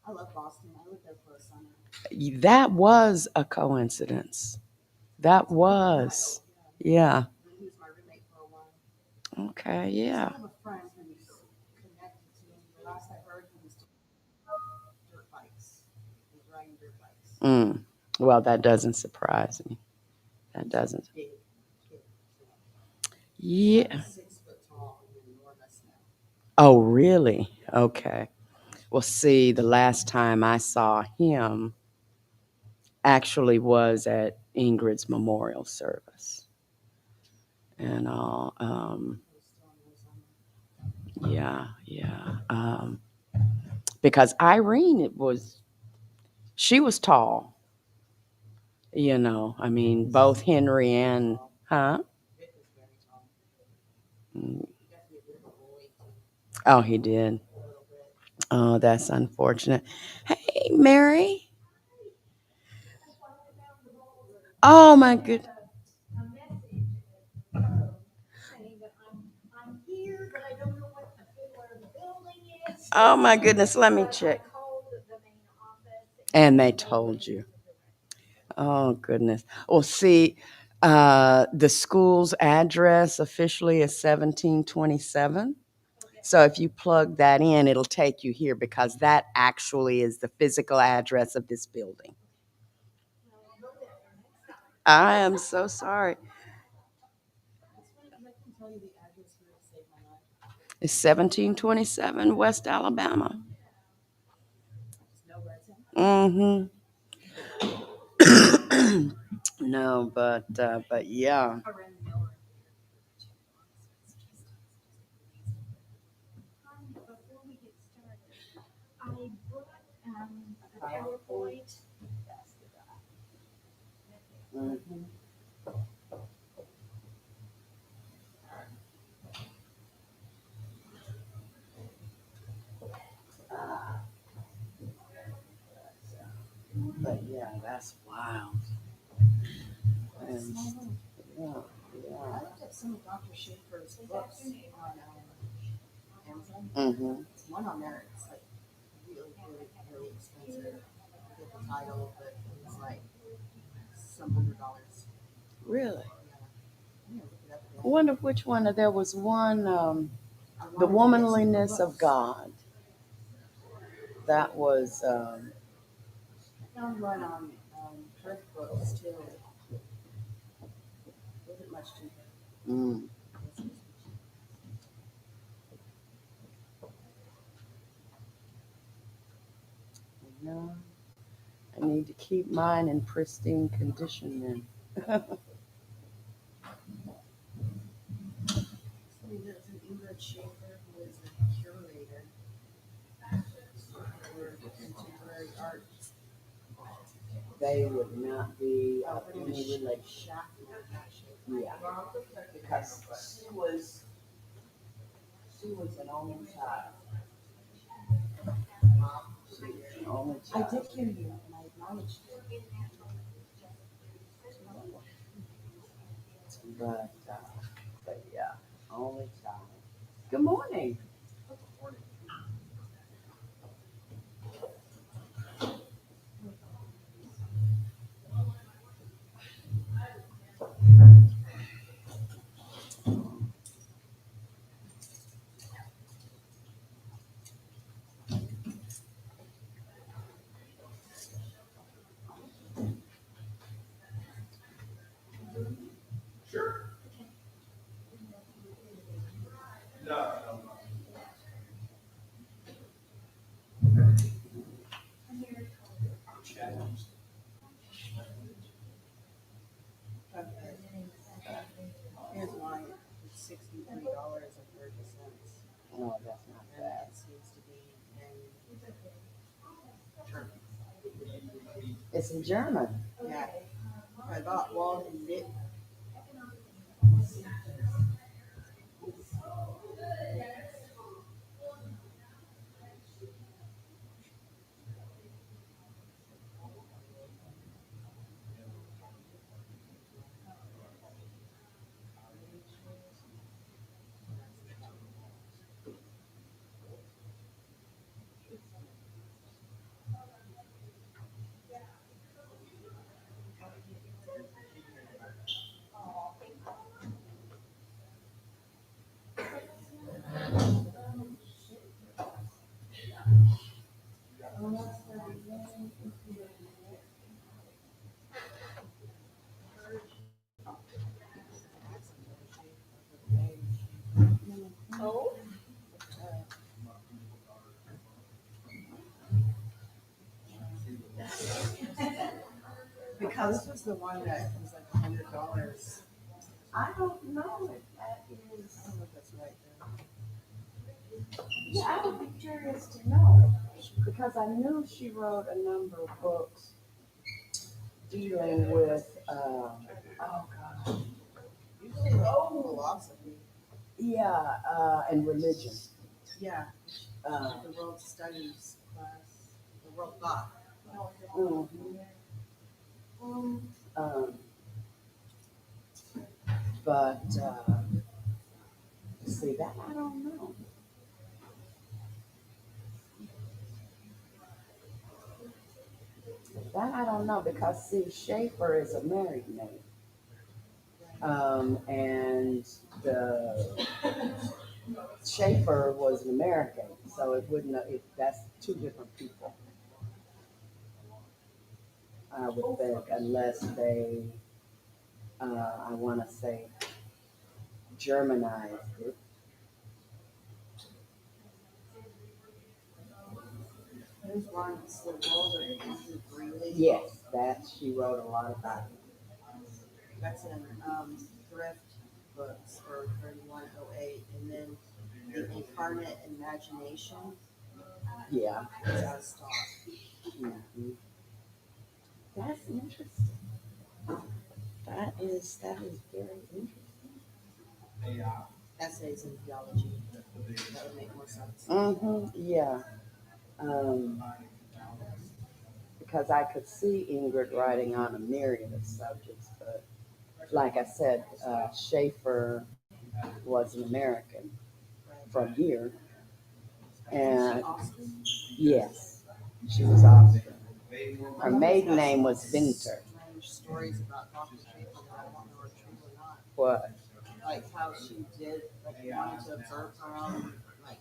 I love Boston. I lived there for a summer. That was a coincidence. That was. Yeah. He was my roommate for a while. Okay, I yeah. have a friend who's connected to me. The last I heard, he was doing dirt bikes. He was riding dirt bikes. Well, that doesn't surprise me. That doesn't. Big kid. Yeah. Like 6 foot tall and enormous now. Oh, really? Okay. Well, see, the last time I saw him actually was at Ingrid's memorial service. And yeah, yeah. Because Irene, she was tall. I mean, both Henry and, huh? Vic was very tall. Mm. He got to be a bit of a boy. Oh, he did. A little bit. Oh, that's unfortunate. Hey, Mary. Oh, my goodness. Oh, my goodness. Let me check. And they told you. Oh, goodness. Well, see, the school's address officially is 1727. So if you plug that in, it'll take you here because that actually is the physical address of this building. I am so sorry. It's 1727 West Alabama. Mm-hmm. No, but yeah. Mhm. But yeah, that's wild. And, yeah, yeah. I looked at some of Dr. Schaefer's books on Amazon. Mm-hmm. One on there, it's like really, really, really expensive. I get the title, but it's like some $100. Really? Yeah. I wonder which one. There was one, The Womanliness of God. That was, I found one on Earth Books too. Wasn't much cheaper. mm, no, I need to keep mine in pristine condition then. So there's an Ingrid Schaefer who is a curator for contemporary art. They would not be of any relation. Yeah, because she was an only child. She was an only I child. did hear you and I acknowledged it. But yeah, only child. Good morning. Here's mine. It's $63.30. Oh, that's not And bad. it seems to be in German. It's in German. Yeah. I got one in it. the one that was like $100? I don't know if that is. I don't know if that's right though. Yeah, I would be curious to know because I knew she wrote a number of books dealing with. Oh God. Usually philosophy. Yeah, and religion. Yeah. The world studies class, the world thought. Mhm. But see that I don't know. That I don't know because see Schaefer is a married name, and the Schaefer was an American, so it wouldn't. That's two different people. I would think unless they, I want to say, Germanized it. There's one, it's the world of Andrew Greeley. Yes, that she wrote a lot about. That's in Thrift Books for 3108, and then the Incarnate Imagination Yeah. is out of stock. Mm-hmm. That's interesting. That is very interesting. Essays in theology. That would make more sense. Mm-hmm. Yeah. Um, because I could see Ingrid writing on a myriad of subjects, but like I said, Schaefer was an American from here, and yes, she was Austrian. Her maiden name was Winter. Stories about Dr. Schaefer that I don't know are true or not. What? Like how she did, like wanted to observe her own, like,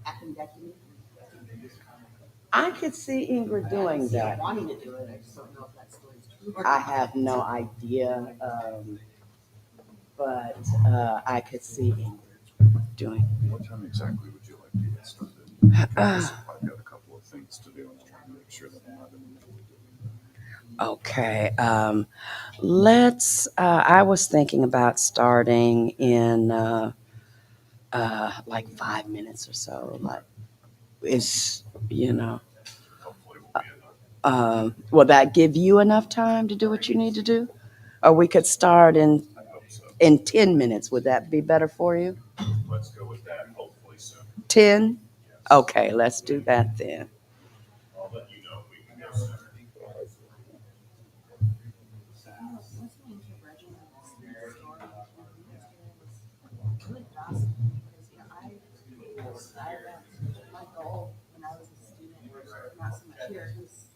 appendectomy. I could see Ingrid doing that. Wanting to do it, I just don't know if that story's true. Or I not. have no idea, but I could see Ingrid doing. What time exactly would you like to get started? Because I've got a couple of things to do and I want to make sure that I'm not in the middle of doing that. Okay. Let's. I was thinking about starting in like 5 minutes or so. Like, it's Hopefully we'll be enough. will that give you enough time to do what you need to do? Or we could start I hope so. in 10 minutes. Would that be better for you? Let's go with that, hopefully soon. 10? Yes. Okay, let's do that then. I'll let you know if we can go sooner. Listening to Reginald's story was really fascinating because my goal when I was a student was not so much here because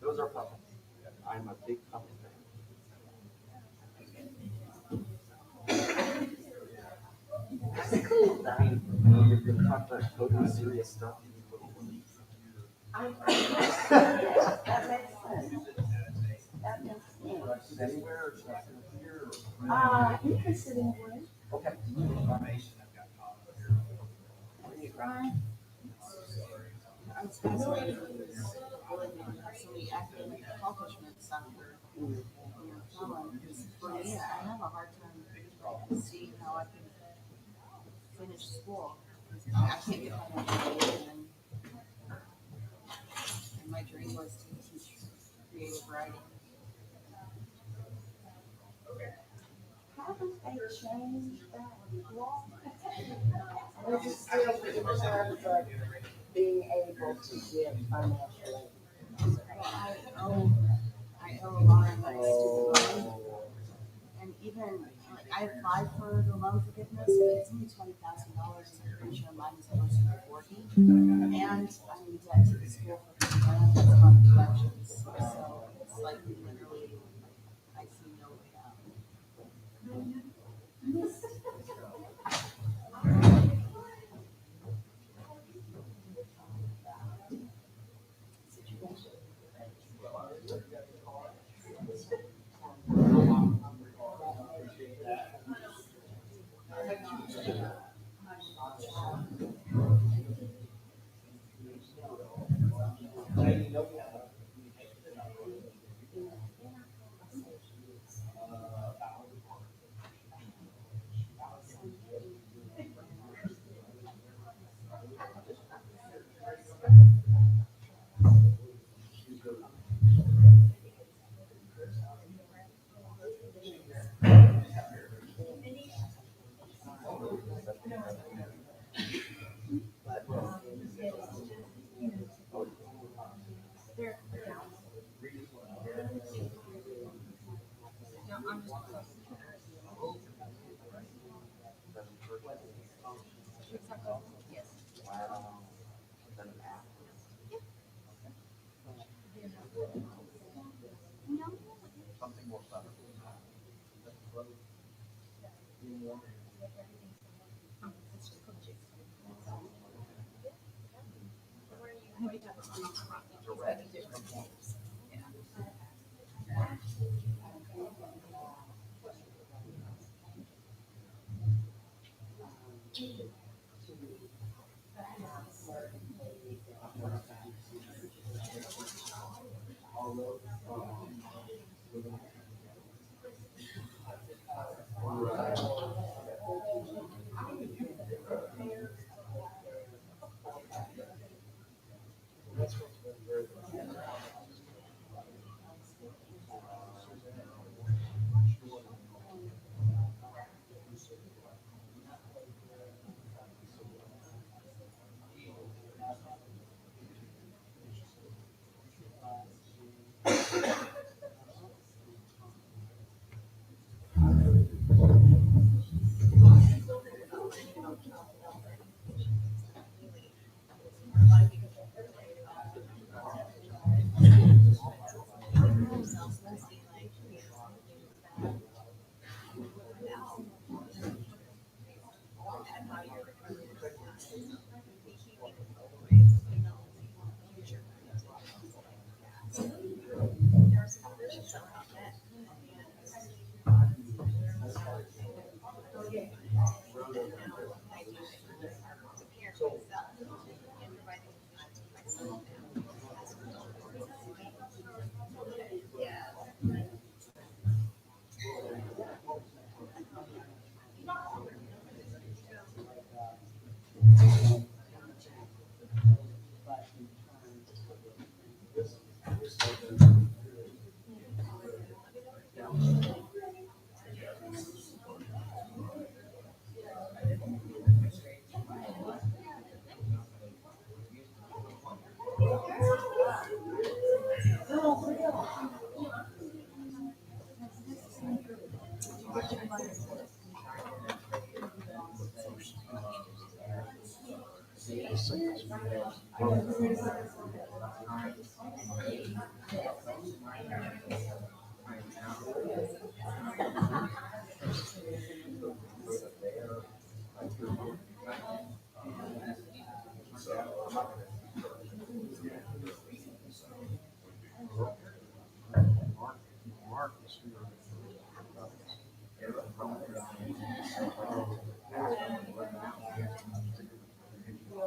Those are puppets. I'm a big puppet fan. You're talking about totally serious stuff. That makes sense. That makes sense. Anywhere or just here? You can sit anywhere. Okay. Ryan? I was fascinated with this really didn't have so many academic accomplishments after college. Because for me, I have a hard time seeing how I can finish school. I can't get financial aid, and my dream was to teach creative writing. Haven't they changed that law? Or is it still in terms of being able to get financial aid? I owe a lot of my student loan, and even like I applied for the loan forgiveness, but it's only $20,000. I'm pretty sure mine is closer to 40, and I'm in debt to the school for I've got some collections, so it's like literally, I see no way out. Something more fun.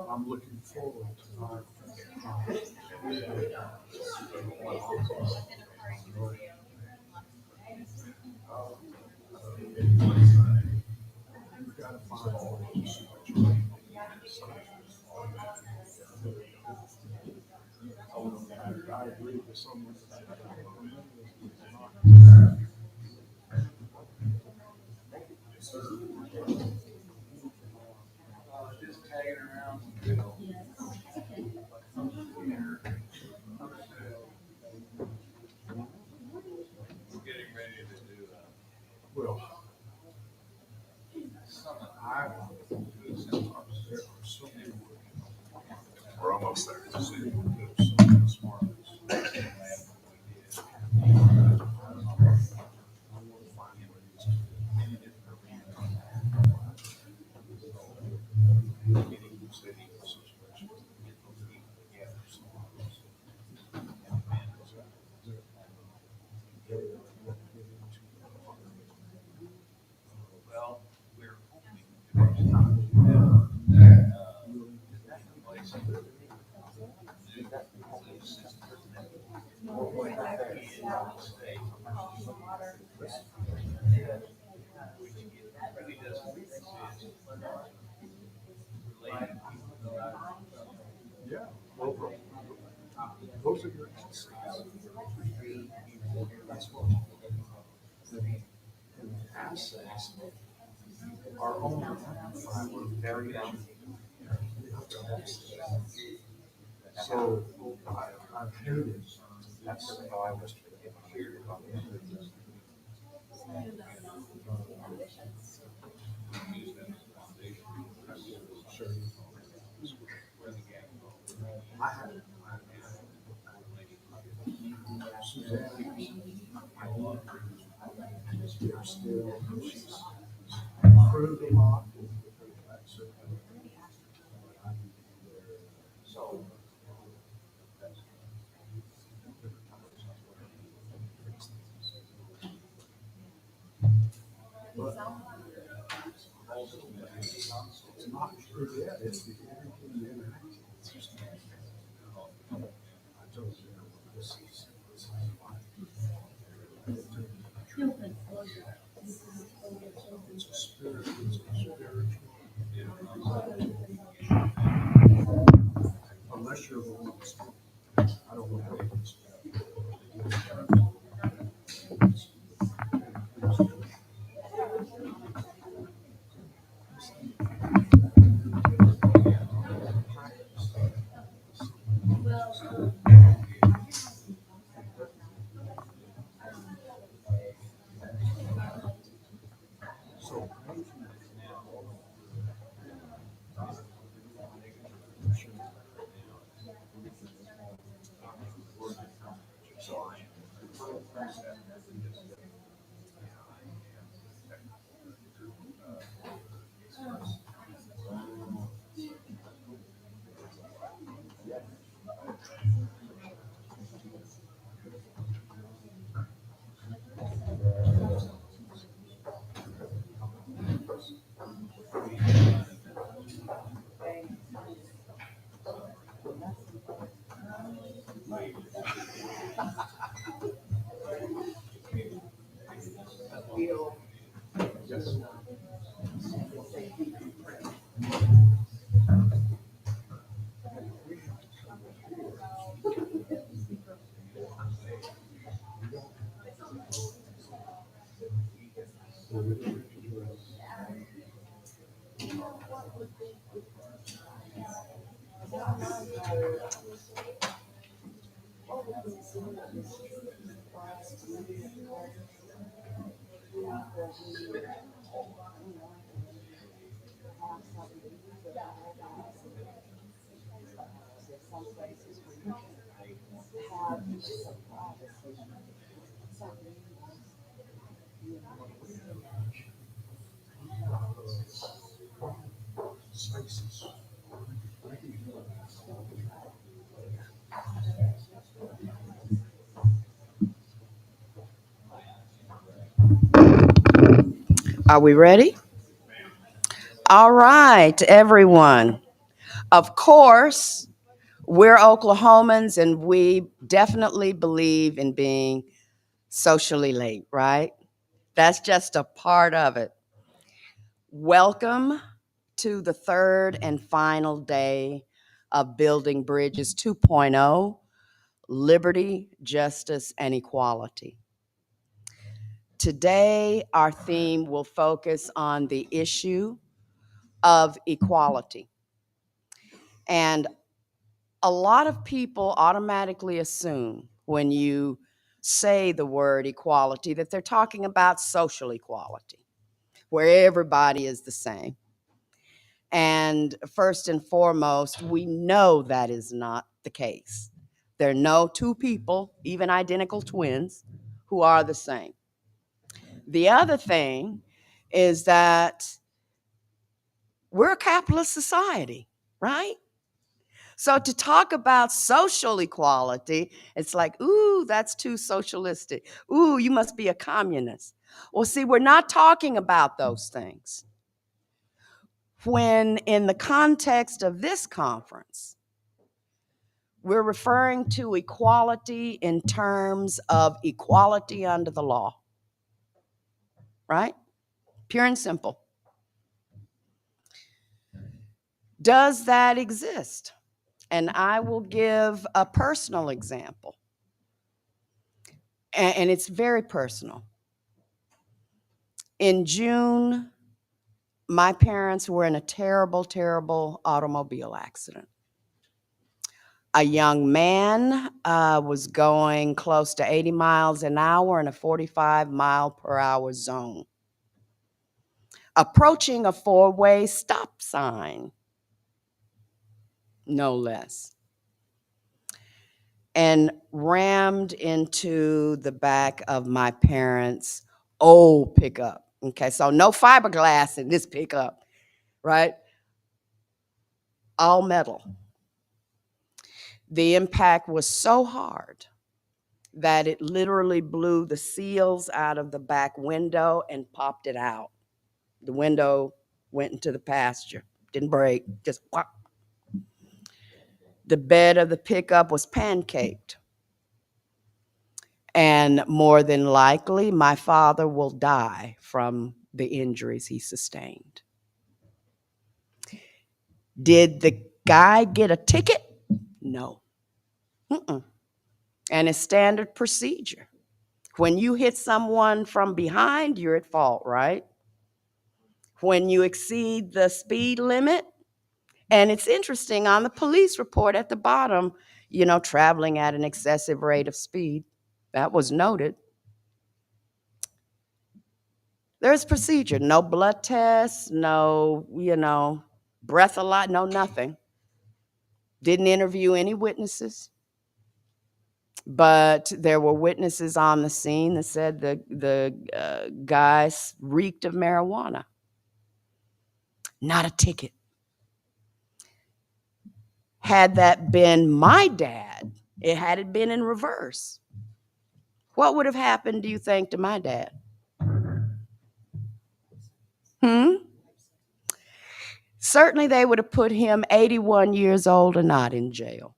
I'm looking forward to our. You've got to find a way to see what you're doing. I agree with someone. Just tagging around. Getting ready to do Well, I want to do this in there are so many. We're almost there. Yeah, well, those are your assets. That's what. And assets are only amplified with variation. So I've hated, that's how I was treated about the Sure. I have. Suzanne, I love her. They're still, she's improved a lot. So. It's not true yet, it's the energy you interact. It's just. I told you, this is why. It's a spirit, it's a spiritual. Unless you're the one that's, I don't know what it is. So, yes. Spaces. Are we ready? All right, everyone. Of course, we're Oklahomans and we definitely believe in being socially late, right? That's just a part of it. Welcome to the third and final day of Building Bridges 2.0, Liberty, Justice, and Equality. Today, our theme will focus on the issue of equality. And a lot of people automatically assume when you say the word equality that they're talking about social equality, where everybody is the same. And first and foremost, we know that is not the case. There are no two people, even identical twins, who are the same. The other thing is that we're a capitalist society, right? So to talk about social equality, it's like, ooh, that's too socialistic. Ooh, you must be a communist. Well, see, we're not talking about those things. When in the context of this conference, We're referring to equality in terms of equality under the law, right? Pure and simple. Does that exist? And I will give a personal example. And it's very personal. In June, my parents were in a terrible, terrible automobile accident. A young man was going close to 80 miles an hour in a 45-mile-per-hour zone, approaching a four-way stop sign, no less, and rammed into the back of my parents' old pickup. Okay, so no fiberglass in this pickup, right? All metal. The impact was so hard that it literally blew the seals out of the back window and popped it out. The window went into the pasture, didn't break, just pop. The bed of the pickup was pancaked. And more than likely, my father will die from the injuries he sustained. Did the guy get a ticket? No. And it's standard procedure. When you hit someone from behind, you're at fault, right? When you exceed the speed limit, and it's interesting, on the police report at the bottom, traveling at an excessive rate of speed, that was noted. There's procedure, no blood tests, no, breathalyzer, no nothing. Didn't interview any witnesses. But there were witnesses on the scene that said the guy reeked of marijuana. Not a ticket. Had that been my dad, had it been in reverse, what would have happened, do you think, to my dad? Certainly they would have put him 81 years old or not in jail.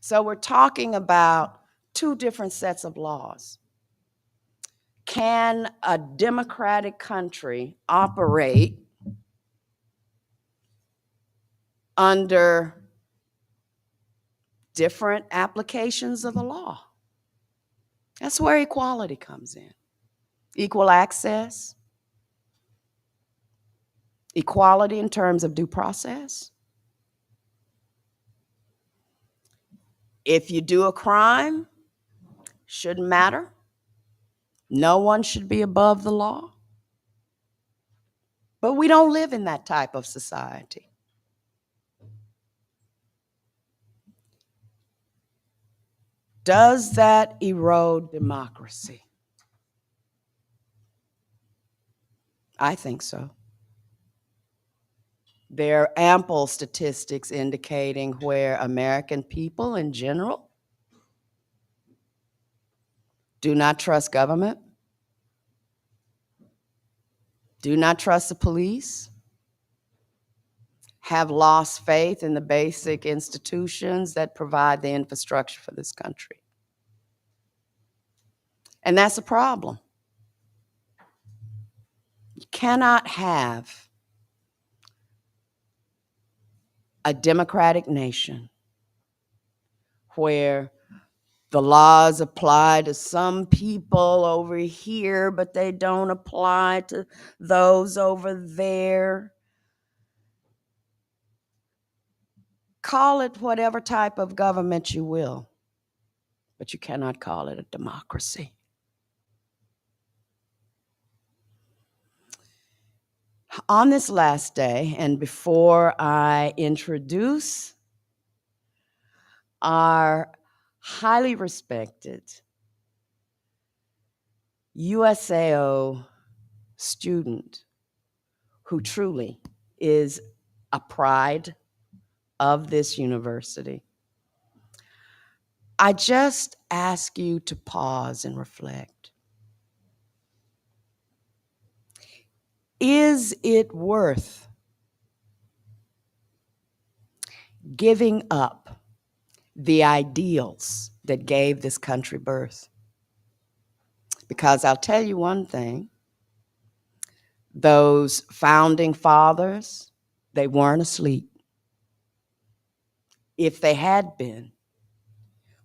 So we're talking about two different sets of laws. Can a democratic country operate under different applications of the law? That's where equality comes in. Equal access, equality in terms of due process. If you do a crime, shouldn't matter. No one should be above the law. But we don't live in that type of society. Does that erode democracy? I think so. There are ample statistics indicating where American people in general do not trust government, do not trust the police, have lost faith in the basic institutions that provide the infrastructure for this country. And that's a problem. You cannot have a democratic nation where the laws apply to some people over here, but they don't apply to those over there. Call it whatever type of government you will, but you cannot call it a democracy. On this last day, and before I introduce our highly respected USAO student who truly is a pride of this university, I just ask you to pause and reflect. Is it worth giving up the ideals that gave this country birth. Because I'll tell you one thing, those founding fathers, they weren't asleep. If they had been,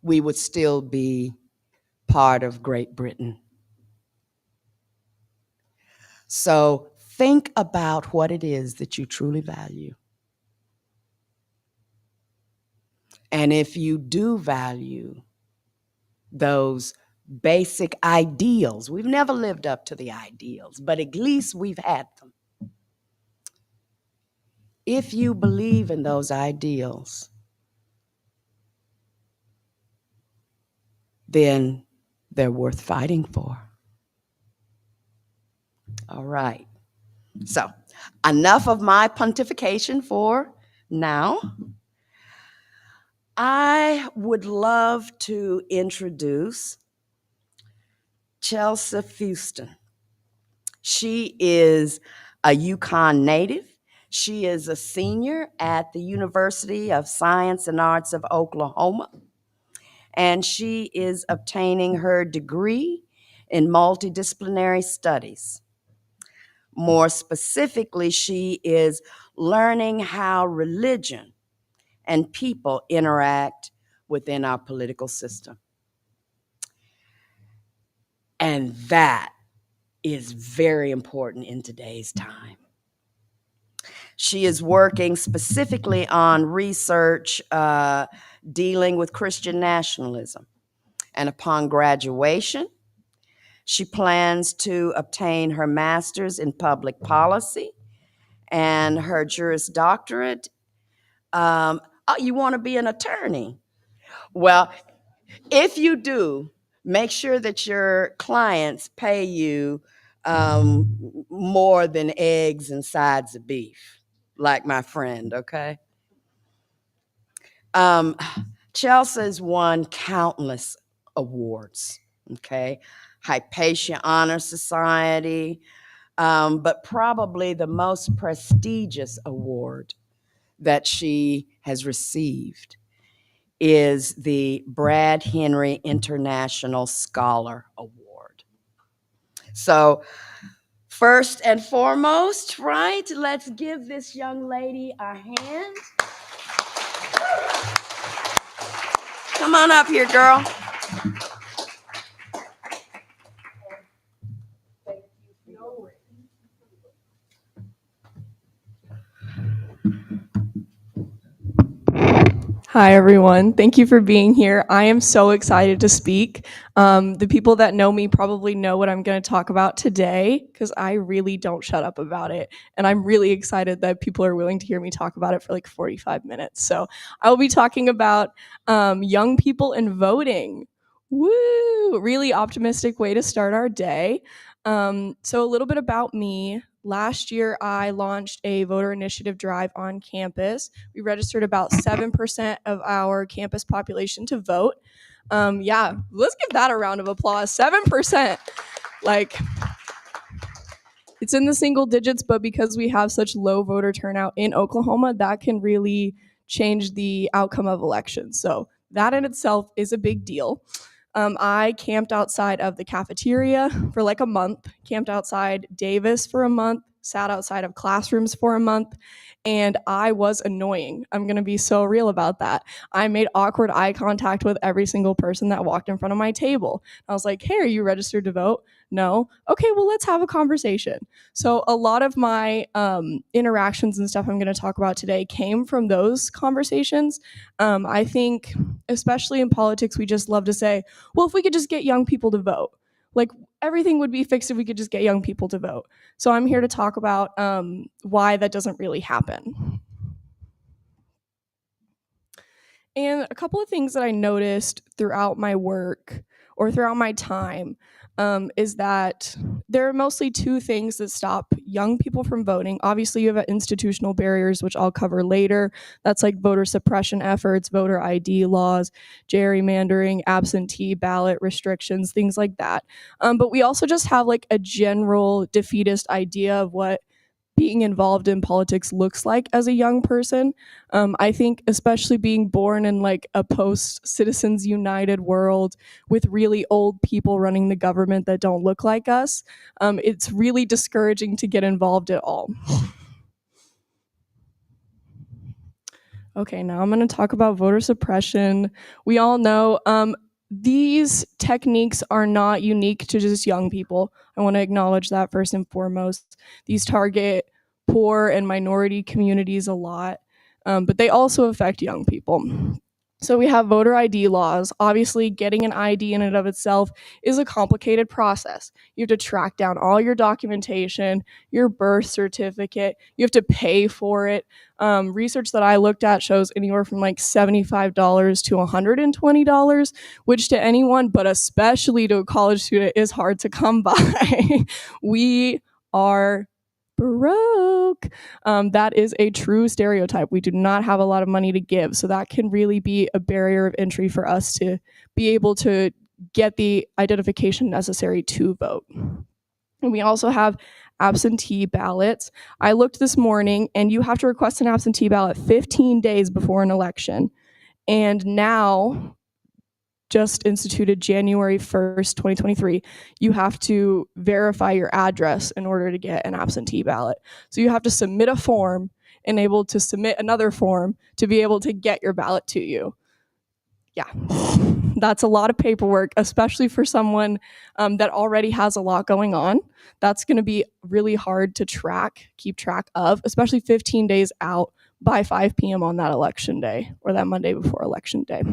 we would still be part of Great Britain. So think about what it is that you truly value. And if you do value those basic ideals, we've never lived up to the ideals, but at least we've had them. If you believe in those ideals, then they're worth fighting for. All right. So, enough of my pontification for now. I would love to introduce Chelsea Fuston. She is a Yukon native. She is a senior at the University of Science and Arts of Oklahoma, and she is obtaining her degree in multidisciplinary studies. More specifically, she is learning how religion and people interact within our political system. And that is very important in today's time. She is working specifically on research dealing with Christian nationalism. And upon graduation, she plans to obtain her master's in public policy and her Juris Doctorate. Oh, you want to be an attorney? Well, if you do, make sure that your clients pay you more than eggs and sides of beef, like my friend, okay? Chelsea's won countless awards, okay? Hypatia Honor Society, but probably the most prestigious award that she has received is the Brad Henry International Scholar Award. So first and foremost, right, let's give this young lady a hand. Come on up here, girl. Hi, everyone. Thank you for being here. I am so excited to speak. The people that know me probably know what I'm going to talk about today because I really don't shut up about it. And I'm really excited that people are willing to hear me talk about it for like 45 minutes. So I will be talking about young people and voting. Woo! Really optimistic way to start our day. So a little bit about me. Last year, I launched a voter initiative drive on campus. We registered about 7% of our campus population to vote. Yeah, let's give that a round of applause. 7%. Like, it's in the single digits, but because we have such low voter turnout in Oklahoma, that can really change the outcome of elections. So that in itself is a big deal. I camped outside of the cafeteria for like a month, camped outside Davis for a month, sat outside of classrooms for a month, and I was annoying. I'm going to be so real about that. I made awkward eye contact with every single person that walked in front of my table. I was like, hey, are you registered to vote? No? Okay, well, let's have a conversation. So a lot of my interactions and stuff I'm going to talk about today came from those conversations. I think, especially in politics, we just love to say, well, if we could just get young people to vote, like everything would be fixed if we could just get young people to vote. So I'm here to talk about why that doesn't really happen. And a couple of things that I noticed throughout my work or throughout my time is that there are mostly two things that stop young people from voting. Obviously, you have institutional barriers, which I'll cover later. That's like voter suppression efforts, voter ID laws, gerrymandering, absentee ballot restrictions, things like that. But we also just have like a general defeatist idea of what being involved in politics looks like as a young person. I think especially being born in like a post-Citizens United world with really old people running the government that don't look like us, it's really discouraging to get involved at all. Okay, now I'm going to talk about voter suppression. We all know these techniques are not unique to just young people. I want to acknowledge that first and foremost. These target poor and minority communities a lot, but they also affect young people. So we have voter ID laws. Obviously, getting an ID in and of itself is a complicated process. You have to track down all your documentation, your birth certificate. You have to pay for it. Research that I looked at shows anywhere from like $75 to $120, which to anyone, but especially to a college student, is hard to come by. We are broke. That is a true stereotype. We do not have a lot of money to give, so that can really be a barrier of entry for us to be able to get the identification necessary to vote. And we also have absentee ballots. I looked this morning, and you have to request an absentee ballot 15 days before an election. And now, just instituted January 1st, 2023, you have to verify your address in order to get an absentee ballot. So you have to submit a form and able to submit another form to be able to get your ballot to you. Yeah, that's a lot of paperwork, especially for someone that already has a lot going on. That's going to be really hard to keep track of, especially 15 days out by 5 p.m. on that election day or that Monday before election day.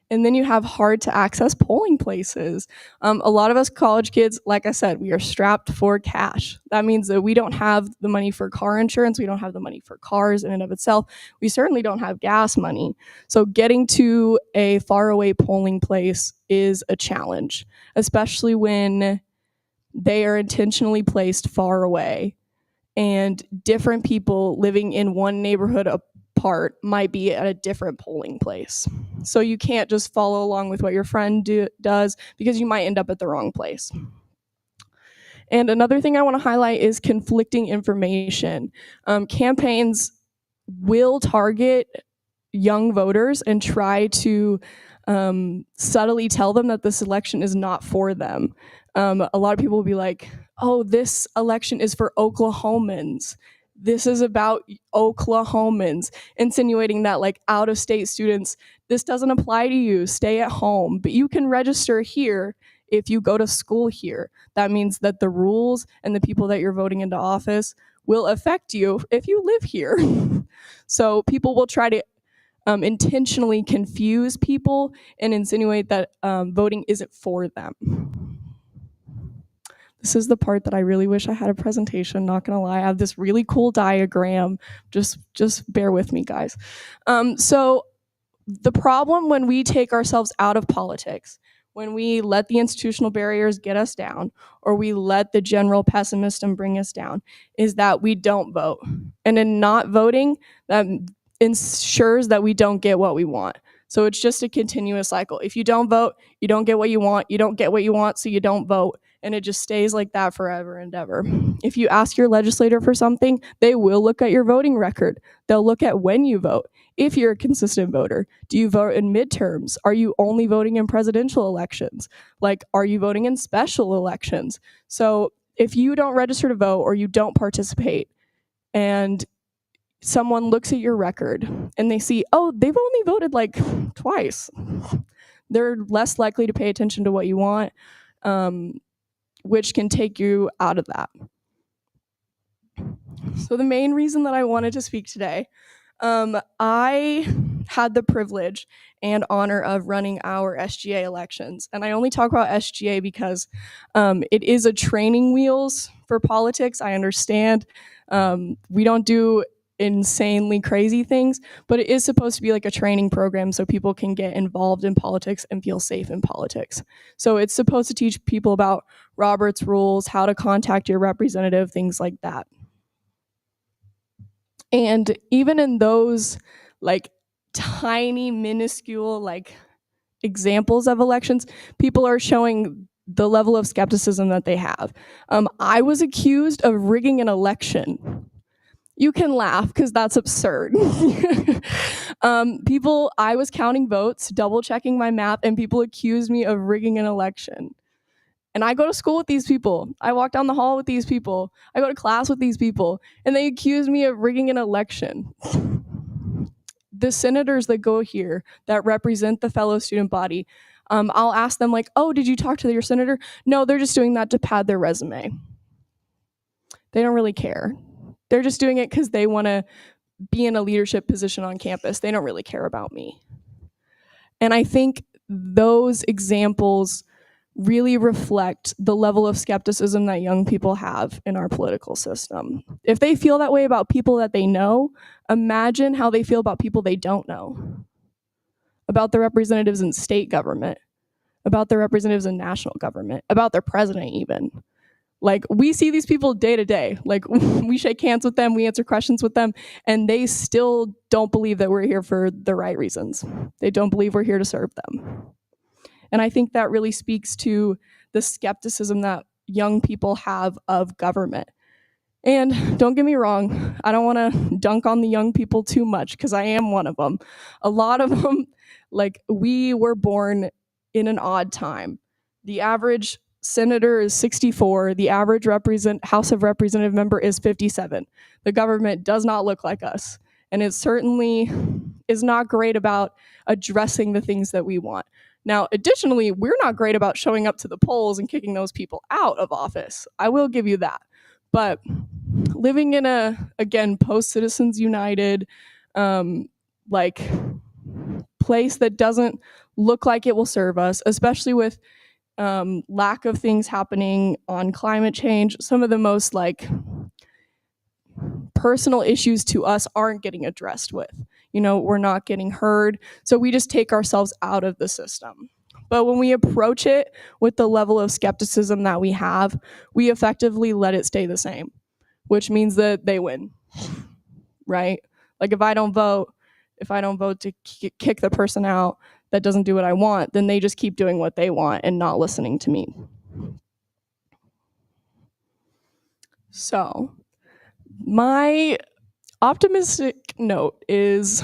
And then you have hard to access polling places. A lot of us college kids, like I said, we are strapped for cash. That means that we don't have the money for car insurance. We don't have the money for cars in and of itself. We certainly don't have gas money. So getting to a faraway polling place is a challenge, especially when they are intentionally placed far away and different people living in one neighborhood apart might be at a different polling place. So you can't just follow along with what your friend does because you might end up at the wrong place. And another thing I want to highlight is conflicting information. Campaigns will target young voters and try to subtly tell them that this election is not for them. A lot of people will be like, oh, this election is for Oklahomans. This is about Oklahomans, insinuating that like out-of-state students, this doesn't apply to you, stay at home, but you can register here if you go to school here. That means that the rules and the people that you're voting into office will affect you if you live here. So people will try to intentionally confuse people and insinuate that voting isn't for them. This is the part that I really wish I had a presentation, not gonna lie. I have this really cool diagram. Just bear with me, guys. So the problem when we take ourselves out of politics, when we let the institutional barriers get us down, or we let the general pessimism bring us down, is that we don't vote. And in not voting, that ensures that we don't get what we want. So it's just a continuous cycle. If you don't vote, you don't get what you want. You don't get what you want, so you don't vote. And it just stays like that forever and ever. If you ask your legislator for something, they will look at your voting record. They'll look at when you vote. If you're a consistent voter, do you vote in midterms? Are you only voting in presidential elections? Like, are you voting in special elections? So if you don't register to vote or you don't participate and someone looks at your record and they see, oh, they've only voted like twice, they're less likely to pay attention to what you want, which can take you out of that. So the main reason that I wanted to speak today, I had the privilege and honor of running our SGA elections. And I only talk about SGA because it is a training wheels for politics. I understand we don't do insanely crazy things, but it is supposed to be like a training program so people can get involved in politics and feel safe in politics. So it's supposed to teach people about Robert's rules, how to contact your representative, things like that. And even in those like tiny, minuscule like examples of elections, people are showing the level of skepticism that they have. I was accused of rigging an election. You can laugh because that's absurd. I was counting votes, double checking my math, and people accused me of rigging an election. And I go to school with these people. I walk down the hall with these people. I go to class with these people, and they accuse me of rigging an election. The senators that go here that represent the fellow student body, I'll ask them like, oh, did you talk to your senator? No, they're just doing that to pad their resume. They don't really care. They're just doing it because they want to be in a leadership position on campus. They don't really care about me. And I think those examples really reflect the level of skepticism that young people have in our political system. If they feel that way about people that they know, imagine how they feel about people they don't know, about the representatives in state government, about the representatives in national government, about their president even. Like, we see these people day to day. Like, we shake hands with them, we answer questions with them, and they still don't believe that we're here for the right reasons. They don't believe we're here to serve them. And I think that really speaks to the skepticism that young people have of government. And don't get me wrong, I don't want to dunk on the young people too much because I am one of them. A lot of them, like, we were born in an odd time. The average senator is 64. The average House of Representative member is 57. The government does not look like us. And it certainly is not great about addressing the things that we want. Now, additionally, we're not great about showing up to the polls and kicking those people out of office. I will give you that. But living in again, post-Citizens United, place that doesn't look like it will serve us, especially with lack of things happening on climate change, some of the most personal issues to us aren't getting addressed with. We're not getting heard, so we just take ourselves out of the system. But when we approach it with the level of skepticism that we have, we effectively let it stay the same, which means that they win, right? Like, if I don't vote to kick the person out that doesn't do what I want, then they just keep doing what they want and not listening to me. So, my optimistic note is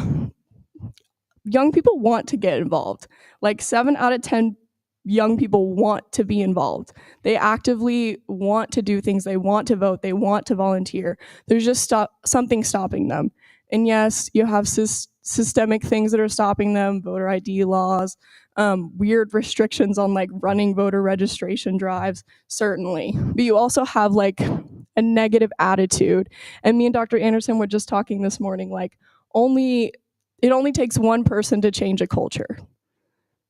young people want to get involved. Like, 7 out of 10 young people want to be involved. They actively want to do things. They want to vote. They want to volunteer. There's just something stopping them. And yes, you have systemic things that are stopping them, voter ID laws, weird restrictions on running voter registration drives, certainly. But you also have a negative attitude. And me and Dr. Anderson were just talking this morning, it only takes one person to change a culture.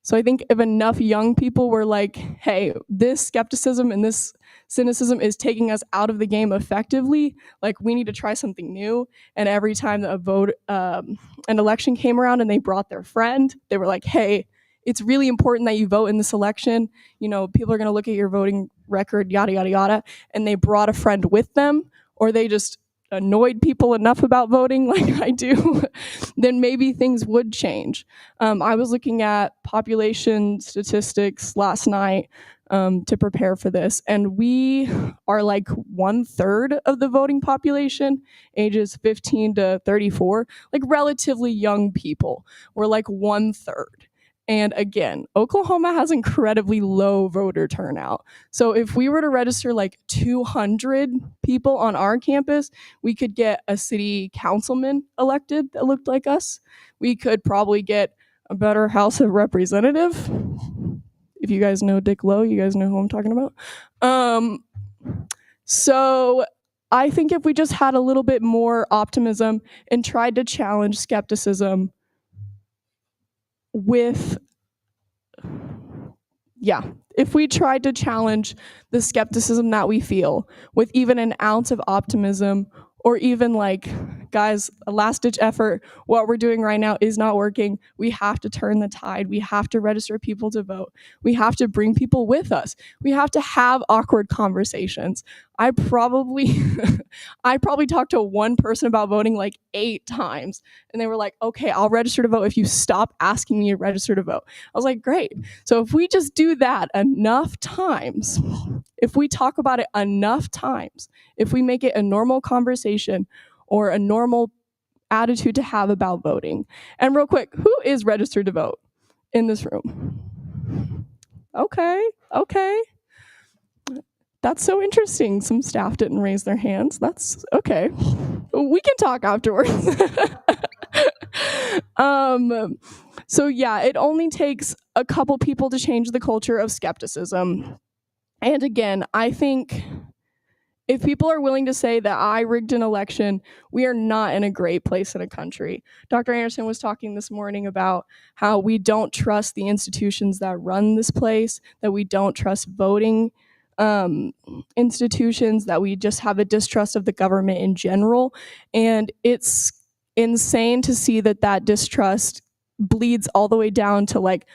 So I think if enough young people were like, hey, this skepticism and this cynicism is taking us out of the game effectively, we need to try something new. And every time that an election came around and they brought their friend, they were like, hey, it's really important that you vote in this election. People are going to look at your voting record, yada, yada, yada. And they brought a friend with them, or they just annoyed people enough about voting like I do, then maybe things would change. I was looking at population statistics last night to prepare for this, and we are 1/3 of the voting population, ages 15 to 34, relatively young people. We're 1/3. And again, Oklahoma has incredibly low voter turnout. So if we were to register 200 people on our campus, we could get a city councilman elected that looked like us. We could probably get a better House of Representative. If you guys know Dick Lowe, you guys know who I'm talking about. So I think if we just had a little bit more optimism and tried to challenge skepticism if we tried to challenge the skepticism that we feel with even an ounce of optimism, or even guys, a last-ditch effort. What we're doing right now is not working. We have to turn the tide. We have to register people to vote. We have to bring people with us. We have to have awkward conversations. I probably talked to one person about voting like 8 times, and they were like, okay, I'll register to vote if you stop asking me to register to vote. I was like, great. So if we just do that enough times, if we talk about it enough times, if we make it a normal conversation or a normal attitude to have about voting. And real quick, who is registered to vote in this room? Okay. That's so interesting. Some staff didn't raise their hands. That's okay. We can talk afterwards. So yeah, it only takes a couple people to change the culture of skepticism. And again, I think if people are willing to say that I rigged an election, we are not in a great place in a country. Dr. Anderson was talking this morning about how we don't trust the institutions that run this place, that we don't trust voting institutions, that we just have a distrust of the government in general. And it's insane to see that distrust bleeds all the way down to like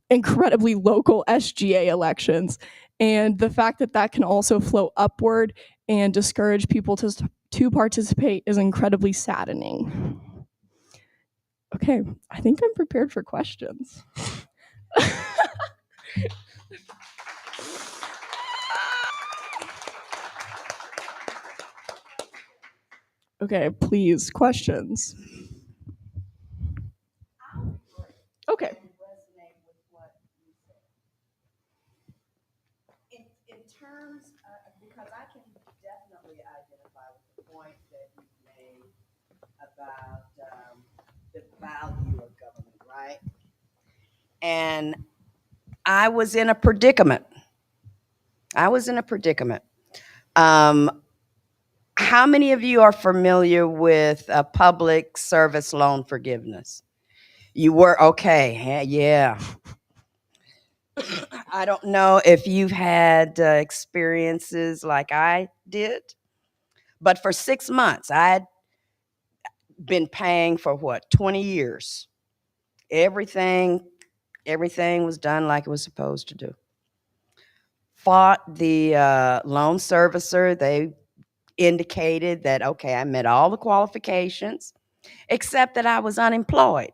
incredibly local SGA elections. And the fact that can also flow upward and discourage people to participate is incredibly saddening. Okay, I think I'm prepared for questions. Okay, please, questions. Okay. Resonate with what you said. In terms of, because I can definitely identify with the point that you made about the value of government, right? And I was in a predicament. How many of you are familiar with public service loan forgiveness? You were okay, yeah. I don't know if you've had experiences like I did, but for 6 months, I had been paying for 20 years. Everything was done like it was supposed to do. Fought the loan servicer. They indicated that, okay, I met all the qualifications, except that I was unemployed,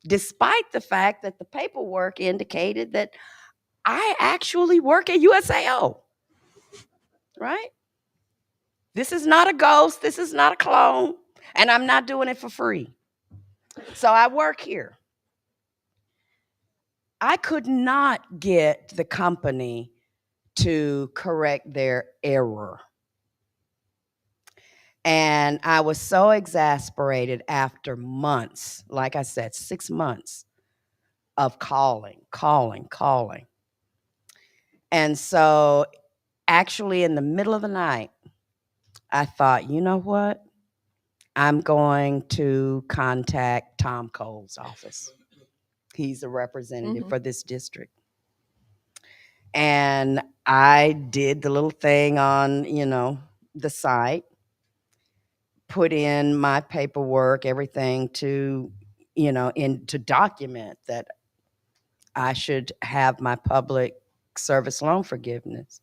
despite the fact that the paperwork indicated that I actually work at USAO, right? This is not a ghost. This is not a clone. And I'm not doing it for free. So I work here. I could not get the company to correct their error. And I was so exasperated after months, like I said, 6 months of calling. And so actually in the middle of the night, I thought, you know what? I'm going to contact Tom Cole's office. He's a representative for this district. And I did the little thing on, the site, put in my paperwork, everything to document that I should have my public service loan forgiveness.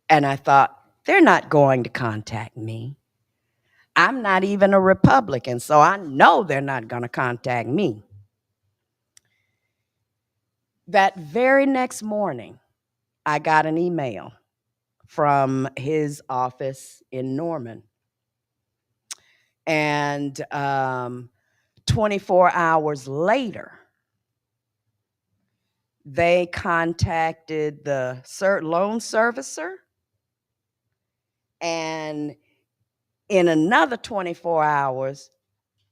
And I thought, they're not going to contact me. I'm not even a Republican, so I know they're not going to contact me. That very next morning, I got an email from his office in Norman. And 24 hours later, they contacted the loan servicer. And in another 24 hours,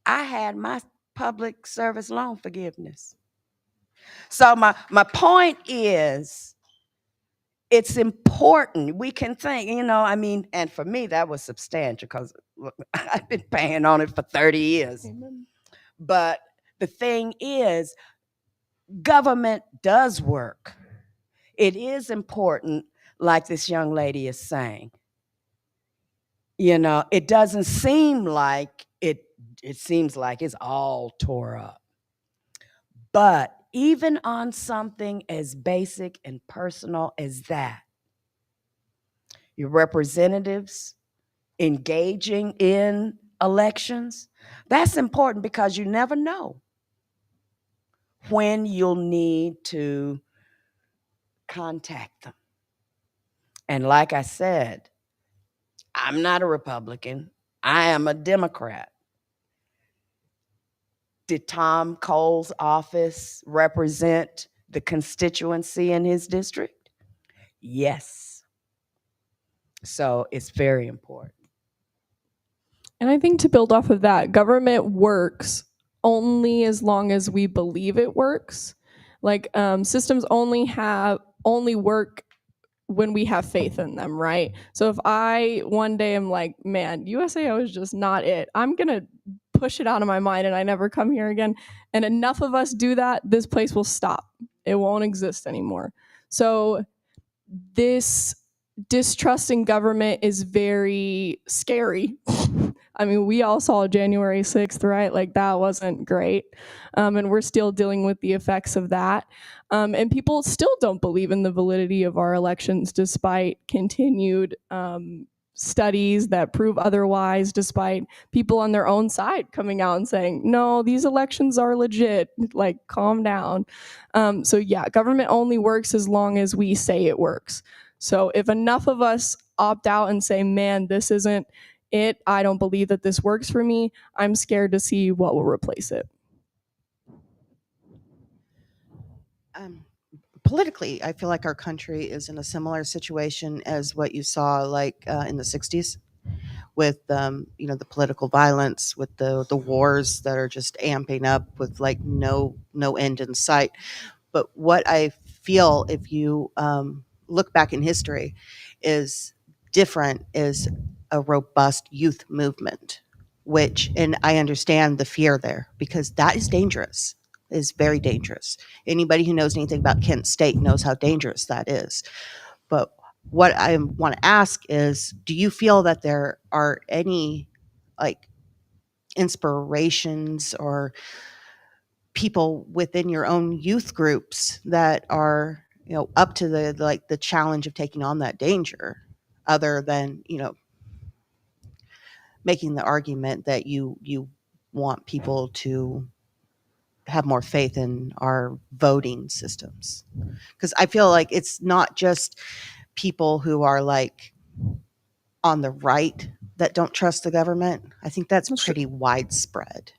I had my public service loan forgiveness. So my point is, it's important. We can think, and for me, that was substantial because I've been paying on it for 30 years. Amen. But the thing is, government does work. It is important, like this young lady is saying. It doesn't seem like it seems like it's all tore up. But even on something as basic and personal as that, your representatives engaging in elections, that's important because you never know when you'll need to contact them. And like I said, I'm not a Republican. I am a Democrat. Did Tom Cole's office represent the constituency in his district? Yes. So it's very important. And I think to build off of that, government works only as long as we believe it works. Like systems only work when we have faith in them, right? So if I one day am like, man, USAO is just not it, I'm gonna push it out of my mind and I never come here again. And enough of us do that, this place will stop. It won't exist anymore. So this distrust in government is very scary. I mean, we all saw January 6th, right? Like that wasn't great. And we're still dealing with the effects of that. And people still don't believe in the validity of our elections despite continued studies that prove otherwise, despite people on their own side coming out and saying, no, these elections are legit, like calm down. So yeah, government only works as long as we say it works. So if enough of us opt out and say, man, this isn't it, I don't believe that this works for me, I'm scared to see what will replace it. Politically, I feel like our country is in a similar situation as what you saw like in the 60s with the political violence, with the wars that are just amping up with like no end in sight. But what I feel, if you look back in history, is different is a robust youth movement, and I understand the fear there because that is dangerous, is very dangerous. Anybody who knows anything about Kent State knows how dangerous that is. But what I want to ask is, do you feel that there are any like inspirations or people within your own youth groups that are up to the challenge of taking on that danger, other than making the argument that you want people to have more faith in our voting systems? Because I feel like it's not just people who are like on the right that don't trust the government. I think that's pretty widespread.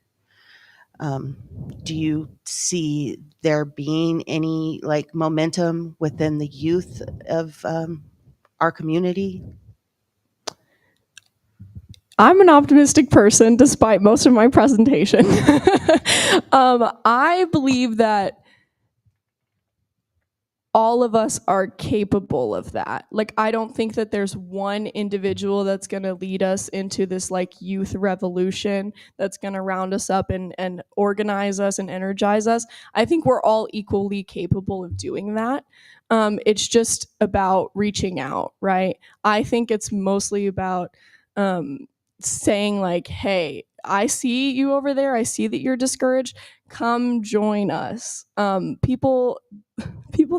Do you see there being any like momentum within the youth of our community? I'm an optimistic person despite most of my presentation. I believe that all of us are capable of that. Like, I don't think that there's one individual that's going to lead us into this like youth revolution that's going to round us up and organize us and energize us. I think we're all equally capable of doing that. It's just about reaching out, right? I think it's mostly about saying like, hey, I see you over there. I see that you're discouraged. Come join us. People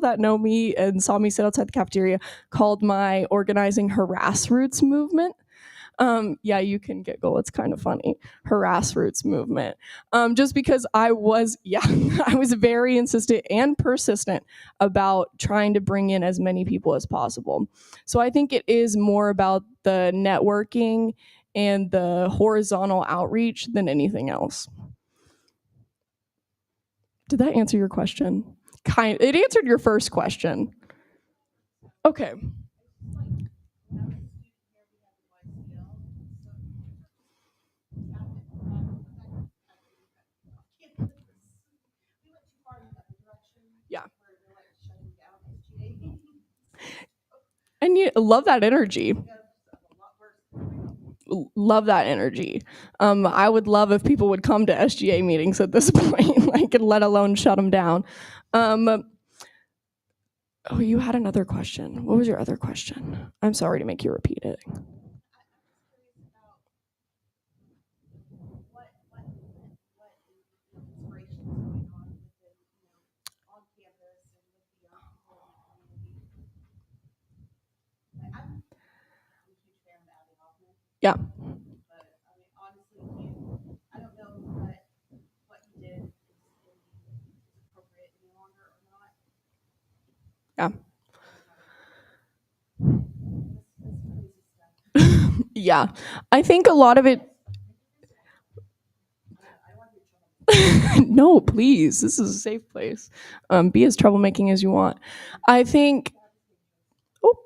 that know me and saw me sit outside the cafeteria called my organizing harass roots movement. Yeah, you can giggle. It's kind of funny. Harass roots movement. Just because I was very insistent and persistent about trying to bring in as many people as possible. So I think it is more about the networking and the horizontal outreach than anything else. Did that answer your question? It answered your first question. Okay. Yeah. And you love that energy. Love that energy. I would love if people would come to SGA meetings at this point, like, and let alone shut them down. Oh, you had another question. What was your other question? I'm sorry to make you repeat it. Yeah. But I mean, honestly, I don't know what he did is appropriate any longer or not. Yeah. That's crazy stuff. Yeah. I think a lot of it. I don't want to be in trouble. No, please. This is a safe place. Be as troublemaking as you want. I think. Oh.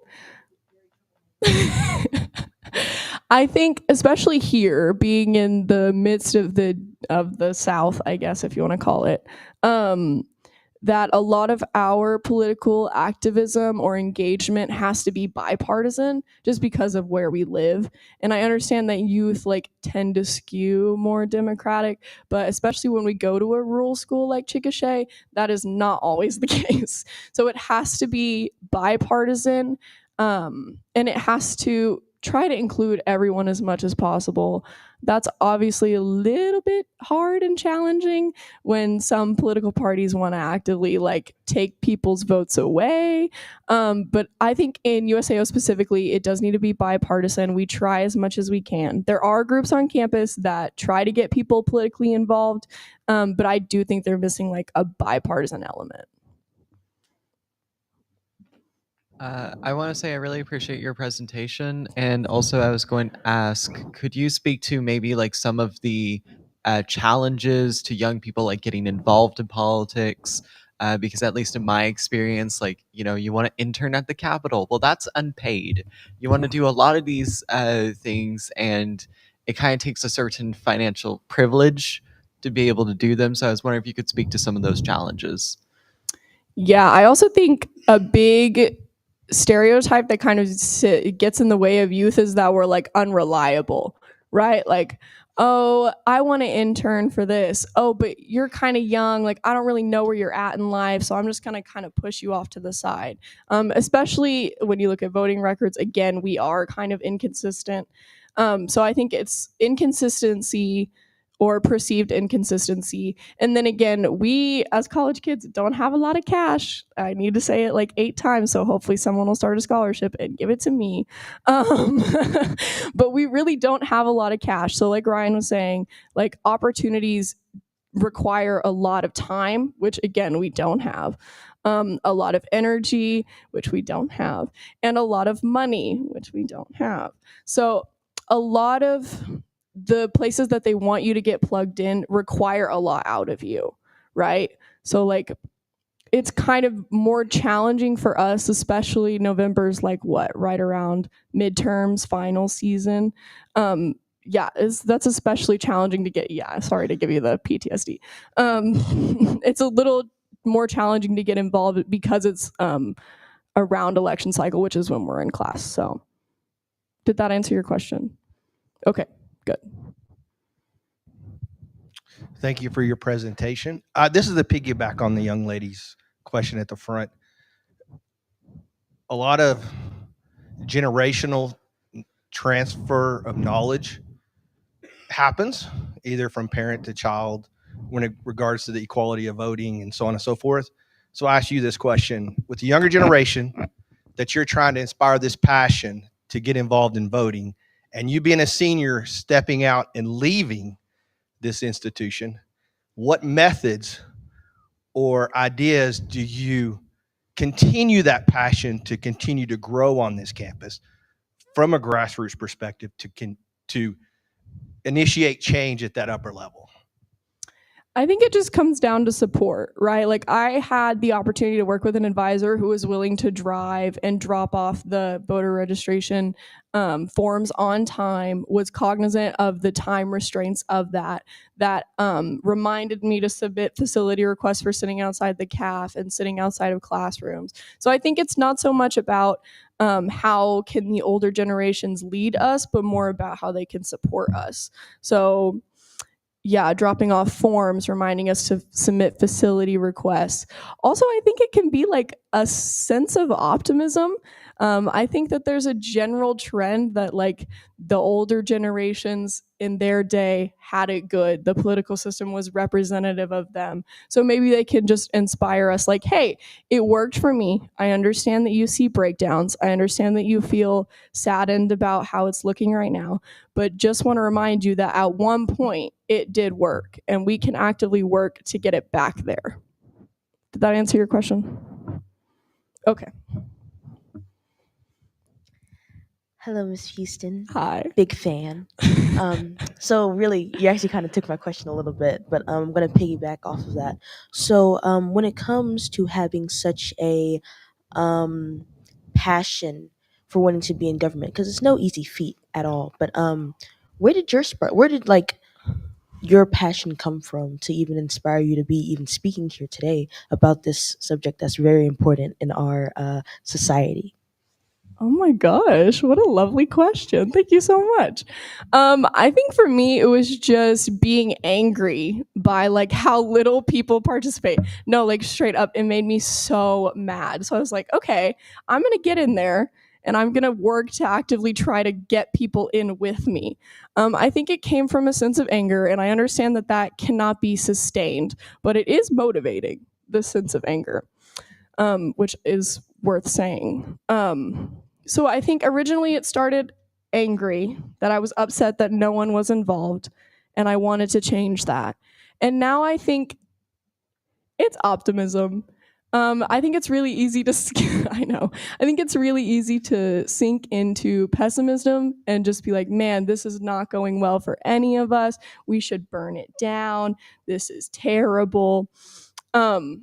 I think, especially here, being in the midst of the South, I guess, if you want to call it, that a lot of our political activism or engagement has to be bipartisan just because of where we live. And I understand that youth tend to skew more Democratic, but especially when we go to a rural school like Chickasha, that is not always the case. So it has to be bipartisan, and it has to try to include everyone as much as possible. That's obviously a little bit hard and challenging when some political parties want to actively take people's votes away. But I think in USAO specifically, it does need to be bipartisan. We try as much as we can. There are groups on campus that try to get people politically involved, but I do think they're missing a bipartisan element. I want to say I really appreciate your presentation, and also I was going to ask, could you speak to maybe some of the challenges to young people getting involved in politics? Because at least in my experience, you want to intern at the Capitol. Well, that's unpaid. You want to do a lot of these things, and it kind of takes a certain financial privilege to be able to do them. So I was wondering if you could speak to some of those challenges. Yeah, I also think a big stereotype that kind of gets in the way of youth is that we're unreliable, right? Oh, I want to intern for this. Oh, but you're kind of young. I don't really know where you're at in life, so I'm just gonna kind of push you off to the side. Especially when you look at voting records, again, we are kind of inconsistent. So I think it's inconsistency or perceived inconsistency. And then again, we as college kids don't have a lot of cash. I need to say it 8 times, so hopefully someone will start a scholarship and give it to me. But we really don't have a lot of cash. So like Ryan was saying, opportunities require a lot of time, which again, we don't have. A lot of energy, which we don't have, and a lot of money, which we don't have. So a lot of the places that they want you to get plugged in require a lot out of you, right? So it's kind of more challenging for us, especially November's right around midterms, final season. That's especially challenging to get. Yeah, sorry to give you the PTSD. It's a little more challenging to get involved because it's around election cycle, which is when we're in class. So did that answer your question? Okay, good. Thank you for your presentation. This is the piggyback on the young lady's question at the front. A lot of generational transfer of knowledge happens either from parent to child when it regards to the equality of voting and so on and so forth. So I ask you this question: with the younger generation that you're trying to inspire this passion to get involved in voting, and you being a senior stepping out and leaving this institution, what methods or ideas do you continue that passion to continue to grow on this campus from a grassroots perspective to initiate change at that upper level? I think it just comes down to support, right? I had the opportunity to work with an advisor who was willing to drive and drop off the voter registration forms on time, was cognizant of the time restraints of that reminded me to submit facility requests for sitting outside the CAF and sitting outside of classrooms. So I think it's not so much about how can the older generations lead us, but more about how they can support us. So yeah, dropping off forms, reminding us to submit facility requests. Also, I think it can be a sense of optimism. I think that there's a general trend that like the older generations in their day had it good. The political system was representative of them. So maybe they can just inspire us like, hey, it worked for me. I understand that you see breakdowns. I understand that you feel saddened about how it's looking right now. But just want to remind you that at one point it did work and we can actively work to get it back there. Did that answer your question? Okay. Hello, Miss Fuston. Hi. Big fan. So really, you actually kind of took my question a little bit, but I'm going to piggyback off of that. So when it comes to having such a passion for wanting to be in government, because it's no easy feat at all, but where did like your passion come from to even inspire you to be even speaking here today about this subject that's very important in our society? Oh my gosh, what a lovely question. Thank you so much. I think for me, it was just being angry by like how little people participate. No, like straight up, it made me so mad. So I was like, okay, I'm going to get in there and I'm going to work to actively try to get people in with me. I think it came from a sense of anger, and I understand that that cannot be sustained, but it is motivating, the sense of anger, which is worth saying. So I think originally it started angry, that I was upset that no one was involved, and I wanted to change that. And now I think it's optimism. I think it's really easy to, I know, I think it's really easy to sink into pessimism and just be like, man, this is not going well for any of us. We should burn it down. This is terrible. But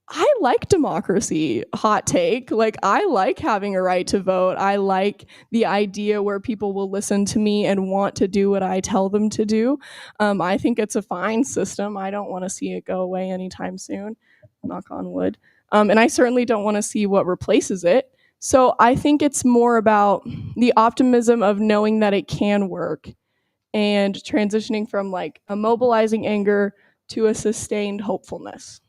I like democracy, hot take. Like, I like having a right to vote. I like the idea where people will listen to me and want to do what I tell them to do. I think it's a fine system. I don't want to see it go away anytime soon, knock on wood. And I certainly don't want to see what replaces it. So I think it's more about the optimism of knowing that it can work and transitioning from like a mobilizing anger to a sustained hopefulness.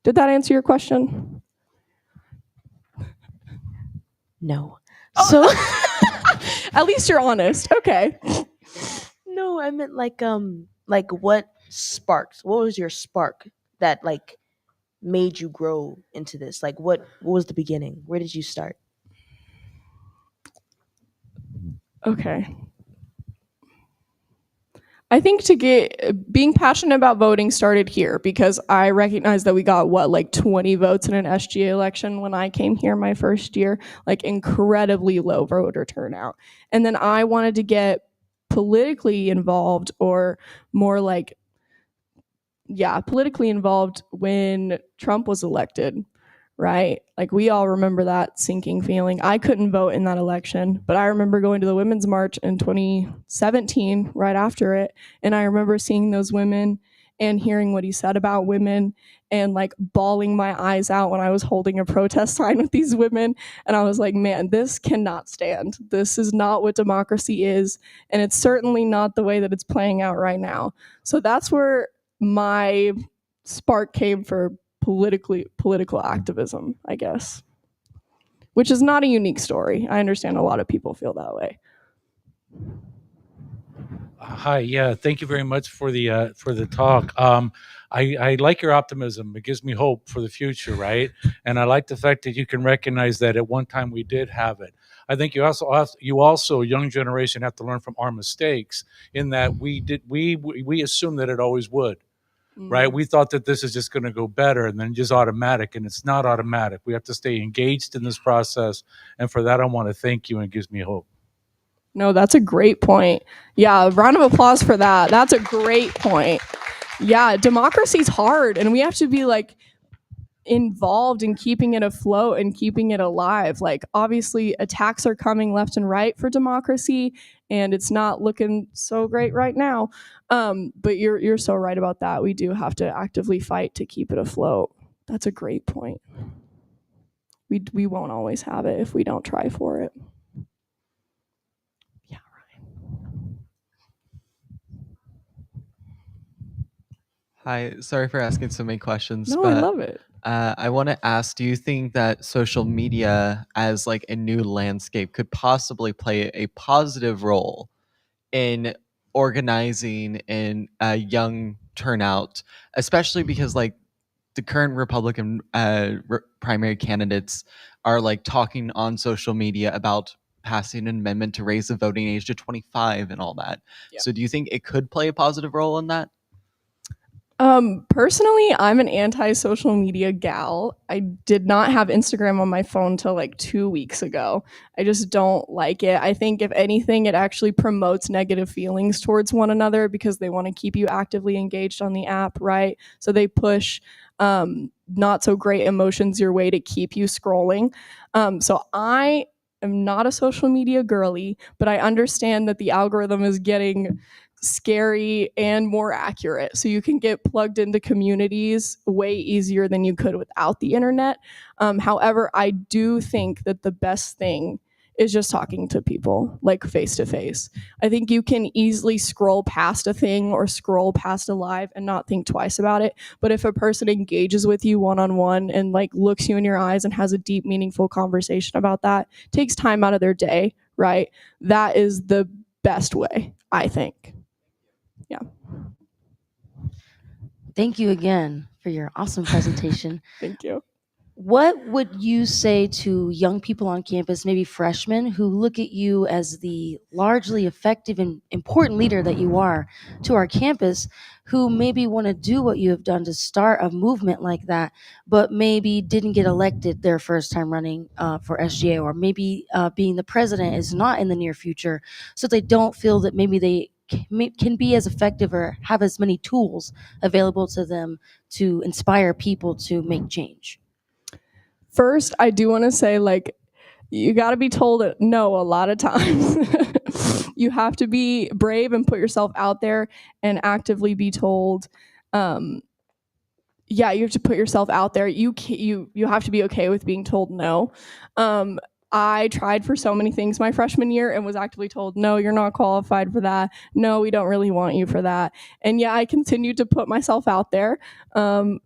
Did that answer your question? No. Oh. So At least you're honest. Okay. no, I meant like what was your spark that like made you grow into this? Like what was the beginning? Where did you start? Okay. I think being passionate about voting started here because I recognized that we got like 20 votes in an SGA election when I came here my first year, like incredibly low voter turnout. And then I wanted to get politically involved, or more like, politically involved when Trump was elected, right? Like, we all remember that sinking feeling. I couldn't vote in that election, but I remember going to the Women's March in 2017, right after it, and I remember seeing those women and hearing what he said about women and like bawling my eyes out when I was holding a protest sign with these women. And I was like, man, this cannot stand. This is not what democracy is. And it's certainly not the way that it's playing out right now. So that's where my spark came for political activism, I guess, which is not a unique story. I understand a lot of people feel that way. Hi, yeah, thank you very much for the talk. I like your optimism. It gives me hope for the future, right? And I like the fact that you can recognize that at one time we did have it. I think you also young generation, have to learn from our mistakes in that we assumed that it always would. Right? We thought that this is just going to go better and then just automatic, and it's not automatic. We have to stay engaged in this process. And for that, I want to thank you, and it gives me hope. No, that's a great point. Yeah, round of applause for that. That's a great point. Yeah, democracy's hard, and we have to be like involved in keeping it afloat and keeping it alive. Like, obviously attacks are coming left and right for democracy, and it's not looking so great right now. But you're so right about that. We do have to actively fight to keep it afloat. That's a great point. We won't always have it if we don't try for it. Yeah, Ryan. Hi, sorry for asking so many questions. No, but I love it. I want to ask, do you think that social media as like a new landscape could possibly play a positive role in organizing in a young turnout, especially because like the current Republican primary candidates are like talking on social media about passing an amendment to raise the voting age to 25 and all that. Yeah. So do you think it could play a positive role in that? Personally, I'm an anti-social media gal. I did not have Instagram on my phone till like 2 weeks ago. I just don't like it. I think if anything, it actually promotes negative feelings towards one another because they want to keep you actively engaged on the app, right? So they push not so great emotions your way to keep you scrolling. So I am not a social media girly, but I understand that the algorithm is getting scary and more accurate. So you can get plugged into communities way easier than you could without the internet. However, I do think that the best thing is just talking to people like face to face. I think you can easily scroll past a thing or scroll past a live and not think twice about it. But if a person engages with you one-on-one and like looks you in your eyes and has a deep, meaningful conversation about that, takes time out of their day, right? That is the best way, I think. Yeah. Thank you again for your awesome presentation. Thank you. What would you say to young people on campus, maybe freshmen, who look at you as the largely effective and important leader that you are to our campus, who maybe want to do what you have done to start a movement like that, but maybe didn't get elected their first time running for SGA, or maybe being the president is not in the near future, so they don't feel that maybe they can be as effective or have as many tools available to them to inspire people to make change? First, I do want to say, like, you got to be told no a lot of times. You have to be brave and put yourself out there and actively be told, yeah, you have to put yourself out there. You have to be okay with being told no. I tried for so many things my freshman year and was actively told, no, you're not qualified for that. No, we don't really want you for that. And yeah, I continued to put myself out there,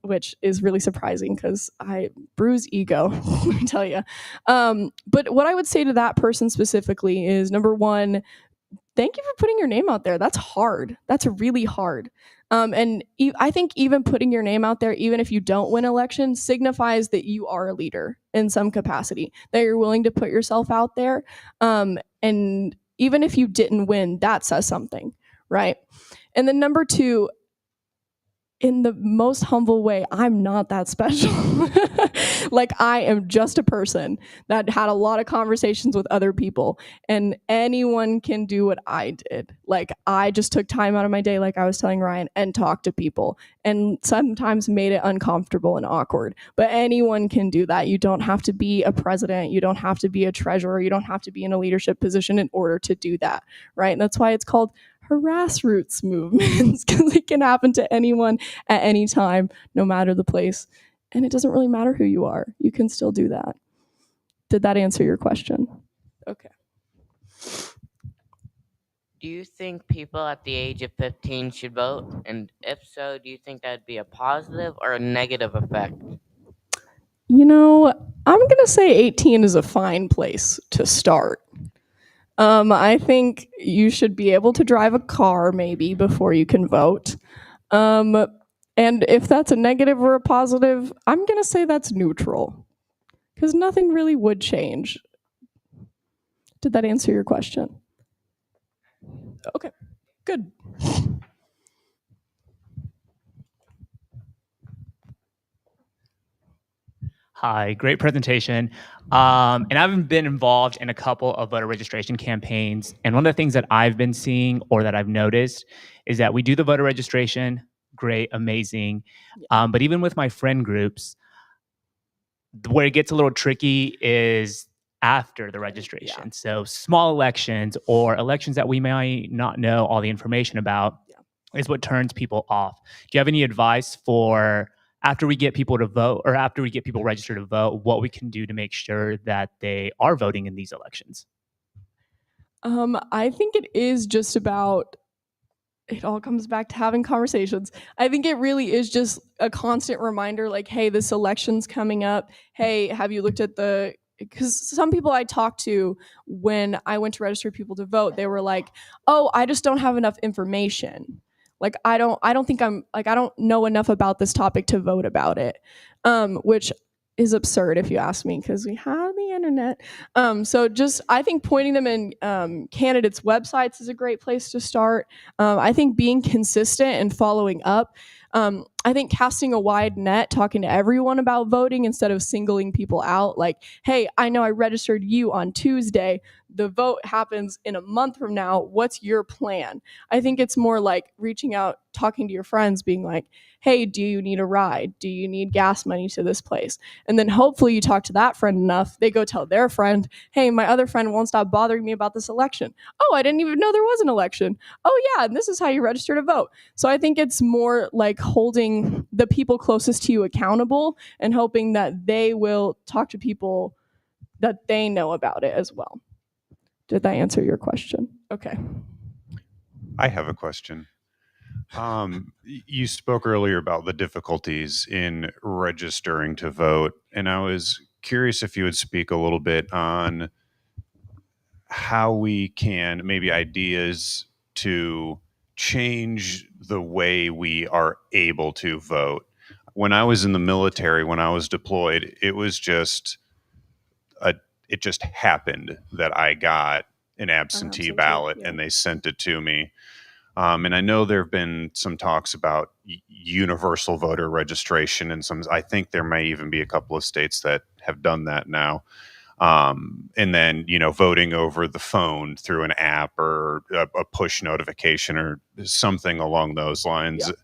which is really surprising because I bruise ego, let me tell you. But what I would say to that person specifically is, number one, thank you for putting your name out there. That's hard. That's really hard. I think even putting your name out there, even if you don't win election, signifies that you are a leader in some capacity, that you're willing to put yourself out there. And even if you didn't win, that says something, right? And then number two, in the most humble way, I'm not that special. Like, I am just a person that had a lot of conversations with other people, and anyone can do what I did. Like, I just took time out of my day, like I was telling Ryan, and talked to people, and sometimes made it uncomfortable and awkward. But anyone can do that. You don't have to be a president. You don't have to be a treasurer. You don't have to be in a leadership position in order to do that, right? And that's why it's called grassroots movements, because it can happen to anyone at any time, no matter the place. And it doesn't really matter who you are. You can still do that. Did that answer your question? Okay. Do you think people at the age of 15 should vote? And if so, do you think that'd be a positive or a negative effect? You know, I'm going to say 18 is a fine place to start. I think you should be able to drive a car maybe before you can vote. And if that's a negative or a positive, I'm going to say that's neutral, because nothing really would change. Did that answer your question? Okay, good. Hi, great presentation. And I've been involved in a couple of voter registration campaigns. And one of the things that I've been seeing, or that I've noticed, is that we do the voter registration, great, amazing. But even with my friend groups, where it gets a little tricky is after the registration. Yeah. So small elections or elections that we might not know all the information about is what turns people off. Do you have any advice for after we get people to vote, or after we get people registered to vote, what we can do to make sure that they are voting in these elections? I think it is just about it all comes back to having conversations. I think it really is just a constant reminder, like, hey, this election's coming up. Hey, have you looked at because some people I talked to when I went to register people to vote, they were like, oh, I just don't have enough information. Like, I don't know enough about this topic to vote about it. Which is absurd if you ask me, because we have the internet. So just, I think pointing them in candidates' websites is a great place to start. I think being consistent and following up. I think casting a wide net, talking to everyone about voting instead of singling people out. Like, hey, I know I registered you on Tuesday. The vote happens in a month from now. What's your plan? I think it's more like reaching out, talking to your friends, being like, hey, do you need a ride? Do you need gas money to this place? And then hopefully you talk to that friend enough, they go tell their friend, hey, my other friend won't stop bothering me about this election. Oh, I didn't even know there was an election. Oh yeah, and this is how you register to vote. So I think it's more like holding the people closest to you accountable and hoping that they will talk to people that they know about it as well. Did that answer your question? Okay. I have a question. You spoke earlier about the difficulties in registering to vote, and I was curious if you would speak a little bit on how we can, maybe ideas to change the way we are able to vote. When I was in the military, when I was deployed, it was just it just happened that I got an absentee ballot, and they sent it to me. And I know there have been some talks about universal voter registration, and I think there may even be a couple of states that have done that now. And then, voting over the phone through an app or a push notification or something along those lines. Yeah.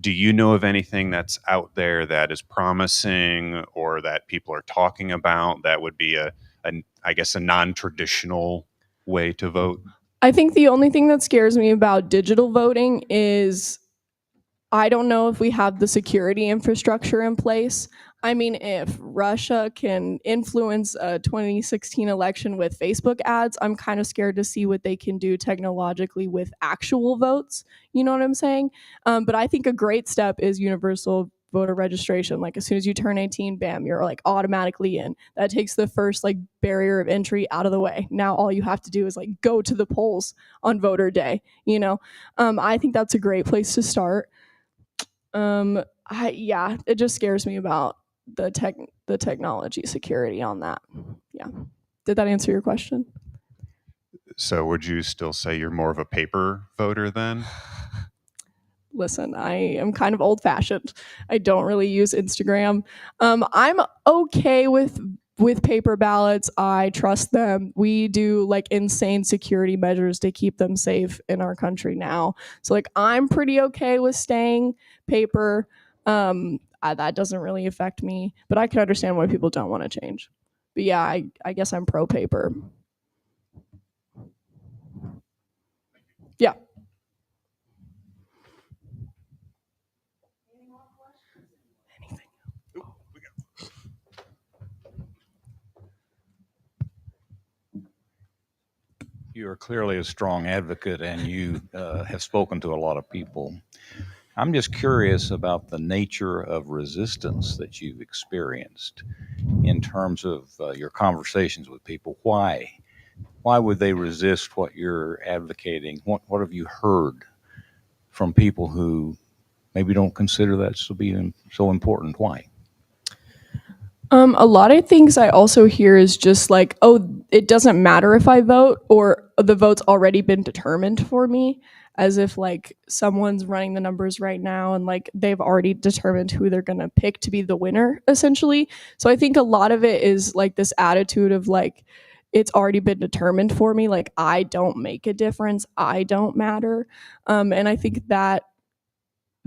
Do you know of anything that's out there that is promising or that people are talking about that would be I guess, a non-traditional way to vote? I think the only thing that scares me about digital voting is I don't know if we have the security infrastructure in place. I mean, if Russia can influence a 2016 election with Facebook ads, I'm kind of scared to see what they can do technologically with actual votes. You know what I'm saying? But I think a great step is universal voter registration. Like, as soon as you turn 18, bam, you're like automatically in. That takes the first like barrier of entry out of the way. Now all you have to do is like go to the polls on voter day. I think that's a great place to start. It just scares me about the technology security on that. Yeah. Did that answer your question? So would you still say you're more of a paper voter then? Listen, I am kind of old-fashioned. I don't really use Instagram. I'm okay with paper ballots. I trust them. We do like insane security measures to keep them safe in our country now. So like I'm pretty okay with staying paper. That doesn't really affect me, but I can understand why people don't want to change. But yeah, I guess I'm pro paper. Yeah. You are clearly a strong advocate, and you have spoken to a lot of people. I'm just curious about the nature of resistance that you've experienced in terms of your conversations with people. Why would they resist what you're advocating? What have you heard from people who maybe don't consider that to be so important? Why? A lot of things I also hear is just like, oh, it doesn't matter if I vote, or the vote's already been determined for me, as if like someone's running the numbers right now and like they've already determined who they're going to pick to be the winner, essentially. So I think a lot of it is like this attitude of like, it's already been determined for me. Like, I don't make a difference. I don't matter. And I think that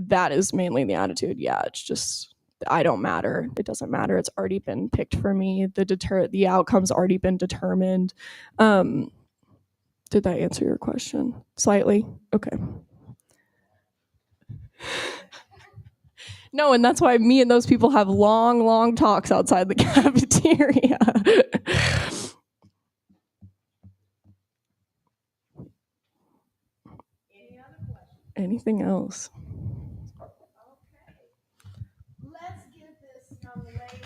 is mainly the attitude. Yeah, it's just, I don't matter. It doesn't matter. It's already been picked for me. The outcome's already been determined. Did that answer your question slightly? Okay. No, and that's why me and those people have long, long talks outside the cafeteria. anything else? Let's give this young lady.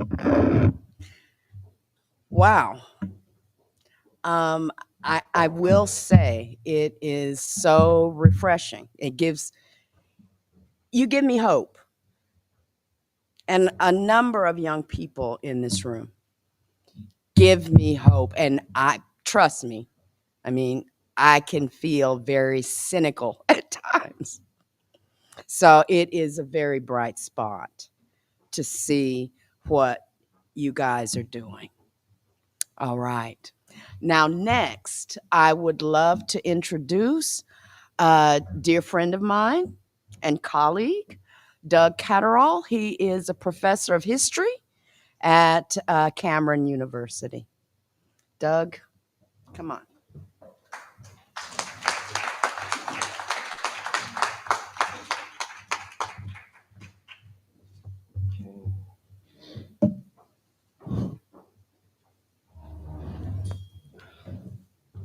Okay. Wow. I will say it is so refreshing. You give me hope. And a number of young people in this room give me hope. And trust me, I mean, I can feel very cynical at times. So it is a very bright spot to see what you guys are doing. All right. Now, next, I would love to introduce a dear friend of mine and colleague, Doug Catterall. He is a professor of history at Cameron University. Doug, come on.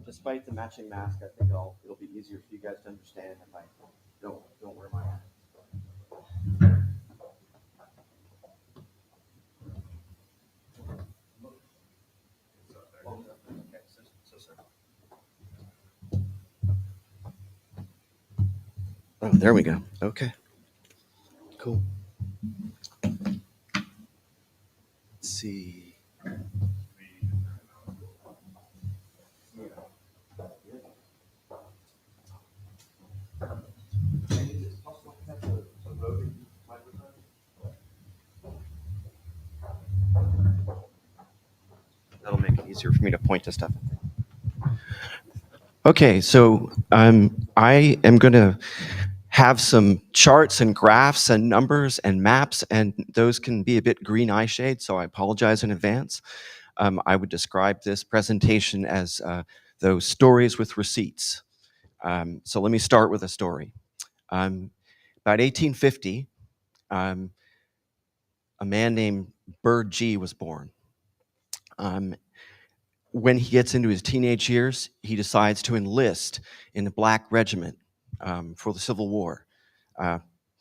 Despite the matching mask, I think it'll be easier for you guys to understand if I don't wear my mask. Oh, there we go. Okay. Cool. Let's see. That'll make it easier for me to point to stuff. Okay, so I am going to have some charts and graphs and numbers and maps, and those can be a bit green eye shade, so I apologize in advance. I would describe this presentation as those stories with receipts. So let me start with a story. About 1850, a man named Bird G was born. When he gets into his teenage years, he decides to enlist in the Black Regiment for the Civil War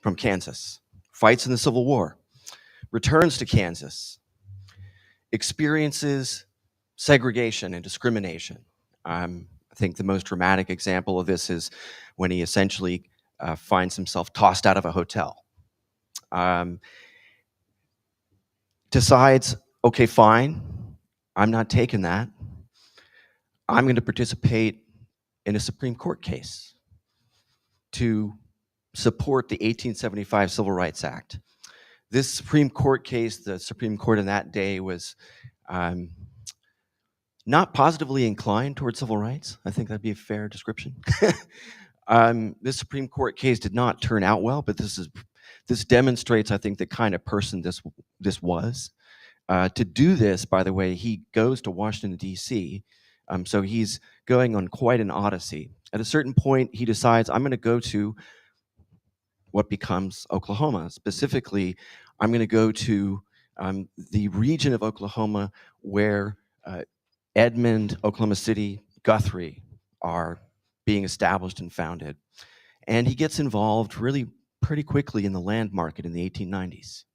from Kansas. Fights in the Civil War, returns to Kansas, experiences segregation and discrimination. I think the most dramatic example of this is when he essentially finds himself tossed out of a hotel. Decides, okay, fine, I'm not taking that. I'm going to participate in a Supreme Court case to support the 1875 Civil Rights Act. This Supreme Court case, the Supreme Court in that day was not positively inclined towards civil rights. I think that'd be a fair description. This Supreme Court case did not turn out well, but this demonstrates, I think, the kind of person this was. To do this, by the way, he goes to Washington, D.C., so he's going on quite an odyssey. At a certain point, he decides, I'm going to go to what becomes Oklahoma. Specifically, I'm going to go to the region of Oklahoma where Edmond, Oklahoma City, Guthrie are being established and founded. And he gets involved really pretty quickly in the land market in the 1890s.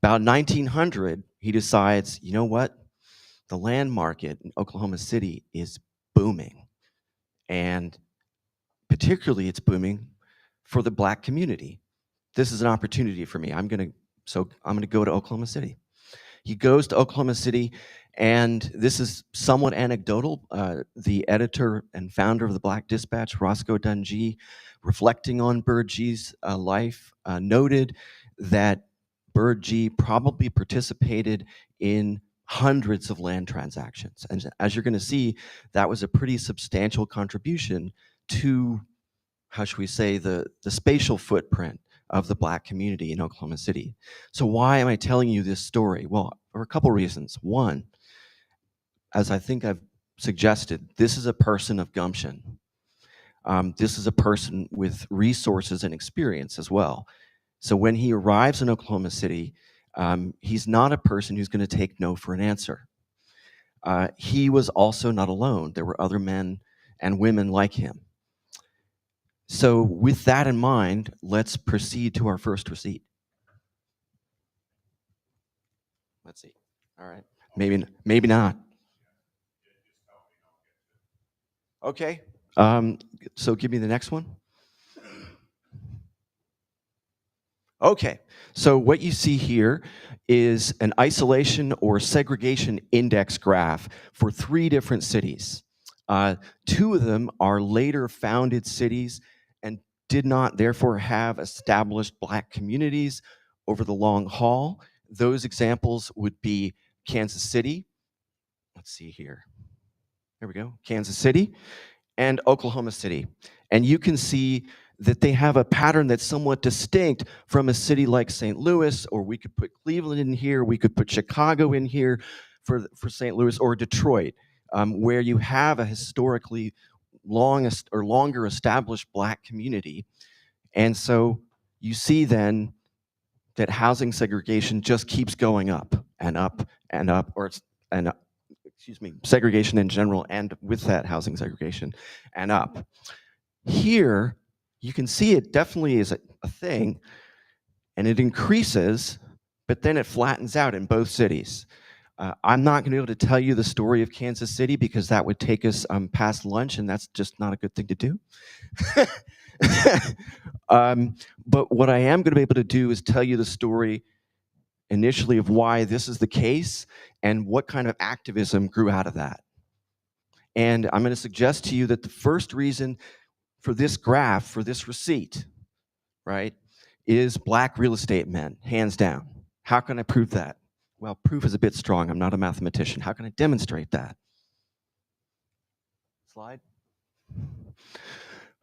About 1900, he decides, you know what? The land market in Oklahoma City is booming. And particularly it's booming for the Black community. This is an opportunity for me. I'm going to go to Oklahoma City. He goes to Oklahoma City, and this is somewhat anecdotal. The editor and founder of the Black Dispatch, Roscoe Dungy, reflecting on Bird G's life, noted that Bird G probably participated in hundreds of land transactions. And as you're going to see, that was a pretty substantial contribution to, how should we say, the spatial footprint of the Black community in Oklahoma City. So why am I telling you this story? Well, for a couple reasons. One, as I think I've suggested, this is a person of gumption. This is a person with resources and experience as well. So when he arrives in Oklahoma City, he's not a person who's going to take no for an answer. He was also not alone. There were other men and women like him. So with that in mind, let's proceed to our first receipt. Let's see. All right. Maybe not. Okay. So give me the next one. Okay. So what you see here is an isolation or segregation index graph for 3 different cities. 2 of them are later founded cities and did not therefore have established Black communities over the long haul. Those examples would be Kansas City. Let's see here. There we go. Kansas City and Oklahoma City. And you can see that they have a pattern that's somewhat distinct from a city like St. Louis, or we could put Cleveland in here, we could put Chicago in here for St. Louis, or Detroit, where you have a historically longer established Black community. And so you see then that housing segregation just keeps going up and up and up, segregation in general, and with that housing segregation and up. Here, you can see it definitely is a thing, and it increases, but then it flattens out in both cities. I'm not going to be able to tell you the story of Kansas City because that would take us past lunch, and that's just not a good thing to do. But what I am going to be able to do is tell you the story initially of why this is the case and what kind of activism grew out of that. And I'm going to suggest to you that the first reason for this graph, for this receipt, right, is Black real estate men, hands down. How can I prove that? Well, proof is a bit strong. I'm not a mathematician. How can I demonstrate that? Slide.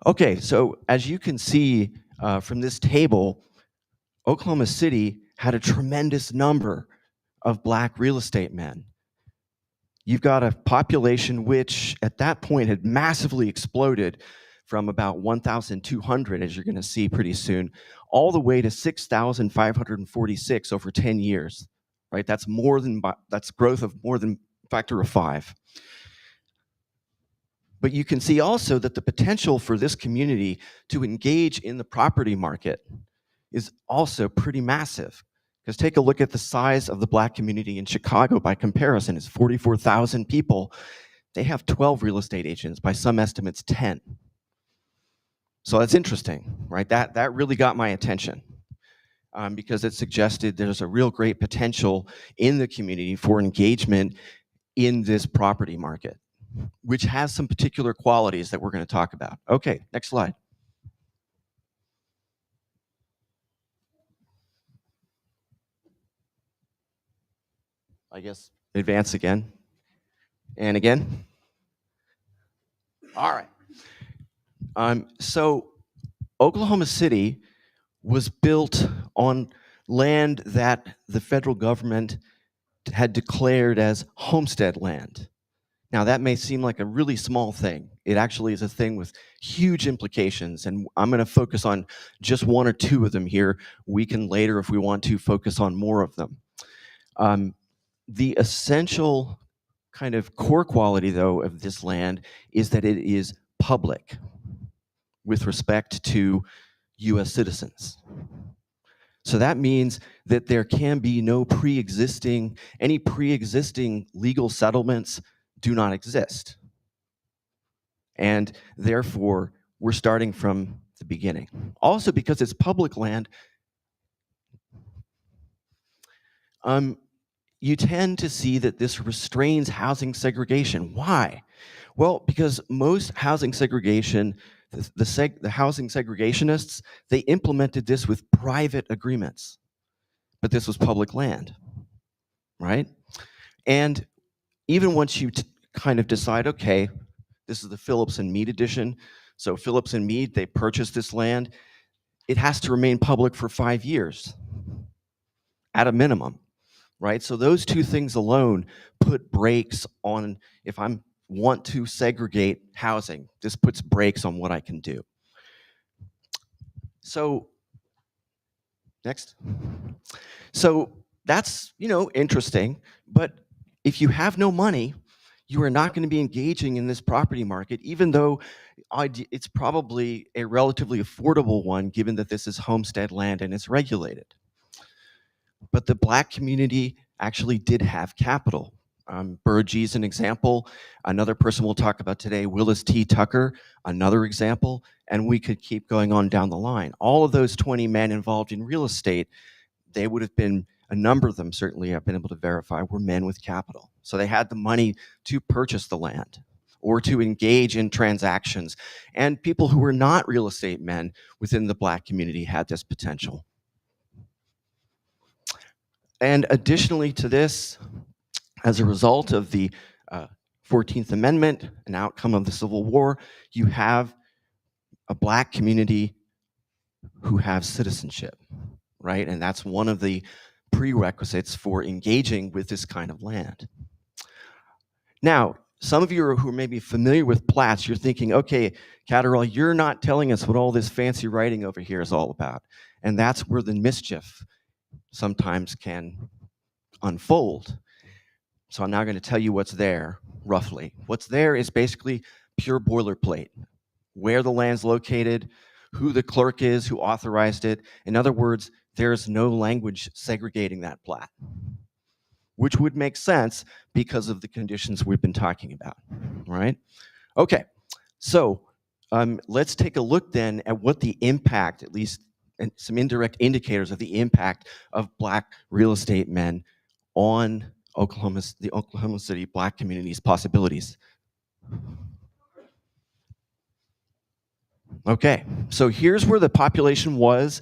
Okay, so as you can see from this table, Oklahoma City had a tremendous number of Black real estate men. You've got a population which at that point had massively exploded from about 1,200, as you're going to see pretty soon, all the way to 6,546 over 10 years. Right? That's growth of more than a factor of 5. But you can see also that the potential for this community to engage in the property market is also pretty massive. Because take a look at the size of the Black community in Chicago by comparison. It's 44,000 people. They have 12 real estate agents, by some estimates 10. So that's interesting, right? That really got my attention because it suggested there's a real great potential in the community for engagement in this property market, which has some particular qualities that we're going to talk about. Okay, next slide. I guess advance again and again. All right. So Oklahoma City was built on land that the federal government had declared as homestead land. Now, that may seem like a really small thing. It actually is a thing with huge implications, and I'm going to focus on just 1 or 2 of them here. We can later, if we want to, focus on more of them. The essential kind of core quality, though, of this land is that it is public with respect to U.S. citizens. So that means that there can be any pre-existing legal settlements do not exist. And therefore, we're starting from the beginning. Also, because it's public land, you tend to see that this restrains housing segregation. Why? Well, because most housing segregation, the housing segregationists, they implemented this with private agreements. But this was public land, right? And even once you kind of decide, okay, this is the Phillips and Mead edition, so Phillips and Mead, they purchased this land, it has to remain public for 5 years at a minimum, right? So those 2 things alone put brakes on, if I want to segregate housing, this puts brakes on what I can do. So Next. So that's, interesting. But if you have no money, you are not going to be engaging in this property market, even though it's probably a relatively affordable one, given that this is homestead land and it's regulated. But the Black community actually did have capital. Burgee's an example. Another person we'll talk about today, Willis T. Tucker, another example, and we could keep going on down the line. All of those 20 men involved in real estate, they would have been, a number of them certainly I've been able to verify, were men with capital. So they had the money to purchase the land or to engage in transactions. And people who were not real estate men within the Black community had this potential. And additionally to this, as a result of the 14th Amendment, an outcome of the Civil War, you have a Black community who have citizenship, right? And that's one of the prerequisites for engaging with this kind of land. Now, some of you who are maybe familiar with plats, you're thinking, okay, Catterall, you're not telling us what all this fancy writing over here is all about. And that's where the mischief sometimes can unfold. So I'm now going to tell you what's there, roughly. What's there is basically pure boilerplate. Where the land's located, who the clerk is, who authorized it. In other words, there's no language segregating that plat, which would make sense because of the conditions we've been talking about, right? Okay, so let's take a look then at what the impact, at least and some indirect indicators of the impact of Black real estate men on the Oklahoma City Black community's possibilities. Okay, so here's where the population was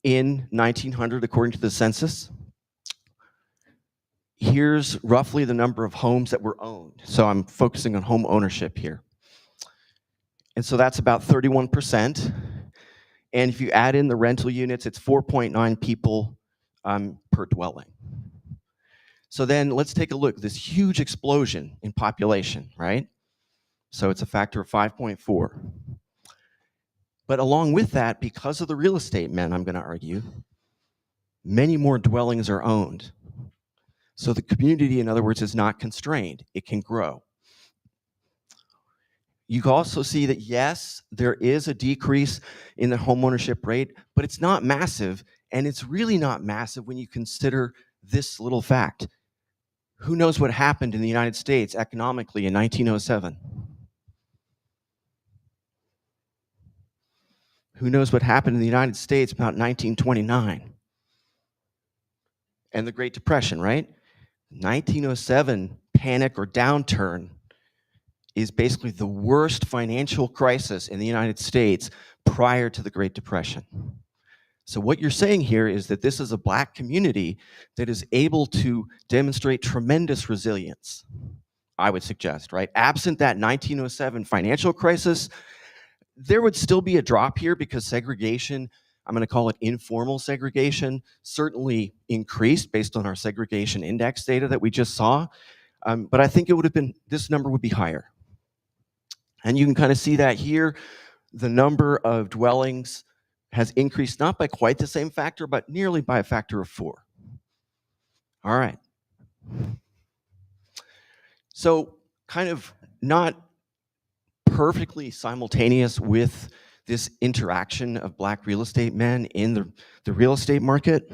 in 1900 according to the census. Here's roughly the number of homes that were owned. So I'm focusing on home ownership here. And so that's about 31%. And if you add in the rental units, it's 4.9 people per dwelling. So then let's take a look, this huge explosion in population, right? So it's a factor of 5.4. But along with that, because of the real estate men, I'm going to argue, many more dwellings are owned. So the community, in other words, is not constrained. It can grow. You can also see that, yes, there is a decrease in the homeownership rate, but it's not massive, and it's really not massive when you consider this little fact. Who knows what happened in the United States economically in 1907? Who knows what happened in the United States about 1929? And the Great Depression, right? 1907 panic or downturn is basically the worst financial crisis in the United States prior to the Great Depression. So what you're saying here is that this is a Black community that is able to demonstrate tremendous resilience, I would suggest, right? Absent that 1907 financial crisis, there would still be a drop here because segregation, I'm going to call it informal segregation, certainly increased based on our segregation index data that we just saw. But I think it would have been, this number would be higher. And you can kind of see that here. The number of dwellings has increased not by quite the same factor, but nearly by a factor of 4. All right. So kind of not perfectly simultaneous with this interaction of Black real estate men in the real estate market,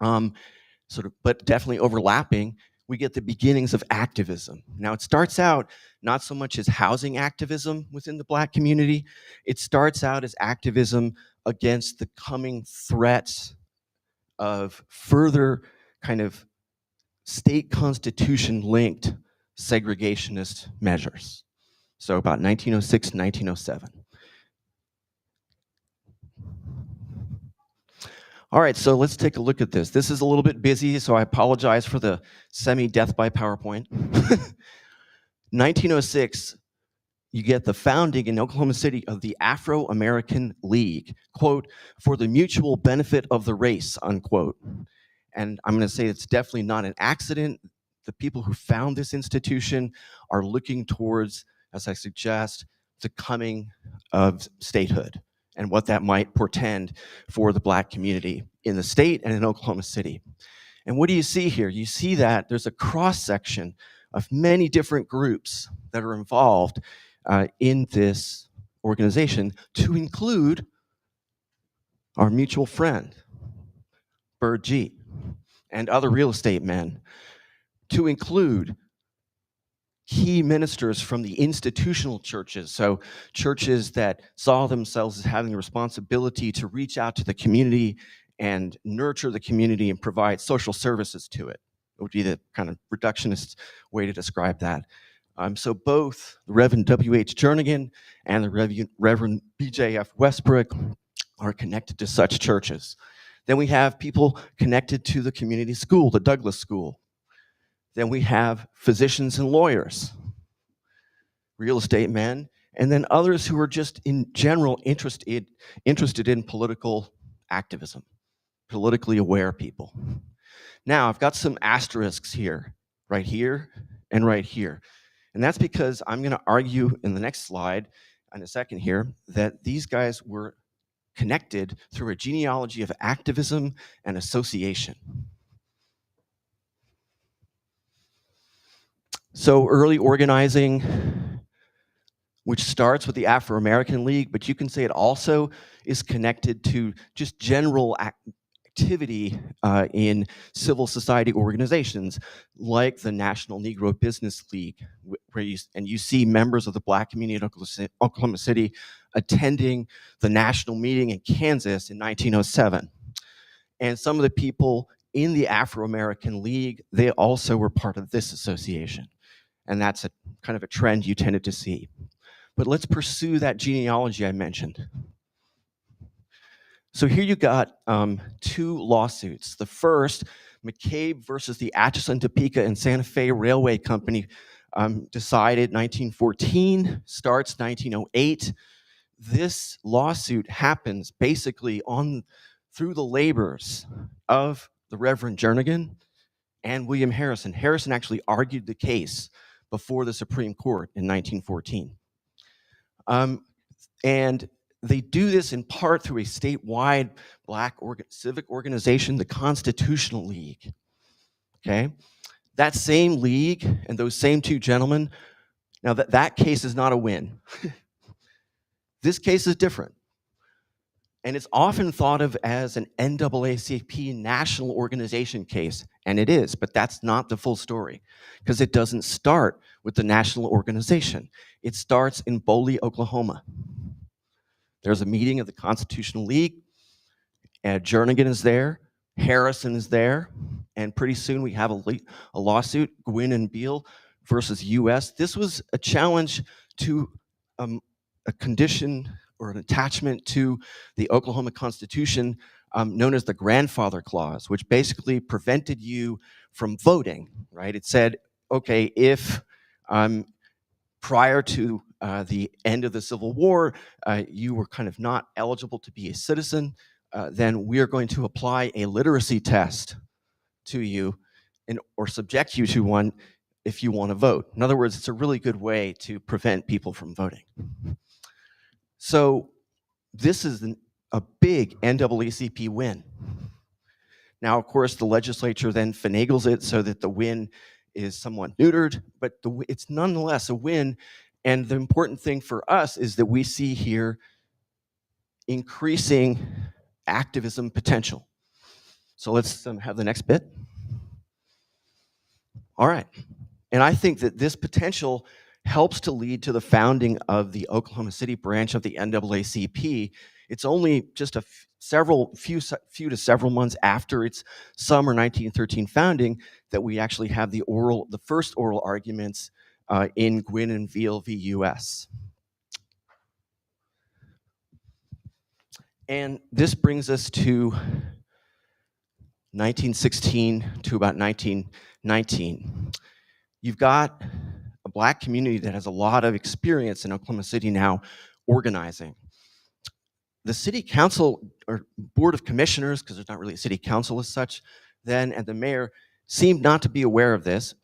but definitely overlapping, we get the beginnings of activism. Now it starts out not so much as housing activism within the Black community, it starts out as activism against the coming threats of further kind of state constitution linked segregationist measures. So about 1906, 1907. All right, so let's take a look at this. This is a little bit busy, so I apologize for the semi-death by PowerPoint. 1906, you get the founding in Oklahoma City of the Afro-American League, quote, for the mutual benefit of the race, unquote. And I'm going to say it's definitely not an accident. The people who found this institution are looking towards, as I suggest, the coming of statehood and what that might portend for the Black community in the state and in Oklahoma City. And what do you see here? You see that there's a cross-section of many different groups that are involved in this organization, to include our mutual friend, Bird G, and other real estate men, to include key ministers from the institutional churches, so churches that saw themselves as having the responsibility to reach out to the community and nurture the community and provide social services to it. It would be the kind of reductionist way to describe that. So both the Reverend W.H. Jernigan and the Reverend B.J.F. Westbrook are connected to such churches. Then we have people connected to the community school, the Douglas School. Then we have physicians and lawyers, real estate men, and then others who are just in general interested in political activism, politically aware people. Now, I've got some asterisks here, right here, and right here. And that's because I'm going to argue in the next slide, in a second here, that these guys were connected through a genealogy of activism and association. So early organizing, which starts with the Afro-American League, but you can say it also is connected to just general activity in civil society organizations like the National Negro Business League, where you see members of the Black community in Oklahoma City attending the national meeting in Kansas in 1907. And some of the people in the Afro-American League, they also were part of this association. And that's a kind of a trend you tended to see. But let's pursue that genealogy I mentioned. So here you got two lawsuits. The first, McCabe versus the Atchison, Topeka, and Santa Fe Railway Company, decided 1914, starts 1908. This lawsuit happens basically through the labors of the Reverend Jernigan and William Harrison. Harrison actually argued the case before the Supreme Court in 1914. And they do this in part through a statewide Black civic organization, the Constitutional League. Okay? That same league and those same two gentlemen, now that case is not a win. This case is different. And it's often thought of as an NAACP national organization case, and it is, but that's not the full story, because it doesn't start with the national organization. It starts in Boley, Oklahoma. There's a meeting of the Constitutional League, and Jernigan is there, Harrison is there, and pretty soon we have a lawsuit, Gwynn and Beal versus U.S. This was a challenge to a condition or an attachment to the Oklahoma Constitution known as the Grandfather Clause, which basically prevented you from voting, right? It said, okay, if prior to the end of the Civil War, you were kind of not eligible to be a citizen, then we are going to apply a literacy test to you or subject you to one if you want to vote. In other words, it's a really good way to prevent people from voting. So this is a big NAACP win. Now, of course, the legislature then finagles it so that the win is somewhat neutered, but it's nonetheless a win. And the important thing for us is that we see here increasing activism potential. So let's have the next bit. All right. And I think that this potential helps to lead to the founding of the Oklahoma City branch of the NAACP. It's only just a few to several months after its summer 1913 founding that we actually have the first oral arguments in Gwynn and Veal v. U.S. And this brings us to 1916 to about 1919. You've got a Black community that has a lot of experience in Oklahoma City now organizing. The city council or board of commissioners, because there's not really a city council as such then, and the mayor seemed not to be aware of this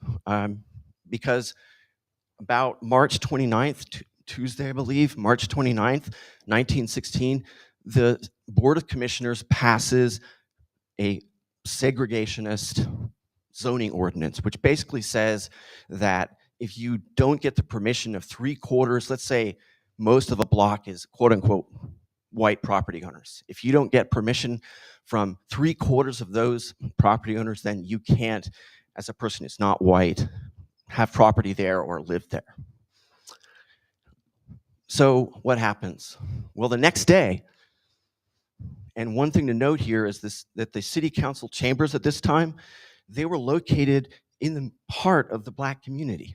because about March 29th, Tuesday, I believe, March 29th, 1916, the Board of Commissioners passes a segregationist zoning ordinance, which basically says that if you don't get the permission of 3/4, let's say most of a block is quote unquote white property owners. If you don't get permission from 3/4 of those property owners, then you can't, as a person who's not white, have property there or live there. So what happens? Well, the next day, and one thing to note here is this, that the city council chambers at this time, they were located in the heart of the Black community.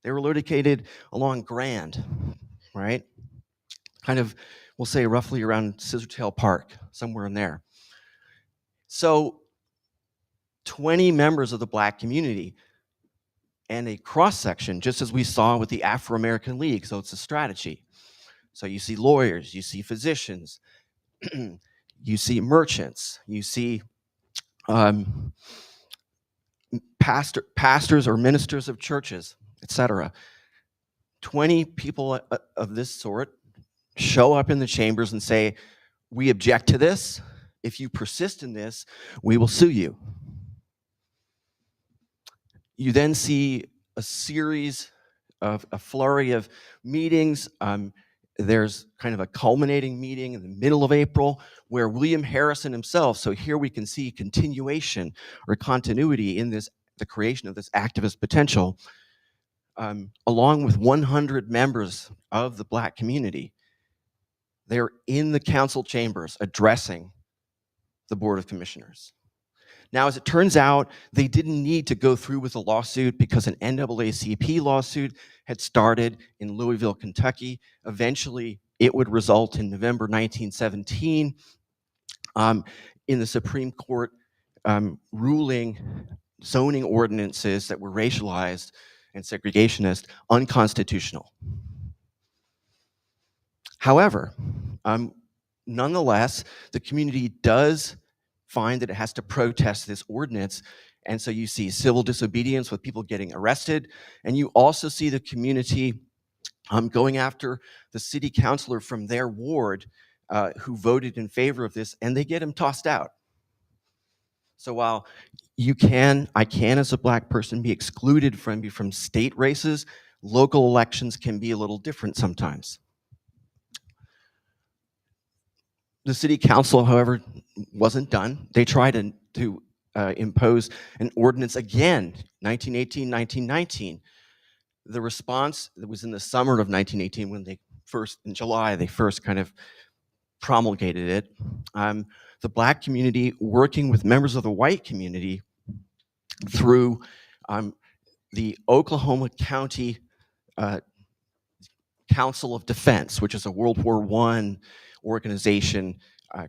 They were located along Grand, right? Kind of, we'll say roughly around Scissortail Park, somewhere in there. So 20 members of the Black community and a cross-section, just as we saw with the Afro-American League, so it's a strategy. So you see lawyers, you see physicians, you see merchants, you see pastors or ministers of churches, etc. 20 people of this sort show up in the chambers and say, we object to this. If you persist in this, we will sue you. You then see a series of a flurry of meetings. There's kind of a culminating meeting in the middle of April where William Harrison himself, so here we can see continuation or continuity in this, the creation of this activist potential, along with 100 members of the Black community. They're in the council chambers addressing the Board of Commissioners. Now, as it turns out, they didn't need to go through with a lawsuit because an NAACP lawsuit had started in Louisville, Kentucky. Eventually, it would result in November 1917 in the Supreme Court ruling zoning ordinances that were racialized and segregationist unconstitutional. However, nonetheless, the community does find that it has to protest this ordinance. And so you see civil disobedience with people getting arrested. And you also see the community going after the city councilor from their ward who voted in favor of this, and they get him tossed out. So while I can as a Black person be excluded from state races, local elections can be a little different sometimes. The city council, however, wasn't done. They tried to impose an ordinance again, 1918, 1919. The response, that was in the summer of 1918 when in July, they first kind of promulgated it. The Black community working with members of the white community through the Oklahoma County Council of Defense, which is a World War I organization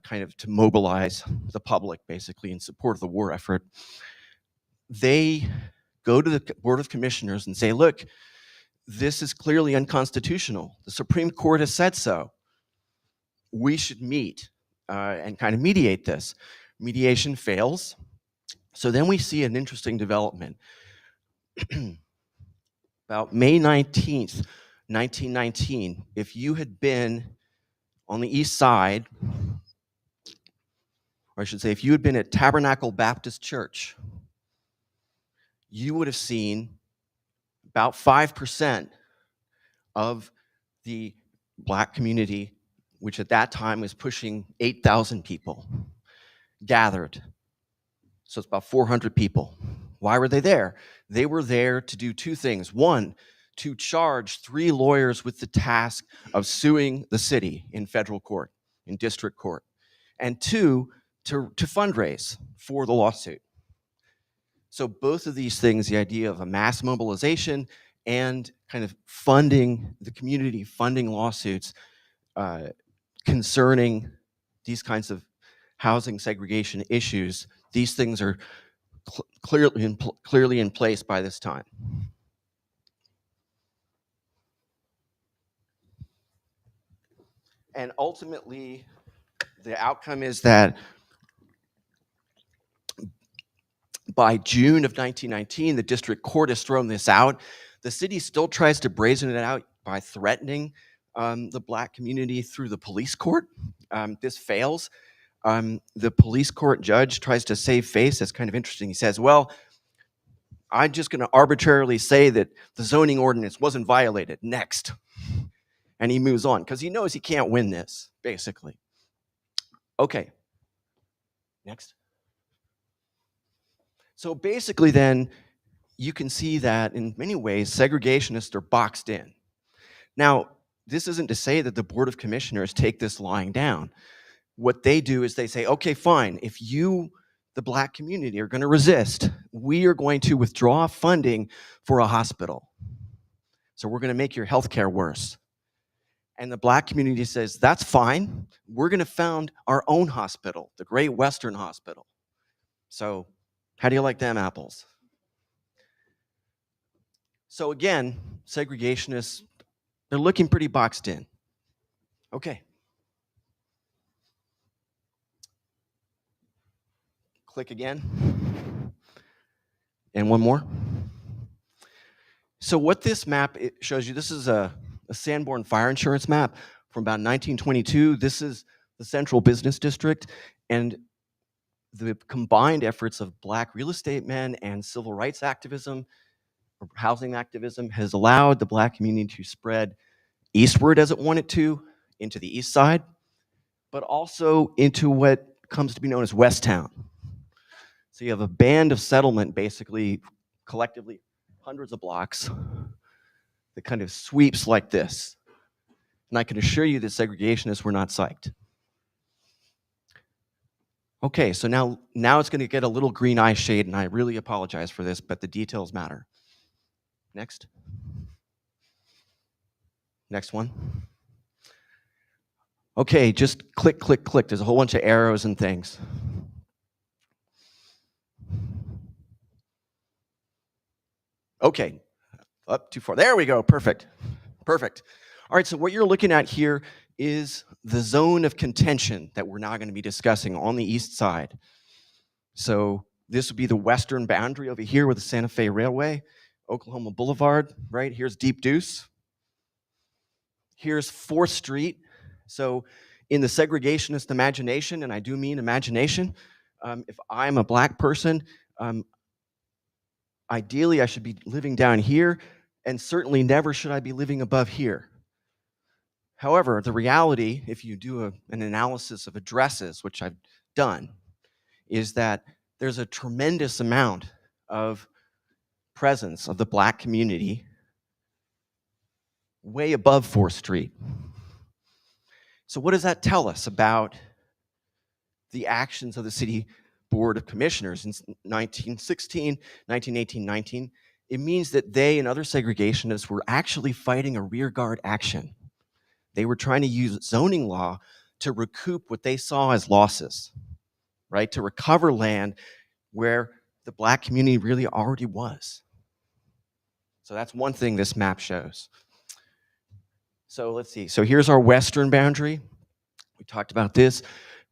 kind of to mobilize the public basically in support of the war effort. They go to the Board of Commissioners and say, look, this is clearly unconstitutional. The Supreme Court has said so. We should meet and kind of mediate this. Mediation fails. So then we see an interesting development. About May 19th, 1919, if you had been on the east side, or I should say, if you had been at Tabernacle Baptist Church, you would have seen about 5% of the Black community, which at that time was pushing 8,000 people, gathered. So it's about 400 people. Why were they there? They were there to do two things. One, to charge 3 lawyers with the task of suing the city in federal court, in district court. And 2, to fundraise for the lawsuit. So both of these things, the idea of a mass mobilization and kind of funding the community, funding lawsuits concerning these kinds of housing segregation issues, these things are clearly in place by this time. And ultimately, the outcome is that by June of 1919, the district court has thrown this out. The city still tries to brazen it out by threatening the Black community through the police court. This fails. The police court judge tries to save face. That's kind of interesting. He says, well, I'm just going to arbitrarily say that the zoning ordinance wasn't violated. Next. And he moves on because he knows he can't win this, basically. Okay. Next. So basically then, you can see that in many ways, segregationists are boxed in. Now, this isn't to say that the Board of Commissioners take this lying down. What they do is they say, okay, fine, if you, the Black community, are going to resist, we are going to withdraw funding for a hospital. So we're going to make your healthcare worse. And the Black community says, that's fine. We're going to found our own hospital, the Great Western Hospital. So how do you like them apples? So again, segregationists, they're looking pretty boxed in. Okay. Click again. And one more. So what this map shows you, this is a Sanborn fire insurance map from about 1922. This is the central business district, and the combined efforts of Black real estate men and civil rights activism, or housing activism, has allowed the Black community to spread eastward as it wanted to, into the east side, but also into what comes to be known as Westtown. So you have a band of settlement, basically, collectively, hundreds of blocks, that kind of sweeps like this. And I can assure you that segregationists were not psyched. Okay, so now it's going to get a little green eye shade, and I really apologize for this, but the details matter. Next. Next one. Okay, just click, click, click. There's a whole bunch of arrows and things. Okay, up too far. There we go, perfect. Perfect. All right, so what you're looking at here is the zone of contention that we're now going to be discussing on the east side. So this would be the western boundary over here with the Santa Fe Railway, Oklahoma Boulevard, right? Here's Deep Deuce. Here's 4th Street. So in the segregationist imagination, and I do mean imagination, if I'm a Black person, ideally I should be living down here, and certainly never should I be living above here. However, the reality, if you do an analysis of addresses, which I've done, is that there's a tremendous amount of presence of the Black community way above 4th Street. So what does that tell us about the actions of the City Board of Commissioners in 1916, 1918, 19? It means that they and other segregationists were actually fighting a rearguard action. They were trying to use zoning law to recoup what they saw as losses, right? To recover land where the Black community really already was. So that's one thing this map shows. So let's see. So here's our western boundary. We talked about this.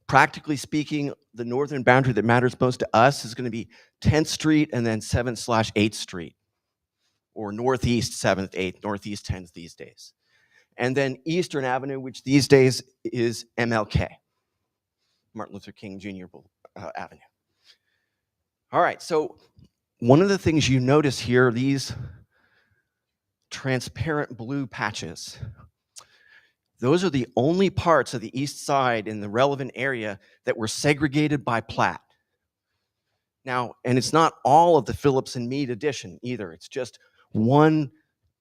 Practically speaking, the northern boundary that matters most to us is going to be 10th Street and then 7/8th Street, or northeast 7th, 8th, northeast 10th these days. And then Eastern Avenue, which these days is MLK, Martin Luther King Jr. Avenue. All right, so one of the things you notice here are these transparent blue patches. Those are the only parts of the east side in the relevant area that were segregated by plat. Now, and it's not all of the Phillips and Meade addition either. It's just one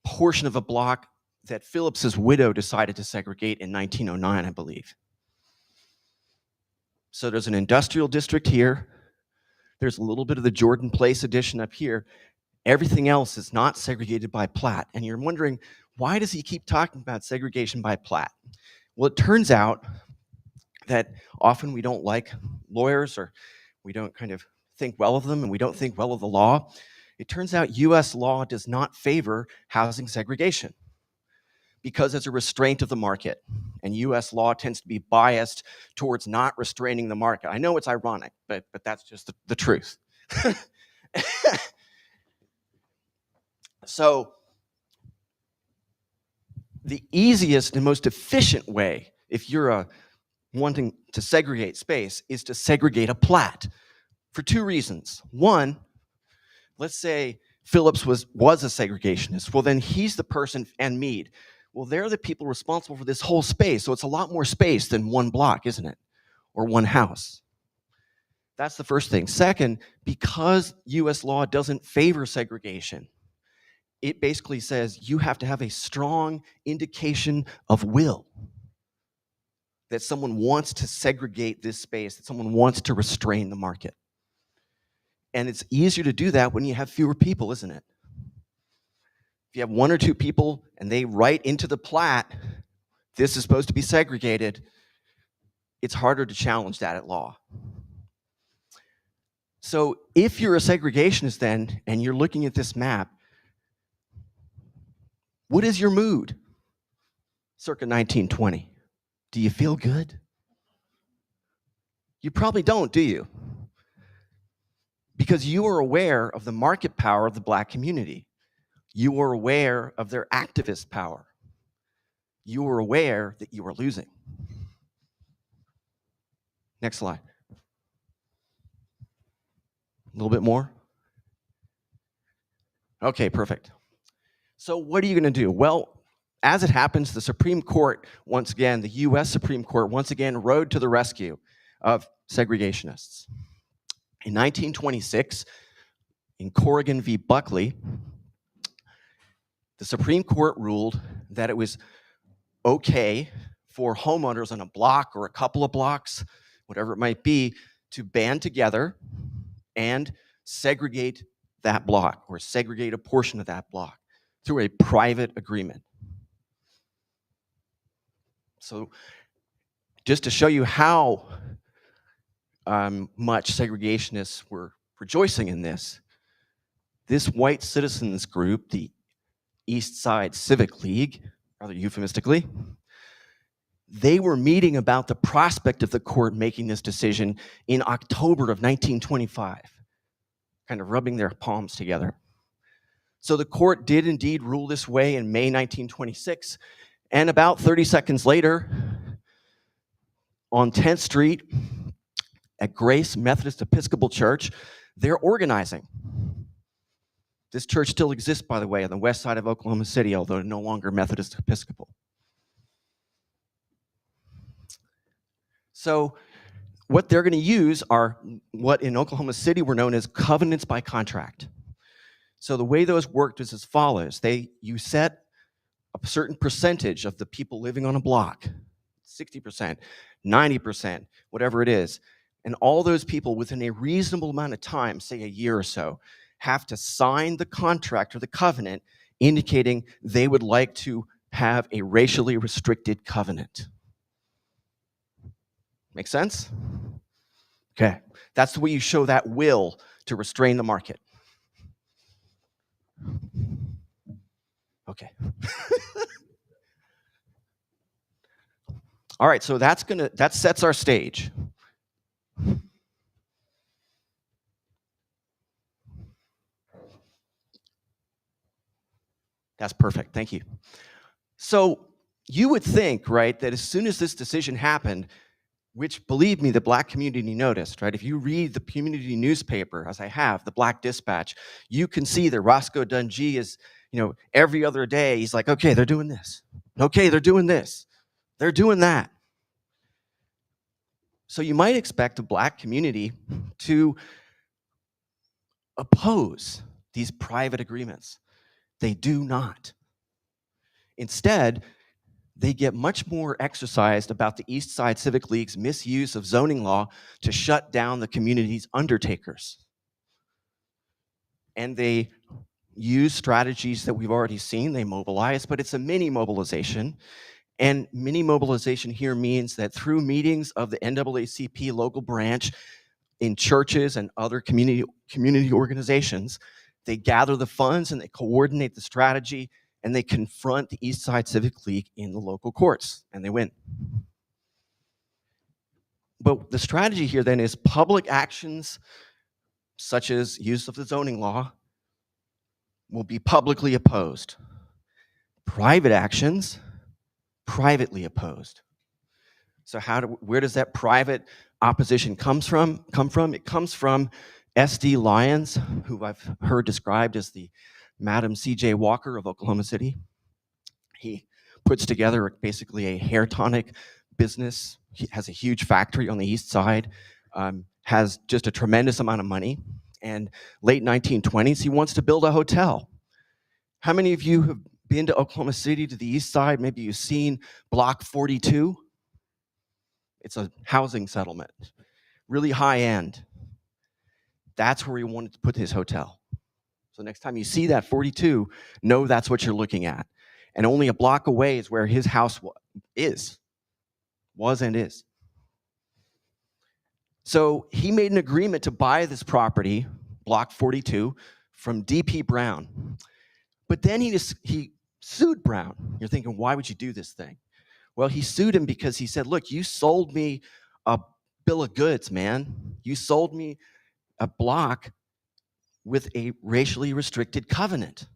portion of a block that Phillips's widow decided to segregate in 1909, I believe. So there's an industrial district here. There's a little bit of the Jordan Place addition up here. Everything else is not segregated by plat. And you're wondering, why does he keep talking about segregation by plat? Well, it turns out that often we don't like lawyers, or we don't kind of think well of them, and we don't think well of the law. It turns out US law does not favor housing segregation because it's a restraint of the market, and US law tends to be biased towards not restraining the market. I know it's ironic, but that's just the truth. So the easiest and most efficient way, if you're wanting to segregate space, is to segregate a plat for two reasons. One, let's say Phillips was a segregationist. Well, then he's the person, and Meade. Well, they're the people responsible for this whole space, so it's a lot more space than one block, isn't it? Or one house. That's the first thing. Second, because US law doesn't favor segregation, it basically says you have to have a strong indication of will, that someone wants to segregate this space, that someone wants to restrain the market. And it's easier to do that when you have fewer people, isn't it? If you have one or two people and they write into the plat, this is supposed to be segregated, it's harder to challenge that at law. So if you're a segregationist then, and you're looking at this map, what is your mood circa 1920? Do you feel good? You probably don't, do you? Because you are aware of the market power of the Black community. You are aware of their activist power. You are aware that you are losing. Next slide. A little bit more? Okay, perfect. So what are you going to do? Well, as it happens, the Supreme Court, once again, the US Supreme Court, once again, rode to the rescue of segregationists. In 1926, in Corrigan v. Buckley, the Supreme Court ruled that it was okay for homeowners on a block or a couple of blocks, whatever it might be, to band together and segregate that block or segregate a portion of that block through a private agreement. So just to show you how much segregationists were rejoicing in this white citizens group, the East Side Civic League, rather euphemistically, they were meeting about the prospect of the court making this decision in October of 1925, kind of rubbing their palms together. So the court did indeed rule this way in May 1926, and about 30 seconds later, on 10th Street at Grace Methodist Episcopal Church, they're organizing. This church still exists, by the way, on the west side of Oklahoma City, although no longer Methodist Episcopal. So what they're going to use are what in Oklahoma City were known as covenants by contract. So the way those worked is as follows. You set a certain percentage of the people living on a block, 60%, 90%, whatever it is, and all those people within a reasonable amount of time, say a year or so, have to sign the contract or the covenant indicating they would like to have a racially restricted covenant. Make sense? Okay, that's the way you show that will to restrain the market. Okay. All right, so that sets our stage. That's perfect, thank you. So you would think, right, that as soon as this decision happened, which, believe me, the Black community noticed, right? If you read the community newspaper, as I have, the Black Dispatch, you can see that Roscoe Dunjee is, every other day, he's like, okay, they're doing this. Okay, they're doing this. They're doing that. So you might expect the Black community to oppose these private agreements. They do not. Instead, they get much more exercised about the East Side Civic League's misuse of zoning law to shut down the community's undertakers. And they use strategies that we've already seen. They mobilize, but it's a mini mobilization. And mini mobilization here means that through meetings of the NAACP local branch in churches and other community organizations, they gather the funds and they coordinate the strategy and they confront the East Side Civic League in the local courts, and they win. But the strategy here then is public actions, such as use of the zoning law, will be publicly opposed. Private actions, privately opposed. So where does that private opposition come from? It comes from S.D. Lyons, who I've heard described as the Madam C.J. Walker of Oklahoma City. He puts together basically a hair tonic business. He has a huge factory on the east side, has just a tremendous amount of money. And late 1920s, he wants to build a hotel. How many of you have been to Oklahoma City to the east side? Maybe you've seen Block 42. It's a housing settlement, really high end. That's where he wanted to put his hotel. So next time you see that 42, know that's what you're looking at. And only a block away is where his house was and is. So he made an agreement to buy this property, Block 42, from D.P. Brown. But then he sued Brown. You're thinking, why would you do this thing? Well, he sued him because he said, look, you sold me a bill of goods, man. You sold me a block with a racially restricted covenant.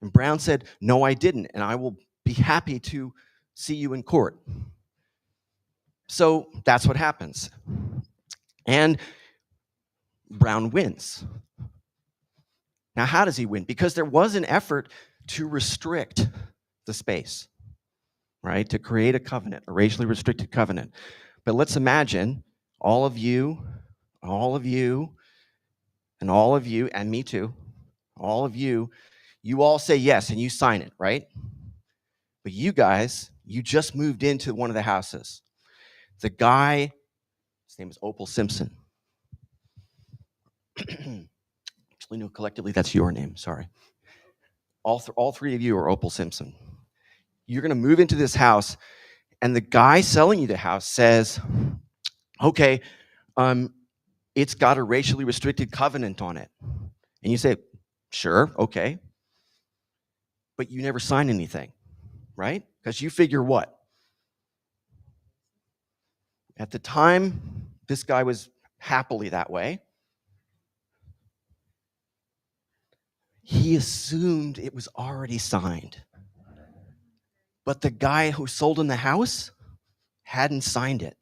And Brown said, no, I didn't, and I will be happy to see you in court. So that's what happens. And Brown wins. Now, how does he win? Because there was an effort to restrict the space, right? To create a covenant, a racially restricted covenant. But let's imagine all of you, and all of you, and me too, all of you, you all say yes and you sign it, right? But you guys, you just moved into one of the houses. The guy, his name is Opal Simpson. Actually, no, collectively, that's your name, sorry. All three of you are Opal Simpson. You're gonna move into this house, and the guy selling you the house says, okay, it's got a racially restricted covenant on it. And you say, sure, okay. But you never sign anything, right? Because you figure what? At the time, this guy was happily that way. He assumed it was already signed. But the guy who sold him the house hadn't signed it.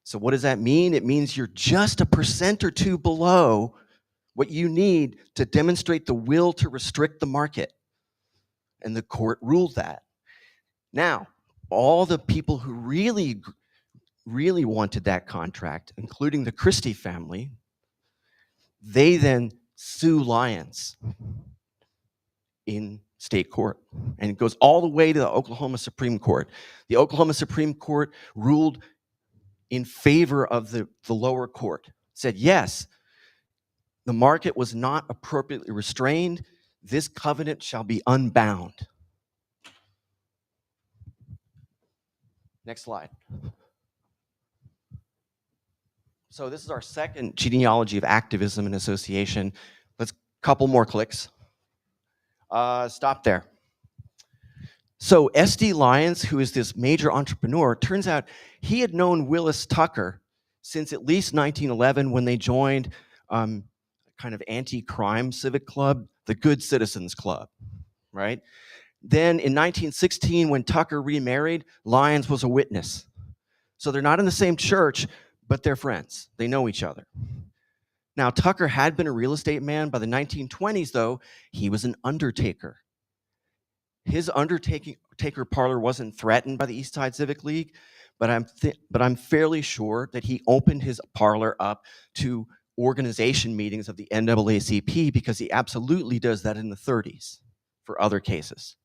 So what does that mean? It means you're just a % or two below what you need to demonstrate the will to restrict the market. And the court ruled that. Now, all the people who really wanted that contract, including the Christie family, they then sue Lyons in state court. And it goes all the way to the Oklahoma Supreme Court. The Oklahoma Supreme Court ruled in favor of the lower court. Said, yes, the market was not appropriately restrained. This covenant shall be unbound. Next slide. So this is our second genealogy of activism and association. Let's couple more clicks. Stop there. So S.D. Lyons, who is this major entrepreneur, turns out he had known Willis Tucker since at least 1911 when they joined kind of anti-crime civic club, the Good Citizens Club, right? Then in 1916, when Tucker remarried, Lyons was a witness. So they're not in the same church, but they're friends. They know each other. Now, Tucker had been a real estate man. By the 1920s, though, he was an undertaker. His undertaker parlor wasn't threatened by the East Side Civic League, but I'm fairly sure that he opened his parlor up to organization meetings of the NAACP because he absolutely does that in the 30s for other cases.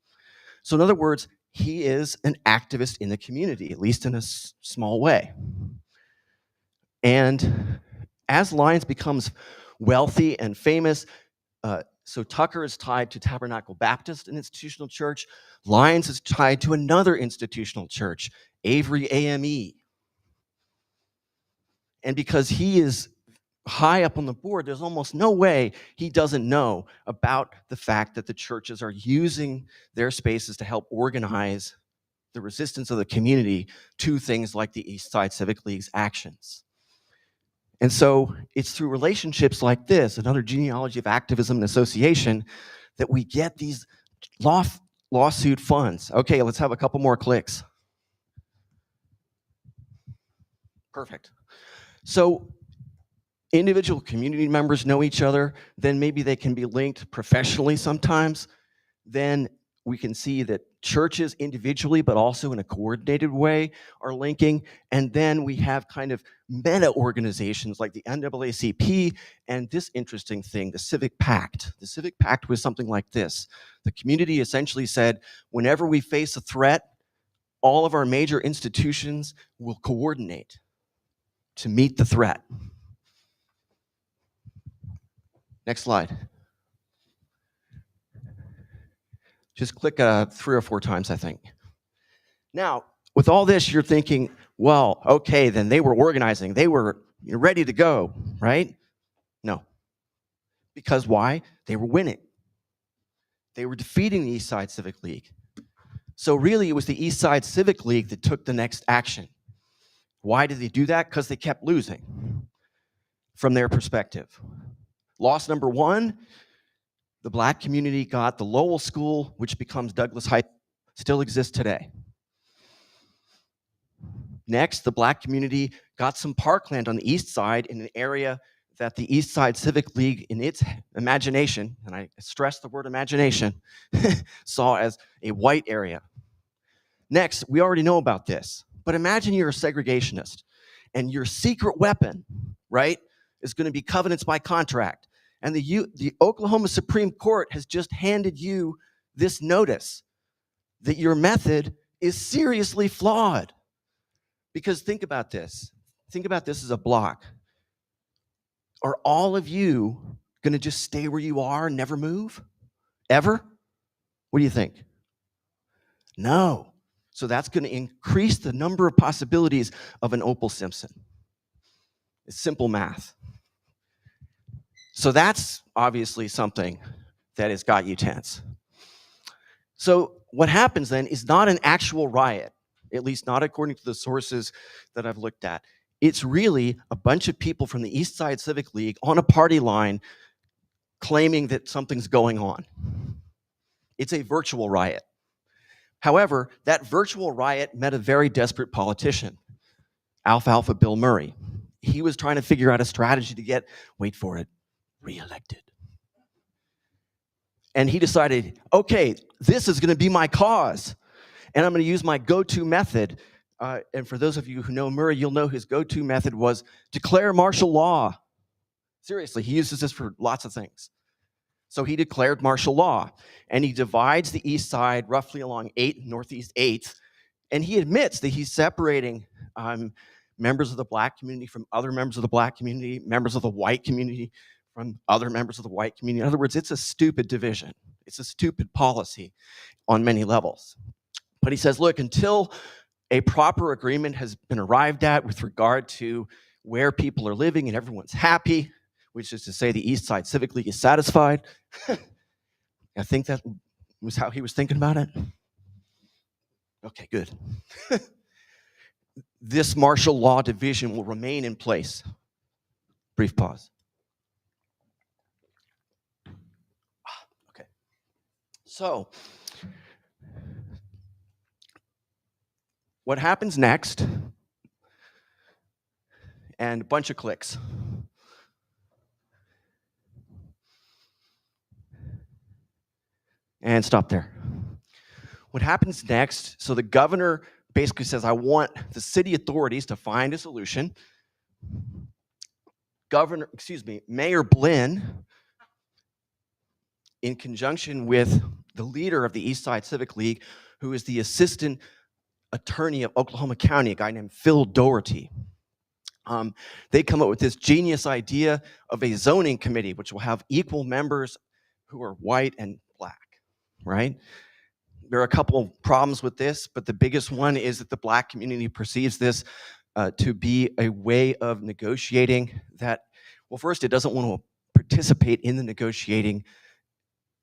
So in other words, he is an activist in the community, at least in a small way. And as Lyons becomes wealthy and famous, so Tucker is tied to Tabernacle Baptist, an institutional church. Lyons is tied to another institutional church, Avery AME. And because he is high up on the board, there's almost no way he doesn't know about the fact that the churches are using their spaces to help organize the resistance of the community to things like the East Side Civic League's actions. And so it's through relationships like this, another genealogy of activism and association, that we get these lawsuit funds. Okay, let's have a couple more clicks. Perfect. So individual community members know each other, then maybe they can be linked professionally sometimes. Then we can see that churches individually, but also in a coordinated way, are linking. And then we have kind of meta organizations like the NAACP and this interesting thing, the Civic Pact. The Civic Pact was something like this. The community essentially said, whenever we face a threat, all of our major institutions will coordinate to meet the threat. Next slide. Just click 3 or 4 times, I think. Now, with all this, you're thinking, well, okay, then they were organizing. They were ready to go, right? No. Because why? They were winning. They were defeating the East Side Civic League. So really, it was the East Side Civic League that took the next action. Why did they do that? Because they kept losing from their perspective. Loss number 1, the black community got the Lowell School, which becomes Douglas High, still exists today. Next, the black community got some parkland on the east side in an area that the East Side Civic League, in its imagination, and I stress the word imagination, saw as a white area. Next, we already know about this, but imagine you're a segregationist and your secret weapon, right, is going to be covenants by contract. And the Oklahoma Supreme Court has just handed you this notice that your method is seriously flawed. Because think about this. Think about this as a block. Are all of you going to just stay where you are and never move? Ever? What do you think? No. So that's going to increase the number of possibilities of an Opal Simpson. It's simple math. So that's obviously something that has got you tense. So what happens then is not an actual riot, at least not according to the sources that I've looked at. It's really a bunch of people from the East Side Civic League on a party line claiming that something's going on. It's a virtual riot. However, that virtual riot met a very desperate politician, Alfalfa Bill Murray. He was trying to figure out a strategy to get, wait for it, reelected. And he decided, okay, this is going to be my cause, and I'm going to use my go-to method. And for those of you who know Murray, you'll know his go-to method was declare martial law. Seriously, he uses this for lots of things. So he declared martial law, and he divides the East Side roughly along 8th, Northeast 8th, and he admits that he's separating members of the black community from other members of the black community, members of the white community from other members of the white community. In other words, it's a stupid division. It's a stupid policy on many levels. But he says, look, until a proper agreement has been arrived at with regard to where people are living and everyone's happy, which is to say the East Side Civic League is satisfied. I think that was how he was thinking about it. Okay, good. This martial law division will remain in place. Brief pause. Okay. So, what happens next? And a bunch of clicks. And stop there. What happens next, so the governor basically says, I want the city authorities to find a solution. Mayor Blinn, in conjunction with the leader of the East Side Civic League, who is the assistant attorney of Oklahoma County, a guy named Phil Doherty. They come up with this genius idea of a zoning committee, which will have equal members who are white and black, right? There are a couple of problems with this, but the biggest one is that the black community perceives this to be a way of negotiating that, well, first, it doesn't want to participate in the negotiating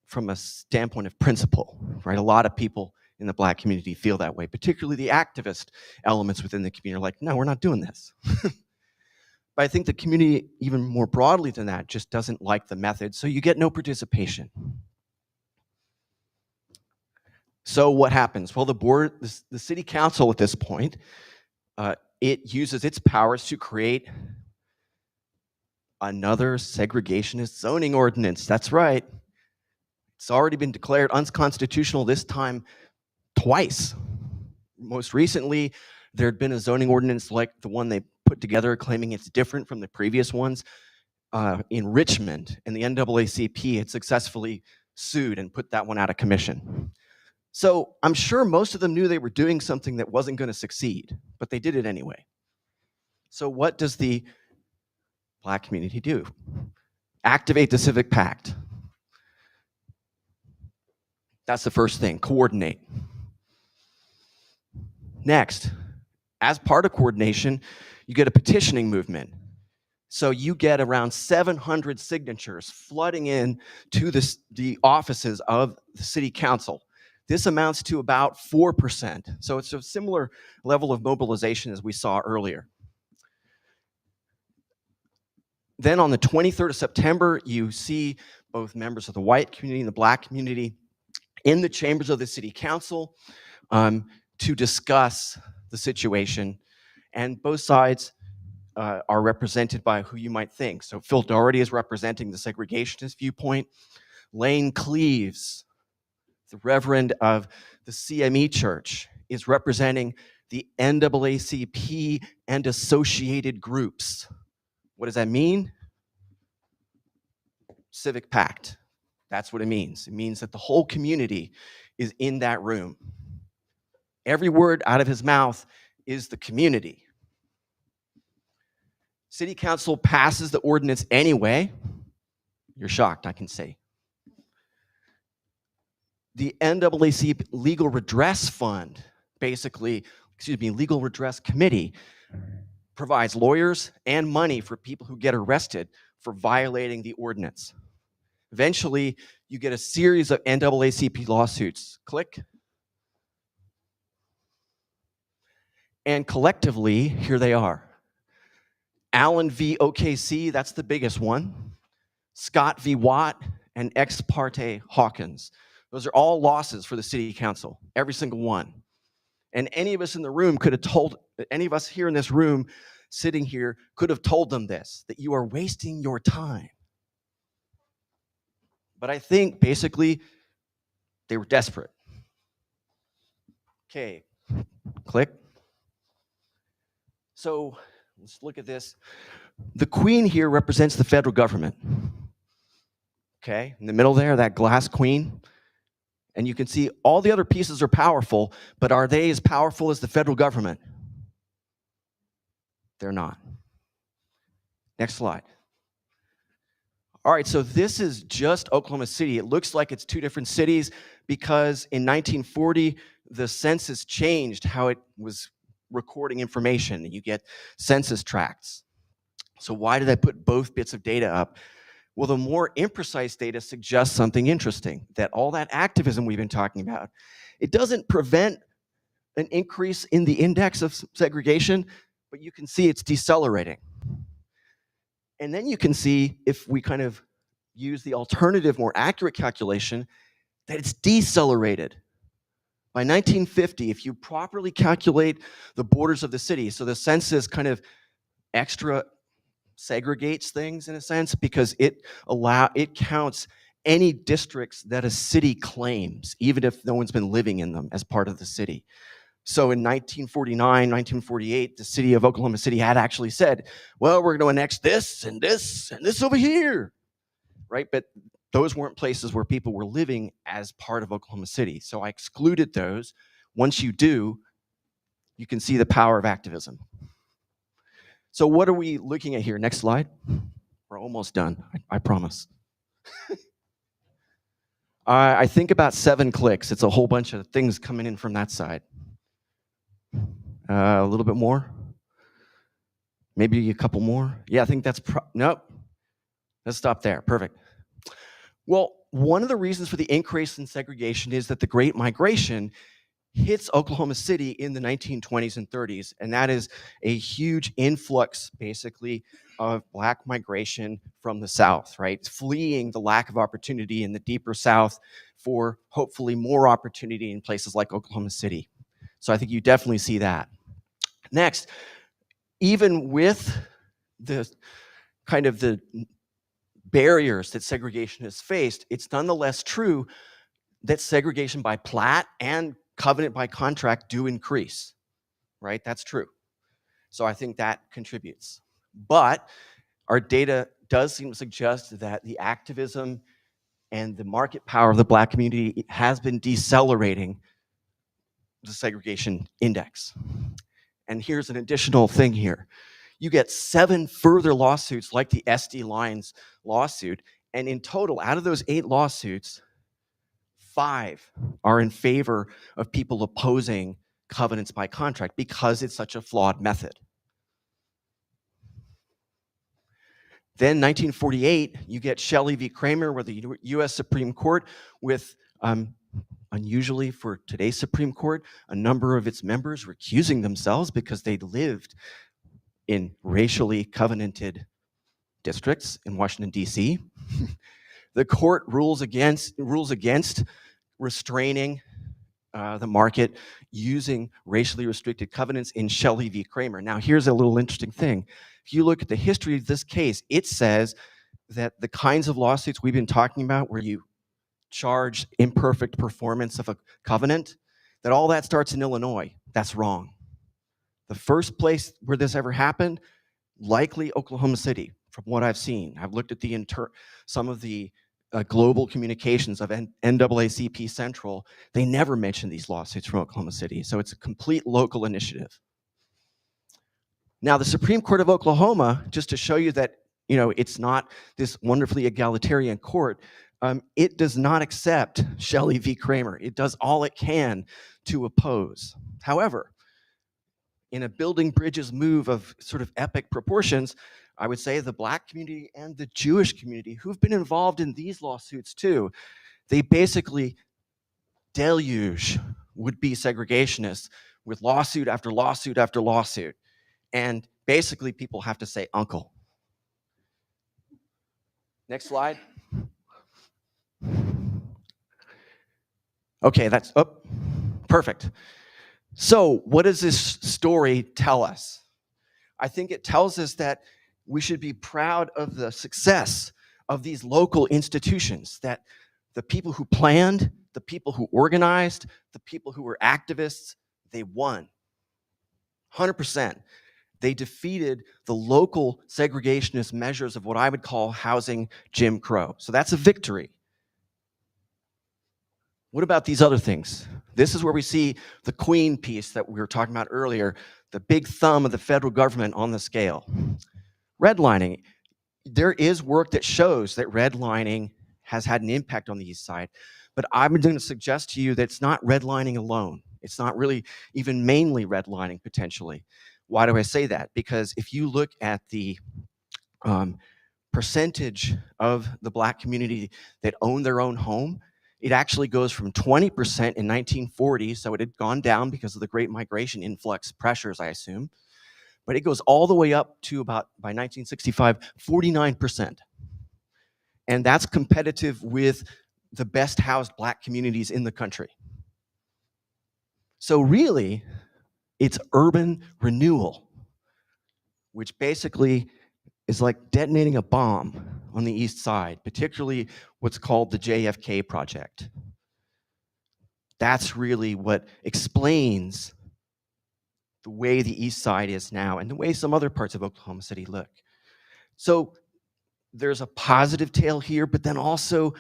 from a standpoint of principle, right? A lot of people in the black community feel that way, particularly the activist elements within the community are like, no, we're not doing this. But I think the community, even more broadly than that, just doesn't like the method, so you get no participation. So what happens? Well, the city council at this point, it uses its powers to create another segregationist zoning ordinance. That's right. It's already been declared unconstitutional, this time twice. Most recently, there had been a zoning ordinance like the one they put together claiming it's different from the previous ones in Richmond, and the NAACP had successfully sued and put that one out of commission. So I'm sure most of them knew they were doing something that wasn't going to succeed, but they did it anyway. So what does the Black community do? Activate the civic pact. That's the first thing, coordinate. Next, as part of coordination, you get a petitioning movement. So you get around 700 signatures flooding in to the offices of the city council. This amounts to about 4%. So it's a similar level of mobilization as we saw earlier. Then on the 23rd of September, you see both members of the white community and the Black community in the chambers of the city council to discuss the situation. And both sides are represented by who you might think. So Phil Doherty is representing the segregationist viewpoint. Lane Cleaves, the reverend of the CME Church, is representing the NAACP and associated groups. What does that mean? Civic pact. That's what it means. It means that the whole community is in that room. Every word out of his mouth is the community. City council passes the ordinance anyway. You're shocked, I can say. The NAACP Legal Redress Fund, Legal Redress Committee, provides lawyers and money for people who get arrested for violating the ordinance. Eventually, you get a series of NAACP lawsuits. Click. And collectively, here they are. Allen v. OKC, that's the biggest one. Scott v. Watt and Ex parte Hawkins. Those are all losses for the city council, every single one. And any of us in the room could have told, any of us here in this room sitting here could have told them this, that you are wasting your time. But I think basically they were desperate. Okay, click. So let's look at this. The queen here represents the federal government. Okay, in the middle there, that glass queen. And you can see all the other pieces are powerful, but are they as powerful as the federal government? They're not. Next slide. All right, so this is just Oklahoma City. It looks like it's two different cities because in 1940, the census changed how it was recording information. You get census tracts. So why did I put both bits of data up? Well, the more imprecise data suggests something interesting, that all that activism we've been talking about, it doesn't prevent an increase in the index of segregation, but you can see it's decelerating. And then you can see, if we kind of use the alternative, more accurate calculation, that it's decelerated. By 1950, if you properly calculate the borders of the city, so the census kind of extra segregates things in a sense because it counts any districts that a city claims, even if no one's been living in them as part of the city. So in 1949, 1948, the city of Oklahoma City had actually said, well, we're going to annex this and this and this over here, right? But those weren't places where people were living as part of Oklahoma City. So I excluded those. Once you do, you can see the power of activism. So what are we looking at here? Next slide. We're almost done, I promise. I think about 7 clicks. It's a whole bunch of things coming in from that side. A little bit more. Maybe a couple more. Yeah, I think that's, nope. Let's stop there, perfect. Well, one of the reasons for the increase in segregation is that the Great Migration hits Oklahoma City in the 1920s and 30s, and that is a huge influx, basically, of Black migration from the South, right? Fleeing the lack of opportunity in the deeper South for hopefully more opportunity in places like Oklahoma City. So I think you definitely see that. Next, even with the kind of the barriers that segregation has faced, it's nonetheless true that segregation by plat and covenant by contract do increase, right? That's true. So I think that contributes. But our data does seem to suggest that the activism and the market power of the Black community has been decelerating the segregation index. And here's an additional thing here. You get 7 further lawsuits like the SD Lyons lawsuit, and in total, out of those 8 lawsuits, 5 are in favor of people opposing covenants by contract because it's such a flawed method. Then 1948, you get Shelley v. Kramer, where the US Supreme Court, with unusually for today's Supreme Court, a number of its members recusing themselves because they lived in racially covenanted districts in Washington, D.C. The court rules against restraining the market using racially restricted covenants in Shelley v. Kramer. Now, here's a little interesting thing. If you look at the history of this case, it says that the kinds of lawsuits we've been talking about, where you charge imperfect performance of a covenant, that all that starts in Illinois. That's wrong. The first place where this ever happened, likely Oklahoma City, from what I've seen. I've looked at some of the global communications of NAACP Central. They never mention these lawsuits from Oklahoma City, so it's a complete local initiative. Now, the Supreme Court of Oklahoma, just to show you that it's not this wonderfully egalitarian court, it does not accept Shelley v. Kramer. It does all it can to oppose. However, in a building bridges move of sort of epic proportions, I would say the Black community and the Jewish community, who've been involved in these lawsuits too, they basically deluge would-be segregationists with lawsuit after lawsuit after lawsuit. And basically people have to say uncle. Next slide. Okay, that's perfect. So what does this story tell us? I think it tells us that we should be proud of the success of these local institutions, that the people who planned, the people who organized, the people who were activists, they won. 100%. They defeated the local segregationist measures of what I would call housing Jim Crow. So that's a victory. What about these other things? This is where we see the Queen piece that we were talking about earlier, the big thumb of the federal government on the scale. Redlining. There is work that shows that redlining has had an impact on the East Side, but I'm going to suggest to you that it's not redlining alone. It's not really even mainly redlining potentially. Why do I say that? Because if you look at the percentage of the Black community that own their own home, it actually goes from 20% in 1940, so it had gone down because of the Great Migration influx pressures, I assume, but it goes all the way up to about, by 1965, 49%. And that's competitive with the best housed Black communities in the country. So really, it's urban renewal, which basically is like detonating a bomb on the East Side, particularly what's called the JFK project. That's really what explains the way the East Side is now and the way some other parts of Oklahoma City look. So there's a positive tale here, but then also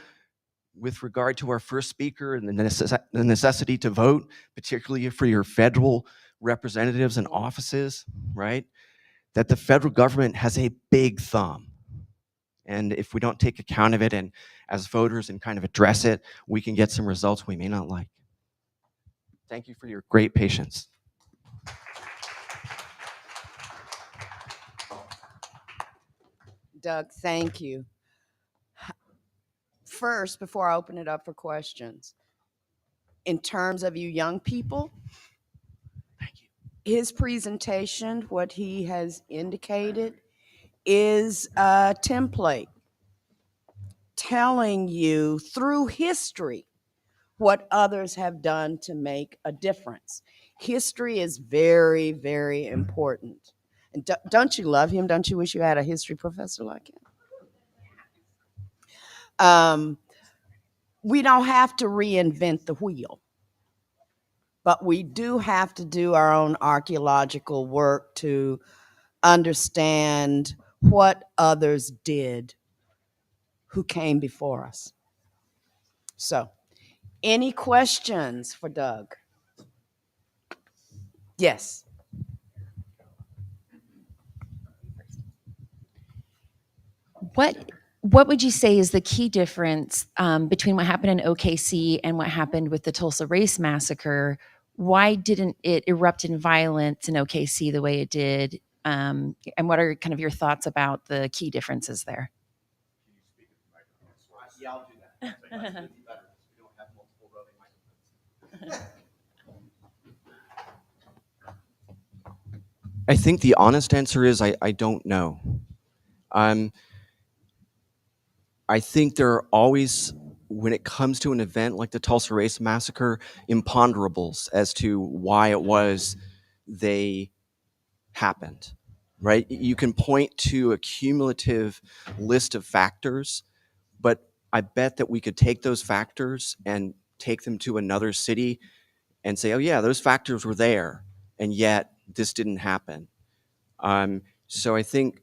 with regard to our first speaker and the necessity to vote, particularly for your federal representatives and offices, right? That the federal government has a big thumb. And if we don't take account of it and as voters and kind of address it, we can get some results we may not like. Thank you for your great patience. Doug, thank you. First, before I open it up for questions, in terms of you young people, his presentation, what he has indicated, is a template telling you through history what others have done to make a difference. History is very, very important. And don't you love him? Don't you wish you had a history professor like him? We don't have to reinvent the wheel, but we do have to do our own archaeological work to understand what others did who came before us. So, any questions for Doug? Yes. What would you say is the key difference between what happened in OKC and what happened with the Tulsa Race Massacre? Why didn't it erupt in violence in OKC the way it did? And what are kind of your thoughts about the key differences there? Yeah, I'll do that. We don't have multiple roving microphones. I think the honest answer is I don't know. I think there are always, when it comes to an event like the Tulsa Race Massacre, imponderables as to why it was they happened, right? You can point to a cumulative list of factors, but I bet that we could take those factors and take them to another city and say, oh yeah, those factors were there, and yet this didn't happen. So I think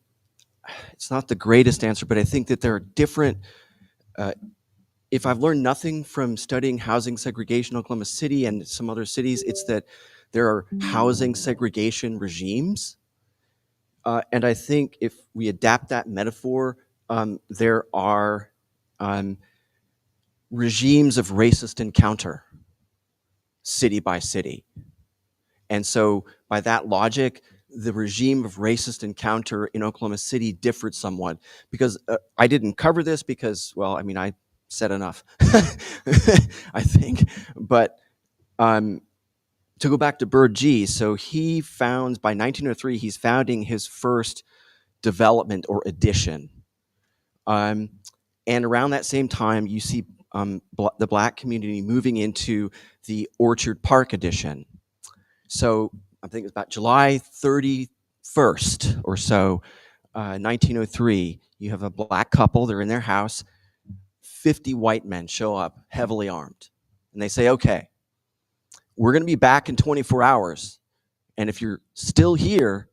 it's not the greatest answer, but I think that there are different, if I've learned nothing from studying housing segregation in Oklahoma City and some other cities, it's that there are housing segregation regimes. And I think if we adapt that metaphor, there are regimes of racist encounter, city by city. And so by that logic, the regime of racist encounter in Oklahoma City differed somewhat, because I didn't cover this because, well, I mean, I said enough, I think. But to go back to Bird G, so he founds, by 1903, he's founding his first development or addition. And around that same time, you see the Black community moving into the Orchard Park addition. So I think it's about July 31st or so, 1903, you have a Black couple, they're in their house, 50 white men show up, heavily armed. And they say, okay, we're going to be back in 24 hours. And if you're still here,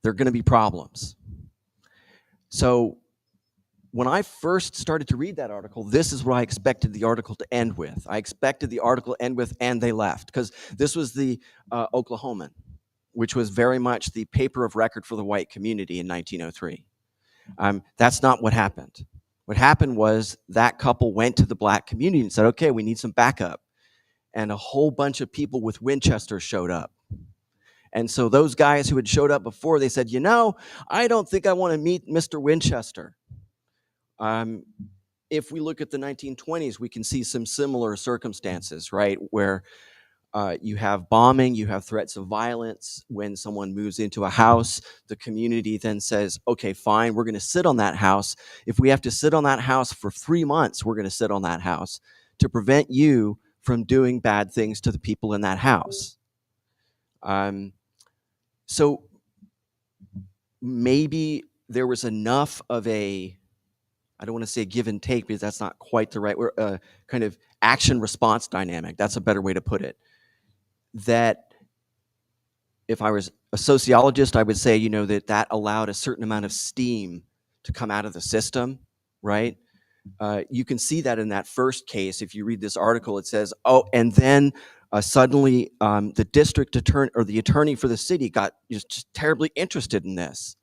there are going to be problems. So when I first started to read that article, this is what I expected the article to end with. I expected the article to end with, and they left, because this was the Oklahoman, which was very much the paper of record for the white community in 1903. That's not what happened. What happened was that couple went to the Black community and said, okay, we need some backup. And a whole bunch of people with Winchester showed up. And so those guys who had showed up before, they said, you know, I don't think I want to meet Mr. Winchester. If we look at the 1920s, we can see some similar circumstances, right? Where you have bombing, you have threats of violence. When someone moves into a house, the community then says, okay, fine, we're going to sit on that house. If we have to sit on that house for 3 months, we're going to sit on that house to prevent you from doing bad things to the people in that house. So maybe there was enough of a, I don't want to say give and take because that's not quite the right word, kind of action response dynamic. That's a better way to put it. That if I was a sociologist, I would say, you know, that allowed a certain amount of steam to come out of the system, right? You can see that in that first case. If you read this article, it says, oh, and then suddenly the district attorney or the attorney for the city got just terribly interested in this,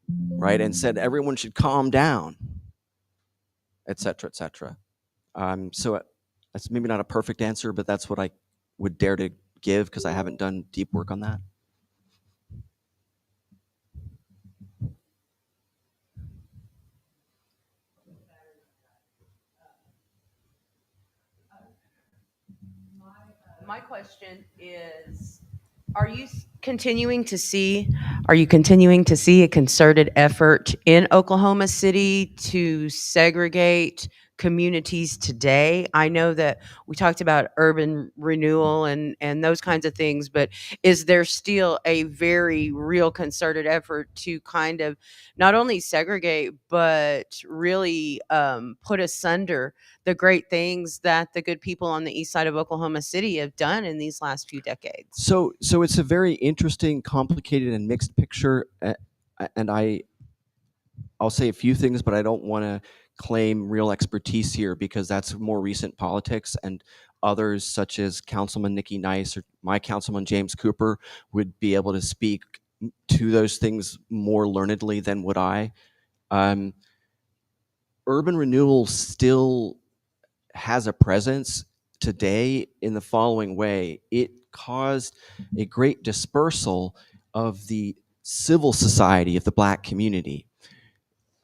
right? And said everyone should calm down, et cetera, et cetera. So that's maybe not a perfect answer, but that's what I would dare to give because I haven't done deep work on that. my question is, are you continuing to see a concerted effort in Oklahoma City to segregate communities today? I know that we talked about urban renewal and those kinds of things, but is there still a very real concerted effort to kind of not only segregate but really put asunder the great things that the good people on the east side of Oklahoma City have done in these last few decades? So it's a very interesting, complicated, and mixed picture, and I'll say a few things, but I don't want to claim real expertise here because that's more recent politics, and others such as Councilman Nikki Nice or my Councilman James Cooper would be able to speak to those things more learnedly than would I. Urban renewal still has a presence today in the following way. It caused a great dispersal of the civil society of the Black community.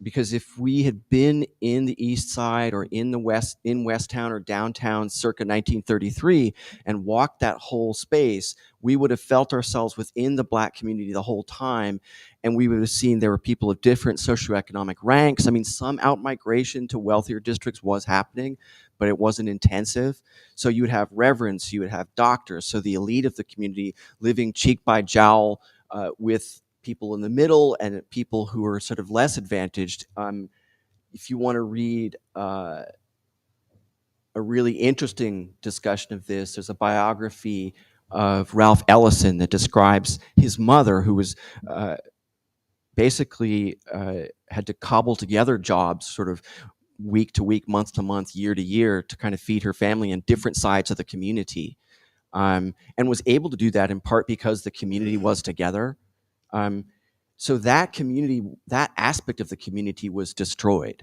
Because if we had been in the East Side or in the West, in Westtown or downtown circa 1933 and walked that whole space, we would have felt ourselves within the Black community the whole time, and we would have seen there were people of different socioeconomic ranks. I mean, some out-migration to wealthier districts was happening, but it wasn't intensive. So you would have reverends, you would have doctors, so the elite of the community living cheek by jowl with people in the middle and people who are sort of less advantaged. If you want to read a really interesting discussion of this, there's a biography of Ralph Ellison that describes his mother, who was basically had to cobble together jobs sort of week to week, month to month, year to year to kind of feed her family in different sides of the community, and was able to do that in part because the community was together. So that community, that aspect of the community was destroyed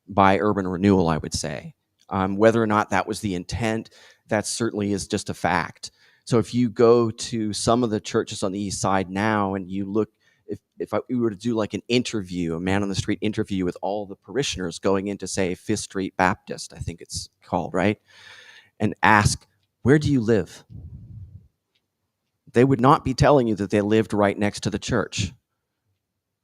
by urban renewal, I would say. Whether or not that was the intent, that certainly is just a fact. So if you go to some of the churches on the east side now and you look, if we were to do like an interview, a man on the street interview with all the parishioners going into, say, Fifth Street Baptist, I think it's called, right? And ask, where do you live? They would not be telling you that they lived right next to the church.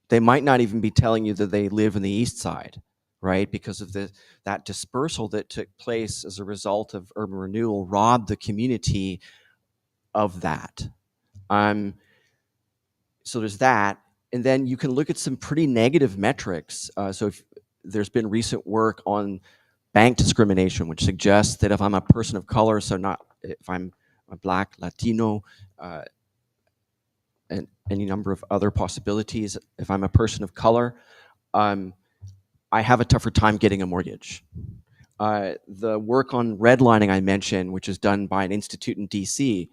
They might not even be telling you that they live in the east side, right? Because of that dispersal that took place as a result of urban renewal robbed the community of that. So there's that. And then you can look at some pretty negative metrics. So if there's been recent work on bank discrimination, which suggests that if I'm a person of color, so not if I'm a Black, Latino, and any number of other possibilities. If I'm a person of color, I have a tougher time getting a mortgage. The work on redlining I mentioned, which is done by an institute in DC,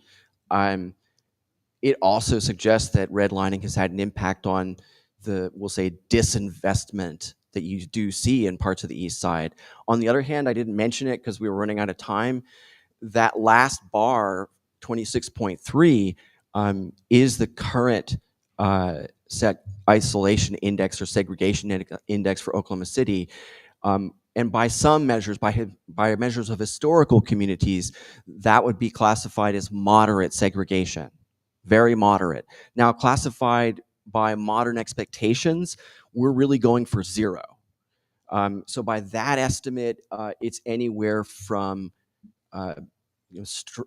it also suggests that redlining has had an impact on the, we'll say, disinvestment that you do see in parts of the east side. On the other hand, I didn't mention it because we were running out of time. That last bar, 26.3, is the current isolation index or segregation index for Oklahoma City. And by some measures, by measures of historical communities, that would be classified as moderate segregation, very moderate. Now, classified by modern expectations, we're really going for 0. So by that estimate, it's anywhere from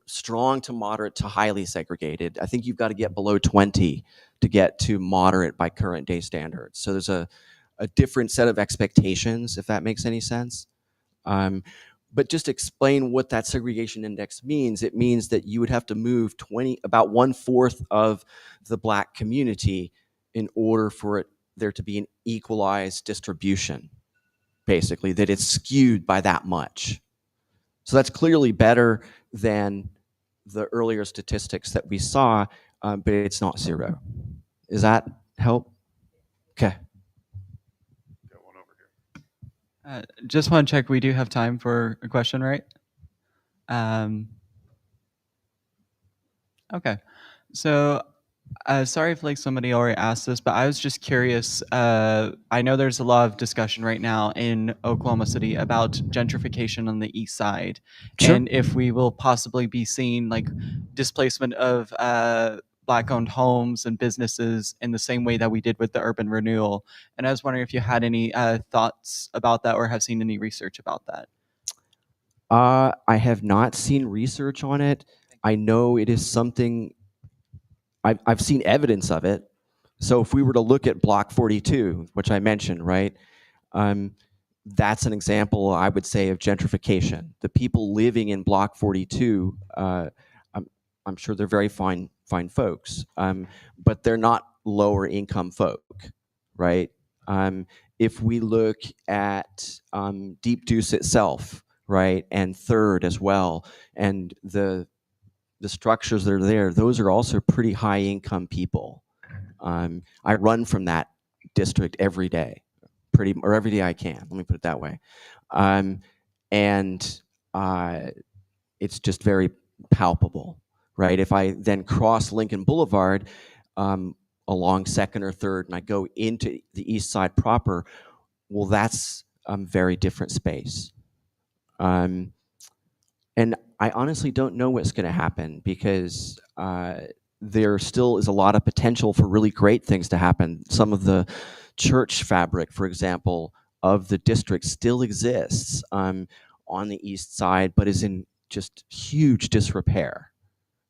strong to moderate to highly segregated. I think you've got to get below 20 to get to moderate by current day standards. So there's a different set of expectations, if that makes any sense. But just explain what that segregation index means. It means that you would have to move about 1/4 of the Black community in order for there to be an equalized distribution, basically, that it's skewed by that much. So that's clearly better than the earlier statistics that we saw, but it's not 0. Does that help? Okay. Got one over here. Just want to check, we do have time for a question, right? Okay. So Sorry if like somebody already asked this, but I was just curious. I know there's a lot of discussion right now in Oklahoma City about gentrification on the east side, Sure. and if we will possibly be seeing like displacement of Black-owned homes and businesses in the same way that we did with the urban renewal. And I was wondering if you had any thoughts about that or have seen any research about that. I have not seen research on it. I know it is something. I've seen evidence of it. So if we were to look at Block 42, which I mentioned, right, that's an example, I would say, of gentrification. The people living in Block 42, I'm sure they're very fine folks, but they're not lower income folk, right? If we look at Deep Deuce itself, right, and Third as well, and the structures that are there, those are also pretty high income people. I run from that district every day, or every day I can. Let me put it that way, and it's just very palpable, right? If I then cross Lincoln Boulevard along Second or Third, and I go into the East Side proper, well, that's very different space. And I honestly don't know what's going to happen because there still is a lot of potential for really great things to happen. Some of the church fabric, for example, of the district still exists on the east side, but is in just huge disrepair.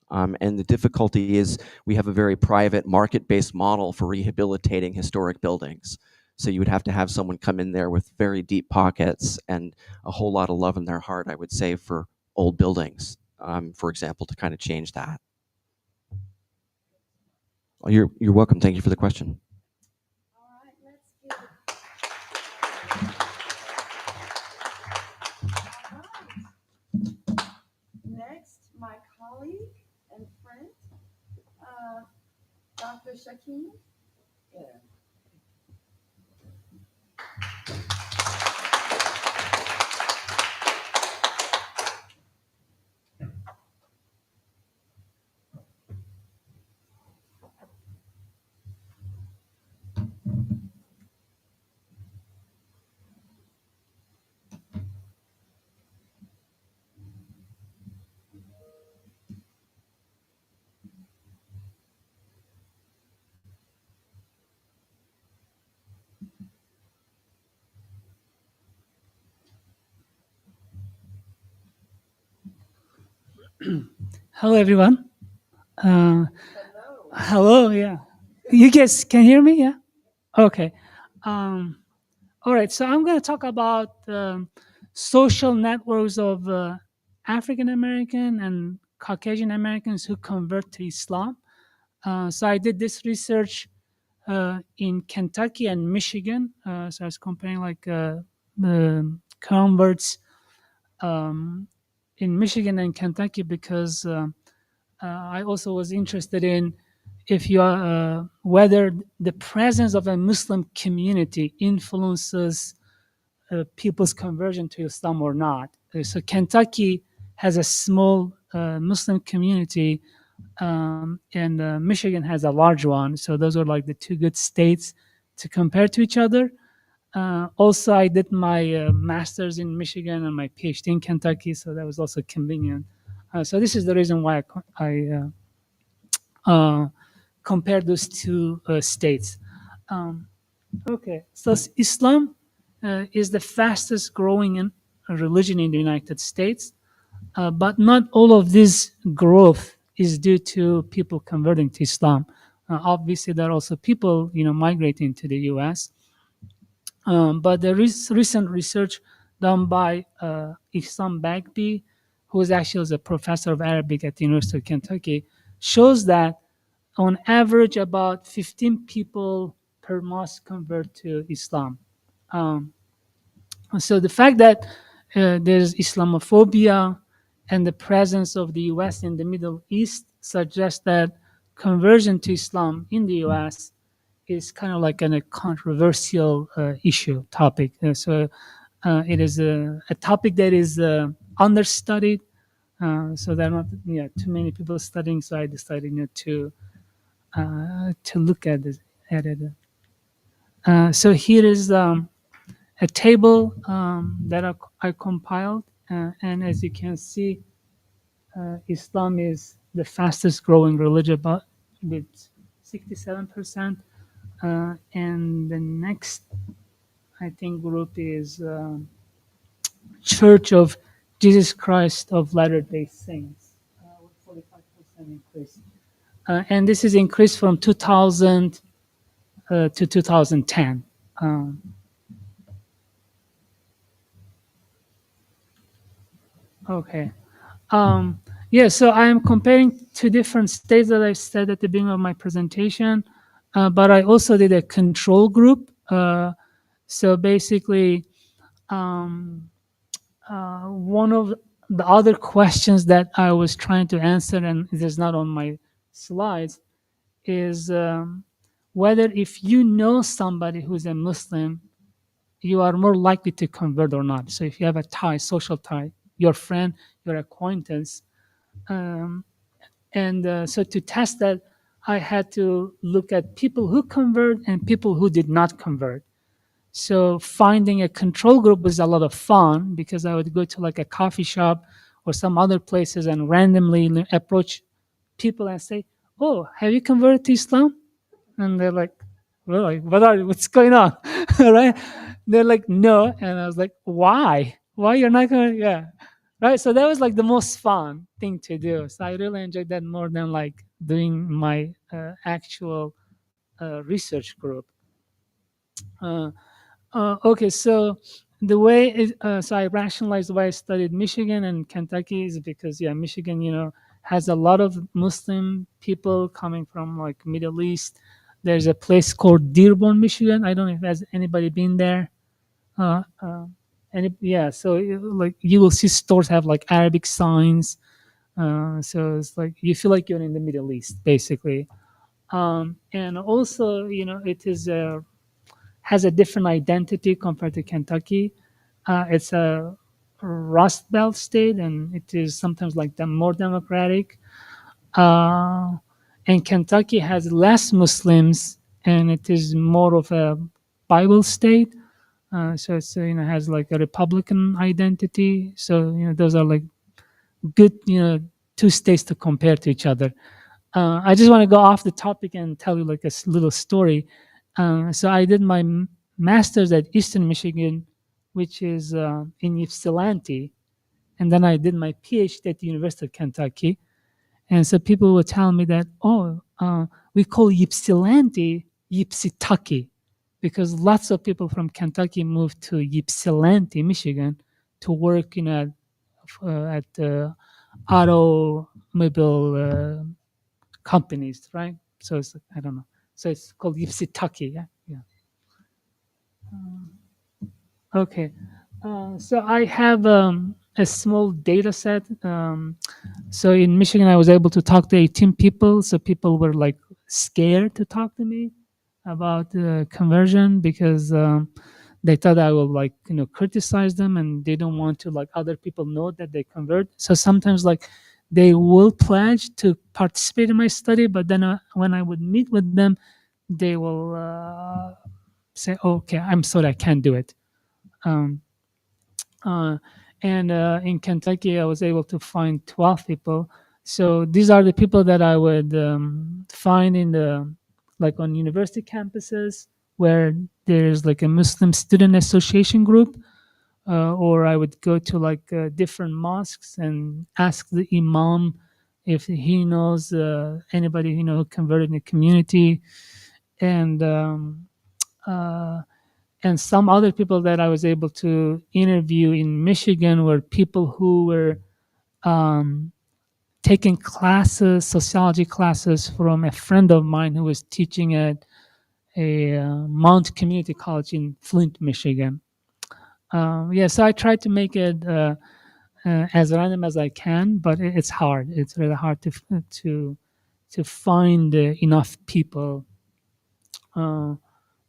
And the difficulty is we have a very private market-based model for rehabilitating historic buildings. So you would have to have someone come in there with very deep pockets and a whole lot of love in their heart, I would say, for old buildings, for example, to kind of change that. Oh, you're welcome. Thank you for the question. All right, let's give it. All right. Next, my colleague and friend, Dr. Sakin. Hello, everyone. Hello, yeah. You guys can hear me, yeah? Okay. All right, so I'm going to talk about social networks of African American and Caucasian Americans who convert to Islam. So I did this research in Kentucky and Michigan. So I was comparing like the converts in Michigan and Kentucky because I also was interested in if you are whether the presence of a Muslim community influences people's conversion to Islam or not. So Kentucky has a small Muslim community, and Michigan has a large one. So those are like the two good states to compare to each other. Also, I did my master's in Michigan and my Ph.D. in Kentucky, so that was also convenient. So this is the reason why I compare those two states. Okay, so Islam is the fastest growing religion in the United States, but not all of this growth is due to people converting to Islam. Obviously, there are also people, migrating to the U.S. But the recent research done by Ihsan Bagby, who is actually a professor of Arabic at the University of Kentucky, shows that on average about 15 people per mosque convert to Islam. So the fact that there's Islamophobia and the presence of the U.S. in the Middle East suggests that conversion to Islam in the U.S. is kind of like a controversial topic. So it is a topic that is understudied. So there are not too many people studying. So I decided to to look at it. So here is a table that I compiled, and as you can see, Islam is the fastest growing religion, with 67%, and the next, I think, group is Church of Jesus Christ of Latter-day Saints, with 45% increase. And this is increased from 2000 to 2010. Okay. Yeah, so I am comparing two different states that I said at the beginning of my presentation, but I also did a control group. So basically, one of the other questions that I was trying to answer, and it is not on my slides, is whether if you know somebody who's a Muslim, you are more likely to convert or not. So if you have a tie, social tie, your friend, your acquaintance, so to test that, I had to look at people who convert and people who did not convert. So finding a control group was a lot of fun because I would go to like a coffee shop or some other places and randomly approach people and say, "Oh, have you converted to Islam?" And they're like, "Really? What's going on?" Right? They're like, "No," and I was like, "Why? Why you're not going?" Yeah, right. So that was like the most fun thing to do. So I really enjoyed that more than like doing my actual research group. Okay, so the way so I rationalized why I studied Michigan and Kentucky is because Michigan, has a lot of Muslim people coming from like Middle East. There's a place called Dearborn, Michigan. I don't know if has anybody been there. So like you will see stores have like Arabic signs. So it's like you feel like you're in the Middle East, basically. And also, it is has a different identity compared to Kentucky. It's a Rust Belt state, and it is sometimes like more democratic. And Kentucky has less Muslims, and it is more of a Bible state. So it's has like a Republican identity. So those are like good two states to compare to each other. I just want to go off the topic and tell you like a little story. So I did my master's at Eastern Michigan, which is in Ypsilanti, and then I did my PhD at the University of Kentucky. And so people would tell me that, we call Ypsilanti Ypsitucky, because lots of people from Kentucky moved to Ypsilanti, Michigan, to work at automobile companies, right? So it's I don't know. So it's called Ypsitucky. Yeah. Okay. So I have a small data set. So in Michigan, I was able to talk to 18 people. So people were like scared to talk to me about conversion because they thought I will like criticize them, and they don't want to like other people know that they convert. So sometimes like they will pledge to participate in my study, but then when I would meet with them, they will say, "Okay, I'm sorry, I can't do it." Um, and in Kentucky, I was able to find 12 people. So these are the people that I would find in the like on university campuses where there's like a Muslim student association group, or I would go to like different mosques and ask the imam if he knows anybody who converted in the community, and and some other people that I was able to interview in Michigan were people who were taking classes, sociology classes from a friend of mine who was teaching at a Mount Community College in Flint, Michigan. So I tried to make it as random as I can, but it's hard. It's really hard to find enough people.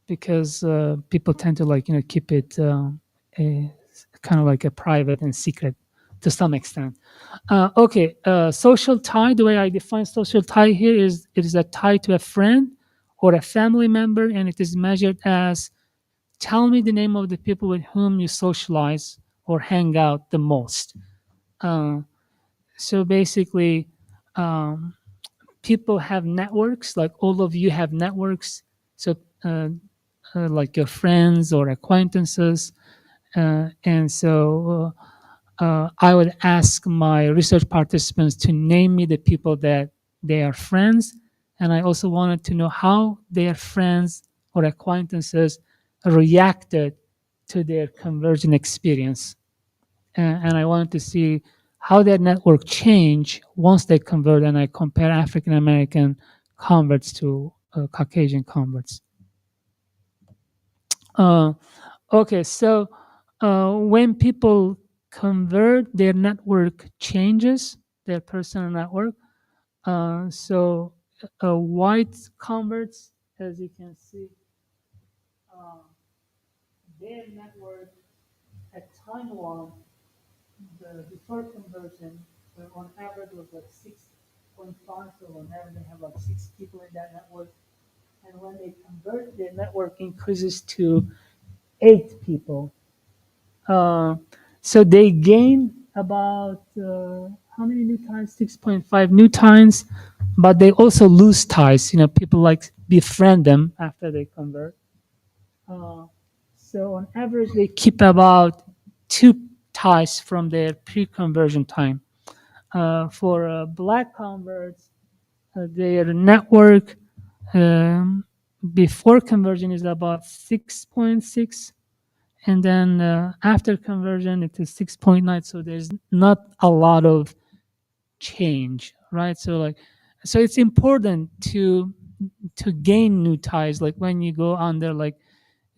Because people tend to like keep it a kind of like a private and secret to some extent. Okay, social tie, the way I define social tie here is it is a tie to a friend or a family member, and it is measured as tell me the name of the people with whom you socialize or hang out the most. So basically, people have networks, like all of you have networks. So like your friends or acquaintances. And so I would ask my research participants to name me the people that they are friends. And I also wanted to know how their friends or acquaintances reacted to their conversion experience. And I wanted to see how their network changed once they convert, and I compare African American converts to Caucasian converts. Okay, so when people convert, their network changes, their personal network. So white converts, as you can see, their network at time one, before conversion, on average was like 6.5, so on average they have like 6 people in that network. And when they convert, their network increases to 8 people. So they gain about how many new ties? 6.5 new ties, but they also lose ties. People like befriend them after they convert. So on average, they keep about 2 ties from their pre-conversion time. For black converts, their network before conversion is about 6.6, and then after conversion it is 6.9. So there's not a lot of change, right? So it's important to gain new ties, like when you go under like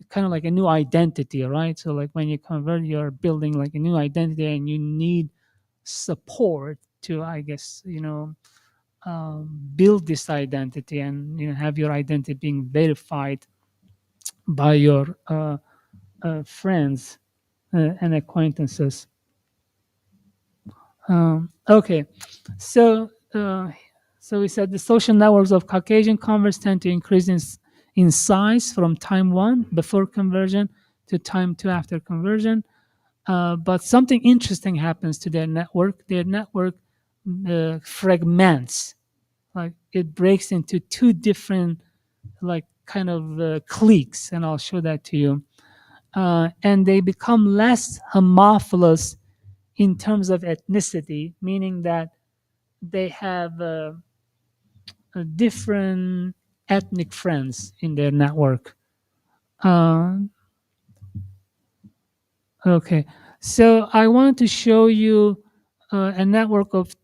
kind of like a new identity, right? So like when you convert, you're building like a new identity, and you need support to, I guess, build this identity, and have your identity being verified by your friends and acquaintances. Okay, so we said the social networks of Caucasian converts tend to increase in size from time 1 before conversion to time 2 after conversion. But something interesting happens to their network. Their network fragments, like it breaks into 2 different like kind of cliques, and I'll show that to you. And they become less homophilous in terms of ethnicity, meaning that they have different ethnic friends in their network. Okay, so I wanted to show you a network of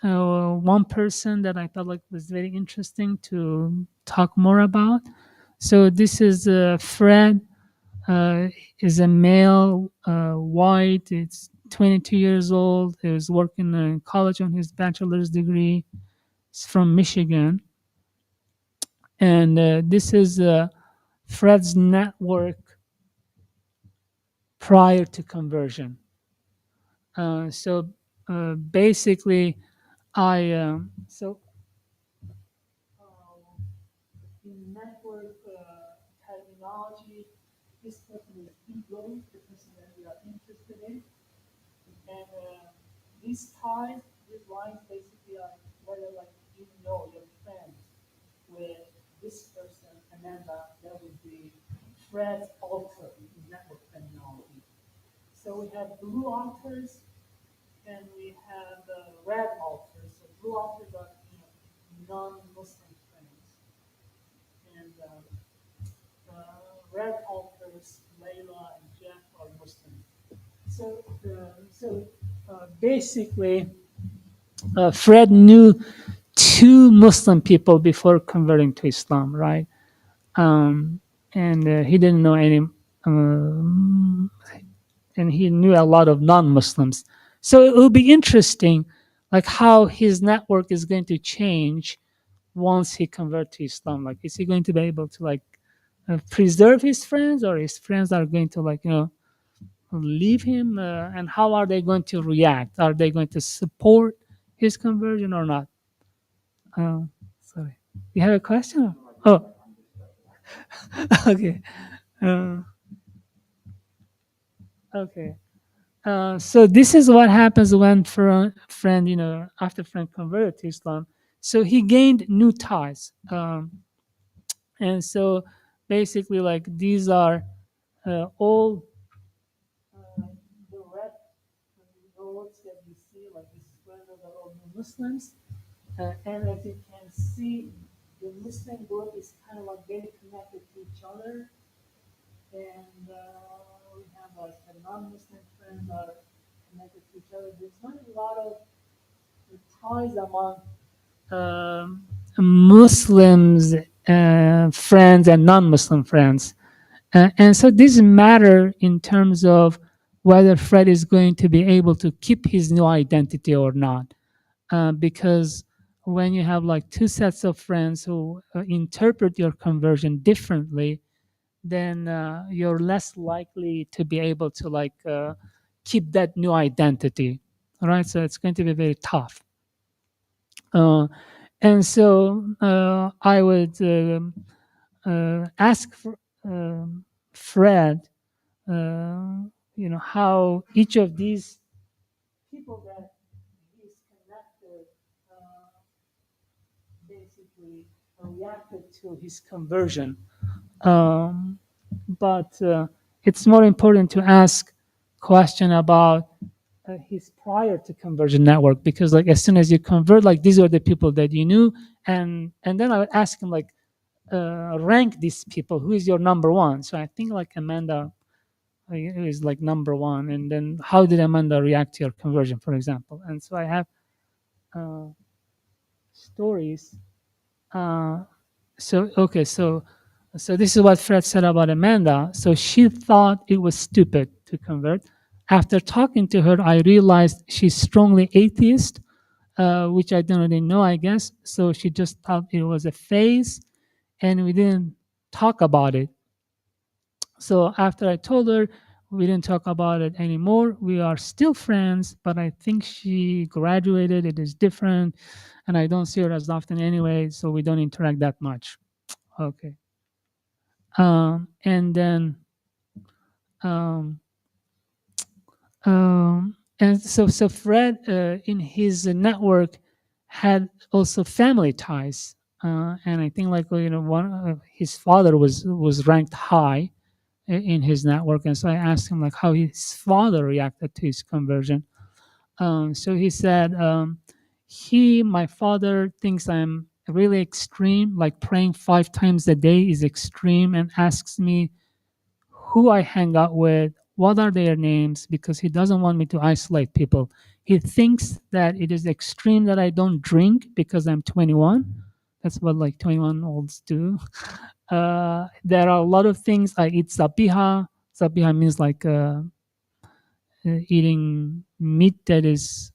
one person that I thought like was very interesting to talk more about. So this is Fred. Is a male, white. It's 22 years old. He was working in college on his bachelor's degree. He's from Michigan. And this is Fred's network prior to conversion. So basically, in network terminology, this person is ego, the person that we are interested in. And these ties, these lines basically are whether like you know your friends with this person, Amanda, that would be Fred's alter in network terminology. So we have blue alters and we have red alters. So blue alters are non-Muslim friends, and red alters, Layla and Jeff are Muslim. So basically, Fred knew 2 Muslim people before converting to Islam, right? And he didn't know any, and he knew a lot of non-Muslims. So it will be interesting, like how his network is going to change once he converts to Islam. Like, is he going to be able to like preserve his friends, or his friends are going to like leave him, and how are they going to react? Are they going to support his conversion or not? Sorry, you have a question? Oh, okay. Okay. So this is what happens when friend, after friend converted to Islam. So he gained new ties, and so basically, like these are all the red notes that you see, like these squares are all Muslims, and as you can see, the Muslim group is kind of like very connected to each other, and we have like the non-Muslim friends are connected to each other. There's not a lot of ties among Muslims friends and non-Muslim friends, and so this matter in terms of whether Fred is going to be able to keep his new identity or not, because when you have like two sets of friends who interpret your conversion differently, then you're less likely to be able to like keep that new identity. All right, so it's going to be very tough. And so I would ask Fred, how each of these people that he's connected basically reacted to his conversion. But it's more important to ask question about his prior to conversion network, because like as soon as you convert, like these are the people that you knew, and then I would ask him like rank these people, who is your number one. So I think like Amanda is like number one, and then how did Amanda react to your conversion, for example. And so I have stories. So this is what Fred said about Amanda. So she thought it was stupid to convert. After talking to her, I realized she's strongly atheist, which I don't really know, I guess. So she just thought it was a phase, and we didn't talk about it. So after I told her, we didn't talk about it anymore. We are still friends, but I think she graduated. It is different, and I don't see her as often anyway, so we don't interact that much. Okay. And then, and so Fred in his network had also family ties, and I think like one his father was ranked high in his network, and so I asked him like how his father reacted to his conversion. So he said, my father thinks I'm really extreme, like praying 5 times a day is extreme, and asks me who I hang out with, what are their names, because he doesn't want me to isolate people. He thinks that it is extreme that I don't drink because I'm 21. That's what like 21-olds do. There are a lot of things. I eat zabiha. Zabiha means like eating meat that is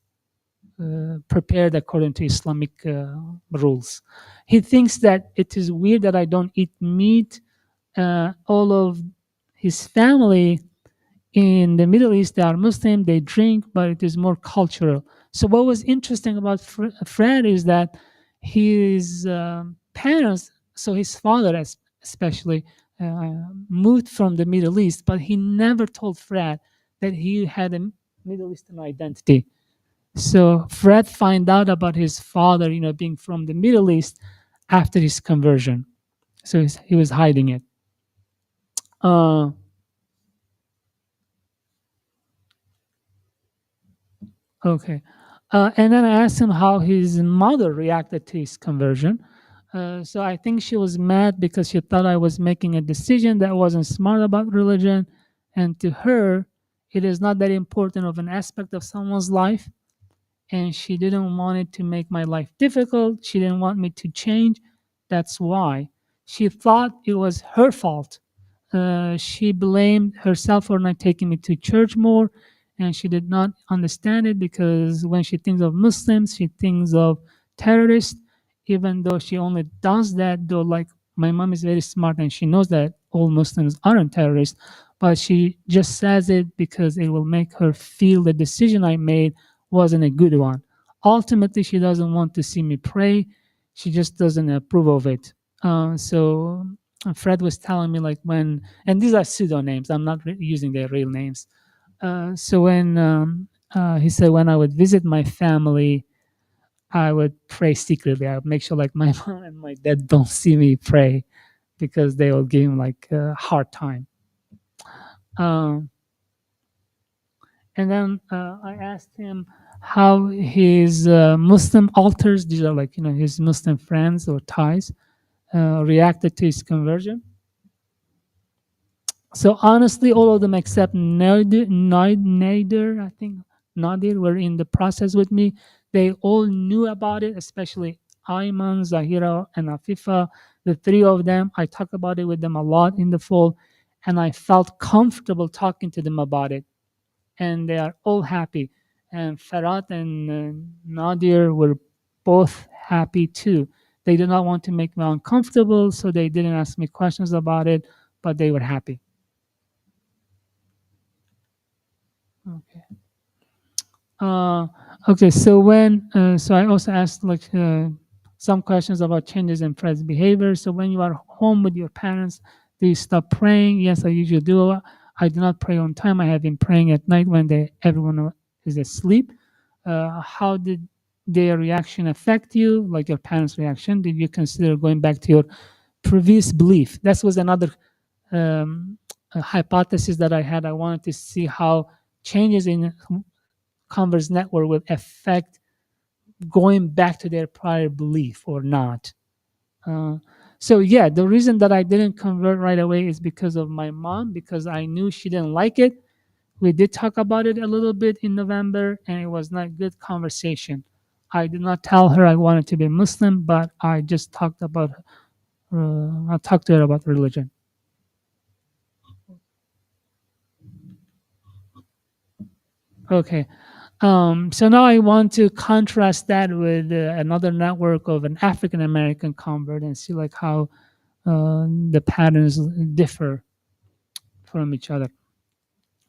prepared according to Islamic rules. He thinks that it is weird that I don't eat meat. All of his family in the Middle East, they are Muslim, they drink, but it is more cultural. So what was interesting about Fred is that his parents, so his father especially, moved from the Middle East, but he never told Fred that he had a Middle Eastern identity. So Fred found out about his father, being from the Middle East after his conversion. So he was hiding it. Okay. And then I asked him how his mother reacted to his conversion. So I think she was mad because she thought I was making a decision that wasn't smart about religion. And to her, it is not that important of an aspect of someone's life. And she didn't want it to make my life difficult. She didn't want me to change. That's why. She thought it was her fault. She blamed herself for not taking me to church more, and she did not understand it because when she thinks of Muslims, she thinks of terrorists, even though she only does that, though like my mom is very smart and she knows that all Muslims aren't terrorists, but she just says it because it will make her feel the decision I made wasn't a good one. Ultimately, she doesn't want to see me pray. She just doesn't approve of it. So Fred was telling me like when, and these are pseudonyms. I'm not using their real names. So when he said when I would visit my family, I would pray secretly. I would make sure like my mom and my dad don't see me pray because they will give him like a hard time. And then I asked him how his Muslim altars, these are like, his Muslim friends or ties, reacted to his conversion. So honestly, all of them except Nadir, I think Nadir were in the process with me. They all knew about it, especially Ayman, Zahira, and Afifa. The three of them, I talk about it with them a lot in the fall, and I felt comfortable talking to them about it. And they are all happy. And Farhat and Nadir were both happy too. They did not want to make me uncomfortable, so they didn't ask me questions about it, but they were happy. Okay. Okay. So so I also asked like some questions about changes in Fred's behavior. So when you are home with your parents, do you stop praying? Yes, I usually do. I do not pray on time. I have been praying at night when everyone is asleep. How did their reaction affect you? Like your parents' reaction? Did you consider going back to your previous belief? That was another hypothesis that I had. I wanted to see how changes in Converse network will affect going back to their prior belief or not. So yeah, the reason that I didn't convert right away is because of my mom, because I knew she didn't like it. We did talk about it a little bit in November, and it was not good conversation. I did not tell her I wanted to be Muslim, but I just talked about. I talked to her about religion. Okay. So now I want to contrast that with another network of an African American convert and see like how the patterns differ from each other.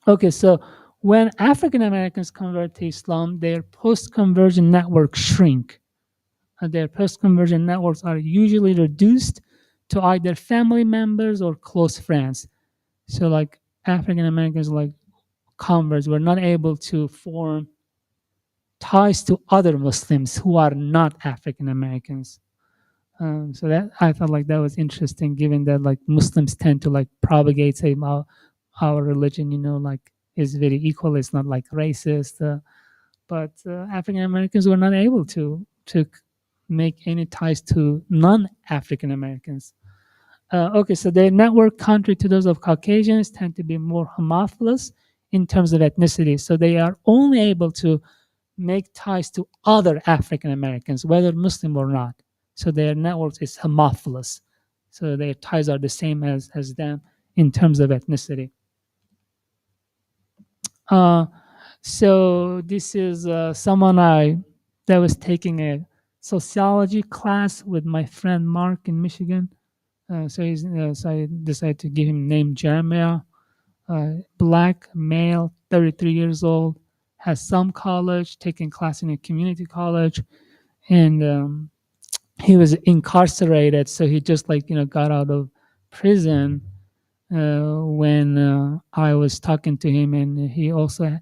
Okay, so when African Americans convert to Islam, their post-conversion networks shrink. Their post-conversion networks are usually reduced to either family members or close friends. So like African Americans like converts were not able to form ties to other Muslims who are not African Americans. So that I thought like that was interesting, given that like Muslims tend to like propagate say our religion, like is very equal. It's not like racist, but African Americans were not able to make any ties to non-African Americans. Okay, so their network, contrary to those of Caucasians, tend to be more homophilous in terms of ethnicity. So they are only able to make ties to other African Americans, whether Muslim or not. So their network is homophilous. So their ties are the same as them in terms of ethnicity. So this is someone that was taking a sociology class with my friend Mark in Michigan. So I decided to give him name Jeremiah. Black male, 33 years old, has some college, taking class in a community college, and he was incarcerated. So he just got out of prison when I was talking to him, and he also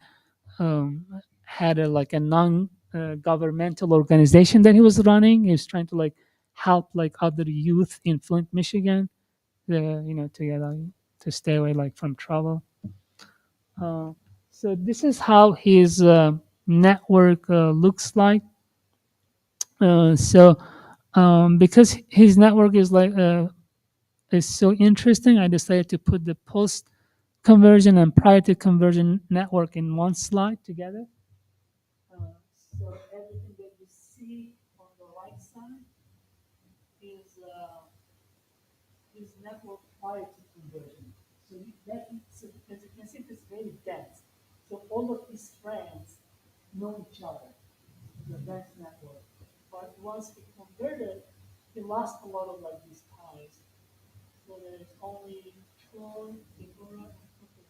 had a non-governmental organization that he was running. He was trying to help other youth in Flint, Michigan, to stay away from trouble. So this is how his network looks like. Because his network is so interesting, I decided to put the post conversion and prior to conversion network in one slide together. So everything that you see on the right side is network prior to conversion. So as you can see, it's very dense. So all of his friends know each other. The dense network. But once he converted, he lost a lot of these ties. So there's only four Deborah. Okay.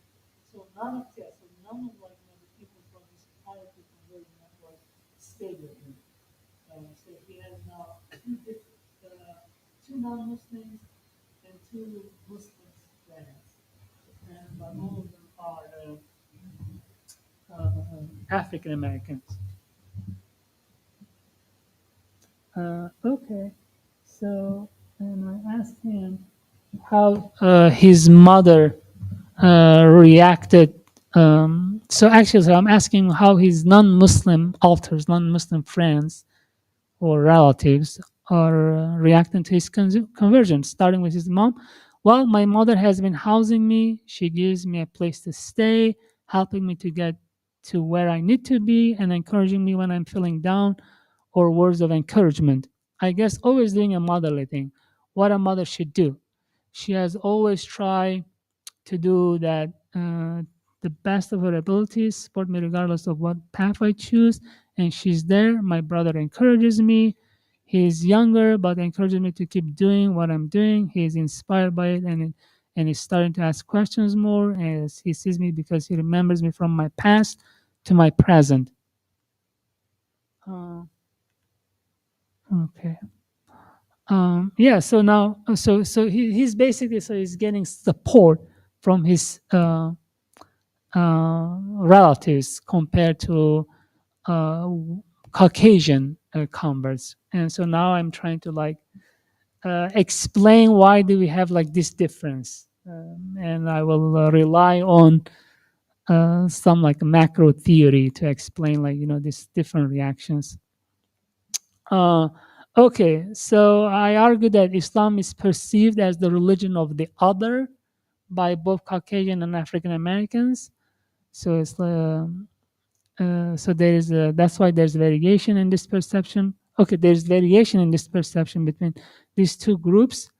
So none of yeah, so none of like the people from his prior to conversion network stayed with him. So he has now two non-Muslims and two Muslim friends, and but all of them are African Americans. Okay, so and I asked him how his mother reacted. So actually, so I'm asking how his non-Muslim alters, non-Muslim friends or relatives are reacting to his conversion, starting with his mom. Well, my mother has been housing me. She gives me a place to stay, helping me to get to where I need to be, and encouraging me when I'm feeling down, or words of encouragement. I guess always doing a motherly thing, what a mother should do. She has always tried to do that the best of her abilities, support me regardless of what path I choose. And she's there. My brother encourages me. He's younger, but encourages me to keep doing what I'm doing. He's inspired by it, and he's starting to ask questions more as he sees me because he remembers me from my past to my present. Okay. Yeah. So now, he's basically he's getting support from his relatives compared to Caucasian converts. And so now I'm trying to like explain why do we have like this difference. And I will rely on some like macro theory to explain like, these different reactions. Okay, so I argue that Islam is perceived as the religion of the other by both Caucasian and African Americans. So it's so that's why there's variation in this perception. Okay, there's variation in this perception between these two groups.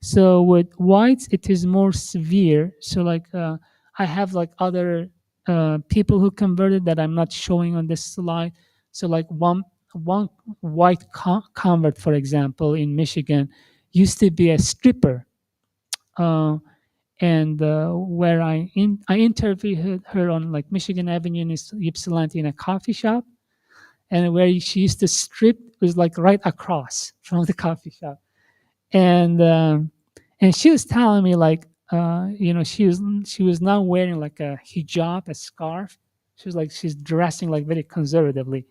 So with whites, it is more severe. So like I have like other people who converted that I'm not showing on this slide. So like one white convert, for example, in Michigan, used to be a stripper. And where I interviewed her on like Michigan Avenue in Ypsilanti in a coffee shop, and where she used to strip was like right across from the coffee shop, and she was telling me like she was now wearing like a hijab, a scarf. She was like she's dressing like very conservatively.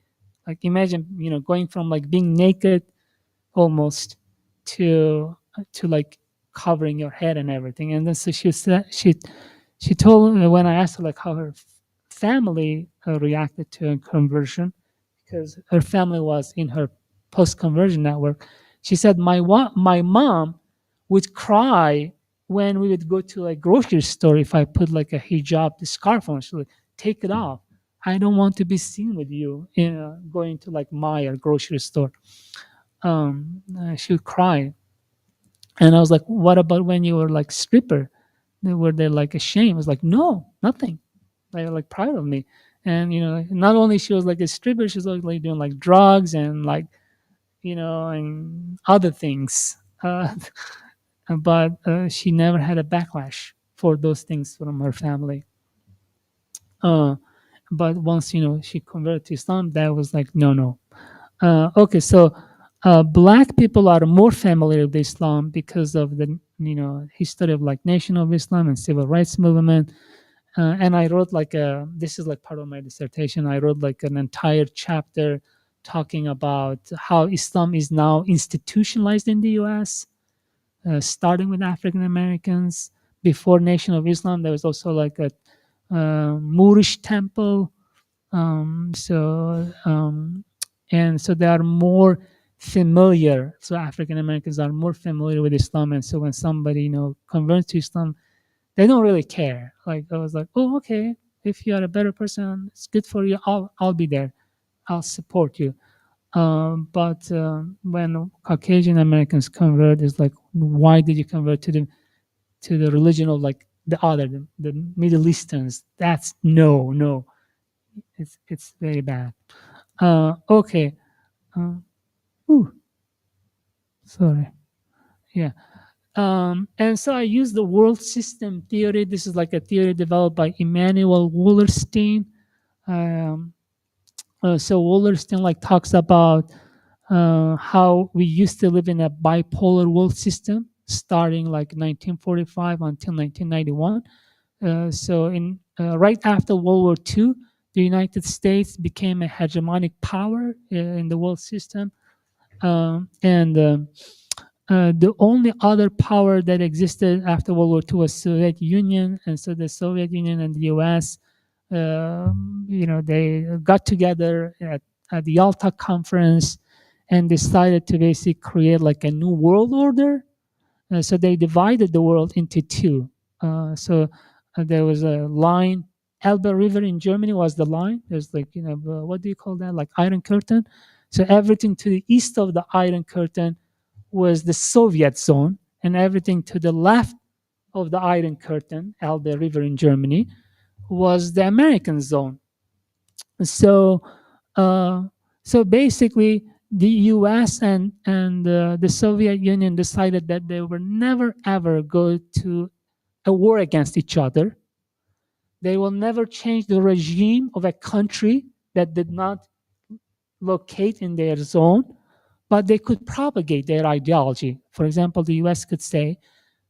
Like imagine going from like being naked almost to like covering your head and everything. And then so she said she told me when I asked her like how her family reacted to a conversion, because her family was in her post-conversion network. She said my mom would cry when we would go to a grocery store if I put like a hijab, the scarf on. She would like, take it off. I don't want to be seen with you going to like Meijer grocery store. She would cry. And I was like, what about when you were like stripper? Were they like ashamed? I was like, no, nothing. They were like proud of me. And not only she was like a stripper, she was like doing like drugs and like and other things. But she never had a backlash for those things from her family. But once she converted to Islam, that was like no. Okay, so black people are more familiar with Islam because of the history of like Nation of Islam and civil rights movement. And I wrote like this is like part of my dissertation. I wrote like an entire chapter talking about how Islam is now institutionalized in the U.S., starting with African Americans. Before Nation of Islam, there was also like a Moorish temple. And so they are more familiar. So African Americans are more familiar with Islam, and so when somebody converts to Islam, they don't really care. Like I was like, oh, okay, if you are a better person, it's good for you. I'll be there. I'll support you. But when Caucasian Americans convert, it's like, why did you convert to the religion of like the other, the Middle Easterns? That's no. It's very bad. Okay. Sorry. Yeah. And so I use the world system theory. This is like a theory developed by Immanuel Wallerstein. So Wallerstein like talks about how we used to live in a bipolar world system starting like 1945 until 1991. So in right after World War II, the United States became a hegemonic power in the world system, and the only other power that existed after World War II was Soviet Union, and so the Soviet Union and the U.S. They got together at the Yalta Conference and decided to basically create like a new world order. So they divided the world into two. There was a line. Elbe River in Germany was the line. There's like, what do you call that? Like Iron Curtain. So everything to the east of the Iron Curtain was the Soviet zone, and everything to the left of the Iron Curtain, Elbe River in Germany, was the American zone. So, so basically, the U.S. and the Soviet Union decided that they would never ever go to a war against each other. They will never change the regime of a country that did not locate in their zone, but they could propagate their ideology. For example, the U.S. could say,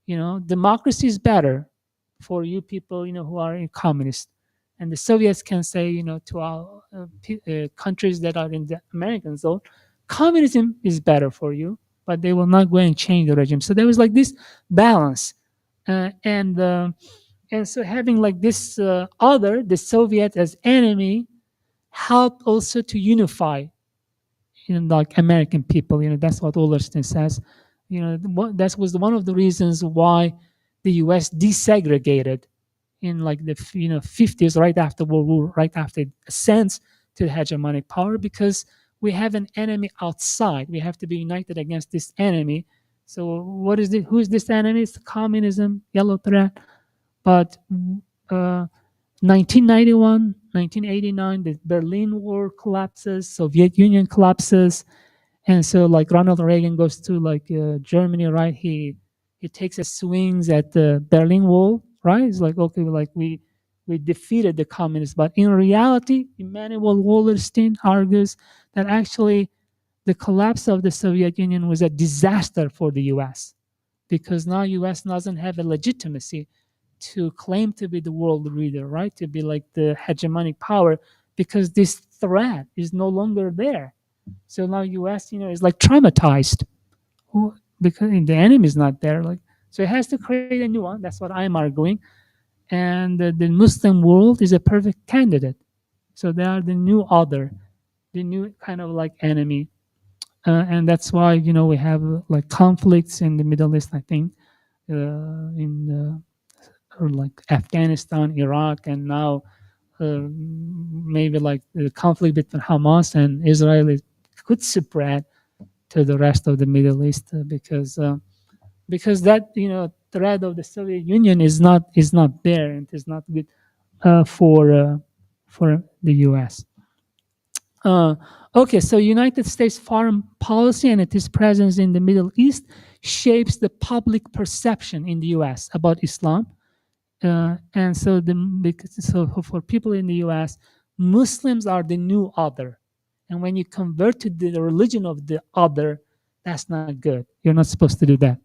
democracy is better for you people, who are in communist. And the Soviets can say, to our countries that are in the American zone, communism is better for you, but they will not go and change the regime. So there was like this balance. And so having like this the Soviet as enemy, helped also to unify like American people. That's what Wallerstein says. That was one of the reasons why the U.S. desegregated in like the 50s, right after World War, right after it ascends to the hegemonic power, because we have an enemy outside. We have to be united against this enemy. So what is it? Who is this enemy? It's communism, yellow thread. But 1991, 1989, the Berlin Wall collapses, Soviet Union collapses, and so like Ronald Reagan goes to like Germany, right? He takes a swings at the Berlin Wall, right? It's like, okay, like we defeated the communists, but in reality, Immanuel Wallerstein argues that actually the collapse of the Soviet Union was a disaster for the U.S. because now U.S. doesn't have a legitimacy to claim to be the world leader, right? To be like the hegemonic power, because this threat is no longer there. So now U.S. is like traumatized because the enemy is not there. Like, so it has to create a new one. That's what I'm arguing. And the Muslim world is a perfect candidate. So they are the new other, the new kind of like enemy. And that's why, we have like conflicts in the Middle East, I think, or like Afghanistan, Iraq, and now maybe like the conflict between Hamas and Israel could spread to the rest of the Middle East because that threat of the Soviet Union is not there, and is not good for the U.S. Okay, so United States foreign policy and its presence in the Middle East shapes the public perception in the U.S. about Islam. And so for people in the U.S., Muslims are the new other. And when you convert to the religion of the other, that's not good. You're not supposed to do that.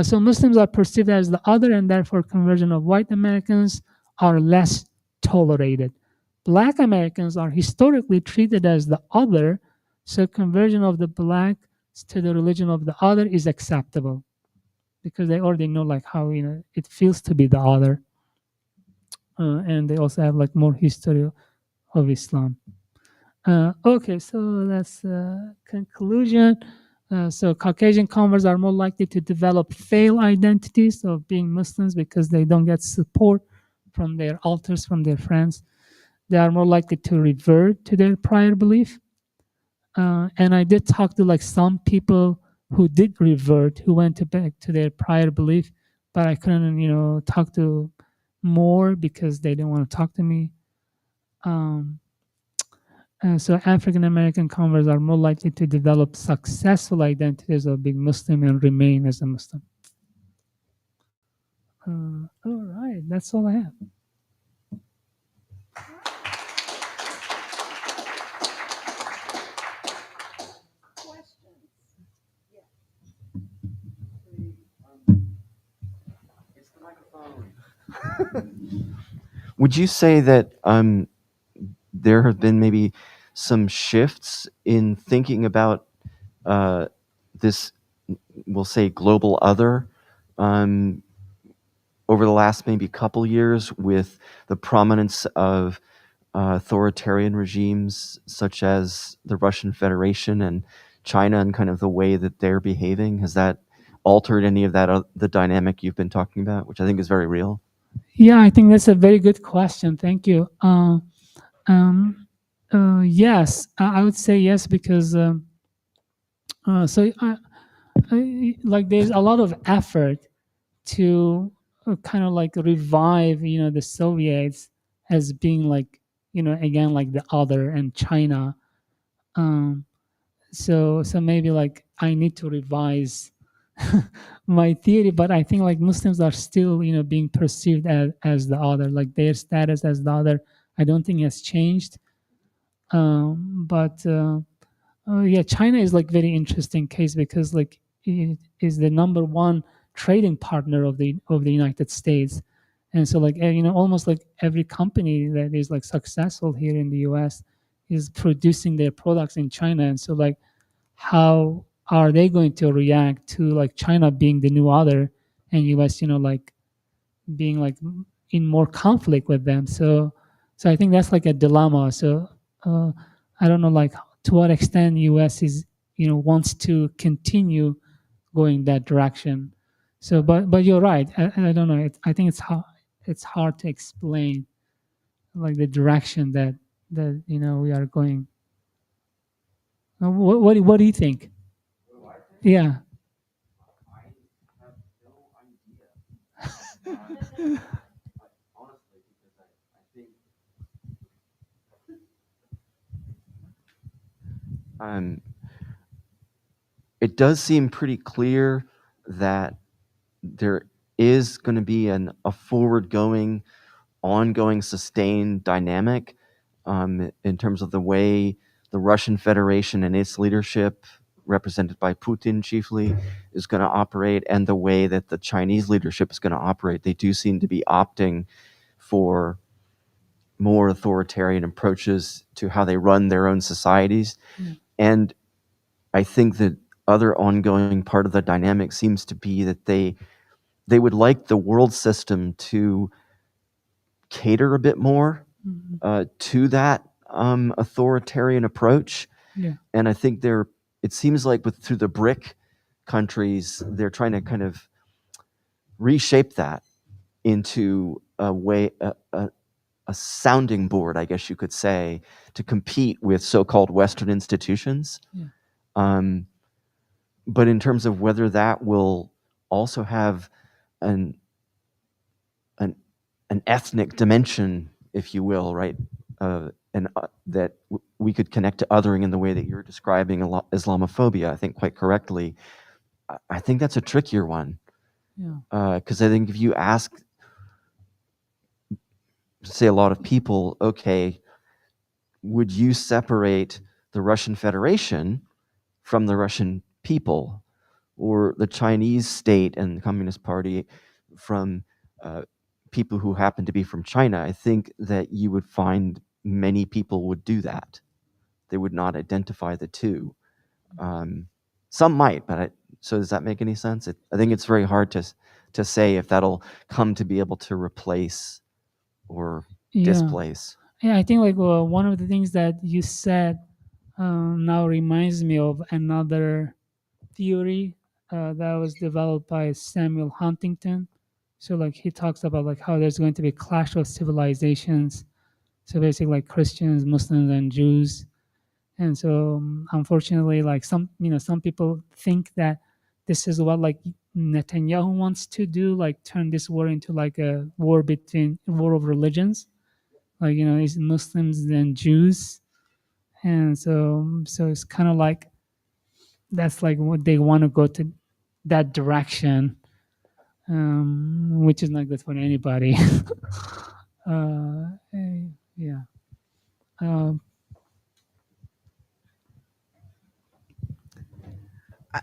So Muslims are perceived as the other, and therefore conversion of white Americans are less tolerated. Black Americans are historically treated as the other, so conversion of the blacks to the religion of the other is acceptable because they already know like how it feels to be the other, and they also have like more history of Islam. Okay, so that's conclusion. So Caucasian converts are more likely to develop failed identities of being Muslims because they don't get support from their alters, from their friends. They are more likely to revert to their prior belief. And I did talk to like some people who did revert, who went back to their prior belief, but I couldn't, talk to more because they didn't want to talk to me. So African American converts are more likely to develop successful identities of being Muslim and remain as a Muslim. All right, that's all I have. Would you say that there have been maybe some shifts in thinking about this, we'll say, global other over the last maybe couple years with the prominence of authoritarian regimes such as the Russian Federation and China and kind of the way that they're behaving? Has that altered any of that, the dynamic you've been talking about, which I think is very real? Yeah, I think that's a very good question. Thank you. Yes, I would say yes because like there's a lot of effort to kind of like revive, the Soviets as being like, again, like the other and China. So maybe like I need to revise my theory, but I think like Muslims are still, being perceived as the other, like their status as the other. I don't think has changed. But yeah, China is like very interesting case because like it is the number one trading partner of the United States, and so like almost like every company that is like successful here in the U.S. is producing their products in China, and so like how are they going to react to like China being the new other and U.S. Like being like in more conflict with them? So I think that's like a dilemma. So I don't know like to what extent U.S. is wants to continue going that direction. So but you're right. I don't know. I think it's hard to explain like the direction that we are going. What do you think? Yeah. It does seem pretty clear that there is going to be a forward-going, ongoing, sustained dynamic in terms of the way the Russian Federation and its leadership, represented by Putin chiefly, is going to operate, and the way that the Chinese leadership is going to operate. They do seem to be opting for more authoritarian approaches to how they run their own societies. Yeah. And I think that other ongoing part of the dynamic seems to be that they would like the world system to cater a bit more to that authoritarian approach. Yeah. And I think it seems like through the BRIC countries, they're trying to kind of reshape that into a way, a sounding board, I guess you could say, to compete with so-called Western institutions. Yeah. But in terms of whether that will also have an ethnic dimension, if you will, right? And that we could connect to othering in the way that you're describing Islamophobia, I think quite correctly. I think that's a trickier one. Yeah. Because I think if you ask, say, a lot of people, okay, would you separate the Russian Federation from the Russian people, or the Chinese state and the Communist Party from people who happen to be from China? I think that you would find many people would do that. They would not identify the two. Some might, but so does that make any sense? I think it's very hard to say if that'll come to be able to replace or displace. Yeah, I think like one of the things that you said now reminds me of another theory that was developed by Samuel Huntington. So like he talks about like how there's going to be a clash of civilizations. So basically like Christians, Muslims, and Jews. And so unfortunately, like some people think that this is what like Netanyahu wants to do, like turn this war into like a war of religions. Like, it's Muslims and Jews. And so it's kind of like, that's like what they want to go to that direction. which is not good for anybody. Yeah. Um,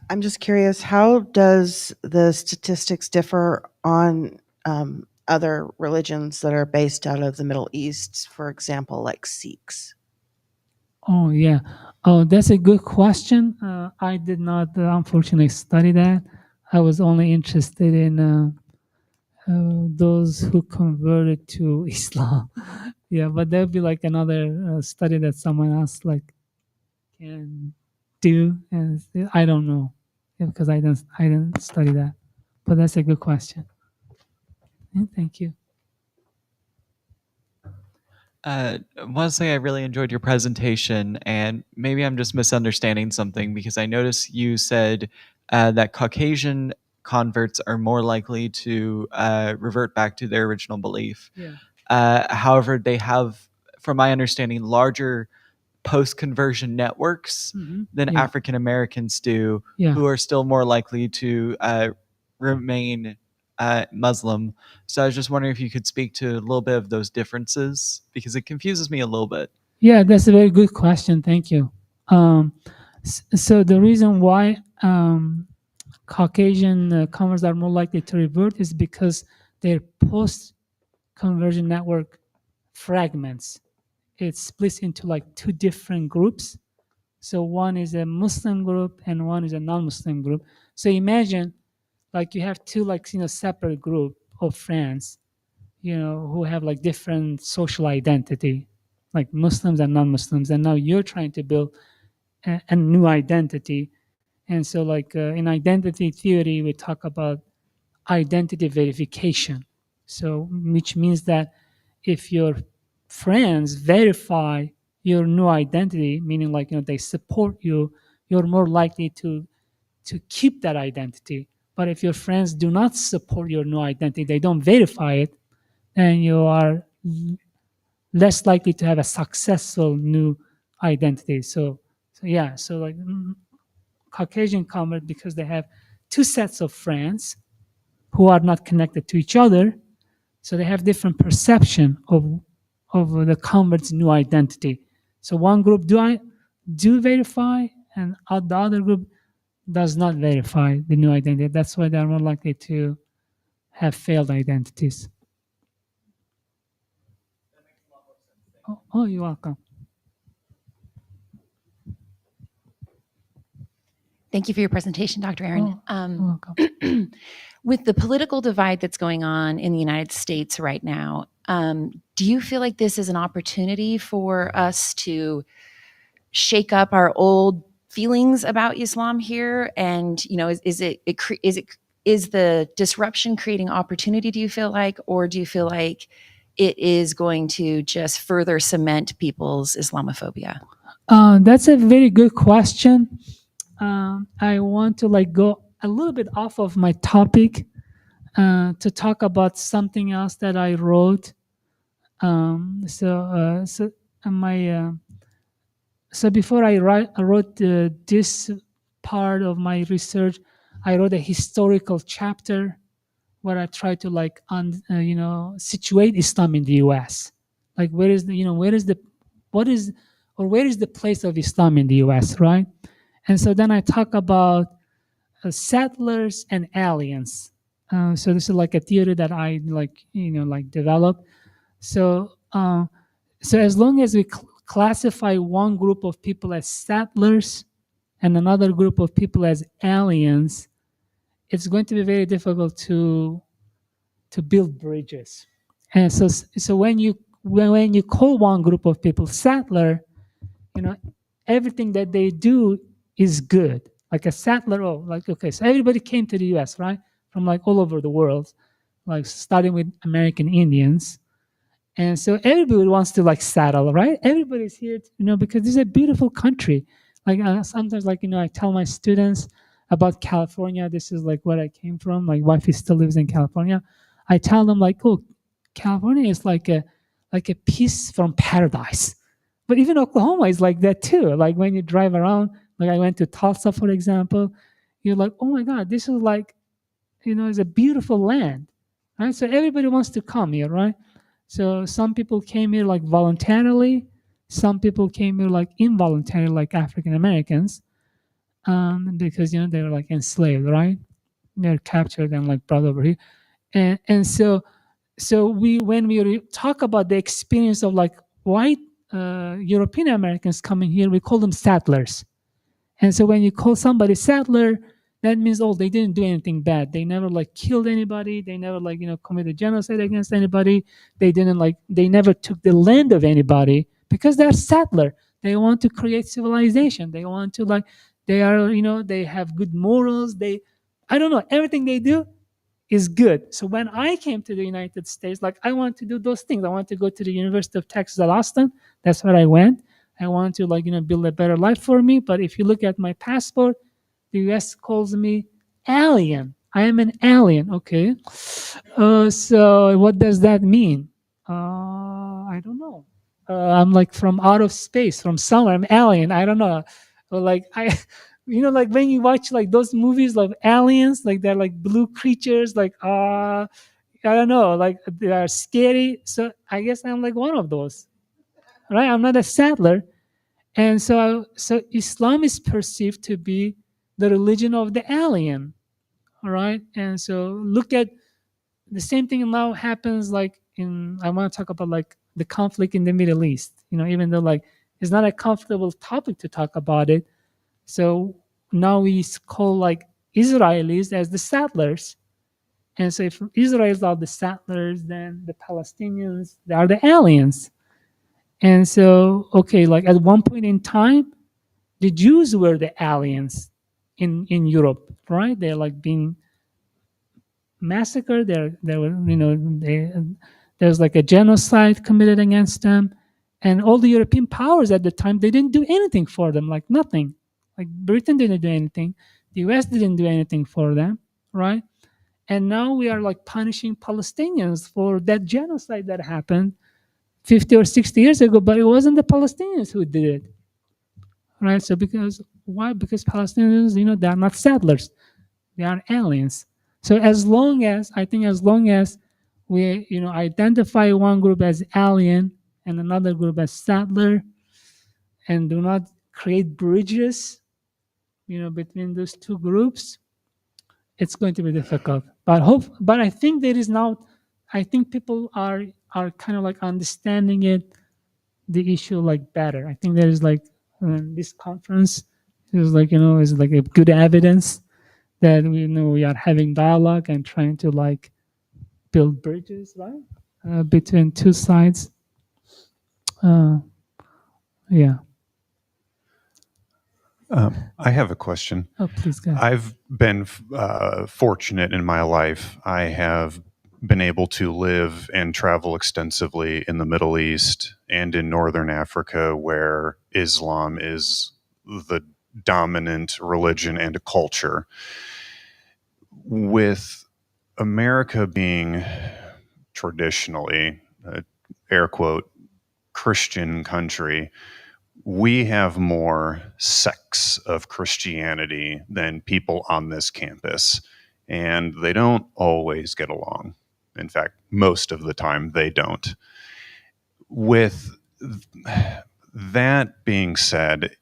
I'm just curious, how does the statistics differ on other religions that are based out of the Middle East, for example, like Sikhs? Oh, yeah. Oh, that's a good question. I did not, unfortunately, study that. I was only interested in those who converted to Islam. Yeah, but that would be like another study that someone else like can do, and I don't know, yeah, because I didn't study that. But that's a good question. Yeah, thank you. I want to say I really enjoyed your presentation, and maybe I'm just misunderstanding something because I noticed you said that Caucasian converts are more likely to revert back to their original belief. Yeah. However, they have, from my understanding, larger post-conversion networks than Yeah. African Americans do, Yeah. who are still more likely to remain Muslim. So I was just wondering if you could speak to a little bit of those differences, because it confuses me a little bit. Yeah, that's a very good question. Thank you. So the reason why Caucasian converts are more likely to revert is because their post-conversion network fragments. It splits into like two different groups. So one is a Muslim group and one is a non-Muslim group. So imagine like you have two like separate group of friends, who have like different social identity, like Muslims and non-Muslims, and now you're trying to build a new identity. And so like in identity theory, we talk about identity verification. So which means that if your friends verify your new identity, meaning like they support you, you're more likely to keep that identity. But if your friends do not support your new identity, they don't verify it, then you are less likely to have a successful new identity. So yeah, so like Caucasian convert, because they have two sets of friends who are not connected to each other, so they have different perception of the convert's new identity. So one group do verify, and the other group does not verify the new identity. That's why they're more likely to have failed identities. Oh, you're welcome. Thank you for your presentation, Dr. Erin. You're welcome. With the political divide that's going on in the United States right now, do you feel like this is an opportunity for us to shake up our old feelings about Islam here? And is the disruption creating opportunity, do you feel like, or do you feel like it is going to just further cement people's Islamophobia? That's a very good question. I want to go a little bit off of my topic to talk about something else that I wrote. So before I wrote this part of my research, I wrote a historical chapter where I try to situate Islam in the U.S. Like where is the place of Islam in the U.S., right? And so then I talk about settlers and aliens. So this is like a theory that I developed. So as long as we classify one group of people as settlers and another group of people as aliens, it's going to be very difficult to build bridges. And so when you call one group of people settler, everything that they do is good. Like a settler, so everybody came to the U.S., right, from like all over the world, like starting with American Indians. And so everybody wants to settle, right? Everybody's here, because this is a beautiful country. Like sometimes, I tell my students about California. This is like where I came from. My wife still lives in California. I tell them oh, California is like a piece from paradise. But even Oklahoma is like that too. Like when you drive around, like I went to Tulsa, for example, you're like, oh my God, this is like is a beautiful land, right? So everybody wants to come here, right? So some people came here like voluntarily, some people came here like involuntarily, like African Americans, because they were like enslaved, right? They're captured and like brought over here, and so when we talk about the experience of like white European Americans coming here, we call them settlers. And so when you call somebody settler, that means, oh, they didn't do anything bad. They never like killed anybody. They never like, committed genocide against anybody. They never took the land of anybody, because they're settler. They want to create civilization. They want to they are, they have good morals. I don't know, everything they do is good. So when I came to the United States, I want to do those things. I want to go to the University of Texas at Austin. That's where I went. I want to build a better life for me. But if you look at my passport, the US calls me alien. I am an alien. Okay. So what does that mean? I don't know. I'm like from out of space, from somewhere. I'm alien. I don't know. When you watch those movies like aliens, they're like blue creatures, I don't know, they are scary. So I guess I'm like one of those, right? I'm not a settler. And so Islam is perceived to be the religion of the alien, all right? And so look at the same thing now happens I want to talk about the conflict in the Middle East, even though it's not a comfortable topic to talk about it. So now we call Israelis as the settlers. And so if Israelis are the settlers, then the Palestinians, they are the aliens. And so, okay, at one point in time, the Jews were the aliens in Europe, right? They're being massacred. There's a genocide committed against them. And all the European powers at the time, they didn't do anything for them, nothing. Britain didn't do anything. The US didn't do anything for them, right? And now we are punishing Palestinians for that genocide that happened 50 or 60 years ago, but it wasn't the Palestinians who did it, right? So why? Because Palestinians, they are not settlers. They are aliens. So as long as we, identify one group as alien and another group as settler, and do not create bridges, between those two groups, it's going to be difficult. But I think there is now, I think people are kind of understanding the issue better. I think there is this conference is is a good evidence that we are having dialogue and trying to build bridges, right, between two sides. Yeah. I have a question. Oh, please go ahead. I've been fortunate in my life. I have been able to live and travel extensively in the Middle East and in Northern Africa, where Islam is the dominant religion and culture. With America being traditionally, air quote, Christian country, we have more sects of Christianity than people on this campus, and they don't always get along. In fact, most of the time they don't. With that being said,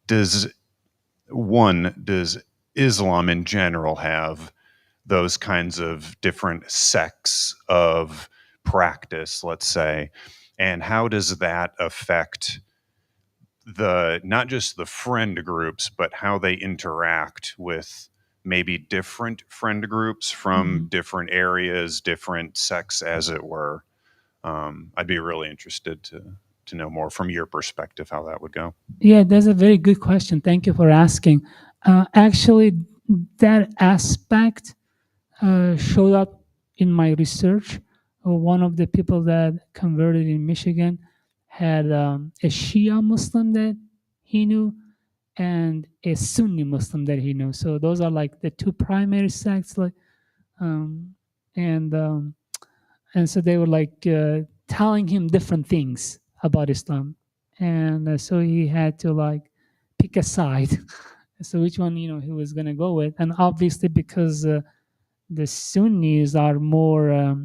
does Islam in general have those kinds of different sects of practice, let's say, and how does that affect not just the friend groups, but how they interact with maybe different friend groups from different areas, different sects, as it were? I'd be really interested to know more from your perspective how that would go. Yeah, that's a very good question. Thank you for asking. Actually, that aspect showed up in my research. One of the people that converted in Michigan had a Shia Muslim that he knew and a Sunni Muslim that he knew. So those are the two primary sects. And so they were telling him different things about Islam, and so he had to pick a side. So which one he was gonna go with, and obviously because the Sunnis are more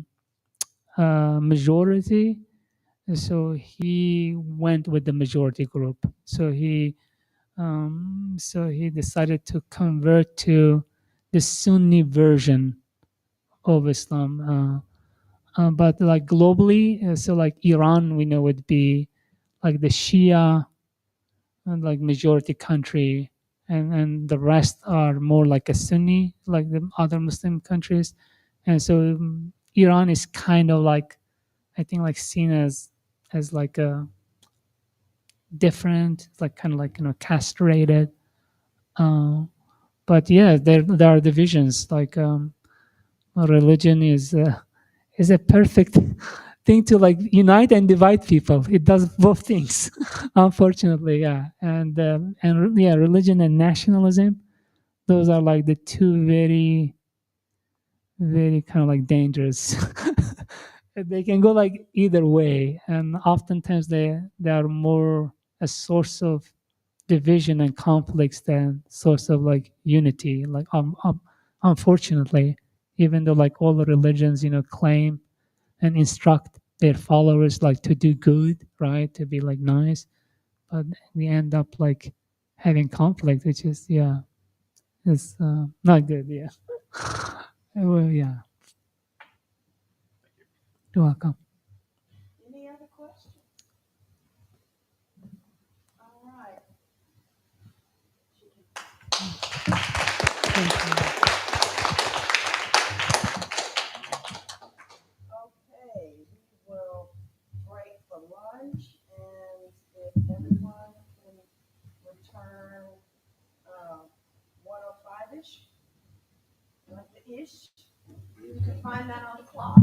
majority, so he went with the majority group. So he decided to convert to the Sunni version of Islam. But like globally, so like Iran, we know would be like the Shia and like majority country, and the rest are more like a Sunni, like the other Muslim countries. And so Iran is kind of like, I think, like seen as like a different, like kind of like, castrated. Uh, but yeah, there are divisions. Like religion is a perfect thing to like unite and divide people. It does both things, unfortunately. Yeah, and yeah, religion and nationalism. Those are like the two very, very kind of like dangerous. They can go like either way, and oftentimes they are more a source of division and conflicts than source of like unity. Like unfortunately, even though like all the religions claim and instruct their followers like to do good, right, to be like nice, but we end up like having conflict, which is is not good. Yeah. Well, yeah. You're welcome. Any other questions? All right. Okay, we will break for lunch, and if everyone can return 1:05-ish, like the ish, you can find that on the clock.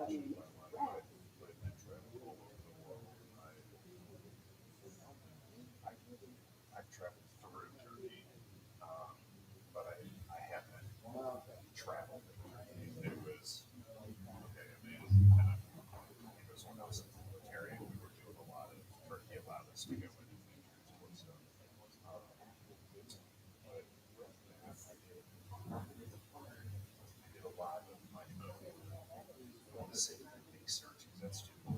passionate about life. I did travel all over the world. I've traveled through Turkey, but I haven't traveled. It was okay. I mean, it was when I was in the military. We were doing a lot of Turkey allowed us to go in and do transport stuff. But I did a lot of my own. I want to say research because that's too a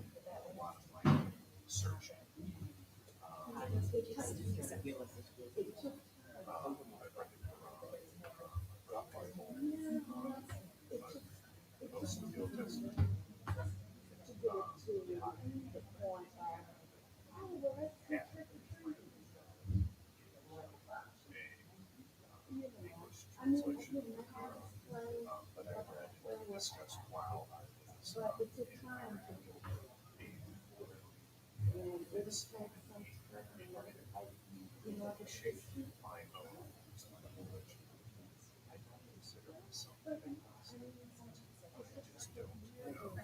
lot of my own searching. I read it but most of the Old Testament. English translation of the Quran, but I read and discussed while I was shaped my own religion. I don't consider myself agnostic. I just don't know.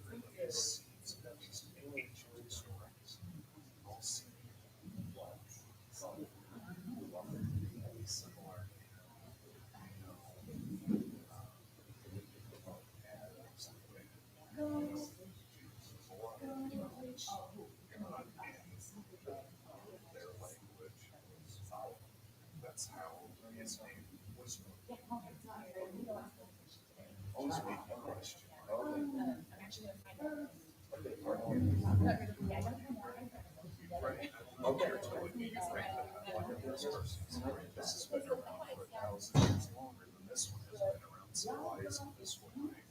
Everybody sees at least ancient stories. All see similar. Their language was that's how his name was. Always made me question. You're telling me you've read this person's story. This has been around for 1,000 years longer than this one has been around. So why isn't this one right?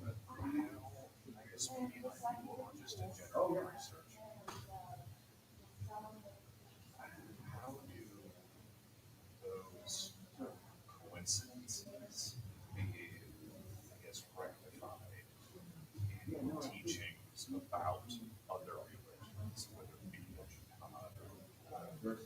But how, I guess maybe like people are just in general research. How do those coincidences be, I guess, rectified in teachings about other religions, whether it be jihad or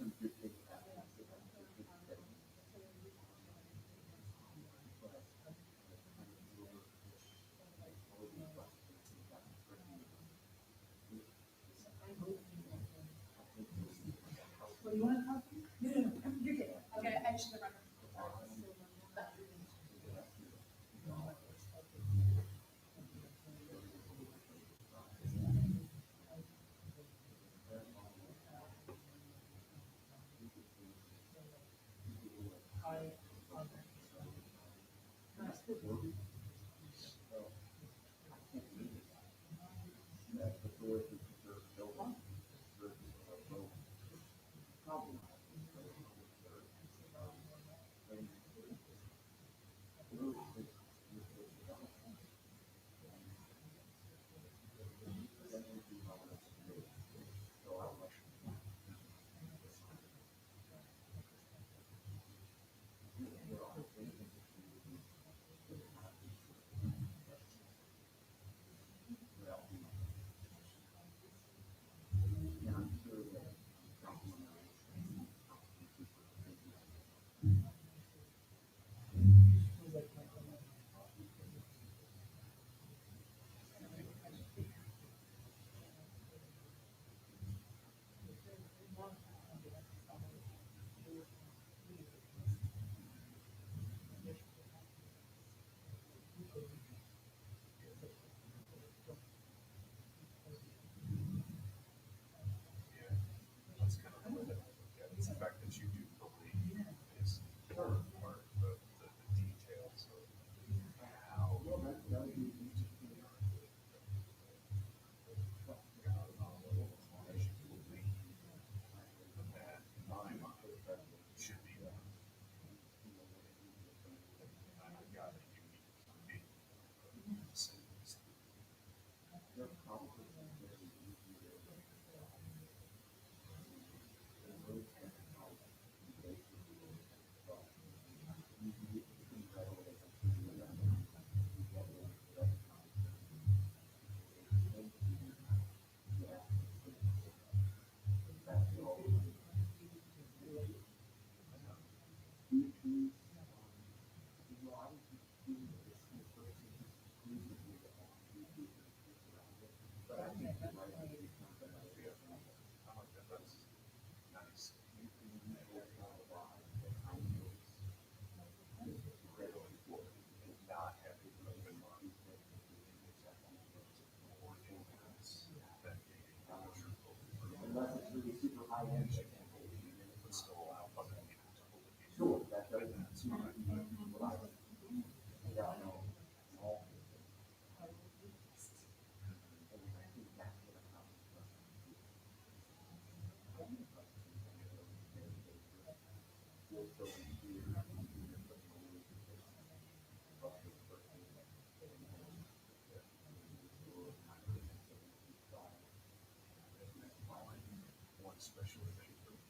especially lately,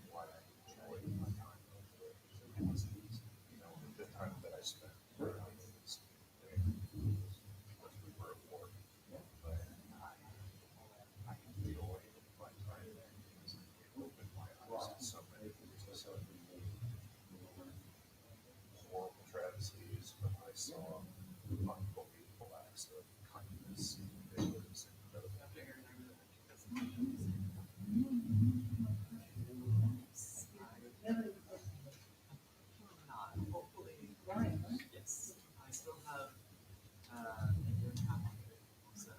why I enjoy my time over there. It was easy. You know, the time that I spent where I was there because we were at work. But I enjoy my time there because it opened my eyes to so many things. So horrible travesties, but I saw unbelievable acts of kindness. It was incredible. Yes, I still have a year and a half of it, so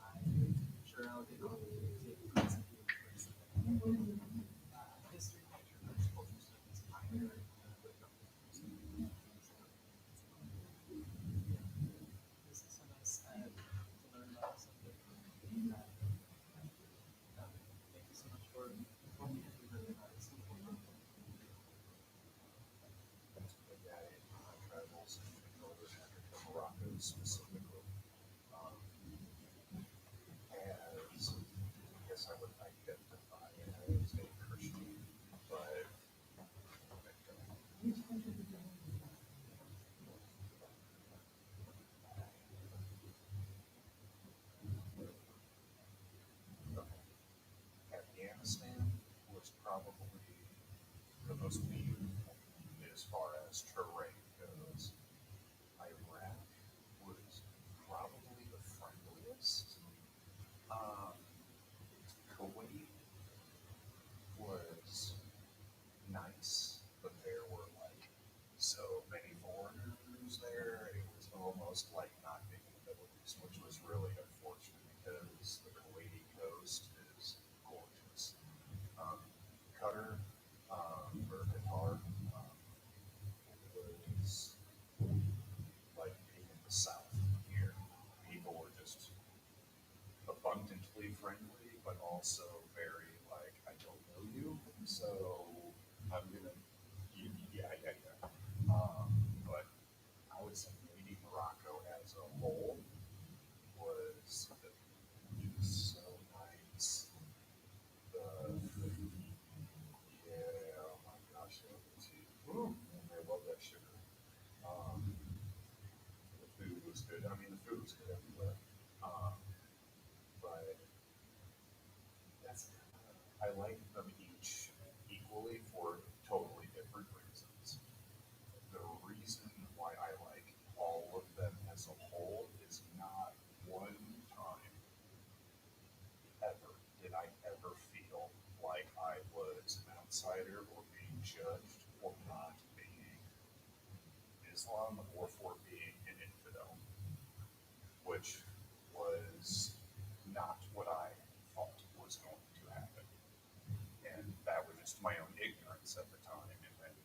I'm sure I'll get on to take a class of history major, but culture studies minor, with a couple of years. This is so nice to learn about something. Thank you so much for informing me. Really nice. But yeah, in my travels in Northern Africa, Morocco specifically, as I guess I would identify as a Christian, but Afghanistan was probably the most beautiful as far as terrain goes. Iraq was probably the friendliest. Um, Kuwait was nice, but there were like so many foreigners there. It was almost like not being in the Middle East, which was really unfortunate because the Kuwaiti coast is gorgeous. Qatar, or Qatar, was like being in the South here. People were just abundantly friendly, but also very like, I don't know you, so I'm gonna, yeah. But I would say maybe Morocco as a whole was just so nice. The yeah, oh my gosh, the tea. And I love that sugar. Um, the food was good. I mean, the food was good everywhere. Um, but that's I like them each equally for totally different reasons. The reason why I like all of them as a whole is not one time ever did I ever feel like I was an outsider or being judged for not being Islam or for being an infidel, which was not what I thought was going to happen. And that was just my own ignorance at the time. And then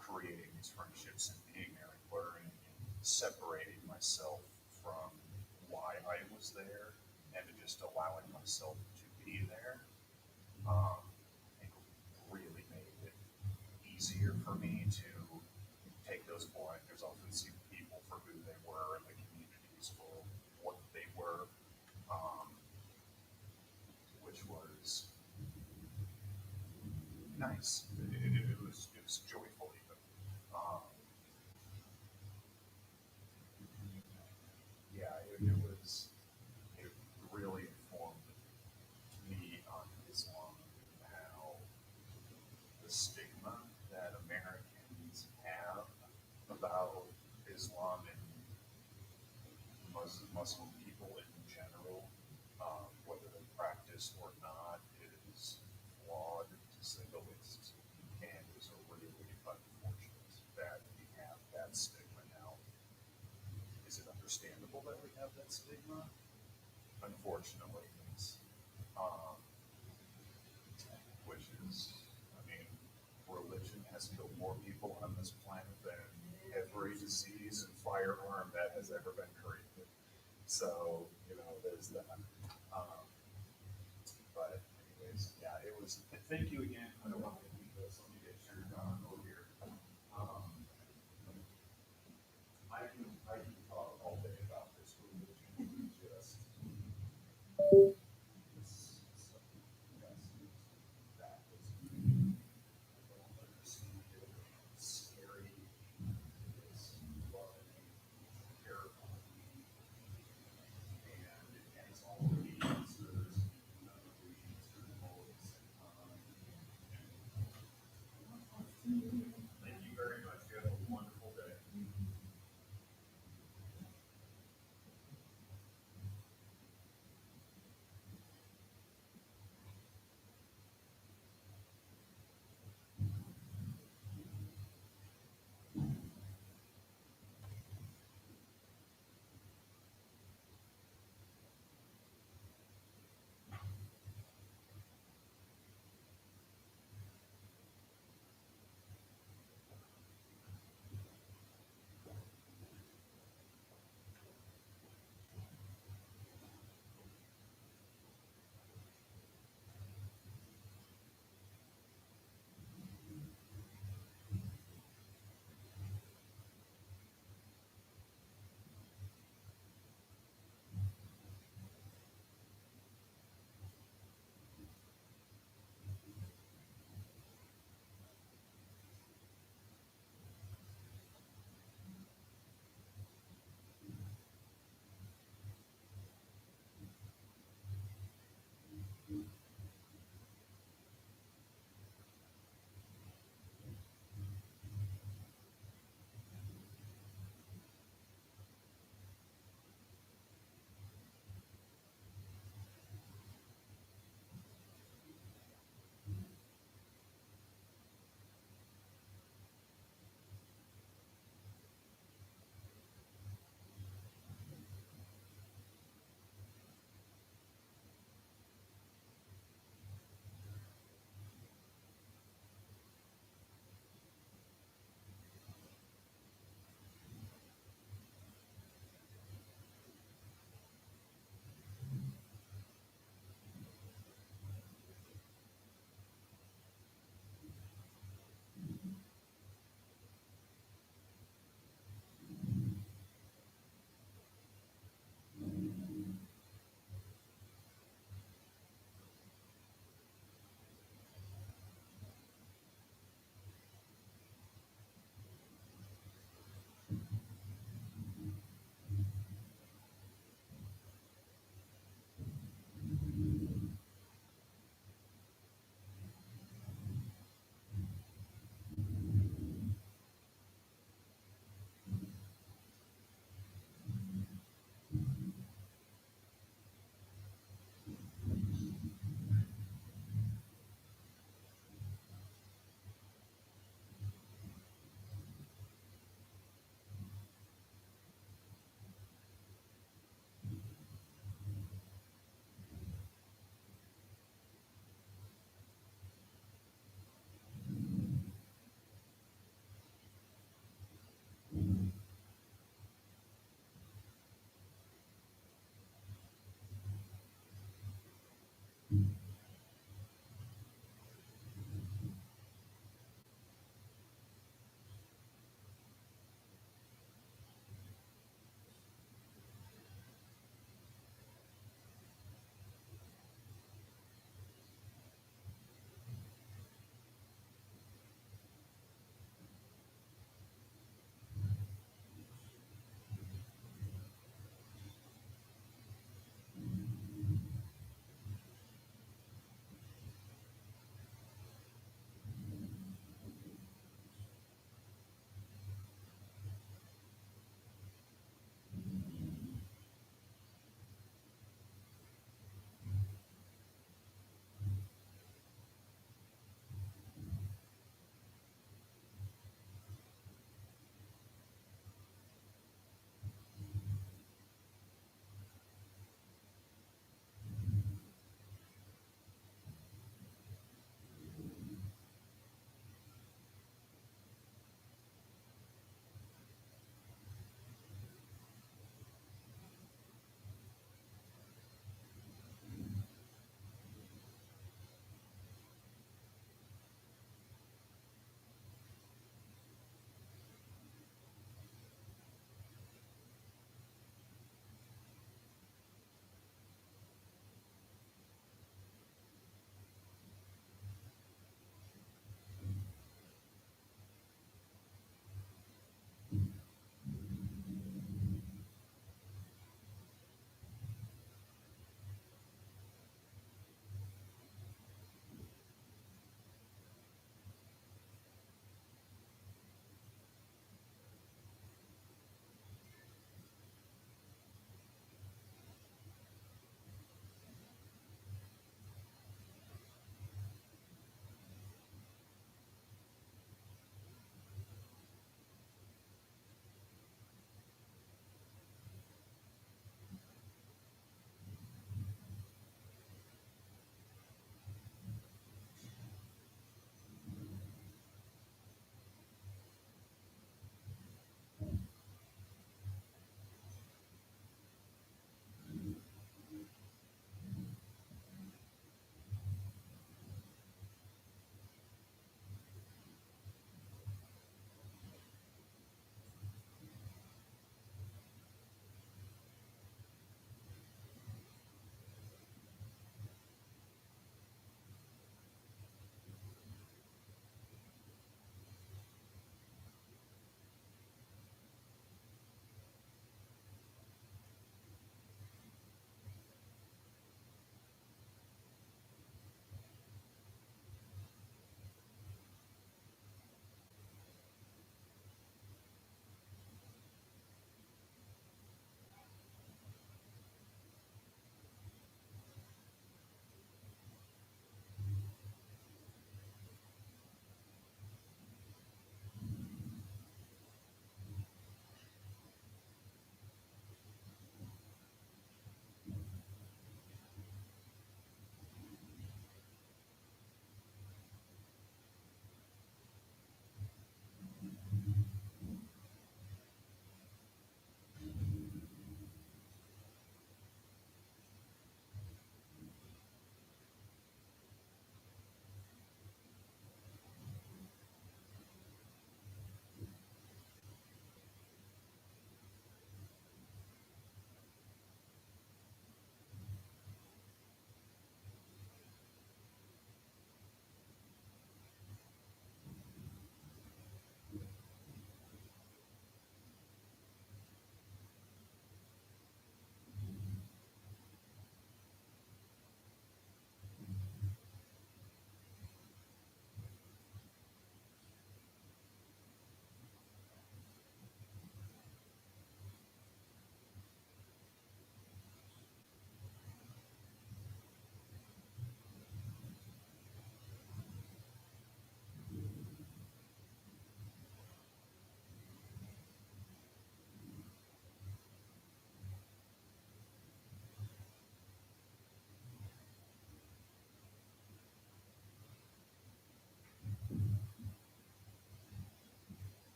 creating these friendships and being there and learning and separating myself from why I was there and just allowing myself to be there, it really made it easier for me to take those blinders off and see people for who they were and the communities for what they were, which was nice. It was joyful even. Um, yeah, it really informed me on Islam and how the stigma that Americans have about Islam and Muslim people in general, whether they practice or not, is flawed to say the least, and is really unfortunate that we have that stigma now. Is it understandable that we have that stigma? Unfortunately, yes. Um, which is, I mean, religion has killed more people on this planet than every disease and firearm that has ever been created. So, you know, there's that. Um, but anyways, yeah, it was, thank you again. I don't want to leave this, let me get your over here. I can talk all day about this religion, just, it's so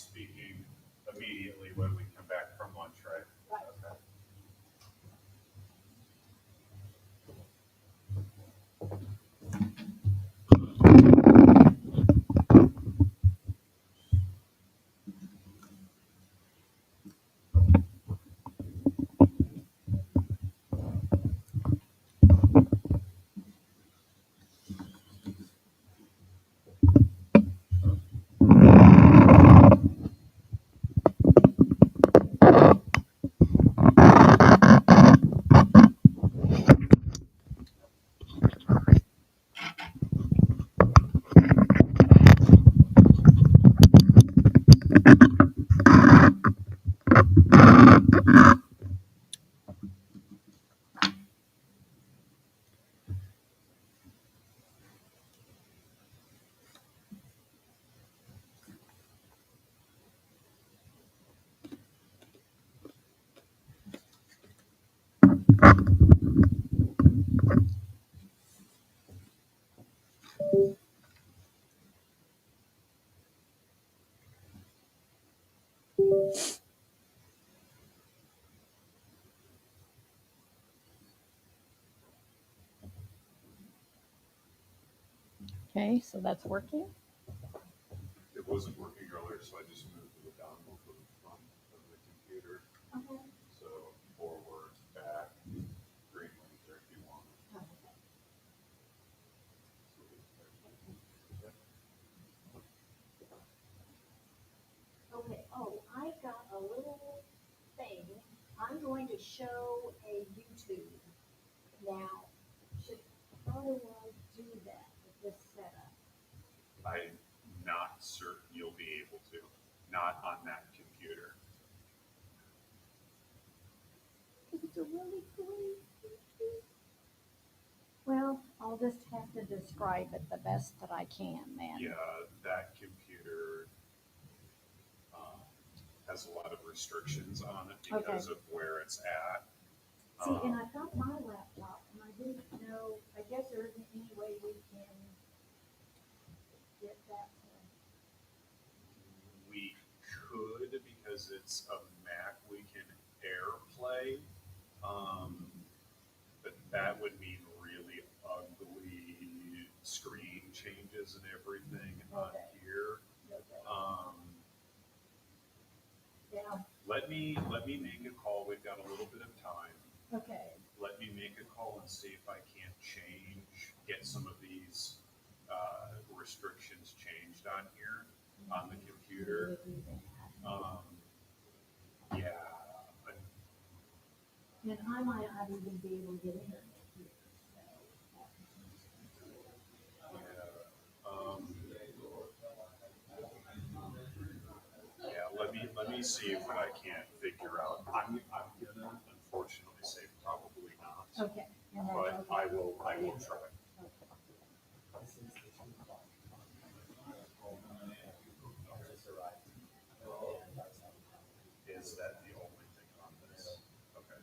speaking immediately when we come back from lunch, right? Okay. Okay, so that's working. It wasn't working earlier, so I just moved the dongle to the front of the computer. Okay. So forward, back, green laser if you want. Okay, oh, I got a little thing. I'm going to show a YouTube. Now, how do I do that with this setup? I'm not certain you'll be able to, not on that computer. It's a really great YouTube. Well, I'll just have to describe it the best that I can, then. Yeah, that computer has a lot of restrictions on it because of where it's at. See, and I've got my laptop, and I didn't know, I guess there isn't any way we can get that. We could, because it's a Mac, we can AirPlay, but that would mean really ugly screen changes and everything on here. Yeah. Let me make a call. We've got a little bit of time. Okay. Let me make a call and see if I can't get some of these restrictions changed on here on the computer. Yeah. And I might not even be able to get internet here. Let me see what I can't figure out. I'm gonna unfortunately say probably not. Okay. But I will try. Is that the only thing on this? Okay.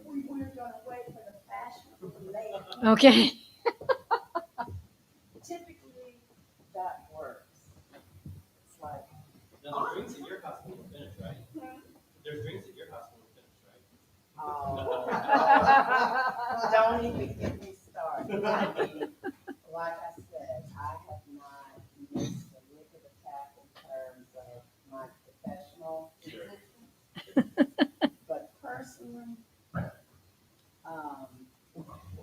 We weren't gonna wait for the fashionable lady. Okay. Typically, that works. It's like, Now, the drinks in your house will finish, right? There's drinks at your house will finish, right? oh, don't even get me started. I mean, like I said, I have not missed a lick of the tap in terms of my professional existence. But personally,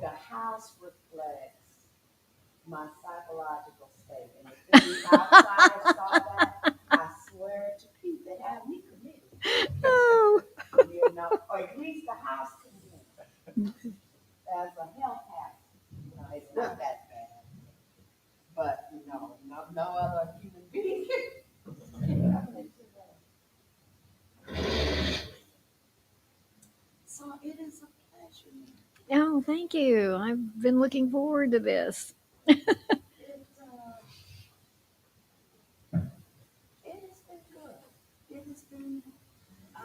the house reflects my psychological state. And if the outsider saw that, I swear to Pete, they have me committed. Oh. You know, or at least the house committed. As a health hazard, you know, it's not that bad. But, you know, no other human being can come into that. So it is a pleasure. Oh, thank you. I've been looking forward to this. It has been good. It has been, I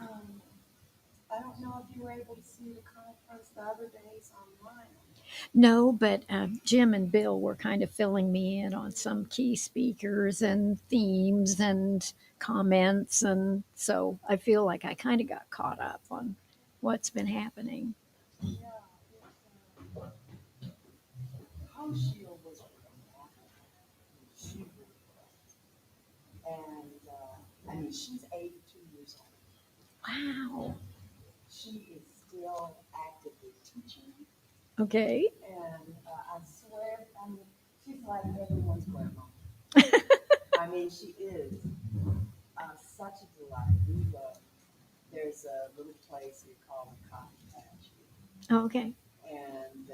don't know if you were able to see the conference the other days online. No, but Jim and Bill were kind of filling me in on some key speakers and themes and comments. And so I feel like I kind of got caught up on what's been happening. Yeah, Shield was she really was. And I mean, she's 82 years old. Wow. She is still actively teaching. Okay. And I swear, I mean, she's like everyone's grandma. I mean, she is such a delight. There's a little place here called the Coffee Patch. Okay. And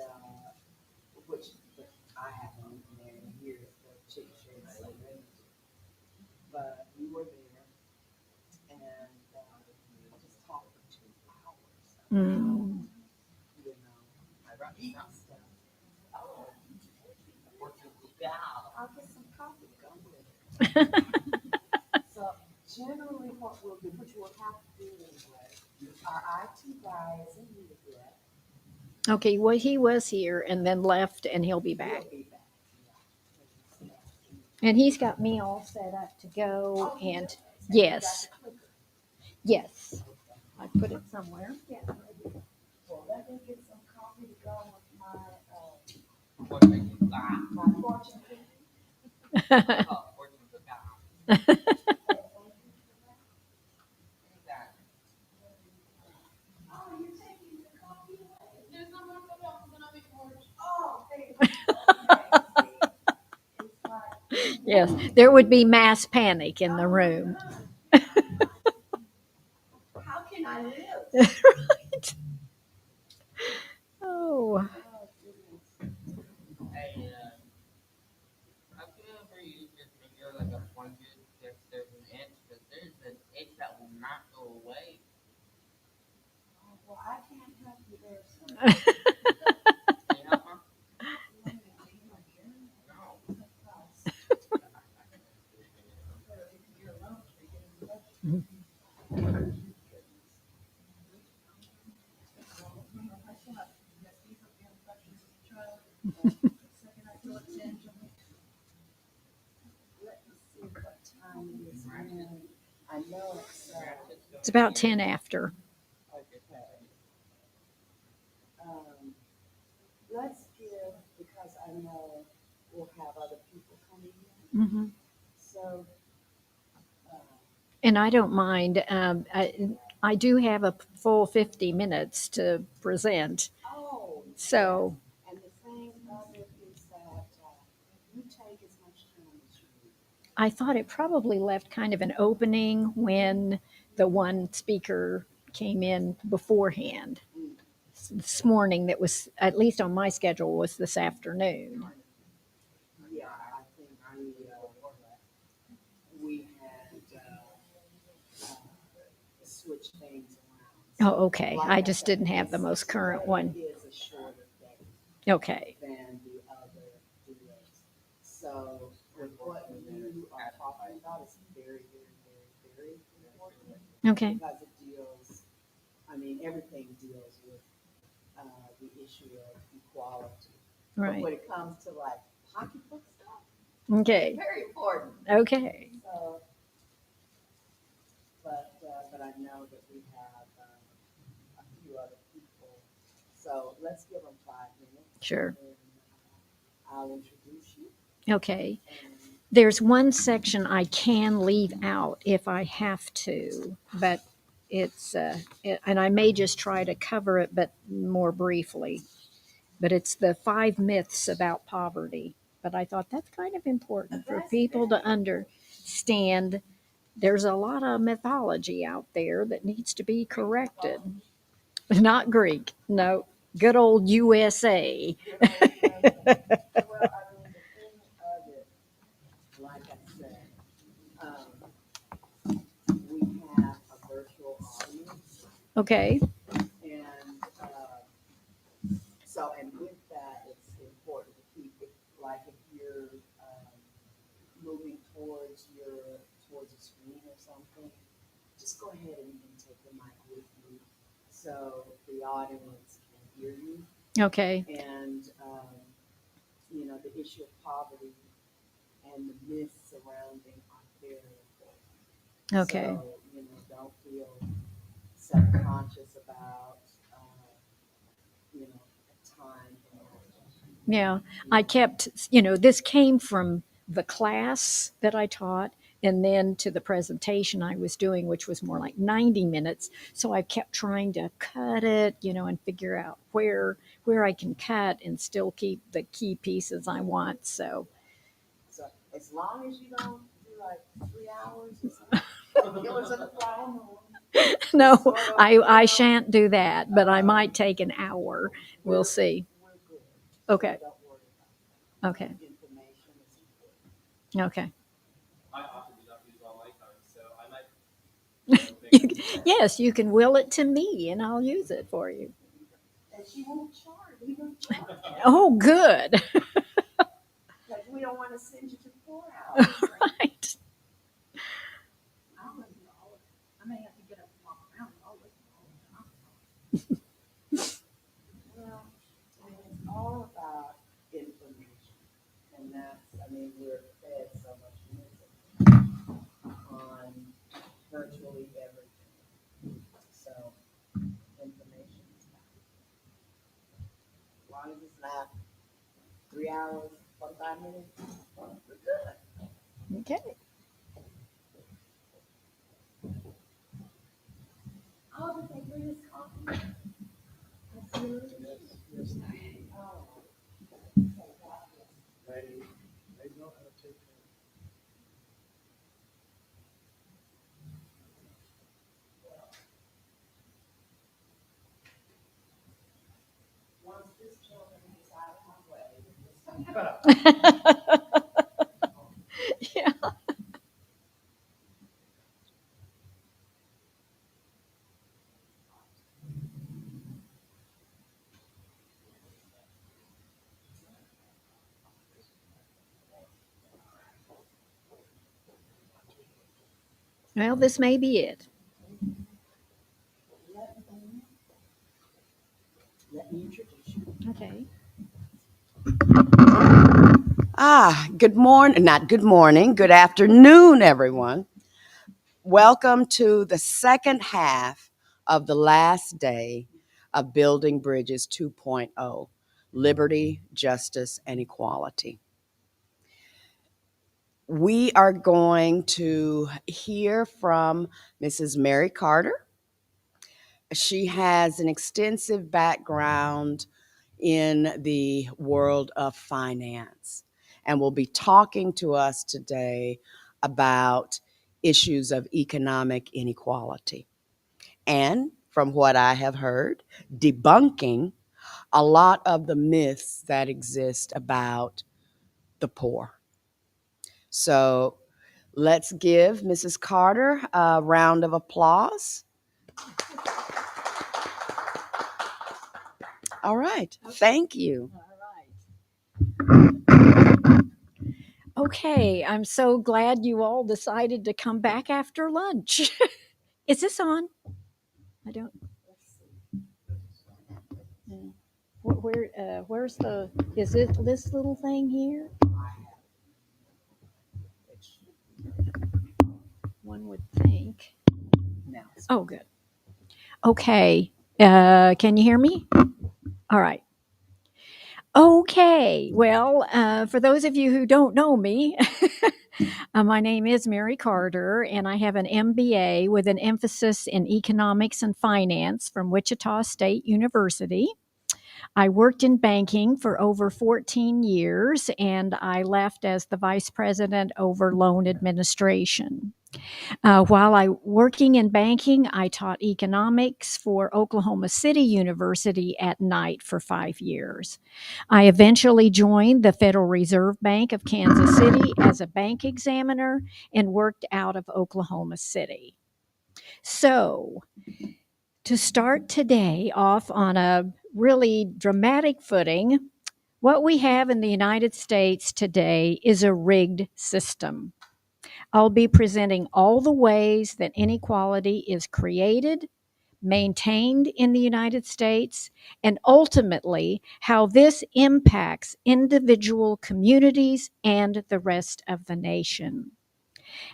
which I haven't been there in years, the chick shade so ready. But we were there and just talked for 2 hours. Mm. You know, I brought you some stuff. Oh, I'll get some coffee to go with it. So generally what we'll do, which we'll have to do anyway, our IT guy isn't here yet. Okay. Well, he was here and then left, and he'll be back. He'll be back. And he's got me all set up to go. And yes, yes, I put it somewhere. Yeah. Well, let me get some coffee to go with my fortune cookie. Oh, you're taking the coffee away. There's no more to go when I make more. Oh, thank you. It's like, Yes, there would be mass panic in the room. how can I live? Right. Oh. Oh, goodness. Hey, have you ever used your finger like a pointer to get a certain itch? Because there's an itch that will not go away. Oh, well, I can't help you there. So. Can you help her? I know It's about 10 after. let's give, because I know we'll have other people coming in. Mm-hmm. So, And I don't mind. I do have a full 50 minutes to present. Oh, So, and the thing of it is that you take as much time as you need. I thought it probably left kind of an opening when the one speaker came in beforehand. This morning, that was, at least on my schedule, was this afternoon. Yeah, I think we had switched things around. Oh, okay. Like I just said, didn't have the this most current one. is a shorter day Okay. than the other deals. So with what you are talking about is very, very, very, very important. Okay. Because it deals, I mean, everything deals with the issue of equality. But Right. when it comes to like pocketbook stuff, Okay. very important. Okay. So, but I know that we have a few other people. So let's give them 5 minutes. Sure. And I'll introduce you. Okay. And There's one section I can leave out if I have to, but it's, and I may just try to cover it, but more briefly. But it's the 5 myths about poverty. But I thought that's kind of important for people to understand. There's a lot of mythology out there that needs to be corrected. Not Greek, no, good old USA. well, I mean, the thing of it, like I said, we have a virtual audience. Okay. And so, and with that, it's important to keep it, like if you're moving towards a screen or something, just go ahead and take the mic with you so the audience can hear you. Okay. And, you know, the issue of poverty and the myths surrounding are very important. Okay. So, you know, don't feel self-conscious about, you know, time. Yeah. I kept, this came from the class that I taught and then to the presentation I was doing, which was more like 90 minutes. So I kept trying to cut it, and figure out where I can cut and still keep the key pieces I want. So As long as you don't do like 3 hours or something, it wasn't a problem. no, I shan't do that, but I might take an hour. We'll see. We're good. Okay. Don't worry about Okay. that. Information is important. Okay. I often do not use all my time, so I might. Yes, you can will it to me and I'll use it for you. And she won't charge. We don't charge. Oh, good. Because we don't want to send you to 4 hours. Right. I'll listen to all of it. I may have to get up and walk around. I'll listen to all of it. Well, I mean, it's all about information. And that's, I mean, we're fed so much music on virtually everything. So, information is back. As long as it's not 3 hours, 45 minutes, we're good. Okay. Oh, did they bring us coffee? Absolutely. Oh. They know how to take care. Once this children is out of my way. Yeah. Well, this may be it. Let me introduce you. Okay. Good morning, not good morning, good afternoon, everyone. Welcome to the second half of the last day of Building Bridges 2.0, Liberty, Justice, and Equality. We are going to hear from Mrs. Mary Carter, She has an extensive background in the world of finance and will be talking to us today about issues of economic inequality. And from what I have heard, debunking a lot of the myths that exist about the poor. So let's give Mrs. Carter a round of applause. All right, thank you. Okay, I'm so glad you all decided to come back after lunch. Is this on? I don't. Where's the? Is it this little thing here? One would think. Oh, good. Okay. Can you hear me? All right. Okay. Well, for those of you who don't know me, my name is Mary Carter, and I have an MBA with an emphasis in economics and finance from Wichita State University. I worked in banking for over 14 years, and I left as the vice president over loan administration. While I working in banking, I taught economics for Oklahoma City University at night for 5 years. I eventually joined the Federal Reserve Bank of Kansas City as a bank examiner and worked out of Oklahoma City. So, to start today off on a really dramatic footing, what we have in the United States today is a rigged system. I'll be presenting all the ways that inequality is created, maintained in the United States, and ultimately how this impacts individual communities and the rest of the nation.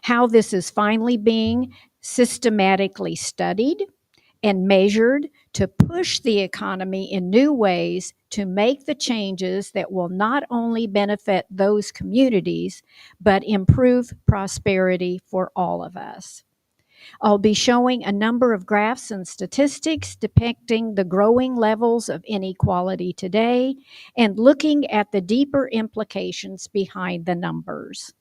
How this is finally being systematically studied and measured to push the economy in new ways to make the changes that will not only benefit those communities, but improve prosperity for all of us. I'll be showing a number of graphs and statistics depicting the growing levels of inequality today and looking at the deeper implications behind the numbers.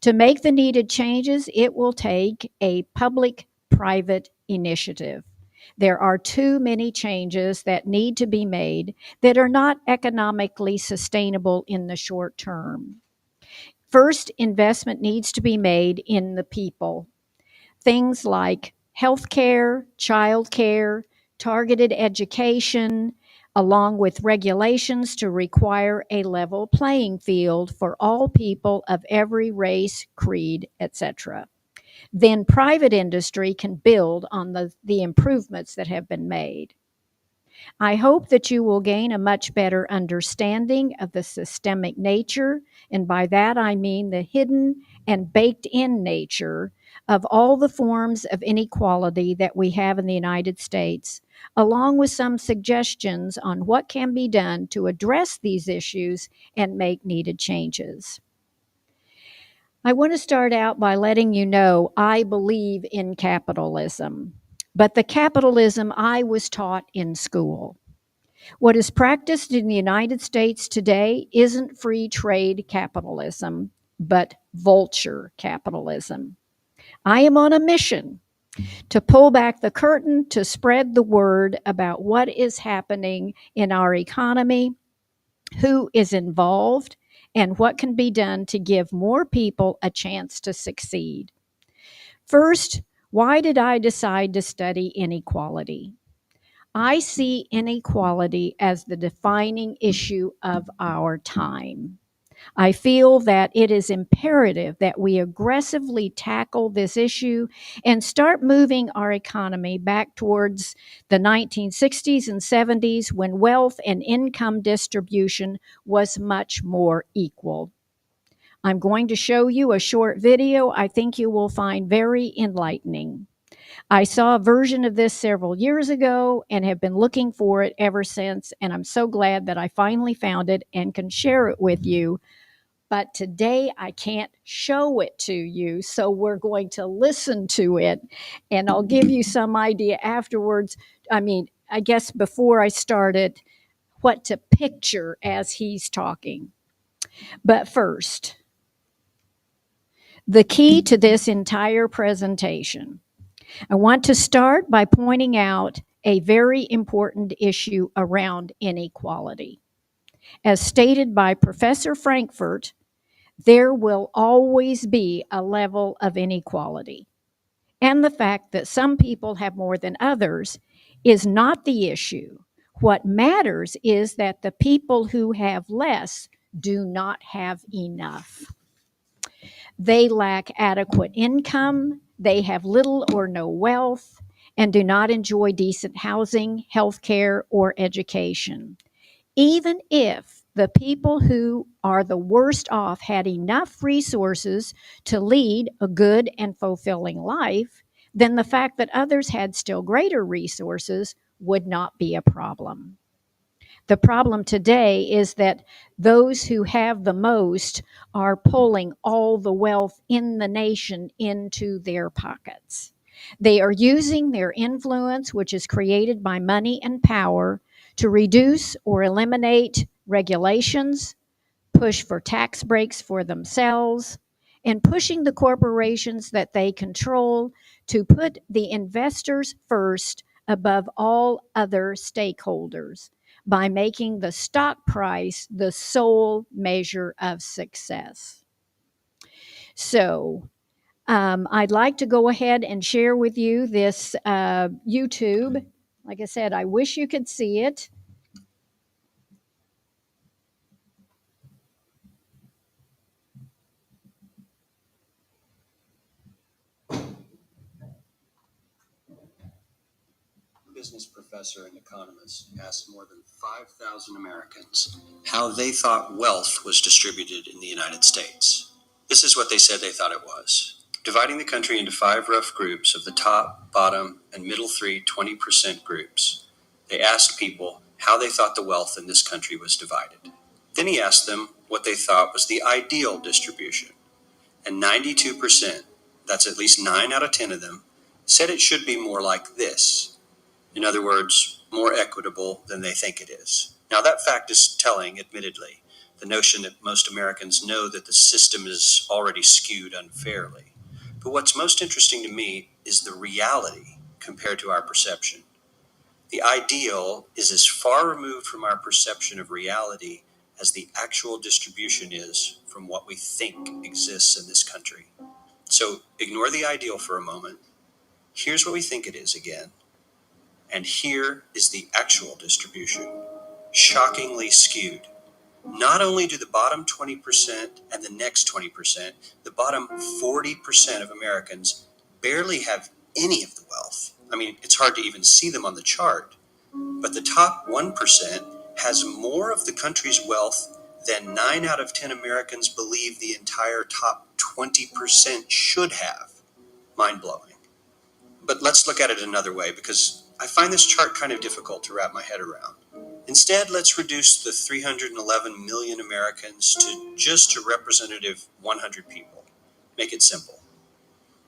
To make the needed changes, it will take a public-private initiative. There are too many changes that need to be made that are not economically sustainable in the short term. First, investment needs to be made in the people. Things like healthcare, childcare, targeted education, along with regulations to require a level playing field for all people of every race, creed, etc. Then private industry can build on the improvements that have been made. I hope that you will gain a much better understanding of the systemic nature, and by that I mean the hidden and baked-in nature of all the forms of inequality that we have in the United States, along with some suggestions on what can be done to address these issues and make needed changes. I want to start out by letting you know I believe in capitalism, but the capitalism I was taught in school. What is practiced in the United States today isn't free trade capitalism, but vulture capitalism. I am on a mission to pull back the curtain to spread the word about what is happening in our economy, who is involved, and what can be done to give more people a chance to succeed. First, why did I decide to study inequality? I see inequality as the defining issue of our time. I feel that it is imperative that we aggressively tackle this issue and start moving our economy back towards the 1960s and 70s when wealth and income distribution was much more equal. I'm going to show you a short video I think you will find very enlightening. I saw a version of this several years ago and have been looking for it ever since, and I'm so glad that I finally found it and can share it with you. but today I can't show it to you. So we're going to listen to it, and I'll give you some idea afterwards. I mean, I guess before I started, what to picture as he's talking. But first, the key to this entire presentation. I want to start by pointing out a very important issue around inequality. As stated by Professor Frankfurt, there will always be a level of inequality. And the fact that some people have more than others is not the issue. What matters is that the people who have less do not have enough. They lack adequate income, they have little or no wealth, and do not enjoy decent housing, health care, or education. Even if the people who are the worst off had enough resources to lead a good and fulfilling life, then the fact that others had still greater resources would not be a problem. The problem today is that those who have the most are pulling all the wealth in the nation into their pockets. They are using their influence, which is created by money and power, to reduce or eliminate regulations, push for tax breaks for themselves, and pushing the corporations that they control to put the investors first above all other stakeholders by making the stock price the sole measure of success. So, I'd like to go ahead and share with you this YouTube. Like I said, I wish you could see it. Business professor and economist asked more than 5,000 Americans how they thought wealth was distributed in the United States. This is what they said they thought it was. Dividing the country into 5 rough groups of the top, bottom, and middle 3 20% groups, they asked people how they thought the wealth in this country was divided. Then he asked them what they thought was the ideal distribution. And 92%, that's at least 9 out of 10 of them, said it should be more like this. In other words, more equitable than they think it is. Now, that fact is telling, admittedly, the notion that most Americans know that the system is already skewed unfairly. But what's most interesting to me is the reality compared to our perception. The ideal is as far removed from our perception of reality as the actual distribution is from what we think exists in this country. So ignore the ideal for a moment. Here's what we think it is again. And here is the actual distribution, shockingly skewed. Not only do the bottom 20% and the next 20%, the bottom 40% of Americans barely have any of the wealth. I mean, it's hard to even see them on the chart. But the top 1% has more of the country's wealth than 9 out of 10 Americans believe the entire top 20% should have. Mind-blowing. But let's look at it another way, because I find this chart kind of difficult to wrap my head around. Instead, let's reduce the 311 million Americans to just a representative 100 people. Make it simple.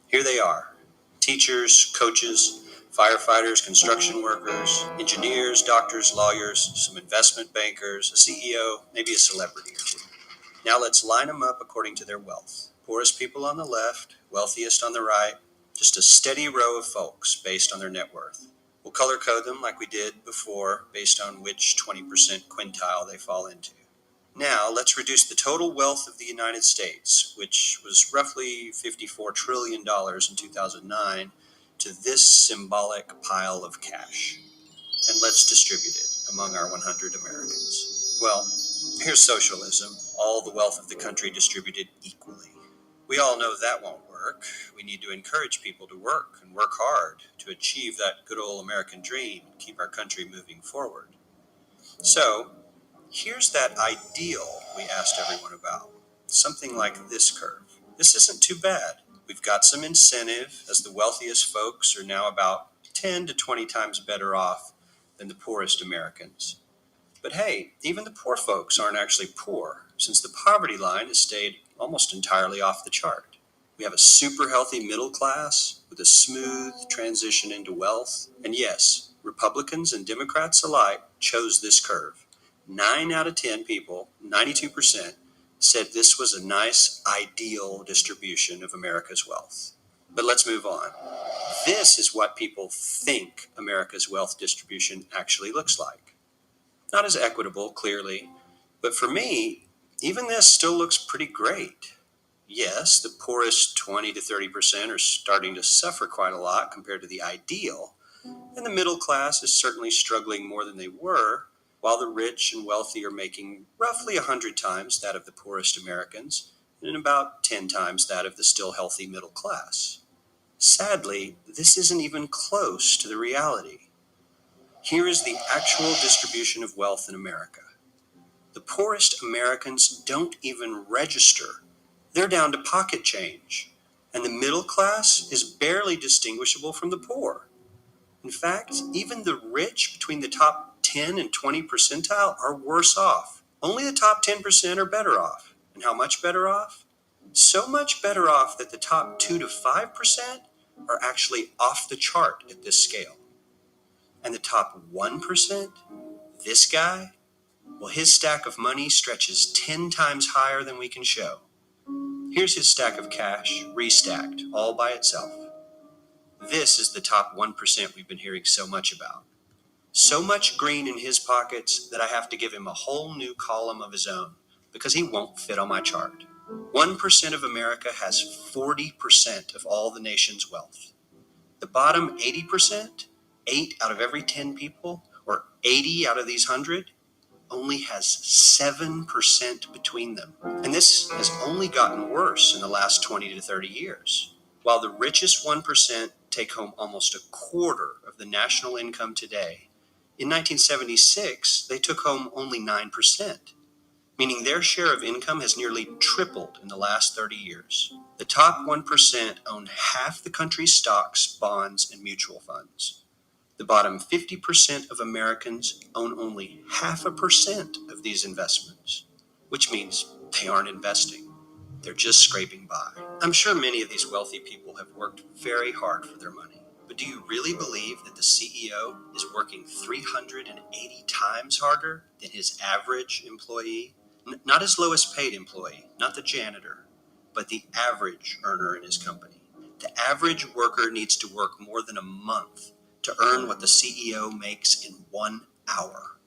Here they are: teachers, coaches, firefighters, construction workers, engineers, doctors, lawyers, some investment bankers, a CEO, maybe a celebrity or two. Now let's line them up according to their wealth. Poorest people on the left, wealthiest on the right, just a steady row of folks based on their net worth. We'll color code them like we did before based on which 20% quintile they fall into. Now let's reduce the total wealth of the United States, which was roughly $54 trillion in 2009, to this symbolic pile of cash. And let's distribute it among our 100 Americans. Well, here's socialism, all the wealth of the country distributed equally. We all know that won't work. We need to encourage people to work and work hard to achieve that good old American dream and keep our country moving forward. So, here's that ideal we asked everyone about. Something like this curve. This isn't too bad. We've got some incentive, as the wealthiest folks are now about 10 to 20 times better off than the poorest Americans. But hey, even the poor folks aren't actually poor. since the poverty line has stayed almost entirely off the chart. We have a super healthy middle class with a smooth transition into wealth. And yes, Republicans and Democrats alike chose this curve. 9 out of 10 people, 92%, said this was a nice, ideal distribution of America's wealth. But let's move on. This is what people think America's wealth distribution actually looks like. Not as equitable, clearly, but for me, even this still looks pretty great. Yes, the poorest 20 to 30% are starting to suffer quite a lot compared to the ideal, and the middle class is certainly struggling more than they were, while the rich and wealthy are making roughly 100 times that of the poorest Americans and about 10 times that of the still healthy middle class. Sadly, this isn't even close to the reality. Here is the actual distribution of wealth in America. The poorest Americans don't even register. They're down to pocket change, and the middle class is barely distinguishable from the poor. In fact, even the rich between the top 10 and 20 percentile are worse off. Only the top 10% are better off. And how much better off? So much better off that the top 2 to 5% are actually off the chart at this scale. And the top 1%, this guy, well, his stack of money stretches 10 times higher than we can show. Here's his stack of cash, restacked, all by itself. This is the top 1% we've been hearing so much about. So much green in his pockets that I have to give him a whole new column of his own because he won't fit on my chart. 1% of America has 40% of all the nation's wealth. The bottom 80%, 8 out of every 10 people, or 80 out of these 100, only has 7% between them. And this has only gotten worse in the last 20 to 30 years. While the richest 1% take home almost a quarter of the national income today, in 1976, they took home only 9%, meaning their share of income has nearly tripled in the last 30 years. The top 1% own half the country's stocks, bonds, and mutual funds. The bottom 50% of Americans own only 0.5% of these investments, which means they aren't investing. They're just scraping by. I'm sure many of these wealthy people have worked very hard for their money. But do you really believe that the CEO is working 380 times harder than his average employee? Not his lowest paid employee, not the janitor, but the average earner in his company. The average worker needs to work more than a month to earn what the CEO makes in 1 hour.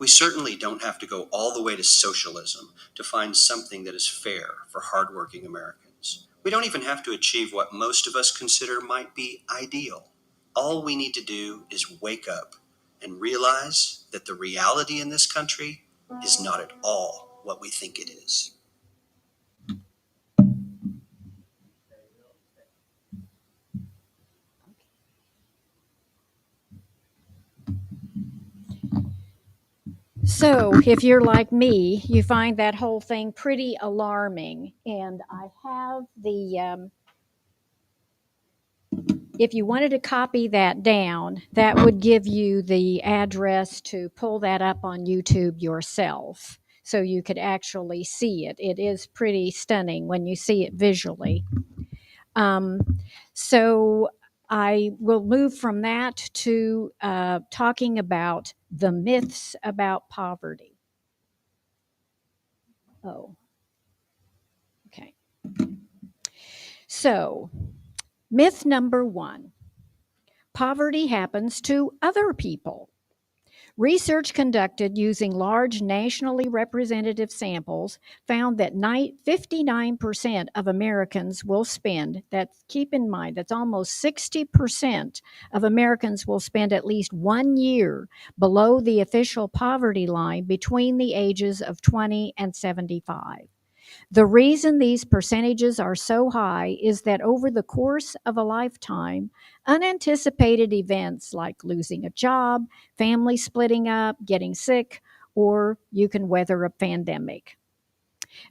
We certainly don't have to go all the way to socialism to find something that is fair for hardworking Americans. We don't even have to achieve what most of us consider might be ideal. All we need to do is wake up and realize that the reality in this country is not at all what we think it is. So, if you're like me, you find that whole thing pretty alarming. And I have the, if you wanted to copy that down, that would give you the address to pull that up on YouTube yourself so you could actually see it. It is pretty stunning when you see it visually. So I will move from that to talking about the myths about poverty. Oh, okay. So, myth number 1, poverty happens to other people. Research conducted using large nationally representative samples found that 59% of Americans will spend, keep in mind, that's almost 60% of Americans will spend at least 1 year below the official poverty line between the ages of 20 and 75. The reason these percentages are so high is that over the course of a lifetime, unanticipated events like losing a job, family splitting up, getting sick, or you can weather a pandemic.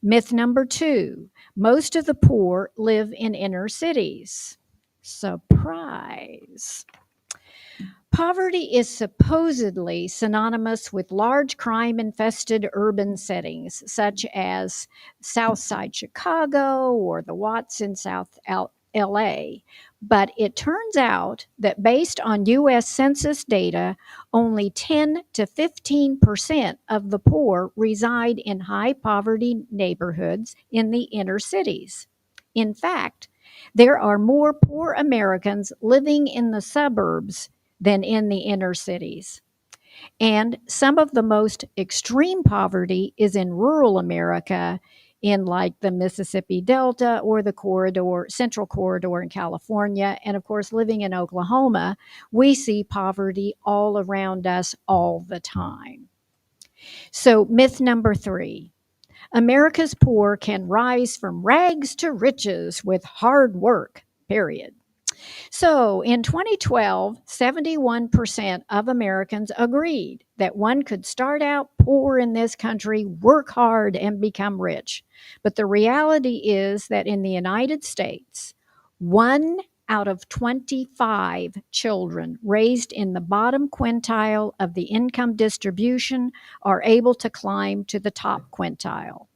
Myth number 2, most of the poor live in inner cities. Surprise. Poverty is supposedly synonymous with large crime-infested urban settings, such as Southside Chicago or the Watts in South LA. But it turns out that based on U.S. Census data, only 10 to 15% of the poor reside in high poverty neighborhoods in the inner cities. In fact, there are more poor Americans living in the suburbs than in the inner cities. And some of the most extreme poverty is in rural America, in like the Mississippi Delta or the Central Corridor in California. And of course, living in Oklahoma, we see poverty all around us all the time. So, myth number 3. America's poor can rise from rags to riches with hard work, period. So in 2012, 71% of Americans agreed that one could start out poor in this country, work hard, and become rich. But the reality is that in the United States, 1 out of 25 children raised in the bottom quintile of the income distribution are able to climb to the top quintile,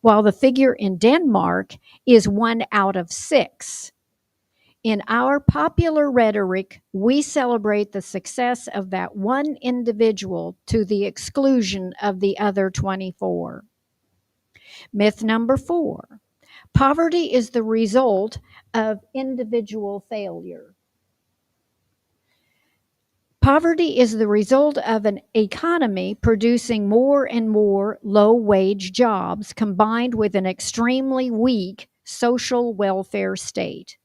while the figure in Denmark is 1 out of 6. In our popular rhetoric, we celebrate the success of that one individual to the exclusion of the other 24. Myth number 4. Poverty is the result of individual failure. Poverty is the result of an economy producing more and more low-wage jobs combined with an extremely weak social welfare state.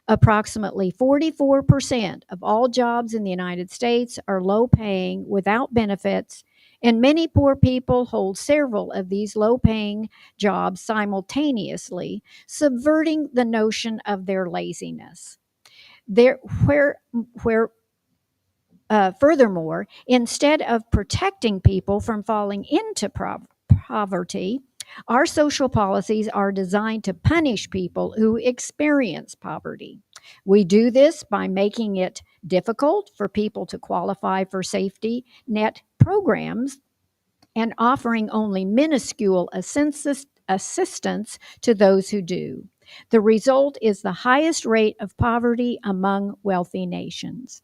Approximately 44% of all jobs in the United States are low-paying without benefits, and many poor people hold several of these low-paying jobs simultaneously, subverting the notion of their laziness. Furthermore, instead of protecting people from falling into poverty, our social policies are designed to punish people who experience poverty. We do this by making it difficult for people to qualify for safety net programs and offering only minuscule assistance to those who do. The result is the highest rate of poverty among wealthy nations.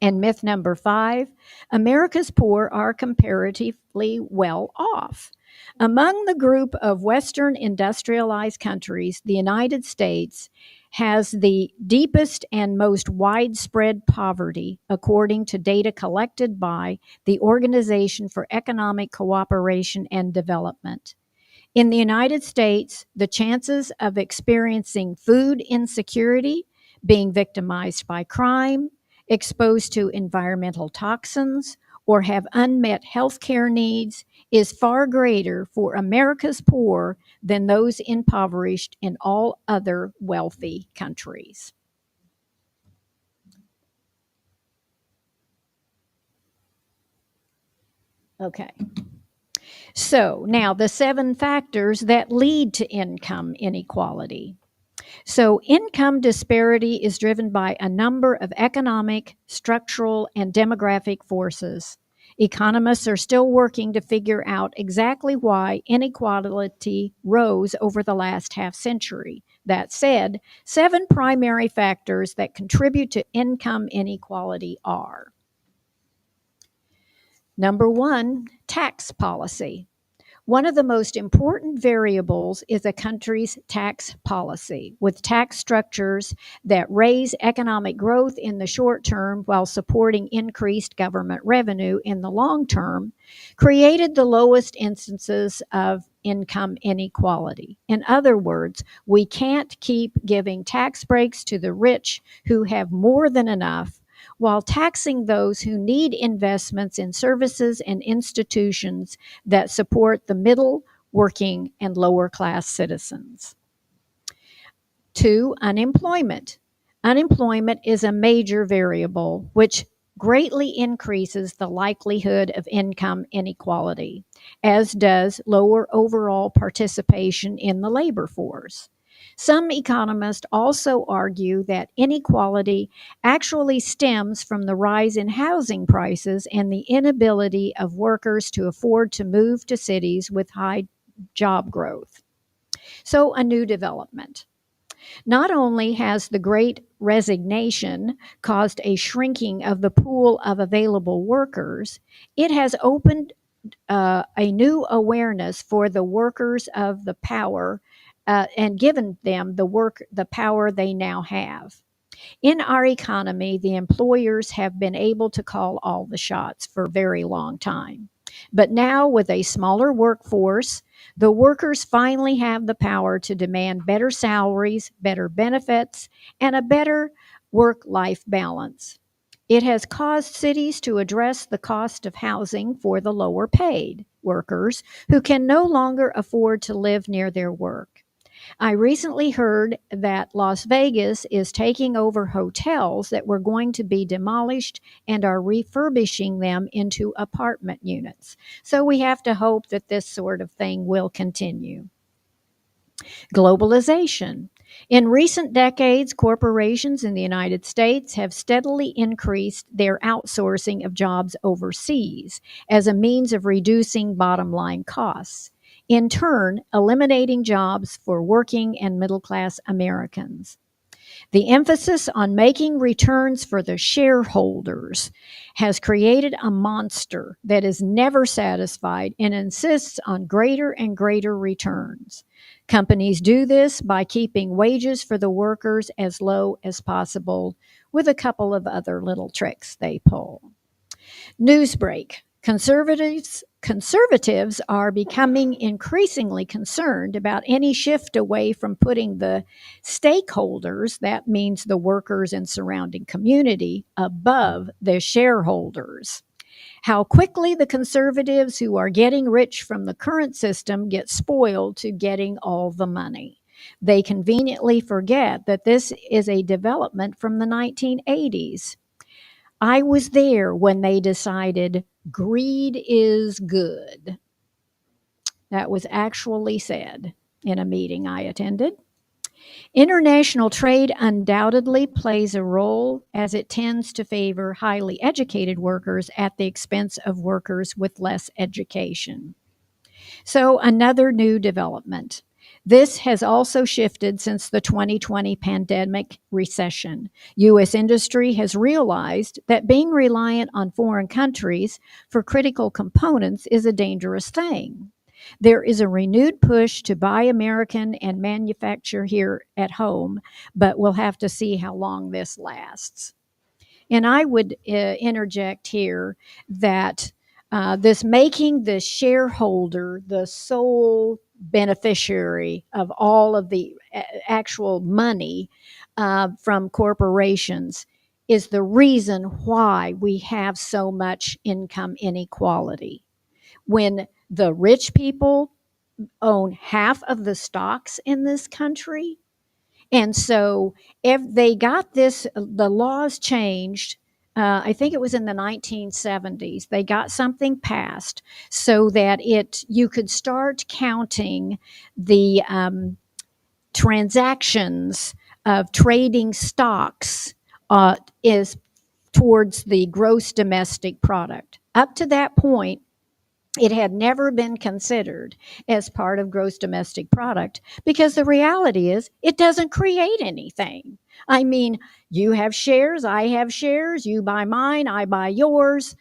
And myth number 5, America's poor are comparatively well off. Among the group of Western industrialized countries, the United States has the deepest and most widespread poverty, according to data collected by the Organization for Economic Cooperation and Development. In the United States, the chances of experiencing food insecurity, being victimized by crime, exposed to environmental toxins, or have unmet health care needs is far greater for America's poor than those impoverished in all other wealthy countries. Okay. So now the 7 factors that lead to income inequality. So income disparity is driven by a number of economic, structural, and demographic forces. Economists are still working to figure out exactly why inequality rose over the last half century. That said, 7 primary factors that contribute to income inequality are: number 1, tax policy. One of the most important variables is a country's tax policy, with tax structures that raise economic growth in the short term while supporting increased government revenue in the long term, created the lowest instances of income inequality. In other words, we can't keep giving tax breaks to the rich who have more than enough while taxing those who need investments in services and institutions that support the middle, working, and lower class citizens. 2, unemployment. Unemployment is a major variable which greatly increases the likelihood of income inequality, as does lower overall participation in the labor force. Some economists also argue that inequality actually stems from the rise in housing prices and the inability of workers to afford to move to cities with high job growth. So, a new development. Not only has the great resignation caused a shrinking of the pool of available workers, it has opened a new awareness for the workers of the power and given them the power they now have. In our economy, the employers have been able to call all the shots for a very long time. But now, with a smaller workforce, the workers finally have the power to demand better salaries, better benefits, and a better work life balance. It has caused cities to address the cost of housing for the lower paid workers who can no longer afford to live near their work. I recently heard that Las Vegas is taking over hotels that were going to be demolished and are refurbishing them into apartment units. So we have to hope that this sort of thing will continue. Globalization. In recent decades, corporations in the United States have steadily increased their outsourcing of jobs overseas as a means of reducing bottom line costs, in turn, eliminating jobs for working and middle class Americans. The emphasis on making returns for the shareholders has created a monster that is never satisfied and insists on greater and greater returns. Companies do this by keeping wages for the workers as low as possible, with a couple of other little tricks they pull. Newsbreak. Conservatives are becoming increasingly concerned about any shift away from putting the stakeholders, that means the workers and surrounding community, above the shareholders. How quickly the conservatives who are getting rich from the current system get spoiled to getting all the money. They conveniently forget that this is a development from the 1980s. I was there when they decided greed is good. That was actually said in a meeting I attended. International trade undoubtedly plays a role as it tends to favor highly educated workers at the expense of workers with less education. So, another new development. This has also shifted since the 2020 pandemic recession. U.S. industry has realized that being reliant on foreign countries for critical components is a dangerous thing. There is a renewed push to buy American and manufacture here at home, but we'll have to see how long this lasts. And I would interject here that this making the shareholder the sole beneficiary of all of the actual money from corporations is the reason why we have so much income inequality. When the rich people own half of the stocks in this country, and so if they got this, the laws changed. I think it was in the 1970s. They got something passed so that you could start counting the transactions of trading stocks is towards the gross domestic product. Up to that point, it had never been considered as part of gross domestic product because the reality is it doesn't create anything. I mean, you have shares, I have shares, you buy mine, I buy yours.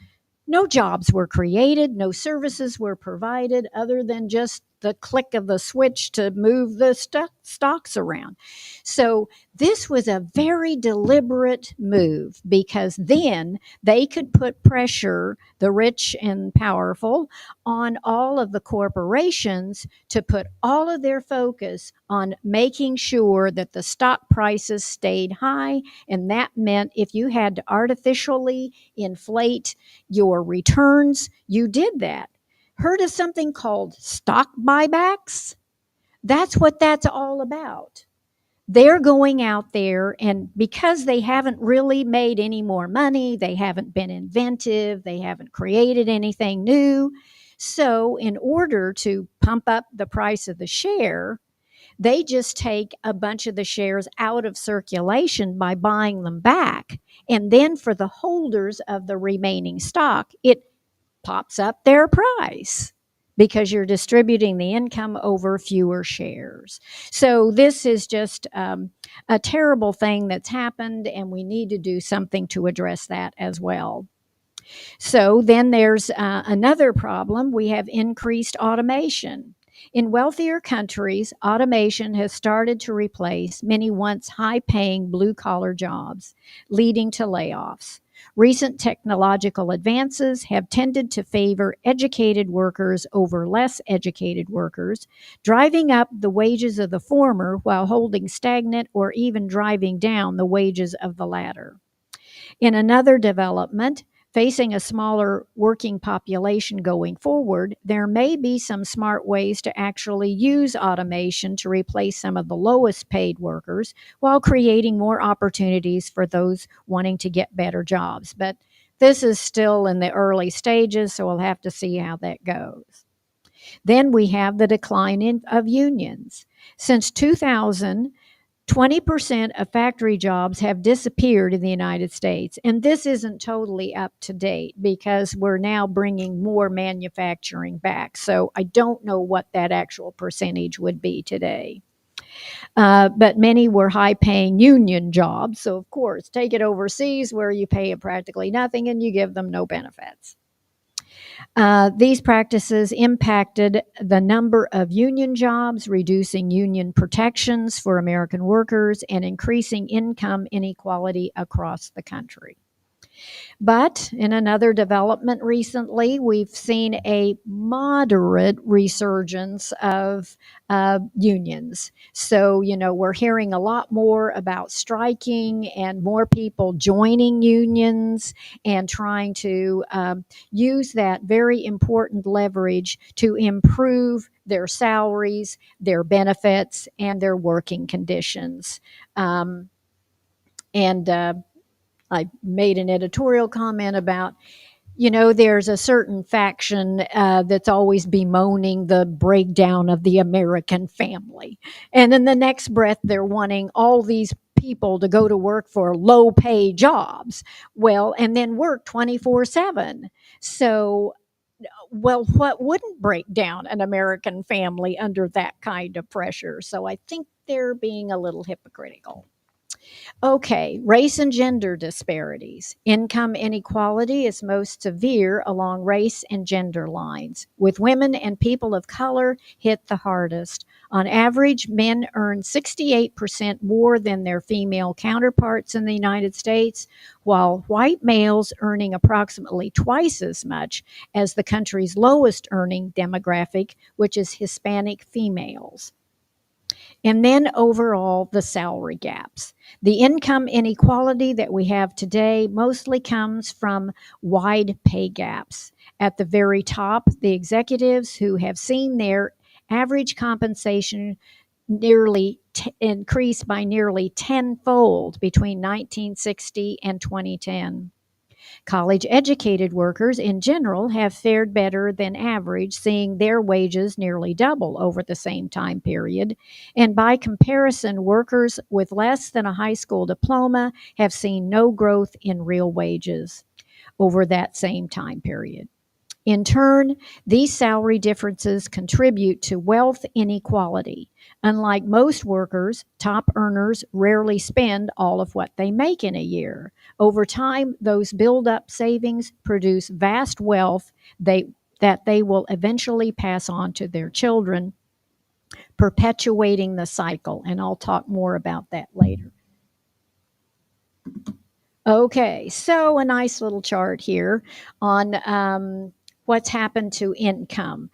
No jobs were created, no services were provided other than just the click of the switch to move the stocks around. So this was a very deliberate move because then they could put pressure, the rich and powerful, on all of the corporations to put all of their focus on making sure that the stock prices stayed high. And that meant if you had to artificially inflate your returns, you did that. Heard of something called stock buybacks? That's what that's all about. They're going out there, and because they haven't really made any more money, they haven't been inventive, they haven't created anything new. So, in order to pump up the price of the share, They just take a bunch of the shares out of circulation by buying them back. And then for the holders of the remaining stock, it pops up their price because you're distributing the income over fewer shares. So this is just a terrible thing that's happened, and we need to do something to address that as well. So then there's another problem. We have increased automation. In wealthier countries, automation has started to replace many once high-paying blue-collar jobs, leading to layoffs. Recent technological advances have tended to favor educated workers over less educated workers, driving up the wages of the former while holding stagnant or even driving down the wages of the latter. In another development, facing a smaller working population going forward, there may be some smart ways to actually use automation to replace some of the lowest paid workers while creating more opportunities for those wanting to get better jobs. But this is still in the early stages, so we'll have to see how that goes. Then we have the decline of unions. Since 2000, 20% of factory jobs have disappeared in the United States. And this isn't totally up to date because we're now bringing more manufacturing back. So I don't know what that actual percentage would be today. But many were high-paying union jobs. So, of course, take it overseas where you pay practically nothing and you give them no benefits. These practices impacted the number of union jobs, reducing union protections for American workers, and increasing income inequality across the country. But in another development recently, we've seen a moderate resurgence of unions. So, we're hearing a lot more about striking and more people joining unions and trying to use that very important leverage to improve their salaries, their benefits, and their working conditions. I made an editorial comment about, there's a certain faction that's always bemoaning the breakdown of the American family. And in the next breath, they're wanting all these people to go to work for low pay jobs. Well, and then work 24/7. So, what wouldn't break down an American family under that kind of pressure? So I think they're being a little hypocritical. Okay, race and gender disparities. Income inequality is most severe along race and gender lines, with women and people of color hit the hardest. On average, men earn 68% more than their female counterparts in the United States, while white males earning approximately twice as much as the country's lowest earning demographic, which is Hispanic females. And then overall, the salary gaps. The income inequality that we have today mostly comes from wide pay gaps. At the very top, the executives who have seen their average compensation increase by nearly tenfold between 1960 and 2010. College-educated workers in general have fared better than average, seeing their wages nearly double over the same time period. And by comparison, workers with less than a high school diploma have seen no growth in real wages over that same time period. In turn, these salary differences contribute to wealth inequality. Unlike most workers, top earners rarely spend all of what they make in a year. Over time, those build-up savings produce vast wealth that they will eventually pass on to their children, perpetuating the cycle. And I'll talk more about that later. Okay, so a nice little chart here on what's happened to income.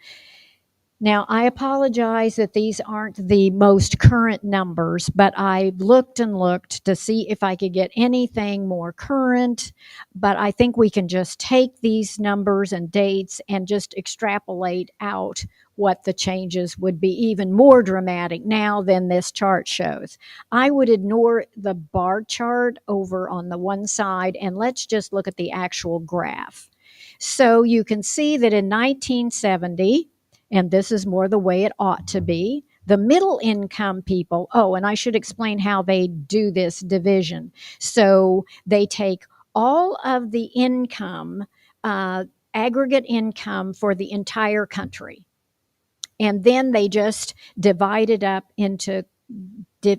Now, I apologize that these aren't the most current numbers, but I looked and looked to see if I could get anything more current. But I think we can just take these numbers and dates and just extrapolate out what the changes would be even more dramatic now than this chart shows. I would ignore the bar chart over on the one side, and let's just look at the actual graph. So you can see that in 1970, and this is more the way it ought to be, The middle income people, oh, and I should explain how they do this division. So they take all of the income, aggregate income for the entire country, and then they just divide it up into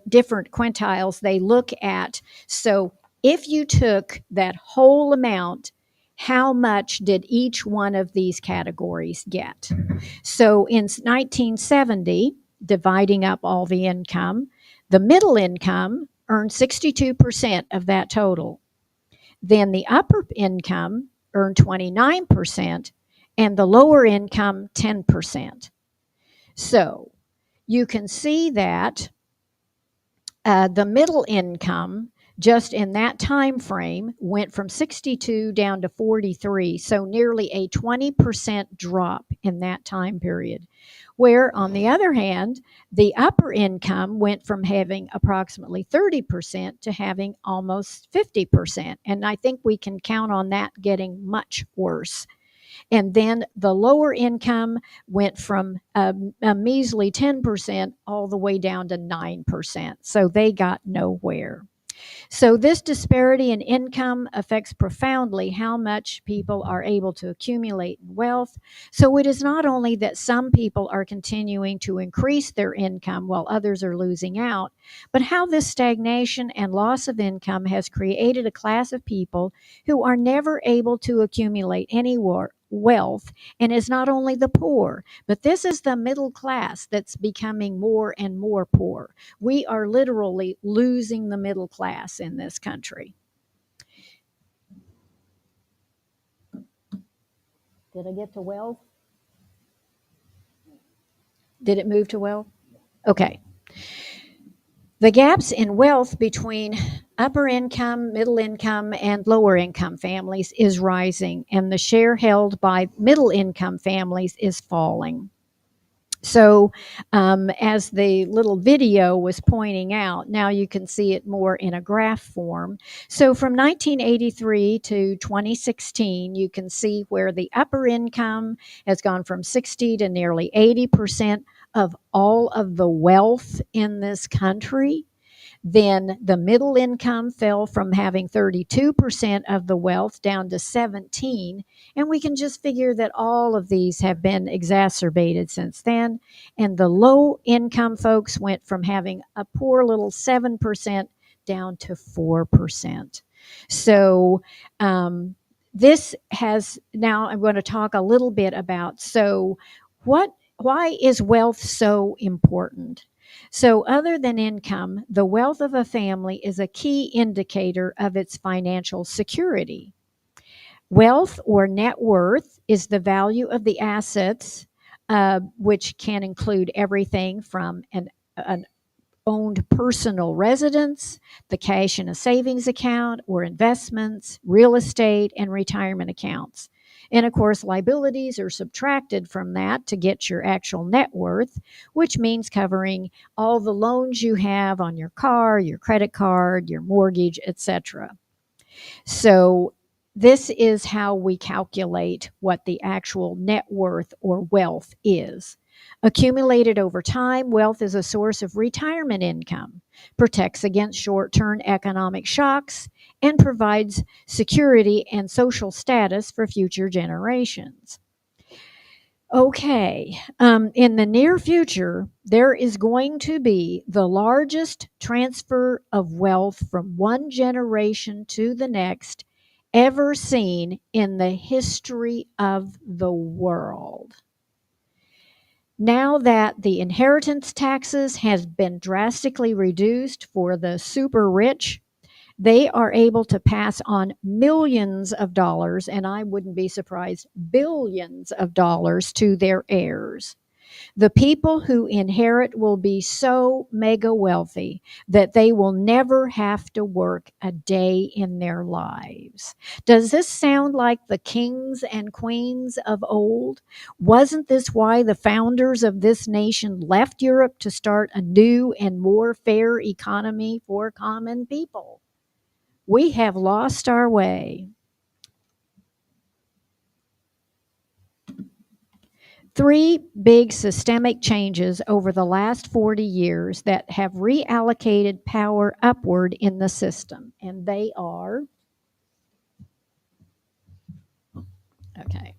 different quintiles. They look at, so if you took that whole amount, how much did each one of these categories get? So in 1970, dividing up all the income, the middle income earned 62% of that total. Then the upper income earned 29%, and the lower income 10%. So you can see that the middle income just in that time frame went from 62 down to 43, so nearly a 20% drop in that time period. Where, on the other hand, the upper income went from having approximately 30% to having almost 50%. And I think we can count on that getting much worse. And then the lower income went from a measly 10% all the way down to 9%. So they got nowhere. So this disparity in income affects profoundly how much people are able to accumulate wealth. So it is not only that some people are continuing to increase their income while others are losing out, but how this stagnation and loss of income has created a class of people who are never able to accumulate any wealth, and is not only the poor, but this is the middle class that's becoming more and more poor. We are literally losing the middle class in this country. Did I get to wealth? Did it move to wealth? Okay. The gaps in wealth between upper income, middle income, and lower income families is rising, and the share held by middle income families is falling. So as the little video was pointing out, now you can see it more in a graph form. So from 1983 to 2016, you can see where the upper income has gone from 60 to nearly 80% of all of the wealth in this country. Then the middle income fell from having 32% of the wealth down to 17. And we can just figure that all of these have been exacerbated since then. And the low income folks went from having a poor little 7% down to 4%. So this has, now I'm going to talk a little bit about, so why is wealth so important? So other than income, the wealth of a family is a key indicator of its financial security. Wealth or net worth is the value of the assets, which can include everything from an owned personal residence, the cash in a savings account or investments, real estate, and retirement accounts. And of course, liabilities are subtracted from that to get your actual net worth, which means covering all the loans you have on your car, your credit card, your mortgage, etc. So this is how we calculate what the actual net worth or wealth is. Accumulated over time, wealth is a source of retirement income, protects against short-term economic shocks, and provides security and social status for future generations. Okay, in the near future, there is going to be the largest transfer of wealth from one generation to the next ever seen in the history of the world. Now that the inheritance taxes has been drastically reduced for the super rich, they are able to pass on millions of dollars, and I wouldn't be surprised, billions of dollars to their heirs. The people who inherit will be so mega wealthy that they will never have to work a day in their lives. Does this sound like the kings and queens of old? Wasn't this why the founders of this nation left Europe to start a new and more fair economy for common people? We have lost our way. three big systemic changes over the last 40 years that have reallocated power upward in the system. And they are, okay.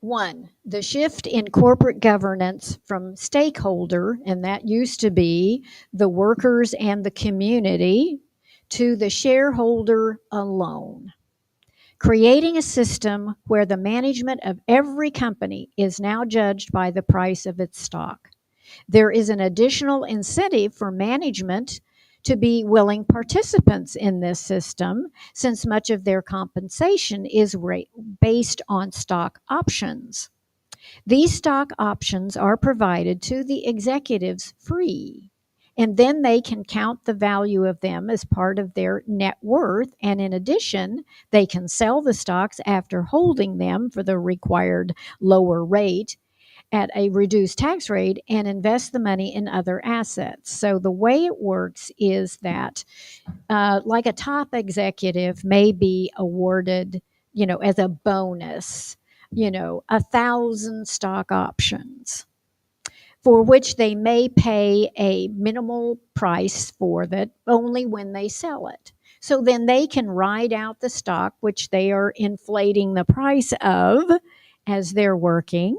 One, the shift in corporate governance from stakeholder, and that used to be the workers and the community, to the shareholder alone, creating a system where the management of every company is now judged by the price of its stock. There is an additional incentive for management to be willing participants in this system, since much of their compensation is based on stock options. These stock options are provided to the executives free, and then they can count the value of them as part of their net worth. And in addition, they can sell the stocks after holding them for the required lower rate at a reduced tax rate and invest the money in other assets. So the way it works is that like a top executive may be awarded, as a bonus, 1,000 stock options, for which they may pay a minimal price for that only when they sell it. So then they can ride out the stock, which they are inflating the price of as they're working,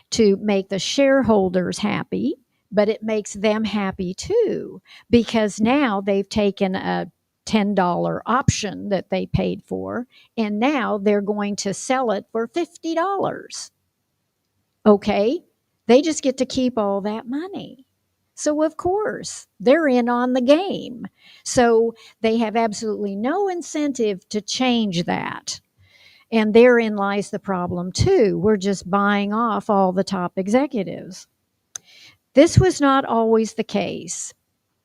to make the shareholders happy, but it makes them happy too, because now they've taken a $10 option that they paid for, and now they're going to sell it for $50. Okay, they just get to keep all that money. So, of course, they're in on the game. So, they have absolutely no incentive to change that. And therein lies the problem, too. We're just buying off all the top executives. This was not always the case.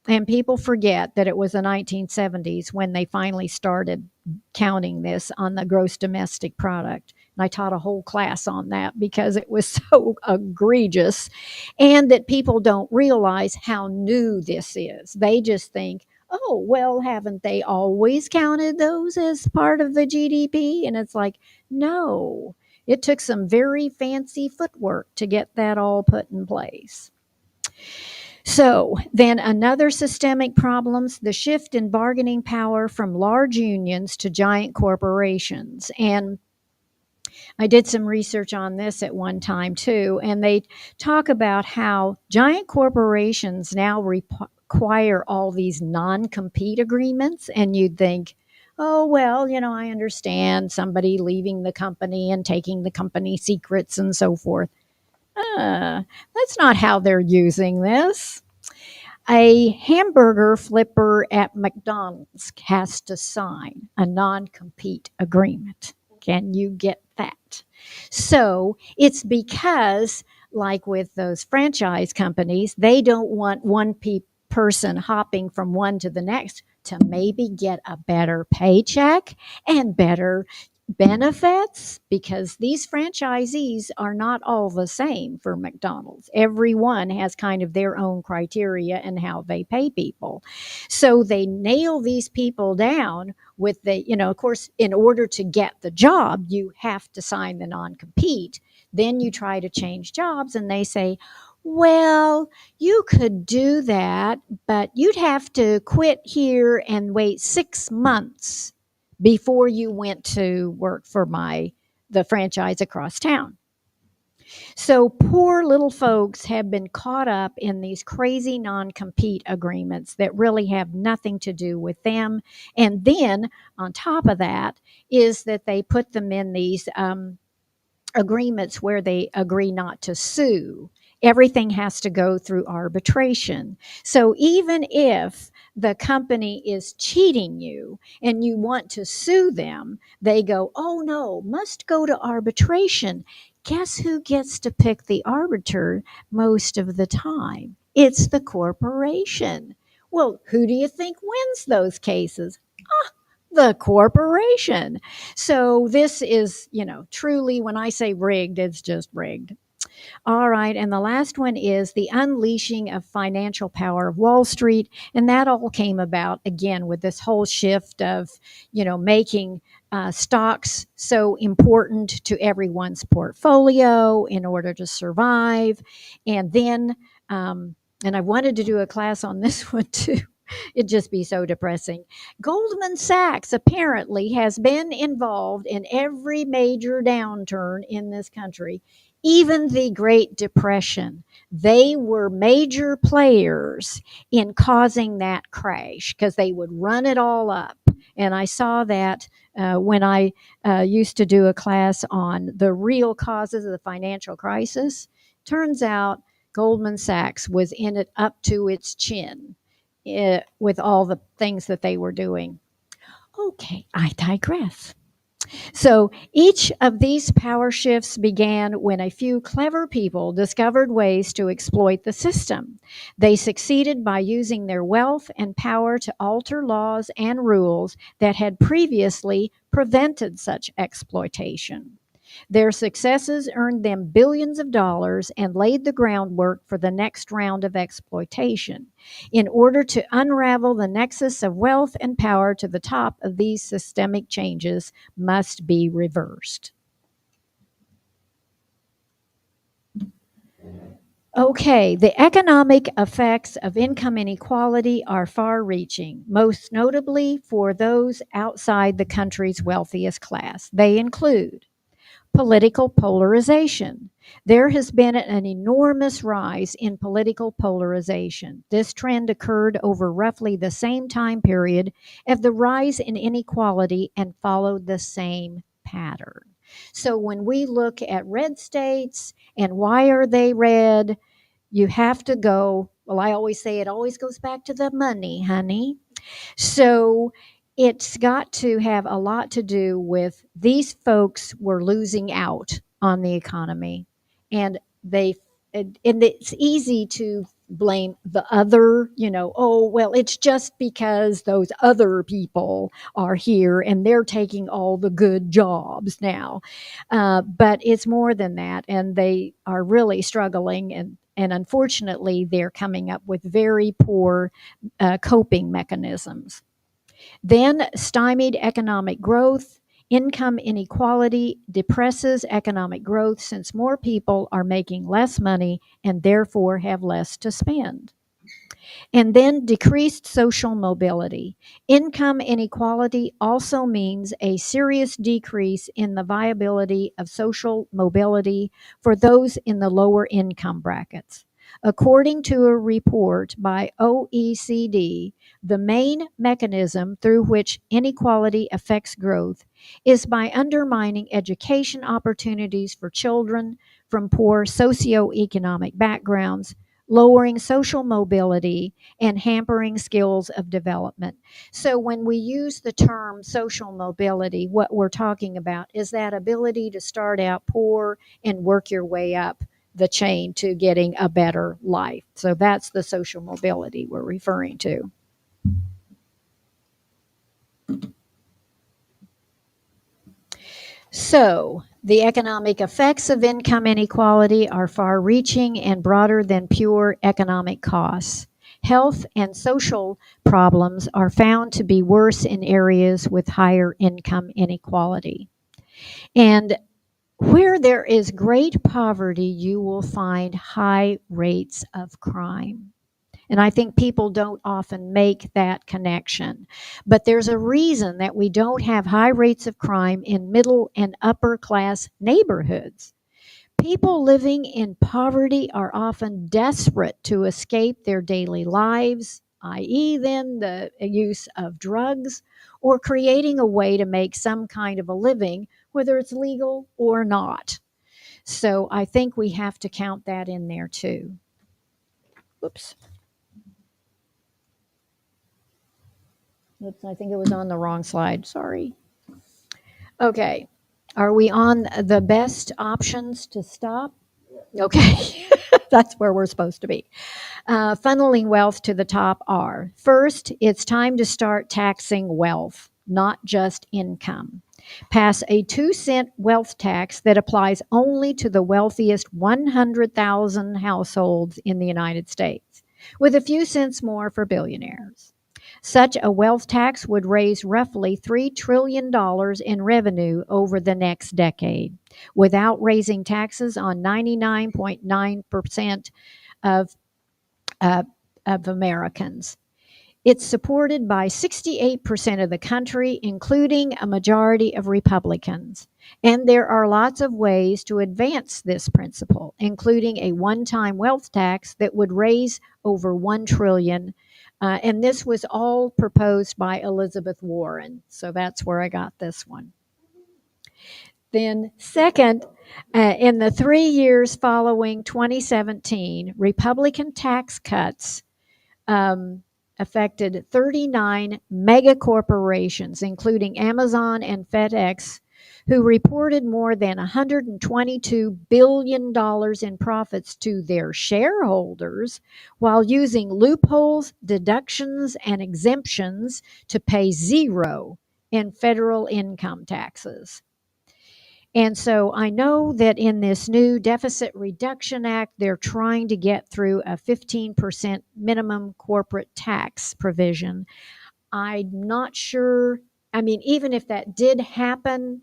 And people forget that it was the 1970s when they finally started counting this on the gross domestic product. And I taught a whole class on that because it was so egregious, and that people don't realize how new this is. They just think, oh, well, haven't they always counted those as part of the GDP? And it's like, no, it took some very fancy footwork to get that all put in place. So then another systemic problems, the shift in bargaining power from large unions to giant corporations. And I did some research on this at one time too, and they talk about how giant corporations now require all these non-compete agreements, and you'd think, oh, well, I understand somebody leaving the company and taking the company secrets and so forth. That's not how they're using this. A hamburger flipper at McDonald's has to sign a non-compete agreement. Can you get that? So it's because, like with those franchise companies, they don't want one person hopping from one to the next to maybe get a better paycheck and better benefits, because these franchisees are not all the same for McDonald's. Everyone has kind of their own criteria and how they pay people. So they nail these people down with the, of course, in order to get the job, you have to sign the non-compete. Then you try to change jobs and they say, well, you could do that, but you'd have to quit here and wait 6 months before you went to work for the franchise across town. So poor little folks have been caught up in these crazy non-compete agreements that really have nothing to do with them. And then on top of that is that they put them in these agreements where they agree not to sue. Everything has to go through arbitration. So even if the company is cheating you and you want to sue them, they go, oh no, must go to arbitration. Guess who gets to pick the arbiter most of the time? It's the corporation. Well, who do you think wins those cases? The corporation. So this is, truly, when I say rigged, it's just rigged. All right, and the last one is the unleashing of financial power of Wall Street, and that all came about again with this whole shift of, making stocks so important to everyone's portfolio in order to survive, and then, and I wanted to do a class on this one too. It'd just be so depressing. Goldman Sachs apparently has been involved in every major downturn in this country, even the Great Depression. They were major players in causing that crash because they would run it all up. And I saw that when I used to do a class on the real causes of the financial crisis. Turns out Goldman Sachs was in it up to its chin with all the things that they were doing. Okay, I digress. So each of these power shifts began when a few clever people discovered ways to exploit the system. They succeeded by using their wealth and power to alter laws and rules that had previously prevented such exploitation. Their successes earned them billions of dollars and laid the groundwork for the next round of exploitation. In order to unravel the nexus of wealth and power to the top of these systemic changes must be reversed. Okay, the economic effects of income inequality are far reaching, most notably for those outside the country's wealthiest class. They include political polarization. There has been an enormous rise in political polarization. This trend occurred over roughly the same time period as the rise in inequality and followed the same pattern. So when we look at red states and why are they red, you have to go, well, I always say it always goes back to the money, honey. So it's got to have a lot to do with these folks were losing out on the economy, and it's easy to blame the other, oh, well, it's just because those other people are here and they're taking all the good jobs now. But it's more than that, and they are really struggling, and unfortunately, they're coming up with very poor coping mechanisms. Then stymied economic growth. Income inequality depresses economic growth since more people are making less money and therefore have less to spend. And then decreased social mobility. Income inequality also means a serious decrease in the viability of social mobility for those in the lower income brackets. According to a report by OECD, the main mechanism through which inequality affects growth is by undermining education opportunities for children from poor socioeconomic backgrounds, lowering social mobility, and hampering skills of development. So when we use the term social mobility, what we're talking about is that ability to start out poor and work your way up the chain to getting a better life. So that's the social mobility we're referring to. So, the economic effects of income inequality are far reaching and broader than pure economic costs. Health and social problems are found to be worse in areas with higher income inequality. And where there is great poverty, you will find high rates of crime. And I think people don't often make that connection. But there's a reason that we don't have high rates of crime in middle and upper class neighborhoods. People living in poverty are often desperate to escape their daily lives, i.e., then the use of drugs, or creating a way to make some kind of a living, whether it's legal or not. So I think we have to count that in there too. Whoops. Oops, I think it was on the wrong slide. Sorry. Okay. Are we on the best options to stop? Okay. That's where we're supposed to be. Funneling wealth to the top are, first, it's time to start taxing wealth, not just income. Pass a 2-cent wealth tax that applies only to the wealthiest 100,000 households in the United States, with a few cents more for billionaires. Such a wealth tax would raise roughly $3 trillion in revenue over the next decade, without raising taxes on 99.9% of Americans. It's supported by 68% of the country, including a majority of Republicans. And there are lots of ways to advance this principle, including a one-time wealth tax that would raise over $1 trillion. And this was all proposed by Elizabeth Warren. So that's where I got this one. Then second, in the 3 years following 2017, Republican tax cuts affected 39 mega corporations, including Amazon and FedEx, who reported more than $122 billion in profits to their shareholders while using loopholes, deductions, and exemptions to pay zero in federal income taxes. And so I know that in this new Deficit Reduction Act, they're trying to get through a 15% minimum corporate tax provision. I'm not sure. I mean, even if that did happen,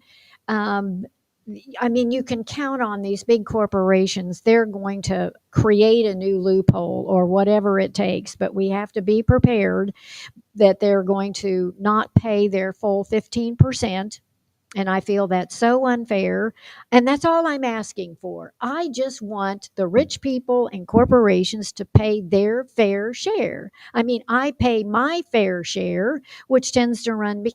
you can count on these big corporations. They're going to create a new loophole or whatever it takes, but we have to be prepared that they're going to not pay their full 15%. And I feel that's so unfair. And that's all I'm asking for. I just want the rich people and corporations to pay their fair share. I mean, I pay my fair share, which tends to run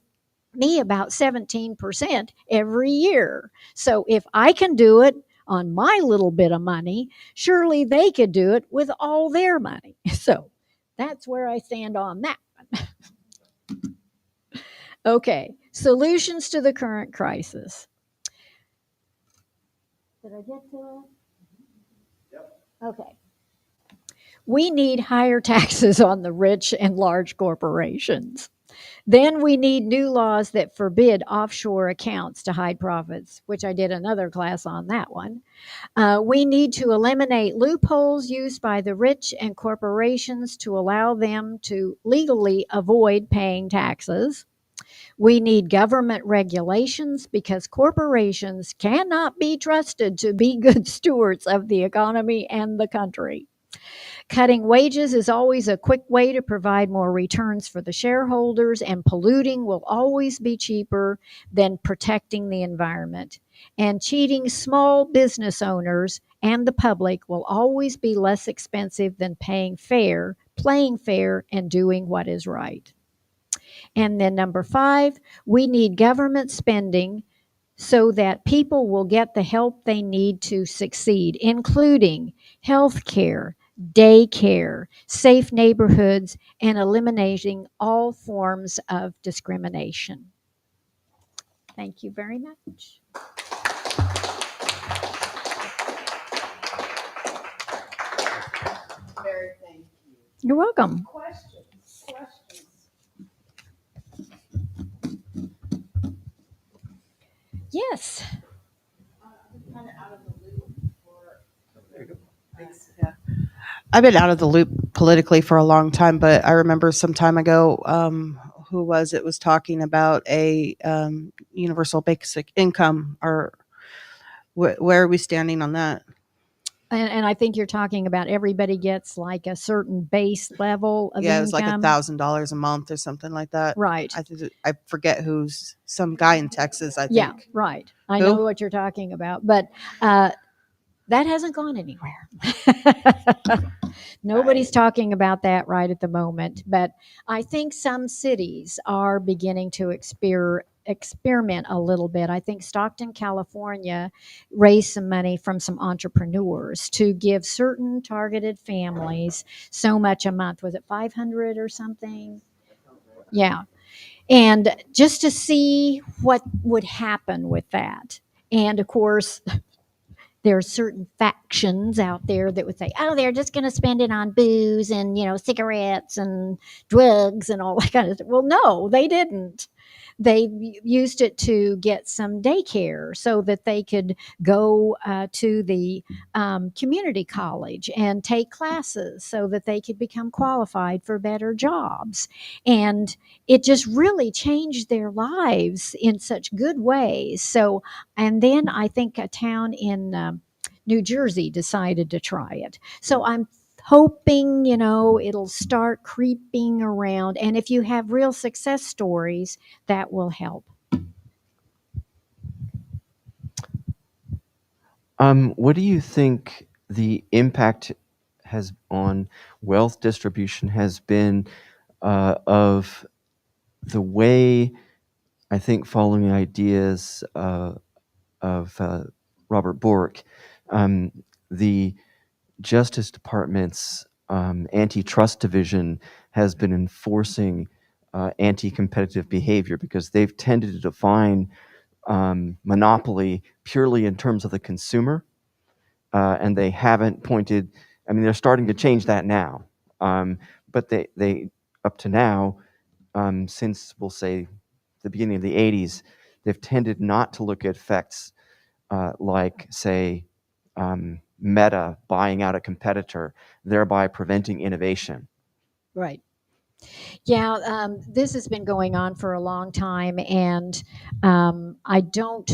me about 17% every year. So if I can do it on my little bit of money, surely they could do it with all their money. So that's where I stand on that one. Okay, solutions to the current crisis. Did I get to it? Yep. Okay. We need higher taxes on the rich and large corporations. Then we need new laws that forbid offshore accounts to hide profits, which I did another class on that one. We need to eliminate loopholes used by the rich and corporations to allow them to legally avoid paying taxes. We need government regulations because corporations cannot be trusted to be good stewards of the economy and the country. Cutting wages is always a quick way to provide more returns for the shareholders, and polluting will always be cheaper than protecting the environment. And cheating small business owners and the public will always be less expensive than playing fair, and doing what is right. And then number 5, we need government spending so that people will get the help they need to succeed, including health care, daycare, safe neighborhoods, and eliminating all forms of discrimination. Thank you very much. Very thank you. You're welcome. Questions? Yes. Kind of out of the loop for. Thanks. Yeah. I've been out of the loop politically for a long time, but I remember some time ago, who was talking about a universal basic income, or where are we standing on that? And I think you're talking about everybody gets like a certain base level of Yeah, income. it was like $1,000 a month or something like that. Right. I forget who's, some guy in Texas, I think. Yeah, right. I know what you're talking about, but that hasn't gone anywhere. Nobody's talking about that right at the moment, but I think some cities are beginning to experiment a little bit. I think Stockton, California raised some money from some entrepreneurs to give certain targeted families so much a month. Was it $500 or something? Yeah. And just to see what would happen with that. And of course, there are certain factions out there that would say, oh, they're just going to spend it on booze and, cigarettes and drugs and all that kind of stuff. Well, no, they didn't. They used it to get some daycare so that they could go to the community college and take classes so that they could become qualified for better jobs. And it just really changed their lives in such good ways. So, and then I think a town in New Jersey decided to try it. So I'm hoping, it'll start creeping around. And if you have real success stories, that will help. What do you think the impact has on wealth distribution has been of the way, I think, following ideas of Robert Bork, the Justice Department's antitrust division has been enforcing anti-competitive behavior because they've tended to define monopoly purely in terms of the consumer, and they haven't pointed. I mean, they're starting to change that now, but they up to now, since we'll say the beginning of the 80s, they've tended not to look at effects like, say, Meta buying out a competitor, thereby preventing innovation. Right. Yeah, this has been going on for a long time, and I don't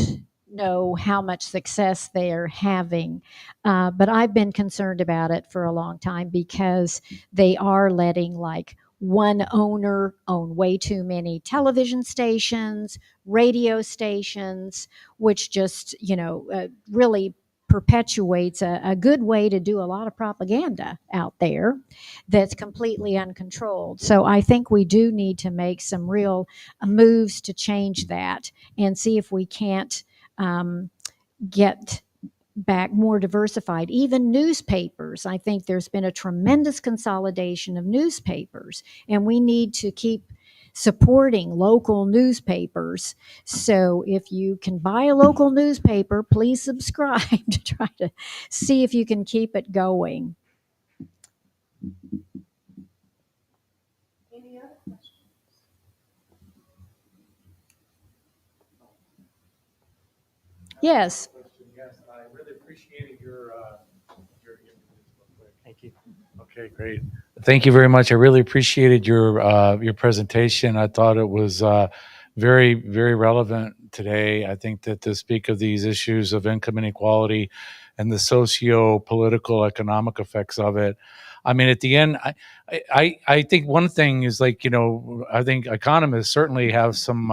know how much success they're having, but I've been concerned about it for a long time because they are letting like one owner own way too many television stations, radio stations, which just, really perpetuates a good way to do a lot of propaganda out there that's completely uncontrolled. So I think we do need to make some real moves to change that and see if we can't get back more diversified. Even newspapers, I think there's been a tremendous consolidation of newspapers, and we need to keep supporting local newspapers. So if you can buy a local newspaper, please subscribe to try to see if you can keep it going. Any other questions? Yes. Yes, I really appreciated your Thank you. Okay, great. Thank you very much. I really appreciated your presentation. I thought it was very, very relevant today. I think that to speak of these issues of income inequality and the socio-political economic effects of it. I mean, at the end, I think one thing is like, I think economists certainly have some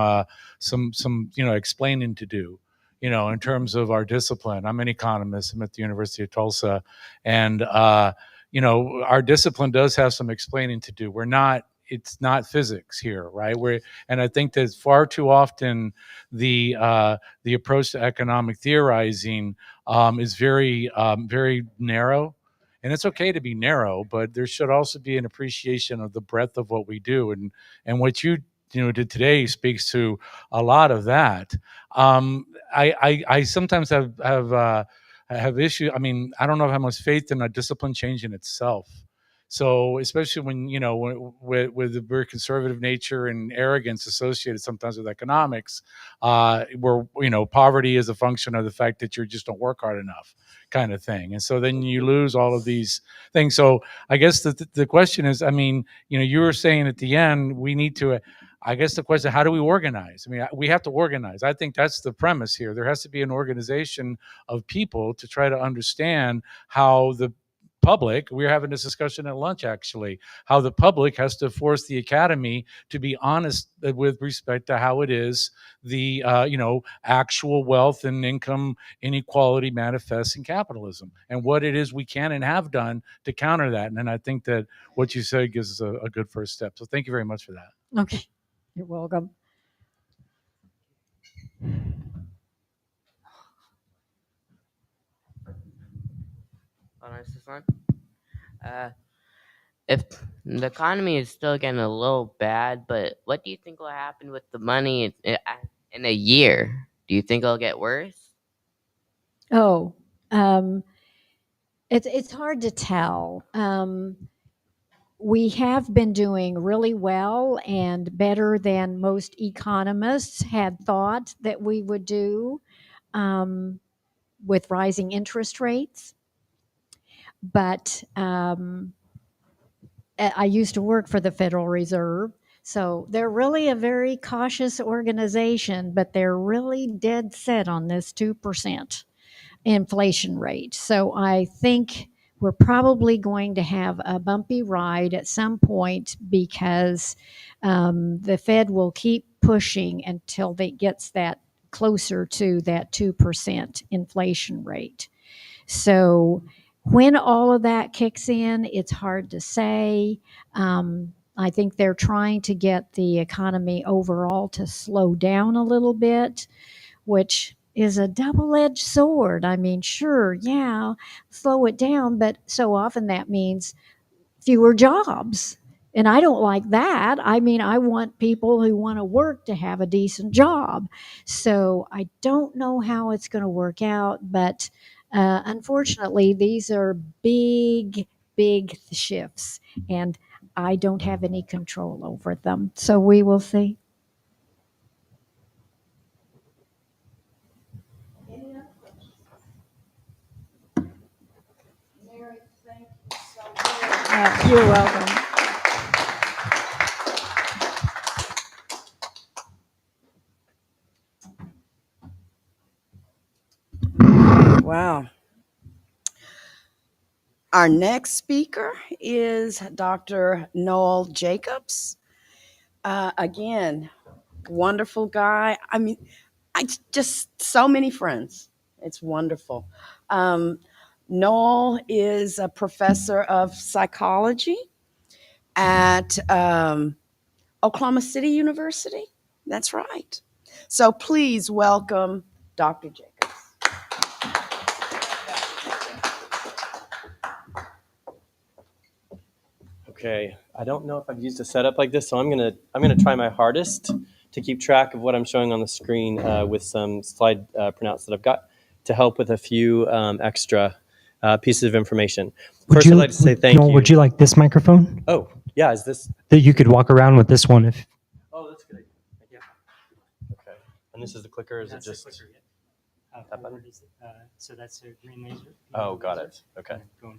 explaining to do, in terms of our discipline. I'm an economist. I'm at the University of Tulsa, and our discipline does have some explaining to do. It's not physics here, right? And I think that far too often the approach to economic theorizing is very, very narrow. And it's okay to be narrow, but there should also be an appreciation of the breadth of what we do. And what you did today speaks to a lot of that. I sometimes have issue. I mean, I don't know how much faith in a discipline changing itself. So especially when, with the very conservative nature and arrogance associated sometimes with economics, where, poverty is a function of the fact that you just don't work hard enough kind of thing. And so then you lose all of these things. So I guess the question is, I mean, you were saying at the end, we need to, I guess the question, how do we organize? I mean, we have to organize. I think that's the premise here. There has to be an organization of people to try to understand how the public, we were having this discussion at lunch actually, how the public has to force the academy to be honest with respect to how it is the actual wealth and income inequality manifests in capitalism, and what it is we can and have done to counter that. And then I think that what you said gives us a good first step. So thank you very much for that. Okay, you're welcome. Is this on? If the economy is still getting a little bad, but what do you think will happen with the money in a year? Do you think it'll get worse? Oh, it's hard to tell. we have been doing really well and better than most economists had thought that we would do, with rising interest rates. But I used to work for the Federal Reserve. So they're really a very cautious organization, but they're really dead set on this 2% inflation rate. So I think we're probably going to have a bumpy ride at some point because the Fed will keep pushing until it gets that closer to that 2% inflation rate. So when all of that kicks in, it's hard to say. I think they're trying to get the economy overall to slow down a little bit, which is a double-edged sword. I mean, sure, yeah, slow it down, but so often that means fewer jobs. And I don't like that. I mean, I want people who want to work to have a decent job. So I don't know how it's going to work out, but unfortunately, these are big, big shifts, and I don't have any control over them. So we will see. You're welcome. Wow. Our next speaker is Dr. Noel Jacobs. Again, wonderful guy. I mean, I just so many friends. It's wonderful. Noel is a professor of psychology at Oklahoma City University. That's right. So please welcome Dr. Jacobs. Okay, I don't know if I've used a setup like this, so I'm gonna try my hardest to keep track of what I'm showing on the screen with some slide printouts that I've got to help with a few extra pieces of information. First, I'd like to say thank Noel, you. would you like this microphone? Oh, yeah, is this? That you could walk around with this one if. Oh, that's good. Yeah. Okay, and this is the clicker. Is it just? That button? So that's a green laser. Oh, got it. Okay.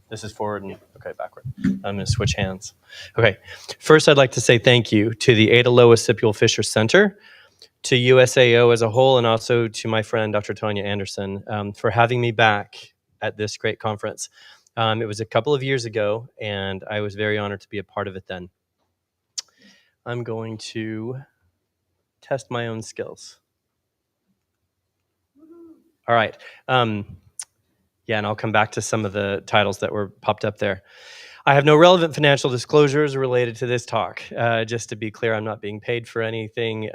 This is forward and okay, backward. I'm going to switch hands. Okay. First, I'd like to say thank you to the Ada Lois Sipul Fisher Center, to USAO as a whole, and also to my friend, Dr. Tonnia Anderson, for having me back at this great conference. It was a couple of years ago, and I was very honored to be a part of it then. I'm going to test my own skills. All right. Yeah, and I'll come back to some of the titles that were popped up there. I have no relevant financial disclosures related to this talk. Just to be clear, I'm not being paid for anything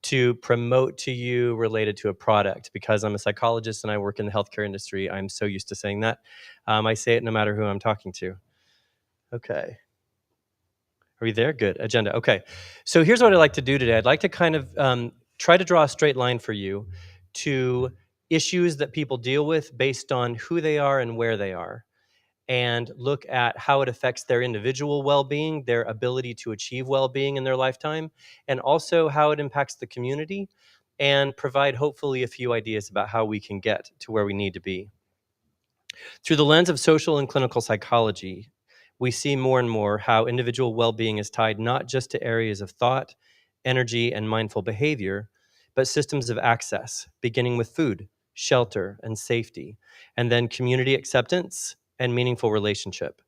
to promote to you related to a product. Because I'm a psychologist and I work in the healthcare industry, I'm so used to saying that. I say it no matter who I'm talking to. Okay. Are we there? Good. Agenda. Okay. So here's what I'd like to do today. I'd like to kind of try to draw a straight line for you to issues that people deal with based on who they are and where they are, and look at how it affects their individual well-being, their ability to achieve well-being in their lifetime, and also how it impacts the community, and provide hopefully a few ideas about how we can get to where we need to be. Through the lens of social and clinical psychology, we see more and more how individual well-being is tied not just to areas of thought, energy, and mindful behavior, but systems of access, beginning with food, shelter, and safety, and then community acceptance and meaningful relationship.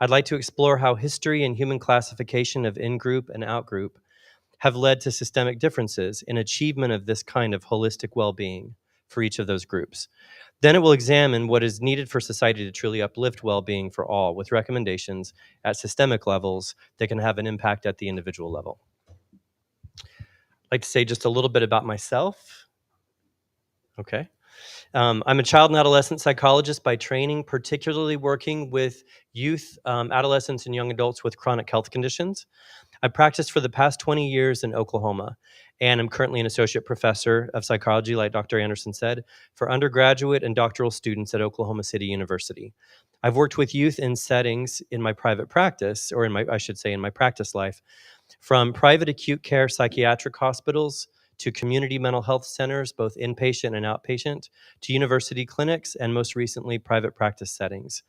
I'd like to explore how history and human classification of in-group and out-group have led to systemic differences in achievement of this kind of holistic well-being for each of those groups. Then it will examine what is needed for society to truly uplift well-being for all, with recommendations at systemic levels that can have an impact at the individual level. I'd like to say just a little bit about myself. Okay. I'm a child and adolescent psychologist by training, particularly working with youth, adolescents, and young adults with chronic health conditions. I practiced for the past 20 years in Oklahoma, and I'm currently an associate professor of psychology, like Dr. Anderson said, for undergraduate and doctoral students at Oklahoma City University. I've worked with youth in settings in my private practice, or I should say in my practice life, from private acute care psychiatric hospitals to community mental health centers, both inpatient and outpatient, to university clinics, and most recently, private practice settings.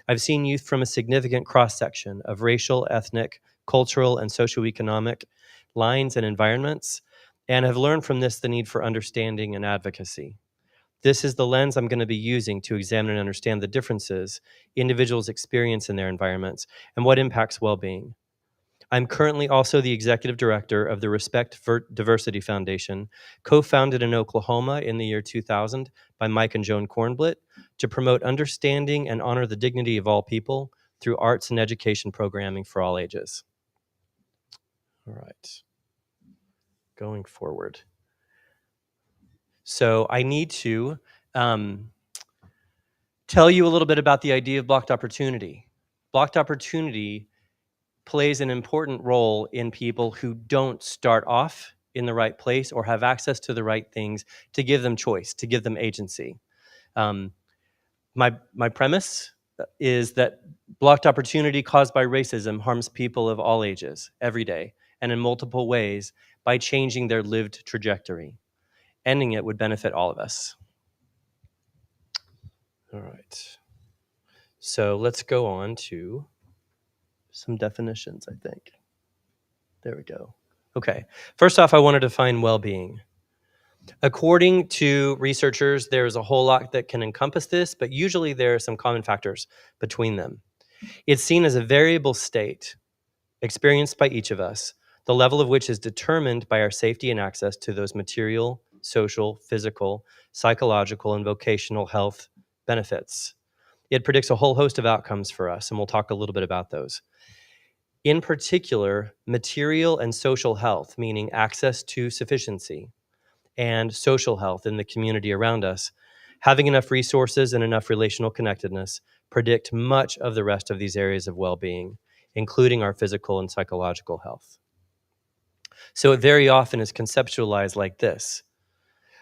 I've seen youth from a significant cross-section of racial, ethnic, cultural, and socioeconomic lines and environments, and have learned from this the need for understanding and advocacy. This is the lens I'm going to be using to examine and understand the differences individuals experience in their environments and what impacts well-being. I'm currently also the executive director of the Respect for Diversity Foundation, co-founded in Oklahoma in the year 2000 by Mike and Joan Kornblit, to promote understanding and honor the dignity of all people through arts and education programming for all ages. All right, going forward. So I need to tell you a little bit about the idea of blocked opportunity. Blocked opportunity plays an important role in people who don't start off in the right place or have access to the right things to give them choice, to give them agency. My premise is that blocked opportunity caused by racism harms people of all ages, every day, and in multiple ways by changing their lived trajectory. Ending it would benefit all of us. All right. So let's go on to some definitions, I think. There we go. Okay. First off, I want to define well-being. According to researchers, there's a whole lot that can encompass this, but usually there are some common factors between them. It's seen as a variable state experienced by each of us, the level of which is determined by our safety and access to those material, social, physical, psychological, and vocational health benefits. It predicts a whole host of outcomes for us, and we'll talk a little bit about those. In particular, material and social health, meaning access to sufficiency, and social health in the community around us, having enough resources and enough relational connectedness predict much of the rest of these areas of well-being, including our physical and psychological health. So it very often is conceptualized like this.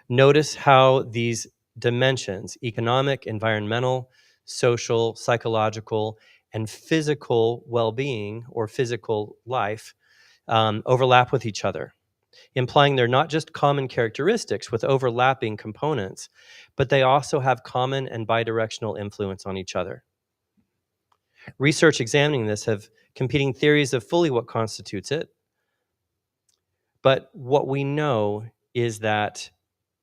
Notice how these dimensions, economic, environmental, social, psychological, and physical well-being or physical life overlap with each other, implying they're not just common characteristics with overlapping components, but they also have common and bidirectional influence on each other. Research examining this have competing theories of fully what constitutes it, but what we know is that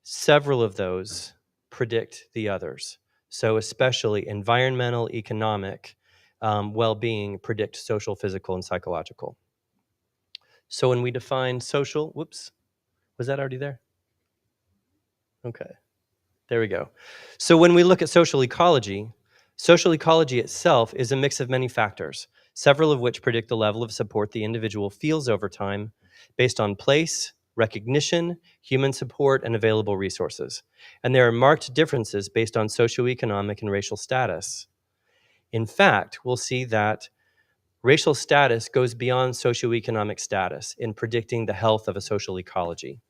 several of those predict the others. So especially environmental, economic, well-being predict social, physical, and psychological. So when we define social, whoops, was that already there? Okay, there we go. So when we look at social ecology itself is a mix of many factors, several of which predict the level of support the individual feels over time based on place, recognition, human support, and available resources. And there are marked differences based on socioeconomic and racial status. In fact, we'll see that racial status goes beyond socioeconomic status in predicting the health of a social ecology.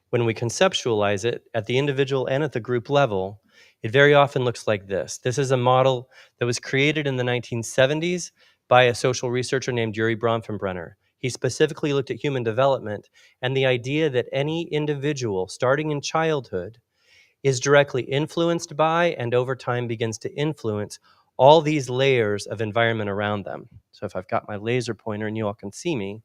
When we conceptualize it at the individual and at the group level, it very often looks like this. This is a model that was created in the 1970s by a social researcher named Yuri Bronfenbrenner. He specifically looked at human development and the idea that any individual, starting in childhood, is directly influenced by and over time begins to influence all these layers of environment around them. So if I've got my laser pointer and you all can see me,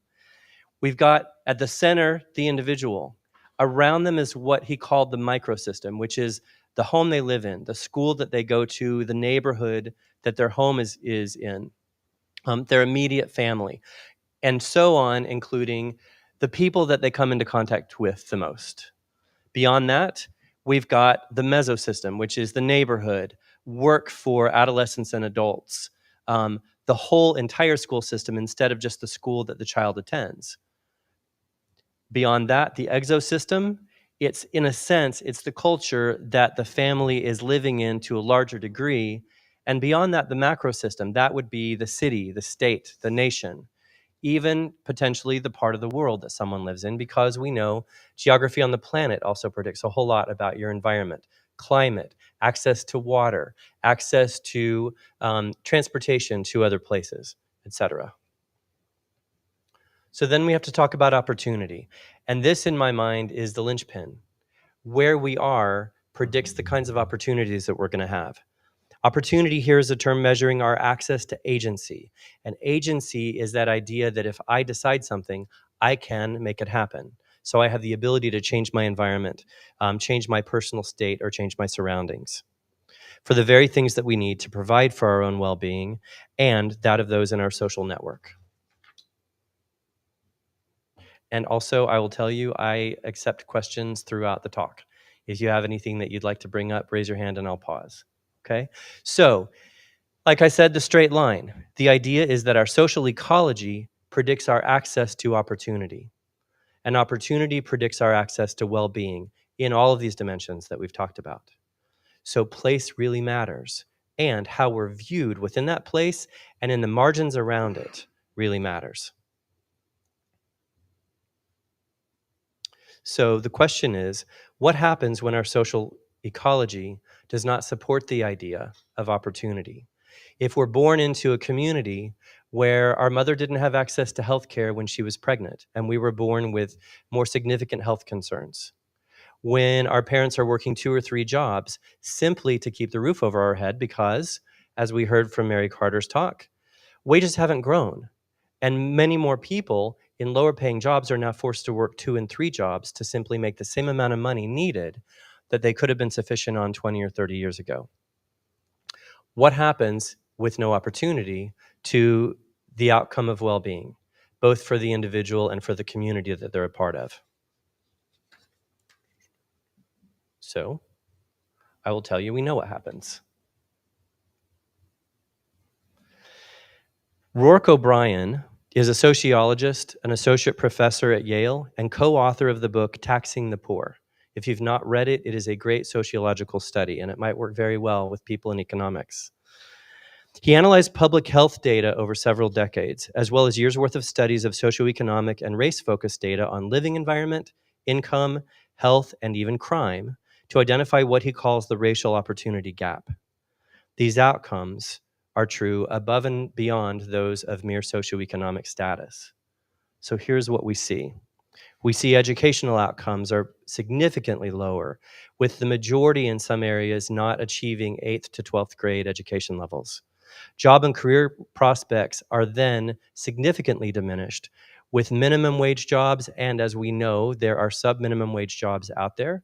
we've got at the center the individual. Around them is what he called the microsystem, which is the home they live in, the school that they go to, the neighborhood that their home is in, their immediate family, and so on, including the people that they come into contact with the most. Beyond that, we've got the mesosystem, which is the neighborhood, work for adolescents and adults, the whole entire school system instead of just the school that the child attends. Beyond that, the exosystem, it's in a sense, it's the culture that the family is living in to a larger degree. And beyond that, the macro system, that would be the city, the state, the nation, even potentially the part of the world that someone lives in, because we know geography on the planet also predicts a whole lot about your environment. climate, access to water, access to transportation to other places, etc. So then we have to talk about opportunity. And this, in my mind, is the linchpin. Where we are predicts the kinds of opportunities that we're going to have. Opportunity here is a term measuring our access to agency. And agency is that idea that if I decide something, I can make it happen. So I have the ability to change my environment, change my personal state, or change my surroundings for the very things that we need to provide for our own well-being and that of those in our social network. And also, I will tell you, I accept questions throughout the talk. If you have anything that you'd like to bring up, raise your hand and I'll pause. Okay? So, like I said, the straight line. The idea is that our social ecology predicts our access to opportunity. And opportunity predicts our access to well-being in all of these dimensions that we've talked about. So place really matters. And how we're viewed within that place and in the margins around it really matters. So the question is, what happens when our social ecology does not support the idea of opportunity? If we're born into a community where our mother didn't have access to health care when she was pregnant, and we were born with more significant health concerns, when our parents are working 2 or 3 jobs simply to keep the roof over our head because, as we heard from Mary Carter's talk, wages haven't grown. And many more people in lower paying jobs are now forced to work 2 and 3 jobs to simply make the same amount of money needed that they could have been sufficient on 20 or 30 years ago. What happens with no opportunity to the outcome of well-being, both for the individual and for the community that they're a part of? So, I will tell you, we know what happens. Rourke O'Brien is a sociologist, an associate professor at Yale, and co-author of the book Taxing the Poor. If you've not read it, it is a great sociological study, and it might work very well with people in economics. He analyzed public health data over several decades, as well as years' worth of studies of socioeconomic and race-focused data on living environment, income, health, and even crime, to identify what he calls the racial opportunity gap. These outcomes are true above and beyond those of mere socioeconomic status. So here's what we see. We see educational outcomes are significantly lower, with the majority in some areas not achieving 8th to 12th grade education levels. Job and career prospects are then significantly diminished, with minimum wage jobs, and as we know, there are sub-minimum wage jobs out there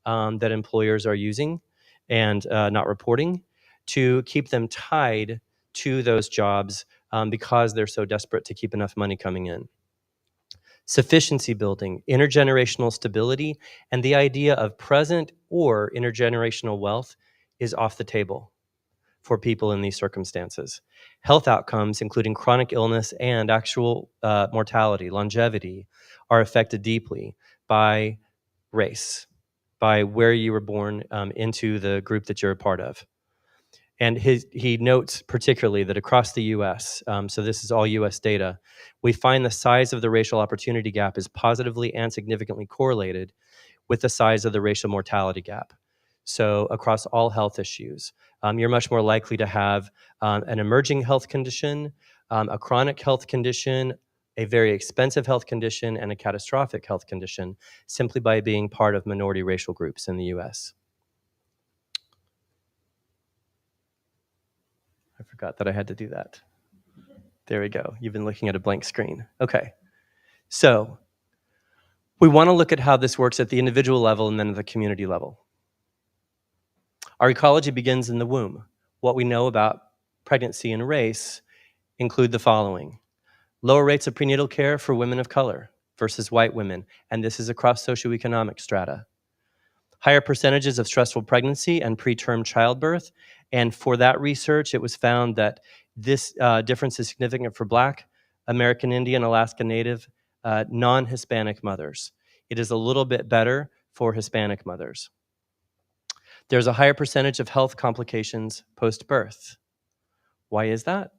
that employers are using and not reporting to keep them tied to those jobs because they're so desperate to keep enough money coming in. Sufficiency building, intergenerational stability, and the idea of present or intergenerational wealth is off the table for people in these circumstances. Health outcomes, including chronic illness and actual mortality, longevity, are affected deeply by race, by where you were born into the group that you're a part of. And he notes particularly that across the US, so this is all US data, we find the size of the racial opportunity gap is positively and significantly correlated with the size of the racial mortality gap. So across all health issues, you're much more likely to have an emerging health condition, a chronic health condition, a very expensive health condition, and a catastrophic health condition simply by being part of minority racial groups in the US. I forgot that I had to do that. There we go. You've been looking at a blank screen. Okay. So we want to look at how this works at the individual level and then at the community level. Our ecology begins in the womb. What we know about pregnancy and race include the following. Lower rates of prenatal care for women of color versus white women, and this is across socioeconomic strata. Higher percentages of stressful pregnancy and preterm childbirth, and for that research, it was found that this difference is significant for Black, American Indian, Alaska Native, non-Hispanic mothers. It is a little bit better for Hispanic mothers. There's a higher percentage of health complications post-birth. Why is that?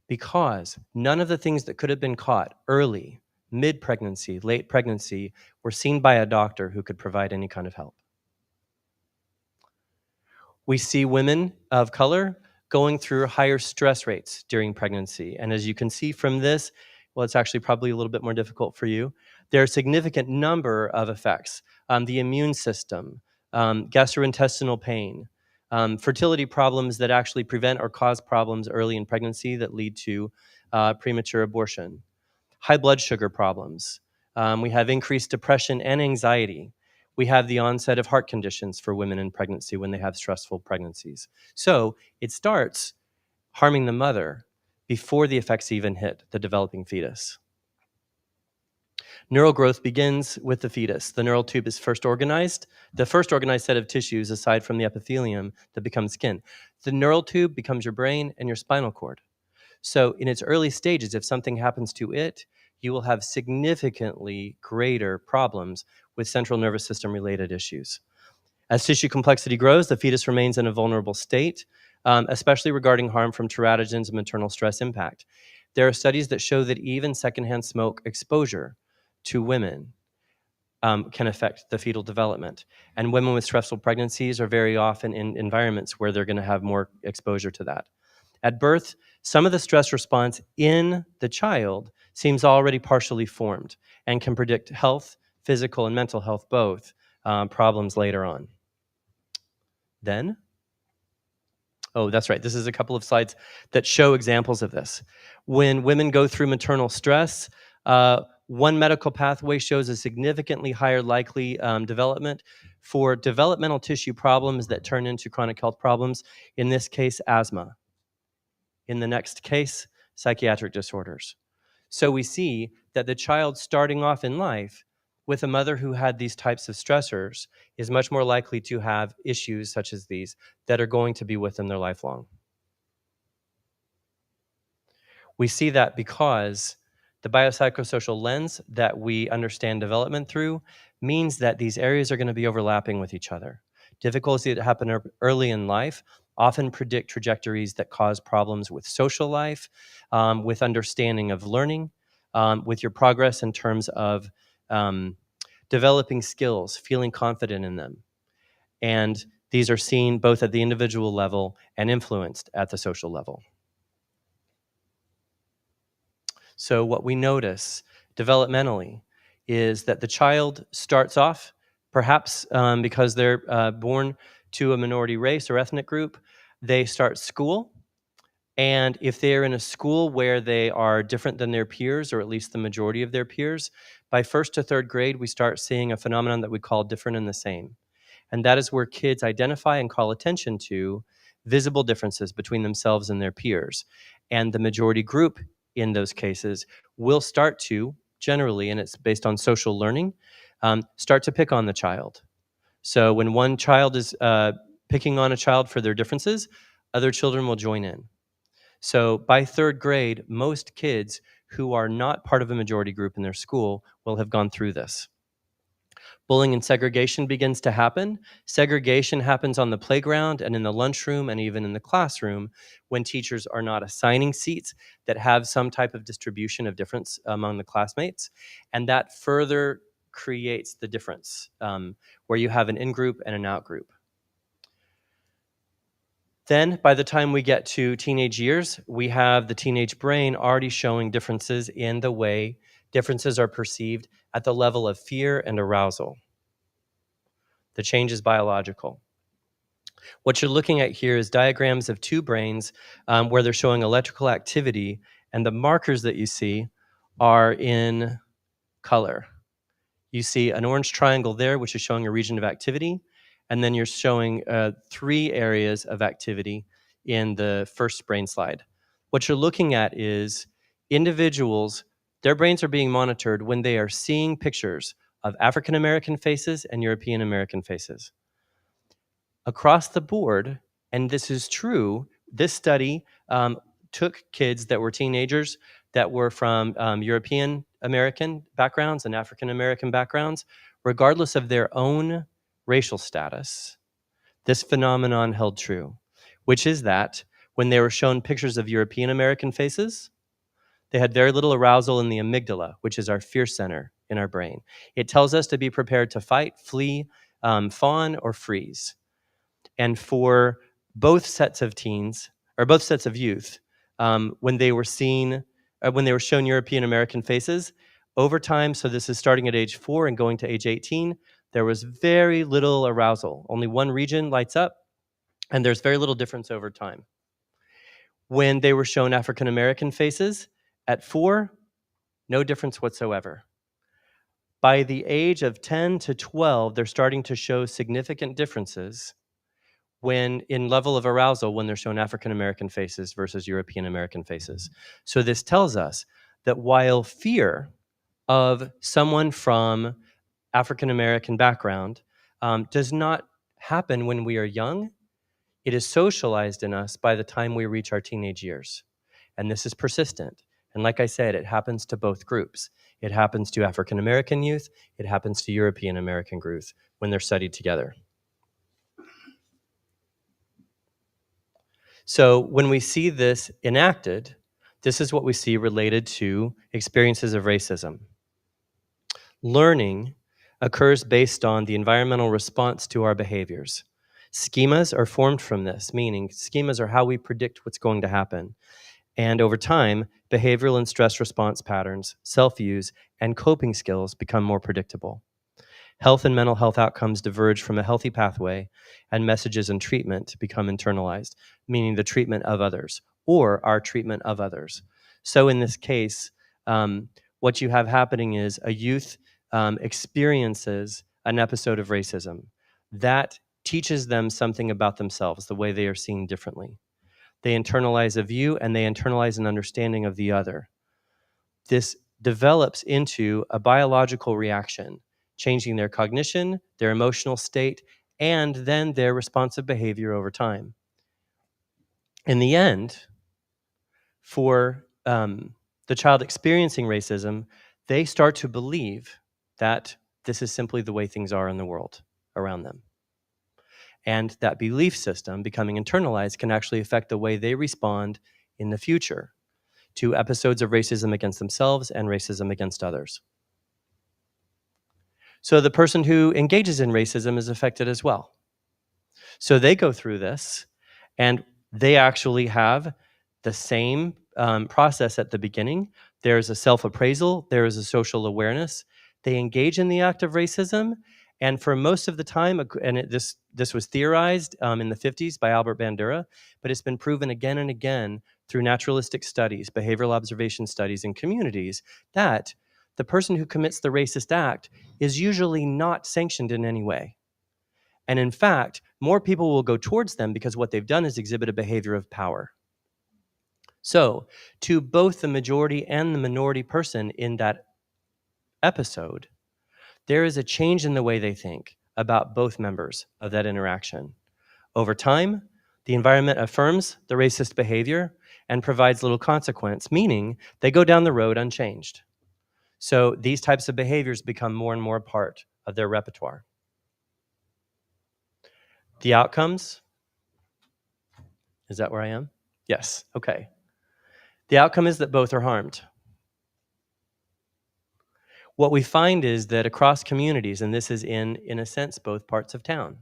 Because none of the things that could have been caught early, mid-pregnancy, late pregnancy, were seen by a doctor who could provide any kind of help. We see women of color going through higher stress rates during pregnancy. And as you can see from this, well, it's actually probably a little bit more difficult for you. There are a significant number of effects. The immune system, gastrointestinal pain, fertility problems that actually prevent or cause problems early in pregnancy that lead to premature abortion, high blood sugar problems. We have increased depression and anxiety. We have the onset of heart conditions for women in pregnancy when they have stressful pregnancies. So it starts harming the mother before the effects even hit the developing fetus. Neural growth begins with the fetus. The neural tube is first organized. The first organized set of tissues, aside from the epithelium, that becomes skin. The neural tube becomes your brain and your spinal cord. So in its early stages, if something happens to it, you will have significantly greater problems with central nervous system related issues. As tissue complexity grows, the fetus remains in a vulnerable state, especially regarding harm from teratogens and maternal stress impact. There are studies that show that even secondhand smoke exposure to women can affect the fetal development. And women with stressful pregnancies are very often in environments where they're going to have more exposure to that. At birth, some of the stress response in the child seems already partially formed and can predict health, physical and mental health both, problems later on. Then, oh, that's right. This is a couple of slides that show examples of this. When women go through maternal stress, one medical pathway shows a significantly higher likely development for developmental tissue problems that turn into chronic health problems, in this case, asthma. In the next case, psychiatric disorders. So we see that the child starting off in life with a mother who had these types of stressors is much more likely to have issues such as these that are going to be with them their lifelong. We see that because the biopsychosocial lens that we understand development through means that these areas are going to be overlapping with each other. Difficulties that happen early in life often predict trajectories that cause problems with social life, with understanding of learning, with your progress in terms of developing skills, feeling confident in them. And these are seen both at the individual level and influenced at the social level. So what we notice developmentally is that the child starts off, perhaps because they're born to a minority race or ethnic group, they start school. And if they're in a school where they are different than their peers, or at least the majority of their peers, by 1st to 3rd grade, we start seeing a phenomenon that we call different and the same. And that is where kids identify and call attention to visible differences between themselves and their peers. And the majority group in those cases will start to, generally, and it's based on social learning, start to pick on the child. So when one child is picking on a child for their differences, other children will join in. So by 3rd grade, most kids who are not part of a majority group in their school will have gone through this. Bullying and segregation begins to happen. Segregation happens on the playground and in the lunchroom and even in the classroom when teachers are not assigning seats that have some type of distribution of difference among the classmates. And that further creates the difference where you have an in-group and an out-group. Then, by the time we get to teenage years, we have the teenage brain already showing differences in the way differences are perceived at the level of fear and arousal. The change is biological. What you're looking at here is diagrams of 2 brains where they're showing electrical activity, and the markers that you see are in color. You see an orange triangle there, which is showing a region of activity, and then you're showing 3 areas of activity in the first brain slide. What you're looking at is individuals, their brains are being monitored when they are seeing pictures of African American faces and European American faces. Across the board, and this is true, this study took kids that were teenagers that were from European American backgrounds and African American backgrounds, regardless of their own racial status. This phenomenon held true, which is that when they were shown pictures of European American faces, they had very little arousal in the amygdala, which is our fear center in our brain. It tells us to be prepared to fight, flee, fawn, or freeze. And for both sets of teens, or both sets of youth, when they were shown European American faces, over time, so this is starting at age 4 and going to age 18, there was very little arousal. Only one region lights up, and there's very little difference over time. When they were shown African American faces, at 4, no difference whatsoever. By the age of 10 to 12, they're starting to show significant differences when in level of arousal when they're shown African American faces versus European American faces. So this tells us that while fear of someone from African American background does not happen when we are young, it is socialized in us by the time we reach our teenage years. And this is persistent. And like I said, it happens to both groups. It happens to African American youth. It happens to European American youth when they're studied together. So when we see this enacted, this is what we see related to experiences of racism. Learning occurs based on the environmental response to our behaviors. Schemas are formed from this, meaning schemas are how we predict what's going to happen. And over time, behavioral and stress response patterns, self-use, and coping skills become more predictable. Health and mental health outcomes diverge from a healthy pathway, and messages and treatment become internalized, meaning the treatment of others or our treatment of others. So in this case, what you have happening is a youth experiences an episode of racism. That teaches them something about themselves, the way they are seen differently. They internalize a view and they internalize an understanding of the other. This develops into a biological reaction, changing their cognition, their emotional state, and then their responsive behavior over time. In the end, for the child experiencing racism, they start to believe that this is simply the way things are in the world around them. And that belief system, becoming internalized, can actually affect the way they respond in the future to episodes of racism against themselves and racism against others. So the person who engages in racism is affected as well. So they go through this, and they actually have the same process at the beginning. There's a self-appraisal, there is a social awareness. They engage in the act of racism, and for most of the time, and this was theorized in the 50s by Albert Bandura, but it's been proven again and again through naturalistic studies, behavioral observation studies in communities, that the person who commits the racist act is usually not sanctioned in any way. And in fact, more people will go towards them because what they've done is exhibit a behavior of power. So, to both the majority and the minority person in that episode, there is a change in the way they think about both members of that interaction. Over time, the environment affirms the racist behavior and provides little consequence, meaning they go down the road unchanged. So these types of behaviors become more and more a part of their repertoire. The outcomes, is that where I am? Yes, okay. The outcome is that both are harmed. What we find is that across communities, and this is in a sense, both parts of town.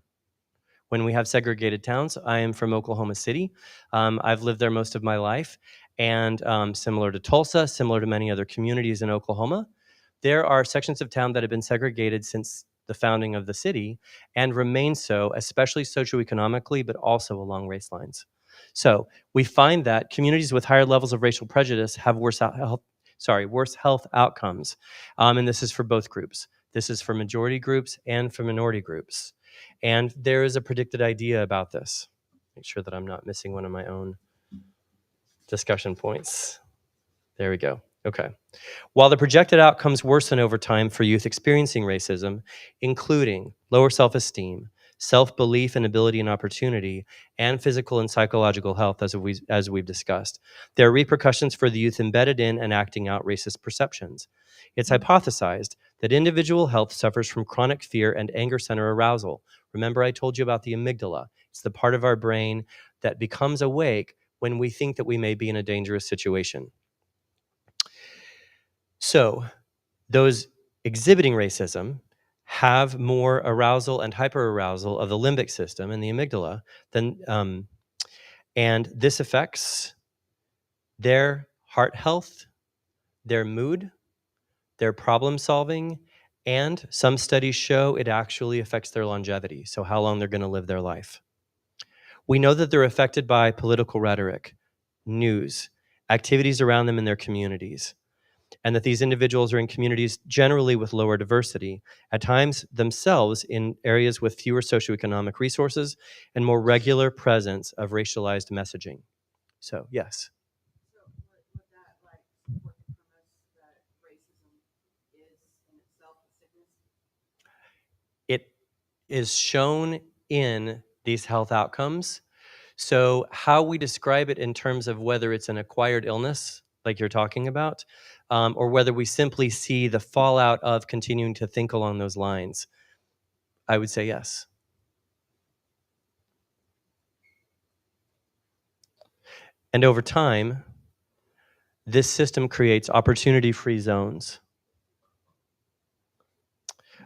When we have segregated towns, I am from Oklahoma City. I've lived there most of my life. And similar to Tulsa, similar to many other communities in Oklahoma, there are sections of town that have been segregated since the founding of the city and remain so, especially socioeconomically, but also along race lines. So we find that communities with higher levels of racial prejudice have worse health outcomes. And this is for both groups. This is for majority groups and for minority groups. And there is a predicted idea about this. Make sure that I'm not missing one of my own discussion points. There we go. Okay. While the projected outcomes worsen over time for youth experiencing racism, including lower self-esteem, self-belief and ability and opportunity, and physical and psychological health, as we've discussed, there are repercussions for the youth embedded in and acting out racist perceptions. It's hypothesized that individual health suffers from chronic fear and anger center arousal. Remember, I told you about the amygdala. It's the part of our brain that becomes awake when we think that we may be in a dangerous situation. So those exhibiting racism have more arousal and hyperarousal of the limbic system and the amygdala than, and this affects their heart health, their mood, their problem solving, and some studies show it actually affects their longevity, so how long they're going to live their life. We know that they're affected by political rhetoric, news, activities around them in their communities, and that these individuals are in communities generally with lower diversity, at times themselves in areas with fewer socioeconomic resources and more regular presence of racialized messaging. So, yes. So would that like support the premise that racism is in itself a sickness? It is shown in these health outcomes. So how we describe it in terms of whether it's an acquired illness, like you're talking about, or whether we simply see the fallout of continuing to think along those lines, I would say yes. And over time, this system creates opportunity-free zones.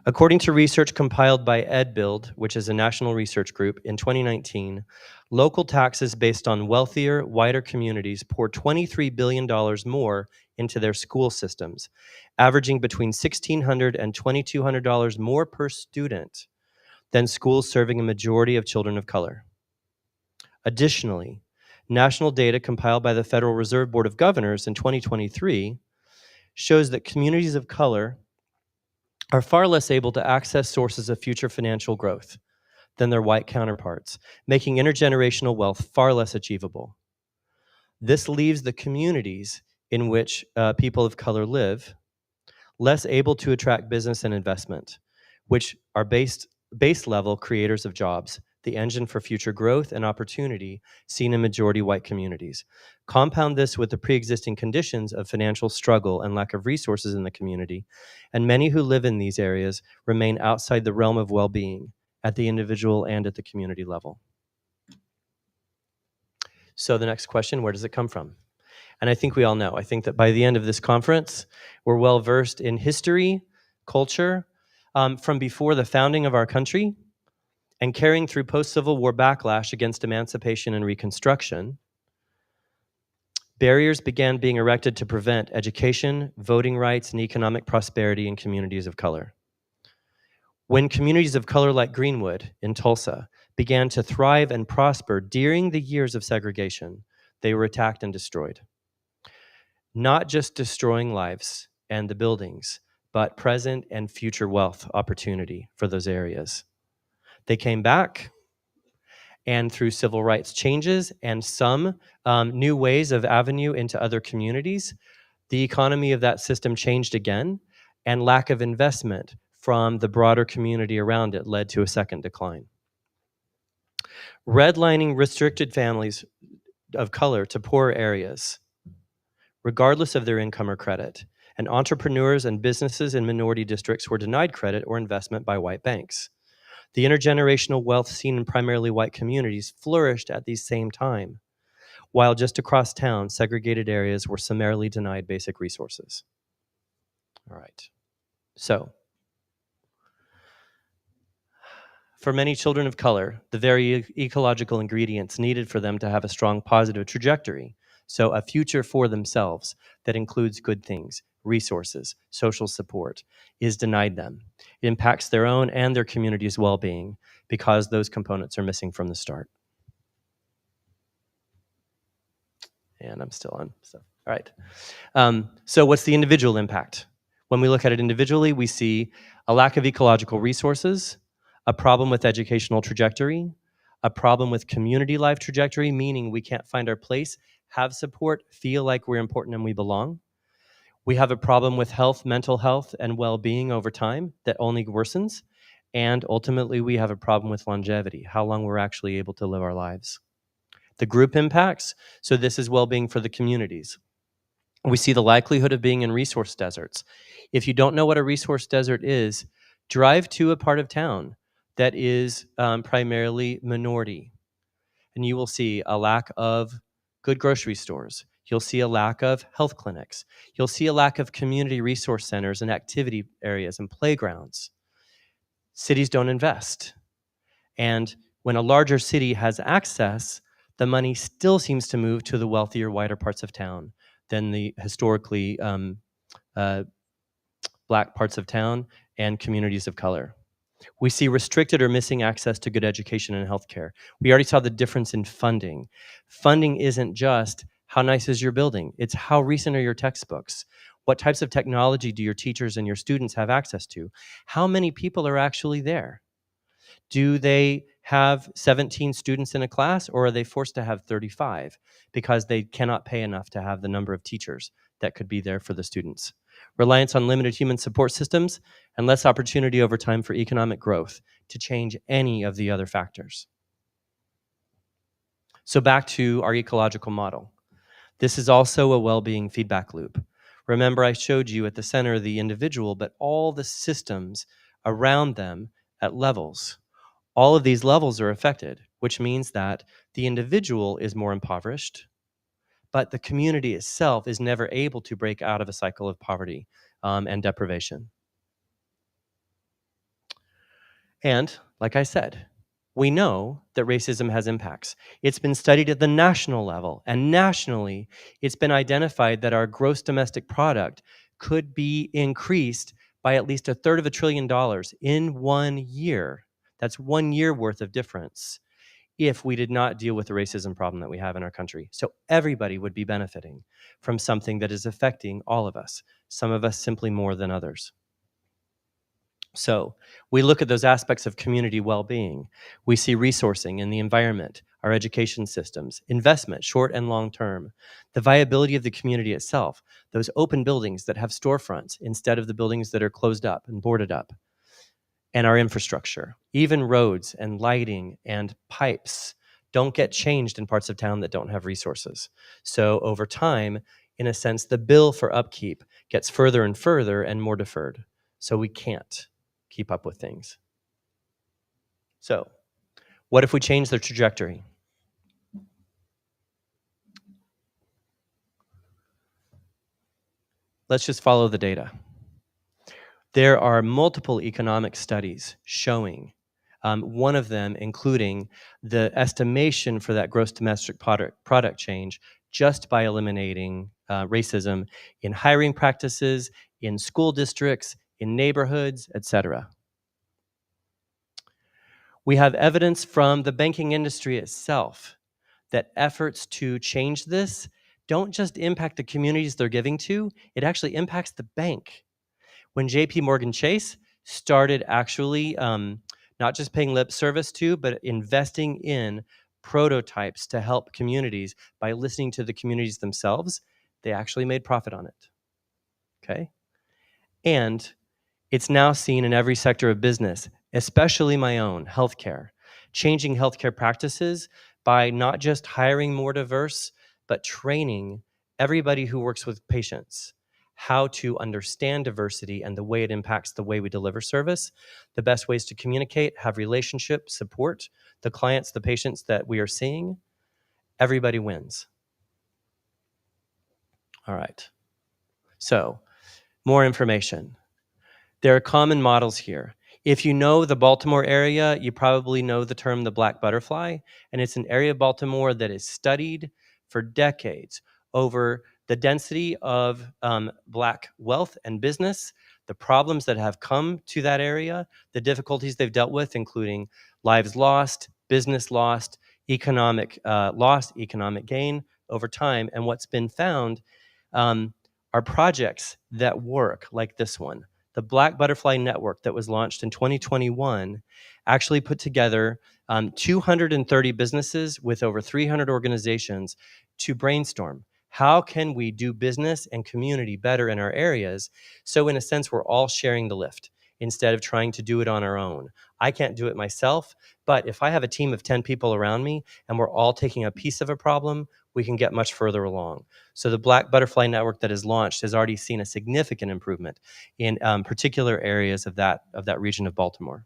According to research compiled by EdBuild, which is a national research group, in 2019, local taxes based on wealthier, whiter communities poured $23 billion more into their school systems, averaging between $1,600 and $2,200 more per student than schools serving a majority of children of color. Additionally, national data compiled by the Federal Reserve Board of Governors in 2023 shows that communities of color are far less able to access sources of future financial growth than their white counterparts, making intergenerational wealth far less achievable. This leaves the communities in which people of color live less able to attract business and investment, which are base level creators of jobs, the engine for future growth and opportunity seen in majority white communities. Compound this with the pre-existing conditions of financial struggle and lack of resources in the community, and many who live in these areas remain outside the realm of well-being at the individual and at the community level. So the next question, where does it come from? And I think we all know. I think that by the end of this conference, we're well versed in history, culture, from before the founding of our country, and carrying through post-Civil War backlash against emancipation and Reconstruction. Barriers began being erected to prevent education, voting rights, and economic prosperity in communities of color. When communities of color like Greenwood in Tulsa began to thrive and prosper during the years of segregation, they were attacked and destroyed. Not just destroying lives and the buildings, but present and future wealth opportunity for those areas. They came back, and through civil rights changes and some new ways of avenue into other communities, the economy of that system changed again, and lack of investment from the broader community around it led to a second decline. Redlining restricted families of color to poorer areas, regardless of their income or credit, and entrepreneurs and businesses in minority districts were denied credit or investment by white banks. The intergenerational wealth seen in primarily white communities flourished at the same time, while just across town, segregated areas were summarily denied basic resources. All right. So, for many children of color, the very ecological ingredients needed for them to have a strong positive trajectory, so a future for themselves that includes good things, resources, social support, is denied them. It impacts their own and their community's well-being because those components are missing from the start. And I'm still on, so, all right. So what's the individual impact? When we look at it individually, we see a lack of ecological resources, a problem with educational trajectory, a problem with community life trajectory, meaning we can't find our place, have support, feel like we're important and we belong. We have a problem with health, mental health, and well-being over time that only worsens. And ultimately, we have a problem with longevity, how long we're actually able to live our lives. The group impacts, so this is well-being for the communities. We see the likelihood of being in resource deserts. If you don't know what a resource desert is, drive to a part of town that is primarily minority, and you will see a lack of good grocery stores. You'll see a lack of health clinics. You'll see a lack of community resource centers and activity areas and playgrounds. cities don't invest. And when a larger city has access, the money still seems to move to the wealthier, wider parts of town than the historically Black parts of town and communities of color. We see restricted or missing access to good education and healthcare. We already saw the difference in funding. Funding isn't just how nice is your building, it's how recent are your textbooks? What types of technology do your teachers and your students have access to? How many people are actually there? Do they have 17 students in a class, or are they forced to have 35 because they cannot pay enough to have the number of teachers that could be there for the students? Reliance on limited human support systems and less opportunity over time for economic growth to change any of the other factors. So back to our ecological model. This is also a well-being feedback loop. Remember, I showed you at the center the individual, but all the systems around them at levels. All of these levels are affected, which means that the individual is more impoverished, but the community itself is never able to break out of a cycle of poverty and deprivation. And like I said, we know that racism has impacts. It's been studied at the national level, and nationally, it's been identified that our gross domestic product could be increased by at least $1/3 trillion in 1 year. That's 1 year worth of difference if we did not deal with the racism problem that we have in our country. So everybody would be benefiting from something that is affecting all of us, some of us simply more than others. So we look at those aspects of community well-being. We see resourcing in the environment, our education systems, investment, short and long term, the viability of the community itself, those open buildings that have storefronts instead of the buildings that are closed up and boarded up, and our infrastructure, even roads and lighting and pipes don't get changed in parts of town that don't have resources. So over time, in a sense, the bill for upkeep gets further and further and more deferred. So we can't keep up with things. So what if we change the trajectory? Let's just follow the data. There are multiple economic studies showing, one of them including the estimation for that gross domestic product change just by eliminating racism in hiring practices, in school districts, in neighborhoods, etc. We have evidence from the banking industry itself that efforts to change this don't just impact the communities they're giving to, it actually impacts the bank. When JP Morgan Chase started actually not just paying lip service to, but investing in prototypes to help communities by listening to the communities themselves, they actually made profit on it, okay? And it's now seen in every sector of business, especially my own, healthcare, changing healthcare practices by not just hiring more diverse, but training everybody who works with patients how to understand diversity and the way it impacts the way we deliver service, the best ways to communicate, have relationship, support the clients, the patients that we are seeing. Everybody wins. All right. So, more information. There are common models here. If you know the Baltimore area, you probably know the term the black butterfly, and it's an area of Baltimore that is studied for decades over the density of black wealth and business, the problems that have come to that area, the difficulties they've dealt with, including lives lost, business lost, economic loss, economic gain over time. And what's been found are projects that work like this one. The Black Butterfly Network that was launched in 2021 actually put together 230 businesses with over 300 organizations to brainstorm. How can we do business and community better in our areas? So in a sense, we're all sharing the lift instead of trying to do it on our own. I can't do it myself, but if I have a team of 10 people around me and we're all taking a piece of a problem, we can get much further along. So the Black Butterfly Network that is launched has already seen a significant improvement in particular areas of that region of Baltimore.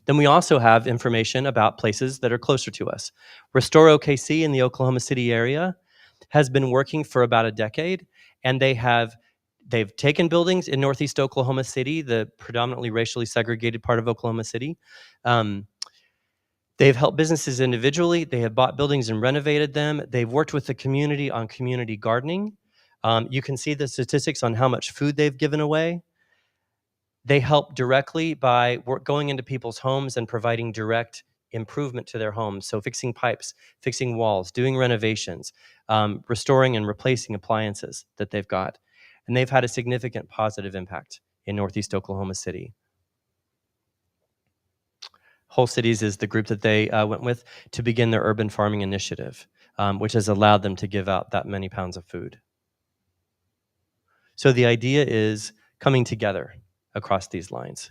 Then we also have information about places that are closer to us. Restore OKC in the Oklahoma City area has been working for about a decade, and they have They've taken buildings in Northeast Oklahoma City, the predominantly racially segregated part of Oklahoma City. They've helped businesses individually. They have bought buildings and renovated them. They've worked with the community on community gardening. You can see the statistics on how much food they've given away. They help directly by going into people's homes and providing direct improvement to their homes. So fixing pipes, fixing walls, doing renovations, restoring and replacing appliances that they've got. And they've had a significant positive impact in Northeast Oklahoma City. Whole Cities is the group that they went with to begin their urban farming initiative, which has allowed them to give out that many pounds of food. So the idea is coming together across these lines.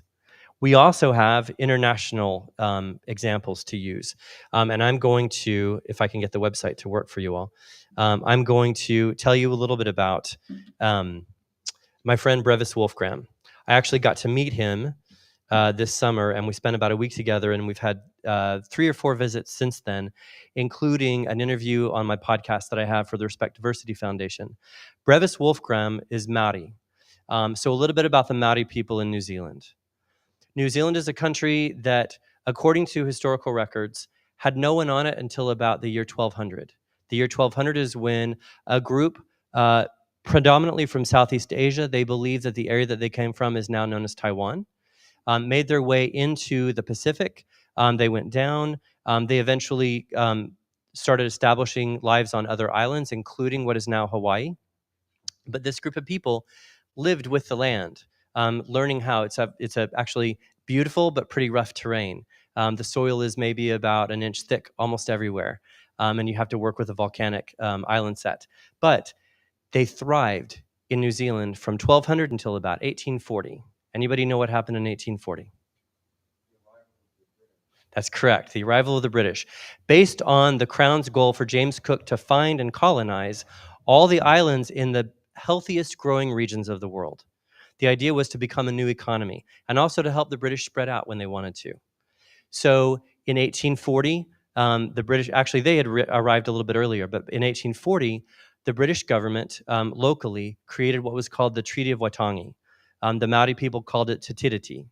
We also have international examples to use. And I'm going to, if I can get the website to work for you all, I'm going to tell you a little bit about my friend Brevis Wolfgram. I actually got to meet him this summer, and we spent about a week together, and we've had 3 or 4 visits since then, including an interview on my podcast that I have for the Respect Diversity Foundation. Brevis Wolfgram is Maori. So a little bit about the Maori people in New Zealand. New Zealand is a country that, according to historical records, had no one on it until about the year 1200. The year 1200 is when a group, predominantly from Southeast Asia, they believe that the area that they came from is now known as Taiwan, made their way into the Pacific. They went down. They eventually started establishing lives on other islands, including what is now Hawaii. But this group of people lived with the land, learning how it's actually beautiful but pretty rough terrain. The soil is maybe about an inch thick almost everywhere, and you have to work with a volcanic island set. But they thrived in New Zealand from 1200 until about 1840. Anybody know what happened in 1840? That's correct, the arrival of the British. Based on the Crown's goal for James Cook to find and colonize all the islands in the healthiest growing regions of the world. The idea was to become a new economy and also to help the British spread out when they wanted to. So in 1840, the British, actually they had arrived a little bit earlier, but in 1840, the British government locally created what was called the Treaty of Waitangi. The Maori people called it Te Tiriti.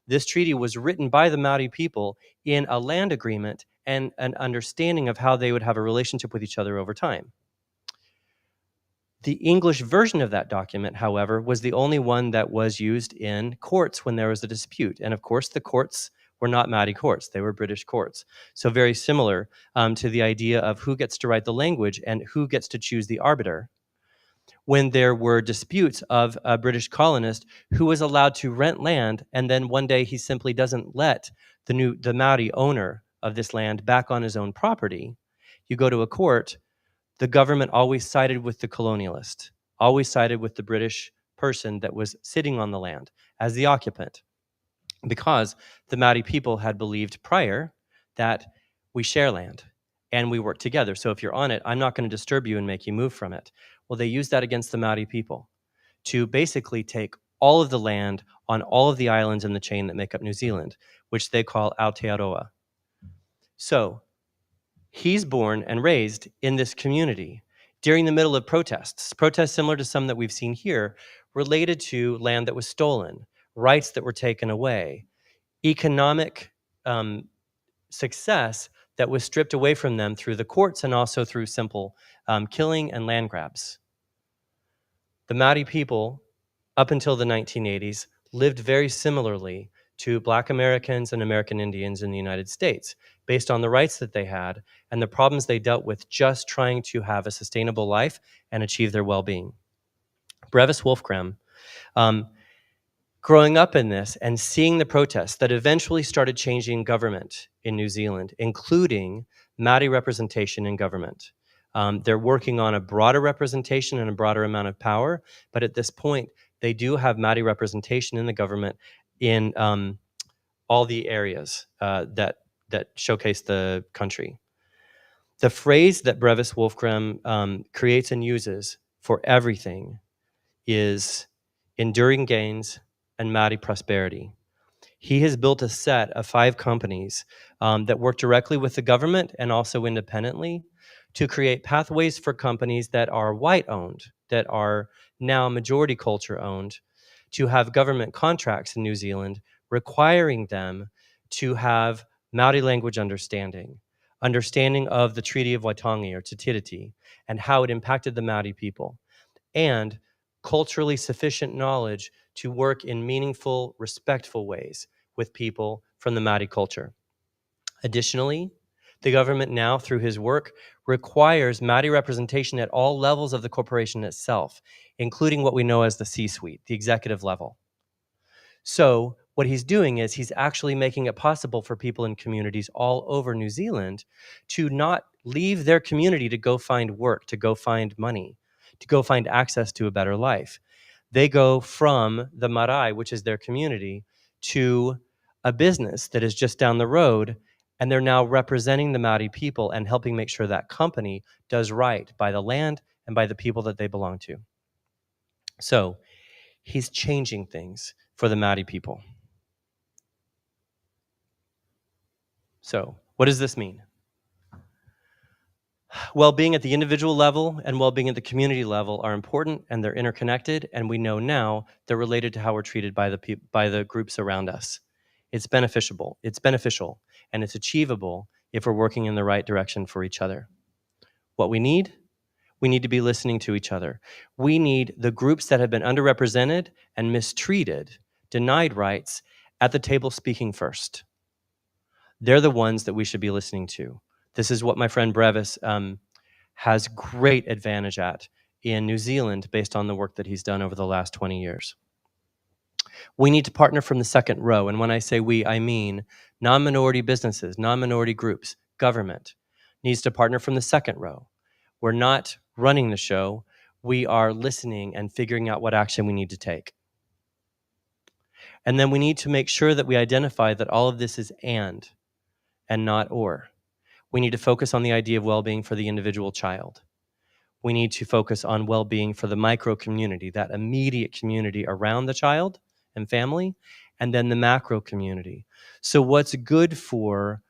This treaty was written by the Maori people in a land agreement and an understanding of how they would have a relationship with each other over time. The English version of that document, however, was the only one that was used in courts when there was a dispute. And of course, the courts were not Maori courts, they were British courts. So very similar to the idea of who gets to write the language and who gets to choose the arbiter. When there were disputes of a British colonist who was allowed to rent land, and then one day he simply doesn't let the Maori owner of this land back on his own property, you go to a court, the government always sided with the colonialist, always sided with the British person that was sitting on the land as the occupant, because the Maori people had believed prior that we share land and we work together. So if you're on it, I'm not going to disturb you and make you move from it. Well, they used that against the Maori people to basically take all of the land on all of the islands in the chain that make up New Zealand, which they call Aotearoa. So he's born and raised in this community during the middle of protests similar to some that we've seen here, related to land that was stolen, rights that were taken away, economic success that was stripped away from them through the courts and also through simple killing and land grabs. The Maori people, up until the 1980s, lived very similarly to Black Americans and American Indians in the United States, based on the rights that they had and the problems they dealt with just trying to have a sustainable life and achieve their well-being. Brevis Wolfgram, growing up in this and seeing the protests that eventually started changing government in New Zealand, including Maori representation in government. They're working on a broader representation and a broader amount of power, but at this point, they do have Maori representation in the government in all the areas that showcase the country. The phrase that Brevis Wolfgram creates and uses for everything is enduring gains and Maori prosperity. He has built a set of 5 companies that work directly with the government and also independently to create pathways for companies that are white-owned that are now majority culture owned to have government contracts in New Zealand requiring them to have Maori language understanding of the Treaty of Waitangi or Te Tiriti and how it impacted the Maori people, and culturally sufficient knowledge to work in meaningful, respectful ways with people from the Maori culture. Additionally, the government now, through his work, requires Maori representation at all levels of the corporation itself, including what we know as the C-suite, the executive level. So what he's doing is he's actually making it possible for people in communities all over New Zealand to not leave their community to go find work, to go find money, to go find access to a better life. They go from the marae, which is their community, to a business that is just down the road, and they're now representing the Maori people and helping make sure that company does right by the land and by the people that they belong to. So he's changing things for the Maori people. So what does this mean? Well-being at the individual level and well-being at the community level are important, and they're interconnected, and we know now they're related to how we're treated by the groups around us. It's beneficial, and it's achievable if we're working in the right direction for each other. What we need to be listening to each other. We need the groups that have been underrepresented and mistreated, denied rights, at the table speaking first. They're the ones that we should be listening to. This is what my friend Brevis has great advantage at in New Zealand based on the work that he's done over the last 20 years. We need to partner from the second row. And when I say we, I mean non-minority businesses, non-minority groups, government needs to partner from the second row. We're not running the show. We are listening and figuring out what action we need to take. And then we need to make sure that we identify that all of this is and not or. We need to focus on the idea of well-being for the individual child. We need to focus on well-being for the micro community, that immediate community around the child and family, and then the macro community. So what's good for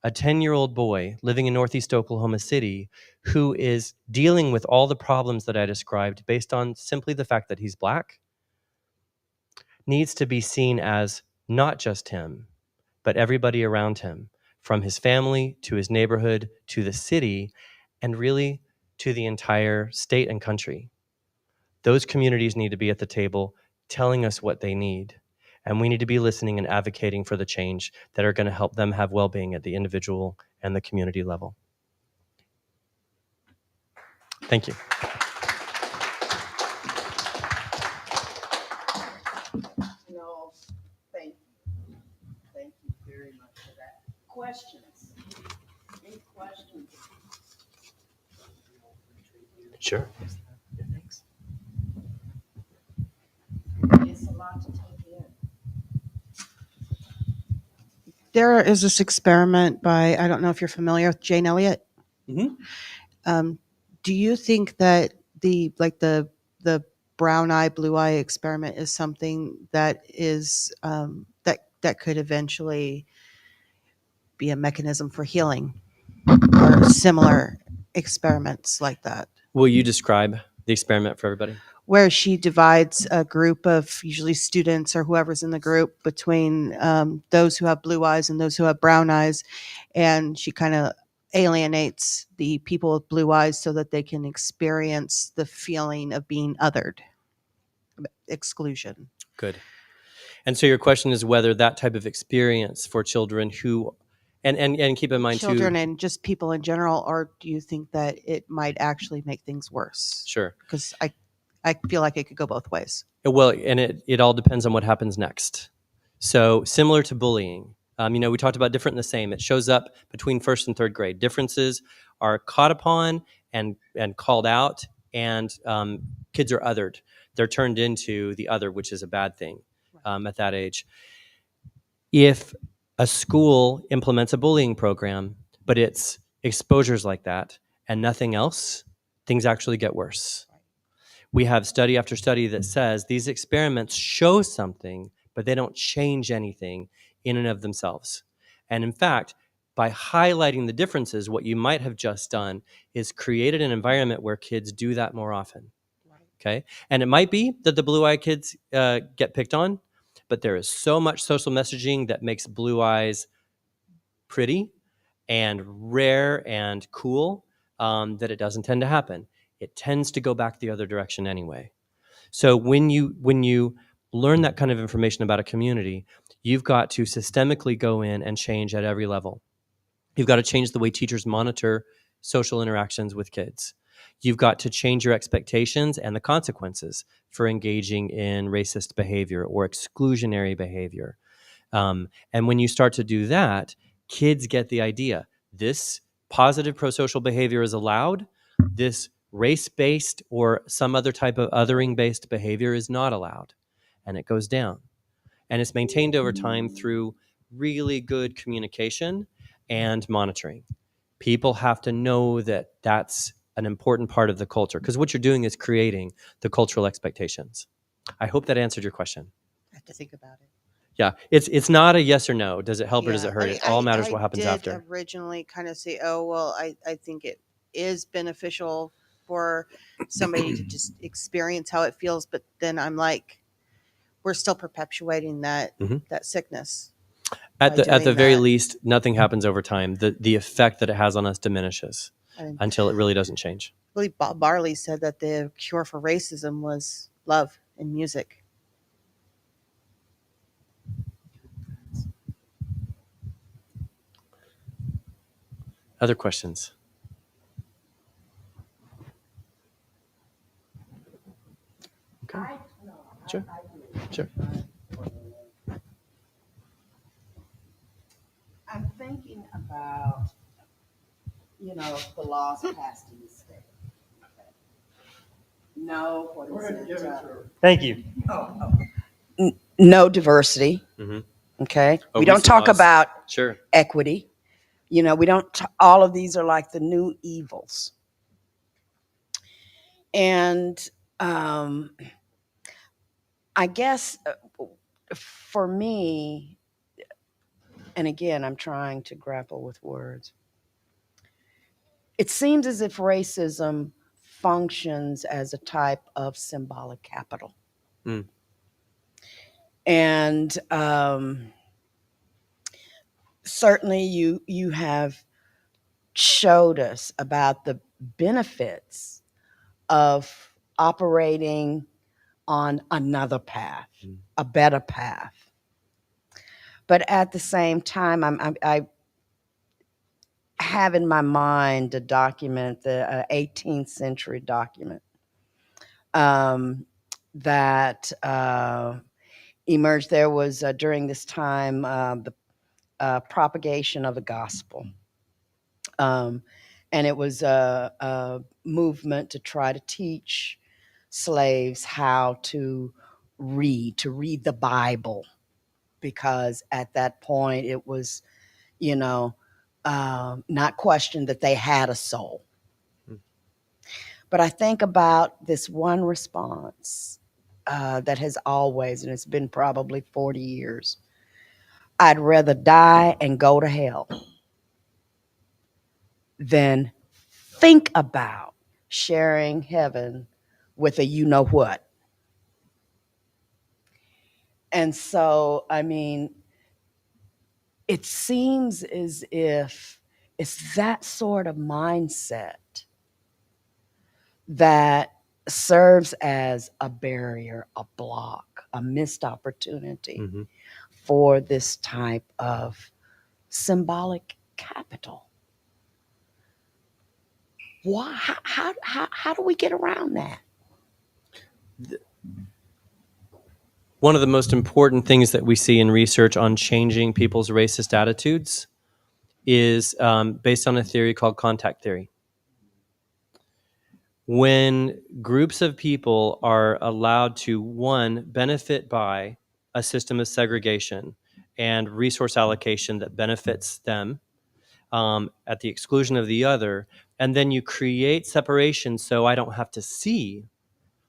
a 10-year-old boy living in Northeast Oklahoma City who is dealing with all the problems that I described based on simply the fact that he's Black needs to be seen as not just him, but everybody around him, from his family to his neighborhood to the city, and really to the entire state and country. Those communities need to be at the table telling us what they need. And we need to be listening and advocating for the change that are going to help them have well-being at the individual and the community level. Thank you. No, thank you. Thank you very much for that. Questions? Any questions? Sure. Thanks. It's a lot to take in. There is this experiment by, I don't know if you're familiar with Jane Elliott. Mm-hmm. Do you think that the brown eye, blue eye experiment is something that is that could eventually be a mechanism for healing, or similar experiments like that? Will you describe the experiment for everybody? Where she divides a group of usually students or whoever's in the group between those who have blue eyes and those who have brown eyes, and she kind of alienates the people with blue eyes so that they can experience the feeling of being othered, exclusion. Good. And so your question is whether that type of experience for children who, and keep in mind Children too, and just people in general, or do you think that it might actually make things worse? Sure. Because I feel like it could go both ways. Well, and it all depends on what happens next. So similar to bullying, we talked about different and the same. It shows up between first and third grade. Differences are caught upon and called out, and kids are othered. They're turned into the other, which is a bad thing at that age. If a school implements a bullying program, but it's exposures like that and nothing else, things actually get worse. We have study after study that says these experiments show something, but they don't change anything in and of themselves. And in fact, by highlighting the differences, what you might have just done is created an environment where kids do that more often. Right. Okay. And it might be that the blue-eyed kids get picked on, but there is so much social messaging that makes blue eyes pretty and rare and cool that it doesn't tend to happen. It tends to go back the other direction anyway. So when you learn that kind of information about a community, you've got to systemically go in and change at every level. You've got to change the way teachers monitor social interactions with kids. You've got to change your expectations and the consequences for engaging in racist behavior or exclusionary behavior. And when you start to do that, kids get the idea. This positive pro-social behavior is allowed. This race-based or some other type of othering-based behavior is not allowed. And it goes down. And it's maintained over time through really good communication and monitoring. People have to know that that's an important part of the culture, because what you're doing is creating the cultural expectations. I hope that answered your question. I have to think about it. Yeah, it's not a yes or no. Does it help or does it hurt? I mean, It all matters what happens did after. originally kind of say, oh, well, I think it is beneficial for somebody to just experience how it feels. But then I'm like, we're still perpetuating that that sickness. At by the doing very that. least, nothing happens over time. The effect that it has on us diminishes until it really doesn't change. I believe Bob Marley said that the cure for racism was love and music. Other questions? Okay. Sure. Sure. I'm thinking about, the laws passed in the state. No, what is it? Thank you. No diversity. Okay. We don't Obesity talk laws. about Sure. equity. We don't, all of these are like the new evils. And I guess for me, and again, I'm trying to grapple with words, it seems as if racism functions as a type of symbolic capital. And certainly you have showed us about the benefits of operating on another path, a better path. But at the same time, I have in my mind a document, the 18th century document that emerged. There was during this time the propagation of the gospel. And it was a movement to try to teach slaves how to read the Bible, because at that point it was, not questioned that they had a soul. But I think about this one response that has always, and it's been probably 40 years, I'd rather die and go to hell than think about sharing heaven with a you-know-what. And so, I mean, it seems as if it's that sort of mindset that serves as a barrier, a block, a missed opportunity for this type of symbolic capital. Why? How do we get around that? One of the most important things that we see in research on changing people's racist attitudes is based on a theory called contact theory. When groups of people are allowed to, one, benefit by a system of segregation and resource allocation that benefits them at the exclusion of the other, and then you create separation so I don't have to see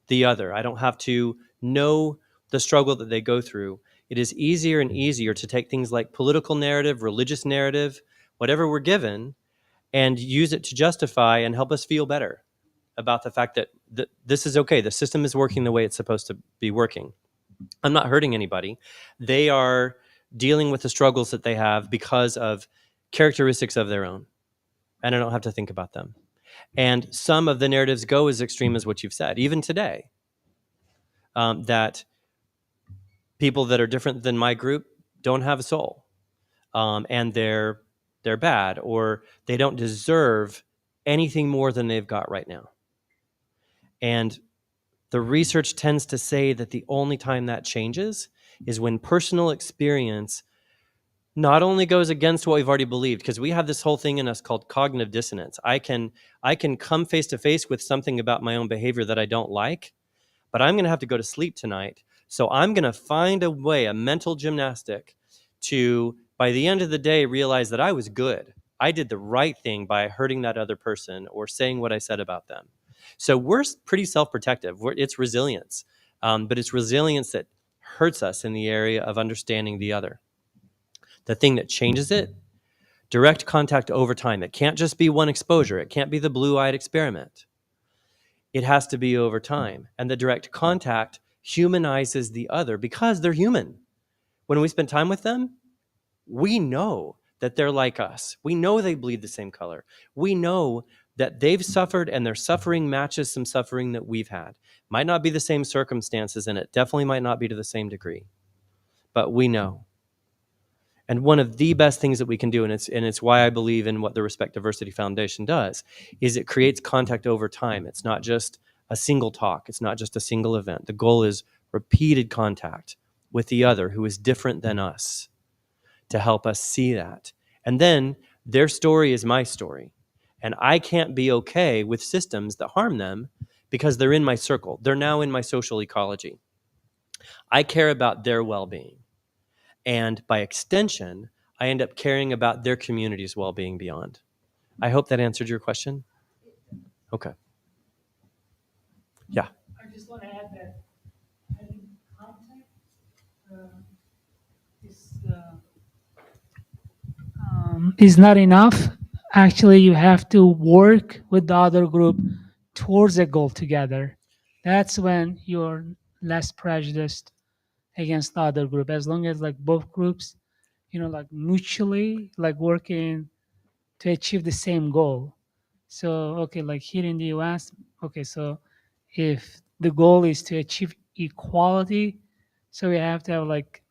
the other, I don't have to know the struggle that they go through, it is easier and easier to take things like political narrative, religious narrative, whatever we're given, and use it to justify and help us feel better about the fact that this is okay. The system is working the way it's supposed to be working. I'm not hurting anybody. They are dealing with the struggles that they have because of characteristics of their own. And I don't have to think about them. And some of the narratives go as extreme as what you've said, even today, that people that are different than my group don't have a soul, and they're bad, or they don't deserve anything more than they've got right now. And the research tends to say that the only time that changes is when personal experience not only goes against what we've already believed, because we have this whole thing in us called cognitive dissonance. I can come face to face with something about my own behavior that I don't like, but I'm going to have to go to sleep tonight. So I'm going to find a way, a mental gymnastic, to, by the end of the day, realize that I was good. I did the right thing by hurting that other person or saying what I said about them. So we're pretty self-protective. It's resilience, but it's resilience that hurts us in the area of understanding the other. The thing that changes it, direct contact over time. It can't just be one exposure. It can't be the blue-eyed experiment. It has to be over time. And the direct contact humanizes the other because they're human. When we spend time with them, we know that they're like us. We know they bleed the same color. We know that they've suffered and their suffering matches some suffering that we've had. Might not be the same circumstances, and it definitely might not be to the same degree. But we know. And one of the best things that we can do, and it's why I believe in what the Respect Diversity Foundation does, is it creates contact over time. It's not just a single talk. It's not just a single event. The goal is repeated contact with the other who is different than us to help us see that. And then their story is my story. And I can't be okay with systems that harm them because they're in my circle. They're now in my social ecology. I care about their well-being. And by extension, I end up caring about their community's well-being beyond. I hope that answered your question. Okay. Yeah. I just want to add that having contact is not enough. Actually, you have to work with the other group towards a goal together. That's when you're less prejudiced against the other group, as long as like both groups, like mutually like working to achieve the same goal. So, okay, like here in the US, okay, so if the goal is to achieve equality, so we have to have like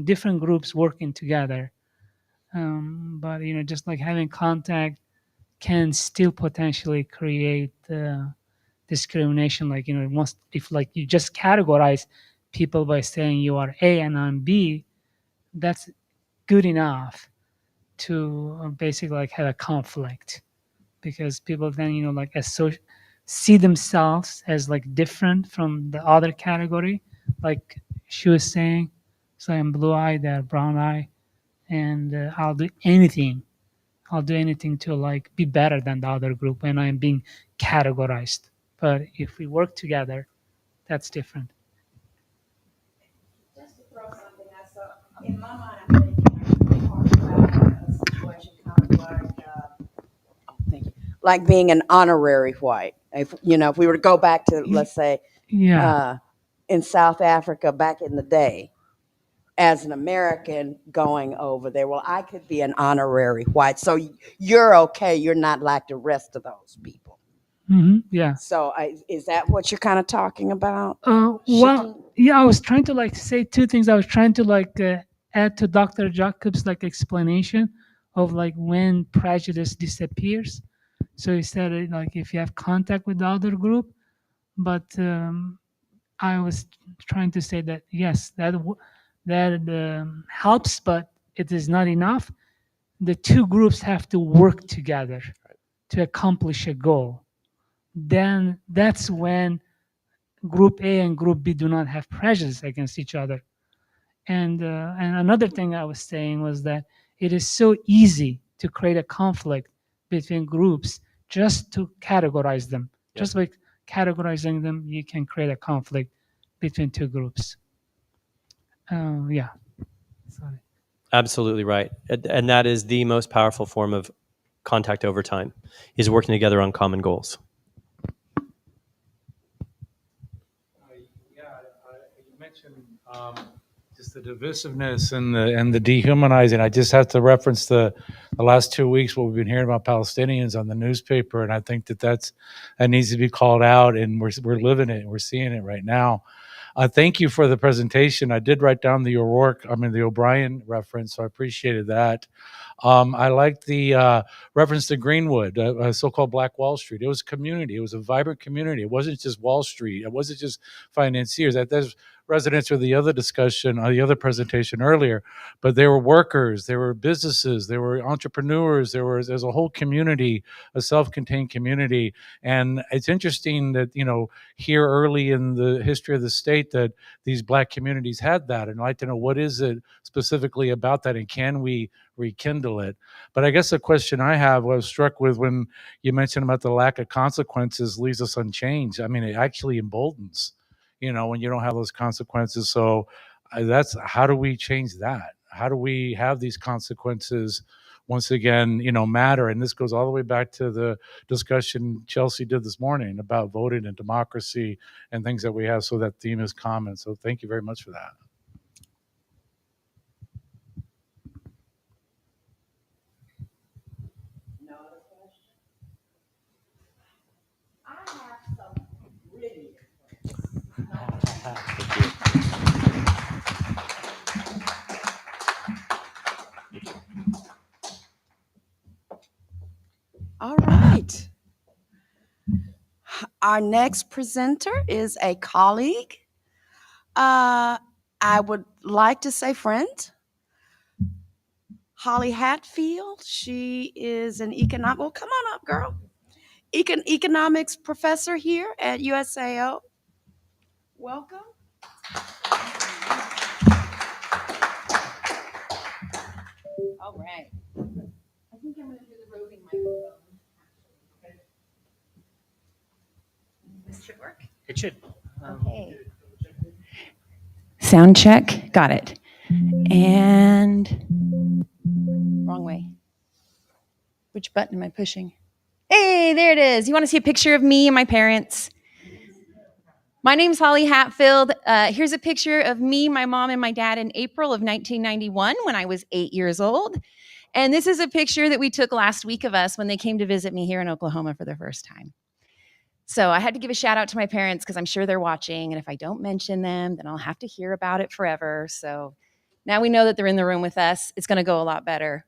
different groups working together. But, just like having contact can still potentially create discrimination. Like, if like you just categorize people by saying you are A and I'm B, that's good enough to basically like have a conflict, because people then like see themselves as like different from the other category, like she was saying. So I'm blue-eyed, they're brown-eyed, and I'll do anything to like be better than the other group when I'm being categorized. But if we work together, that's different. Just to throw something I saw in my mind, I'm thinking about a situation kind of like, like being an honorary white. If we were to go back to, let's say, in South Africa back in the day, as an American going over there, well, I could be an honorary white. So you're okay. You're not like the rest of those people. Mm-hmm. Yeah. So is that what you're kind of talking about? Well, yeah, I was trying to like say two things. I was trying to like add to Dr. Jacobs' like explanation of like when prejudice disappears. So he said like if you have contact with the other group, but I was trying to say that yes, that helps, but it is not enough. The two groups have to work together to accomplish a goal. Then that's when Group A and Group B do not have prejudice against each other. And another thing I was saying was that it is so easy to create a conflict between groups just to categorize them. Yeah. Just by categorizing them, you can create a conflict between two groups. Yeah. Sorry. Absolutely right. And that is the most powerful form of contact over time, is working together on common goals. Just the divisiveness and the dehumanizing. I just have to reference the last 2 weeks what we've been hearing about Palestinians on the newspaper, and I think that needs to be called out, and we're living it. We're seeing it right now. Thank you for the presentation. I did write down the O'Brien reference, so I appreciated that. I liked the reference to Greenwood, so-called Black Wall Street. It was community. It was a vibrant community. It wasn't just Wall Street. It wasn't just financiers. That's residents of the other discussion, the other presentation earlier, but there were workers, there were businesses, there were entrepreneurs, there's a whole community, a self-contained community. And it's interesting that, here early in the history of the state that these Black communities had that. And I'd like to know, what is it specifically about that, and can we rekindle it? But I guess the question I have, I was struck with when you mentioned about the lack of consequences leaves us unchanged. I mean, it actually emboldens, when you don't have those consequences. So that's, how do we change that? How do we have these consequences once again, matter? And this goes all the way back to the discussion Chelsea did this morning about voting and democracy and things that we have. So that theme is common. So thank you very much for that. All right. Our next presenter is a colleague. I would like to say friend. Holly Hatfield. She is an well, come on up, girl. Economics professor here at USAO. Welcome. All right. I think I'm going to do the roving microphone. This should work. It should. Okay. Sound check. Got it. And wrong way. Which button am I pushing? Hey, there it is. You want to see a picture of me and my parents? My name's Holly Hatfield. Here's a picture of me, my mom, and my dad in April of 1991 when I was 8 years old. And this is a picture that we took last week of us when they came to visit me here in Oklahoma for the first time. So I had to give a shout out to my parents because I'm sure they're watching. And if I don't mention them, then I'll have to hear about it forever. So now we know that they're in the room with us. It's going to go a lot better.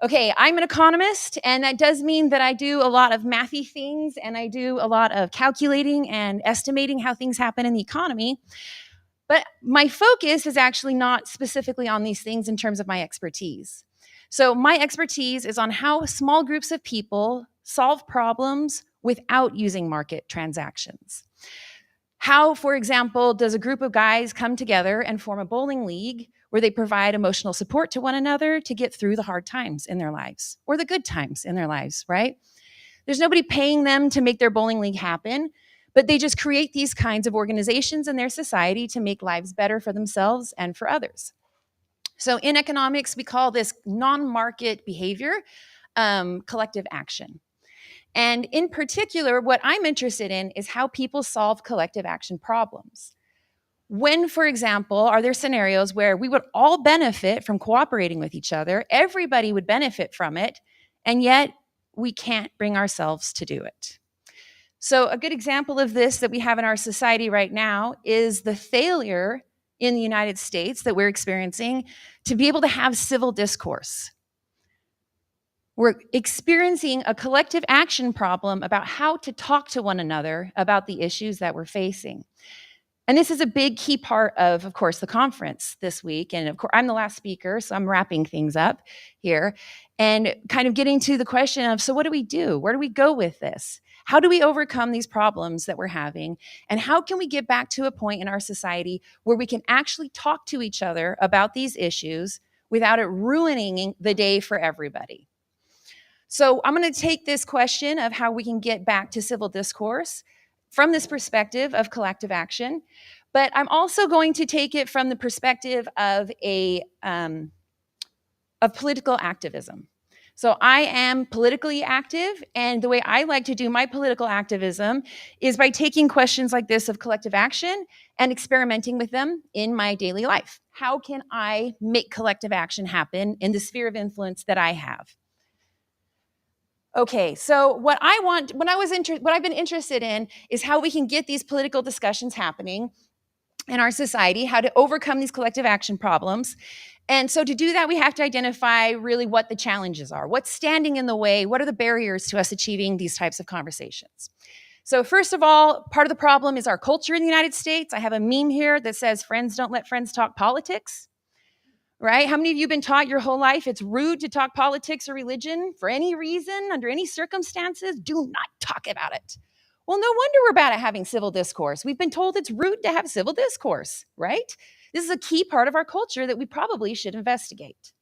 Okay, I'm an economist, and that does mean that I do a lot of mathy things, and I do a lot of calculating and estimating how things happen in the economy. But my focus is actually not specifically on these things in terms of my expertise. So my expertise is on how small groups of people solve problems without using market transactions. How, for example, does a group of guys come together and form a bowling league where they provide emotional support to one another to get through the hard times in their lives or the good times in their lives, right? There's nobody paying them to make their bowling league happen, but they just create these kinds of organizations in their society to make lives better for themselves and for others. So in economics, we call this non-market behavior collective action. And in particular, what I'm interested in is how people solve collective action problems. When, for example, are there scenarios where we would all benefit from cooperating with each other, everybody would benefit from it, and yet we can't bring ourselves to do it? So a good example of this that we have in our society right now is the failure in the United States that we're experiencing to be able to have civil discourse. We're experiencing a collective action problem about how to talk to one another about the issues that we're facing. And this is a big key part of course, the conference this week. And of course, I'm the last speaker, so I'm wrapping things up here and kind of getting to the question of, so what do we do? Where do we go with this? How do we overcome these problems that we're having? And how can we get back to a point in our society where we can actually talk to each other about these issues without it ruining the day for everybody? So I'm going to take this question of how we can get back to civil discourse from this perspective of collective action, but I'm also going to take it from the perspective of political activism. So I am politically active, and the way I like to do my political activism is by taking questions like this of collective action and experimenting with them in my daily life. How can I make collective action happen in the sphere of influence that I have? Okay, so what I've been interested in is how we can get these political discussions happening in our society, how to overcome these collective action problems. And so to do that, we have to identify really what the challenges are. What's standing in the way? What are the barriers to us achieving these types of conversations? So first of all, part of the problem is our culture in the United States. I have a meme here that says, friends don't let friends talk politics, right? How many of you have been taught your whole life it's rude to talk politics or religion for any reason, under any circumstances? Do not talk about it. Well, no wonder we're bad at having civil discourse. We've been told it's rude to have civil discourse, right? This is a key part of our culture that we probably should investigate.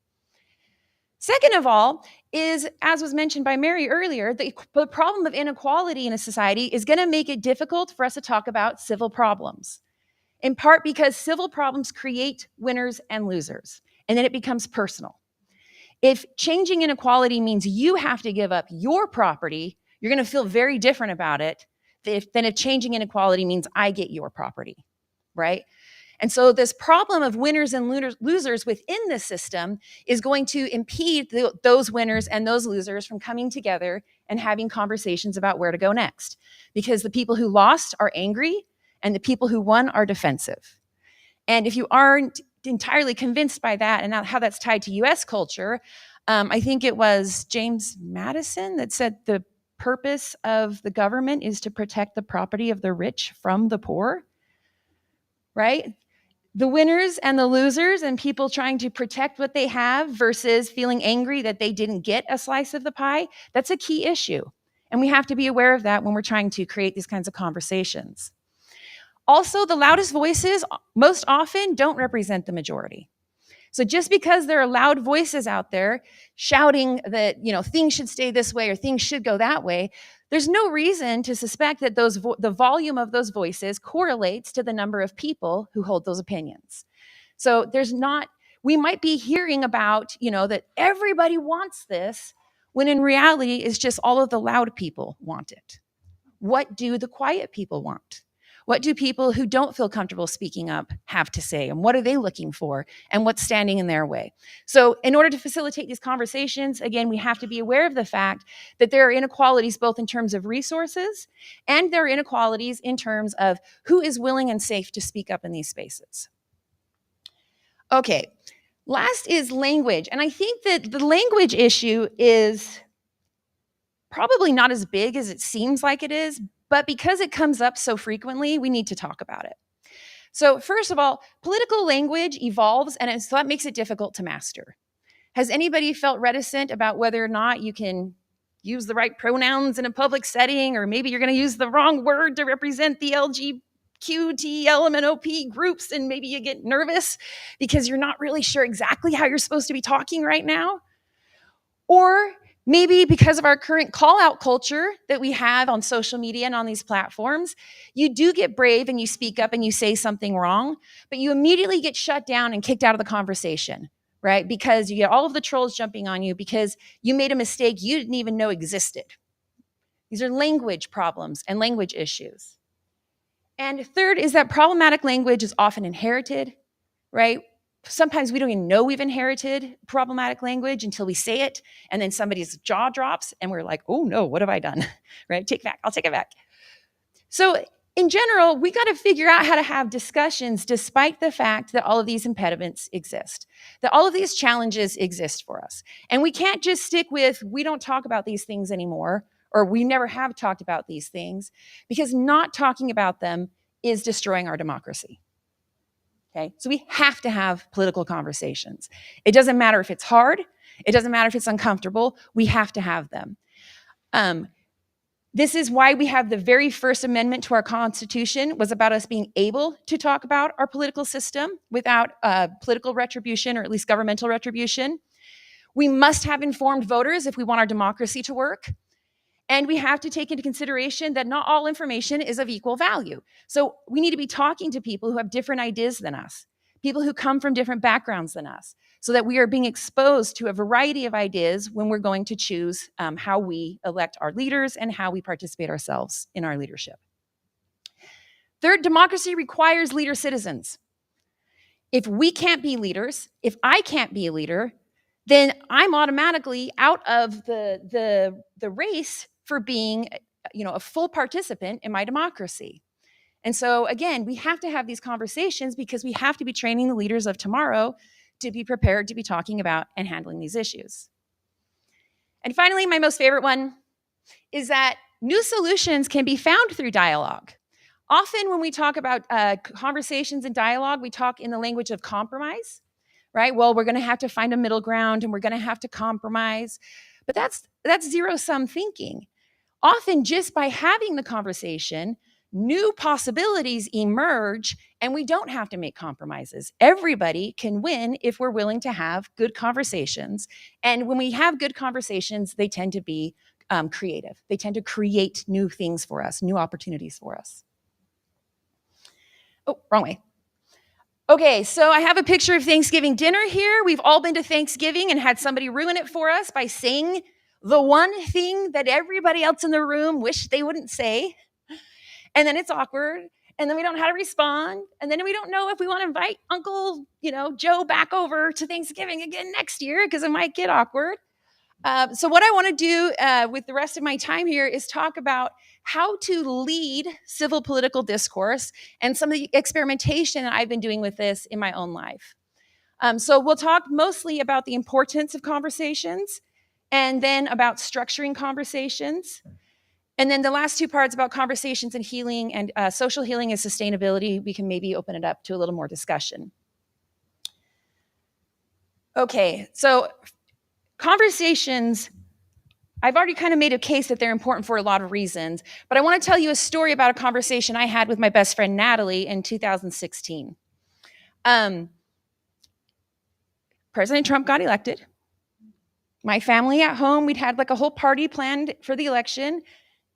Second of all is, as was mentioned by Mary earlier, the problem of inequality in a society is going to make it difficult for us to talk about civil problems, in part because civil problems create winners and losers, and then it becomes personal. If changing inequality means you have to give up your property, you're going to feel very different about it than if changing inequality means I get your property, right? And so this problem of winners and losers within the system is going to impede those winners and those losers from coming together and having conversations about where to go next. Because the people who lost are angry and the people who won are defensive. And if you aren't entirely convinced by that and how that's tied to US culture, I think it was James Madison that said the purpose of the government is to protect the property of the rich from the poor, right? The winners and the losers and people trying to protect what they have versus feeling angry that they didn't get a slice of the pie, that's a key issue. And we have to be aware of that when we're trying to create these kinds of conversations. Also, the loudest voices most often don't represent the majority. So just because there are loud voices out there shouting that, things should stay this way or things should go that way, there's no reason to suspect that the volume of those voices correlates to the number of people who hold those opinions. So we might be hearing about, that everybody wants this, when in reality, it's just all of the loud people want it. What do the quiet people want? What do people who don't feel comfortable speaking up have to say? And what are they looking for? And what's standing in their way? So in order to facilitate these conversations, again, we have to be aware of the fact that there are inequalities both in terms of resources and there are inequalities in terms of who is willing and safe to speak up in these spaces. Okay, last is language. And I think that the language issue is probably not as big as it seems like it is, but because it comes up so frequently, we need to talk about it. So first of all, political language evolves, and so that makes it difficult to master. Has anybody felt reticent about whether or not you can use the right pronouns in a public setting, or maybe you're going to use the wrong word to represent the LGBTQTLMNOP groups, and maybe you get nervous because you're not really sure exactly how you're supposed to be talking right now? Or maybe because of our current call-out culture that we have on social media and on these platforms, you do get brave and you speak up and you say something wrong, but you immediately get shut down and kicked out of the conversation, right? Because you get all of the trolls jumping on you because you made a mistake you didn't even know existed. These are language problems and language issues. And third is that problematic language is often inherited, right? Sometimes we don't even know we've inherited problematic language until we say it, and then somebody's jaw drops, and we're like, oh no, what have I done? Right? I'll take it back. So in general, we got to figure out how to have discussions despite the fact that all of these impediments exist, that all of these challenges exist for us. And we can't just stick with, we don't talk about these things anymore, or we never have talked about these things, because not talking about them is destroying our democracy. Okay, so we have to have political conversations. It doesn't matter if it's hard. It doesn't matter if it's uncomfortable. We have to have them. This is why we have the very first amendment to our Constitution was about us being able to talk about our political system without political retribution, or at least governmental retribution. We must have informed voters if we want our democracy to work. And we have to take into consideration that not all information is of equal value. So we need to be talking to people who have different ideas than us, people who come from different backgrounds than us, so that we are being exposed to a variety of ideas when we're going to choose how we elect our leaders and how we participate ourselves in our leadership. Third, democracy requires leader citizens. If we can't be leaders, if I can't be a leader, then I'm automatically out of the race for being, a full participant in my democracy. And so again, we have to have these conversations because we have to be training the leaders of tomorrow to be prepared to be talking about and handling these issues. And finally, my most favorite one is that new solutions can be found through dialogue. Often when we talk about conversations and dialogue, we talk in the language of compromise, right? Well, we're going to have to find a middle ground and we're going to have to compromise. But that's zero-sum thinking. Often just by having the conversation, new possibilities emerge and we don't have to make compromises. Everybody can win if we're willing to have good conversations. And when we have good conversations, they tend to be creative. They tend to create new things for us, new opportunities for us. Oh, wrong way. Okay, so I have a picture of Thanksgiving dinner here. We've all been to Thanksgiving and had somebody ruin it for us by saying the one thing that everybody else in the room wished they wouldn't say. And then it's awkward. And then we don't know how to respond. And then we don't know if we want to invite Uncle, Joe back over to Thanksgiving again next year because it might get awkward. So what I want to do with the rest of my time here is talk about how to lead civil political discourse and some of the experimentation that I've been doing with this in my own life. So we'll talk mostly about the importance of conversations and then about structuring conversations. And then the last two parts about conversations and healing and social healing and sustainability, we can maybe open it up to a little more discussion. Okay, so conversations, I've already kind of made a case that they're important for a lot of reasons, but I want to tell you a story about a conversation I had with my best friend Natalie in 2016. President Trump got elected. My family at home, we'd had like a whole party planned for the election,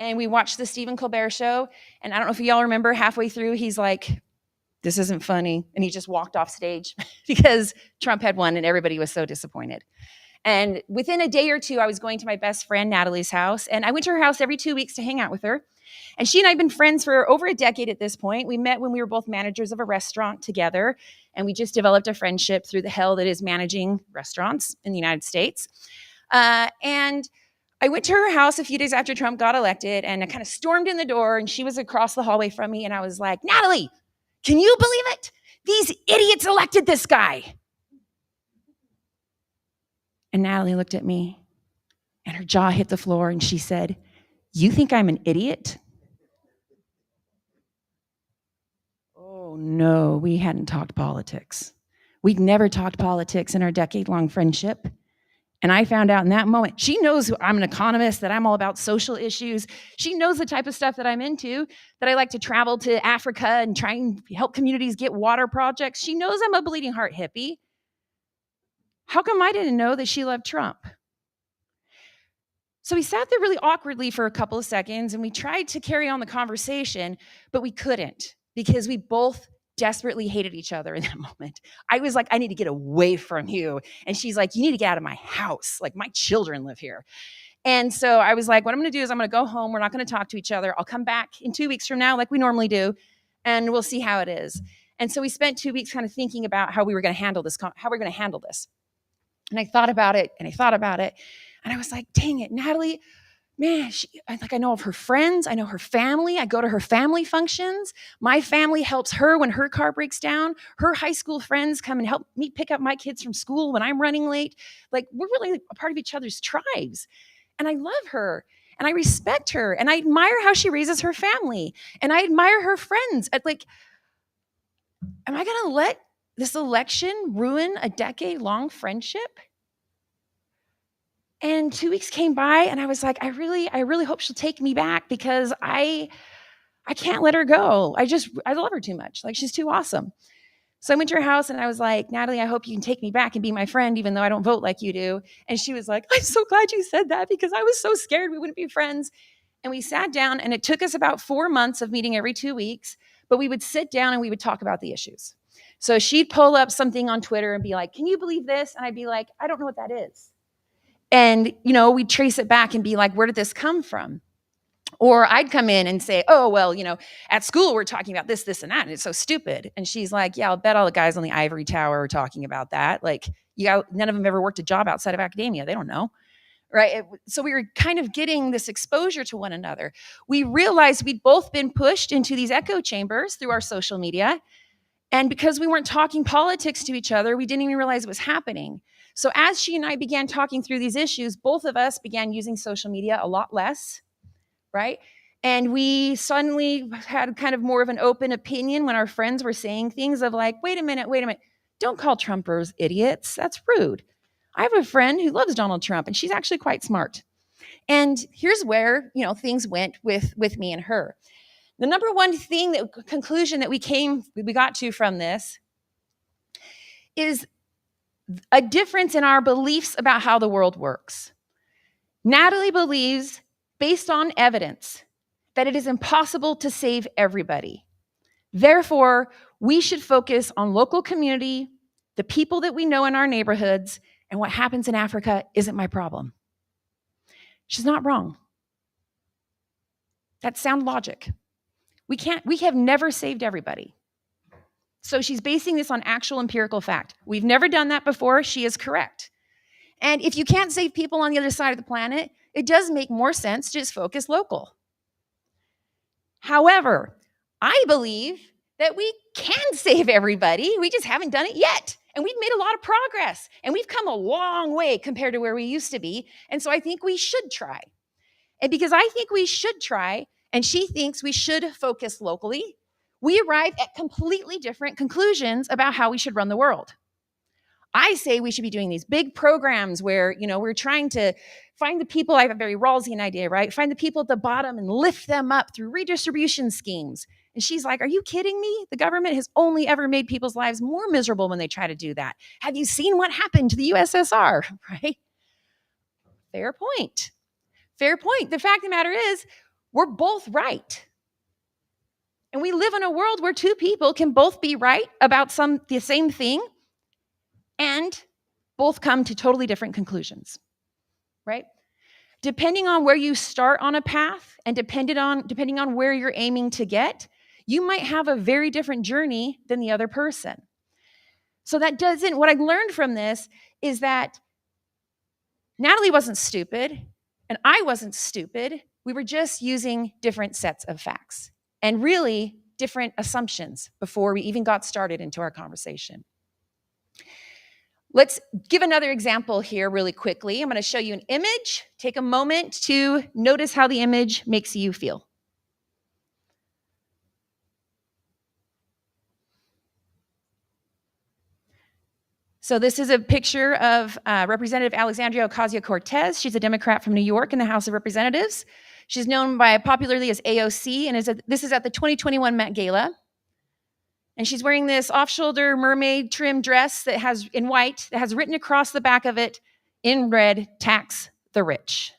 and we watched the Stephen Colbert show, and I don't know if y'all remember, halfway through, he's like, "This isn't funny," and he just walked off stage because Trump had won and everybody was so disappointed. And within a day or two, I was going to my best friend Natalie's house, and I went to her house every 2 weeks to hang out with her. And she and I have been friends for over a decade at this point. We met when we were both managers of a restaurant together, and we just developed a friendship through the hell that is managing restaurants in the United States. And I went to her house a few days after Trump got elected, and I kind of stormed in the door, and she was across the hallway from me, and I was like, "Natalie, can you believe it? These idiots elected this guy." And Natalie looked at me, and her jaw hit the floor, and she said, "You think I'm an idiot?" Oh, no, we hadn't talked politics. We'd never talked politics in our decade-long friendship. And I found out in that moment, she knows I'm an economist, that I'm all about social issues. She knows the type of stuff that I'm into, that I like to travel to Africa and try and help communities get water projects. She knows I'm a bleeding heart hippie. How come I didn't know that she loved Trump? So we sat there really awkwardly for a couple of seconds, and we tried to carry on the conversation, but we couldn't because we both desperately hated each other in that moment. I was like, "I need to get away from you." And she's like, "You need to get out of my house. Like, my children live here." And so I was like, what I'm going to do is I'm going to go home. We're not going to talk to each other. I'll come back in 2 weeks from now like we normally do, and we'll see how it is. And so we spent 2 weeks kind of thinking about how we were going to handle this, And I thought about it, and I thought about it, and I was like, dang it, Natalie, man, I know of her friends. I know her family. I go to her family functions. My family helps her when her car breaks down. Her high school friends come and help me pick up my kids from school when I'm running late. Like, we're really a part of each other's tribes. And I love her, and I respect her, and I admire how she raises her family, and I admire her friends. Am I going to let this election ruin a decade-long friendship? And 2 weeks came by, and I was like, I really hope she'll take me back because I can't let her go. I love her too much. Like, she's too awesome. So I went to her house, and I was like, Natalie, I hope you can take me back and be my friend, even though I don't vote like you do. And she was like, I'm so glad you said that because I was so scared we wouldn't be friends. And we sat down, and it took us about 4 months of meeting every 2 weeks, but we would sit down and we would talk about the issues. So she'd pull up something on Twitter and be like, can you believe this? And I'd be like, I don't know what that is. And, we'd trace it back and be like, where did this come from? Or I'd come in and say, oh, well, at school we're talking about this, this, and that, and it's so stupid. And she's like, yeah, I'll bet all the guys on the ivory tower are talking about that. Like, none of them ever worked a job outside of academia. They don't know. Right? So we were kind of getting this exposure to one another. We realized we'd both been pushed into these echo chambers through our social media. And because we weren't talking politics to each other, we didn't even realize it was happening. So as she and I began talking through these issues, both of us began using social media a lot less, right? And we suddenly had kind of more of an open opinion when our friends were saying things of like, wait a minute, don't call Trumpers idiots. That's rude. I have a friend who loves Donald Trump, and she's actually quite smart. And here's where, things went with me and her. The number one conclusion that we got to from this is a difference in our beliefs about how the world works. Natalie believes, based on evidence, that it is impossible to save everybody. Therefore, we should focus on local community, the people that we know in our neighborhoods, and what happens in Africa isn't my problem. She's not wrong. That's sound logic. We have never saved everybody. So she's basing this on actual empirical fact. We've never done that before. She is correct. And if you can't save people on the other side of the planet, it does make more sense to just focus local. However, I believe that we can save everybody. We just haven't done it yet. And we've made a lot of progress. And we've come a long way compared to where we used to be. And so I think we should try. And because I think we should try, and she thinks we should focus locally, we arrive at completely different conclusions about how we should run the world. I say we should be doing these big programs where, we're trying to find the people. I have a very Rawlsian idea, right? Find the people at the bottom and lift them up through redistribution schemes. And she's like, are you kidding me? The government has only ever made people's lives more miserable when they try to do that. Have you seen what happened to the USSR, right? Fair point. Fair point. The fact of the matter is, we're both right. And we live in a world where two people can both be right about the same thing and both come to totally different conclusions, right? Depending on where you start on a path and depending on where you're aiming to get, you might have a very different journey than the other person. So what I learned from this is that Natalie wasn't stupid and I wasn't stupid. We were just using different sets of facts and really different assumptions before we even got started into our conversation. Let's give another example here really quickly. I'm going to show you an image. Take a moment to notice how the image makes you feel. So this is a picture of Representative Alexandria Ocasio-Cortez. She's a Democrat from New York in the House of Representatives. She's known popularly as AOC, and this is at the 2021 Met Gala. And she's wearing this off-shoulder mermaid trim dress in white that has written across the back of it in red, "Tax the Rich."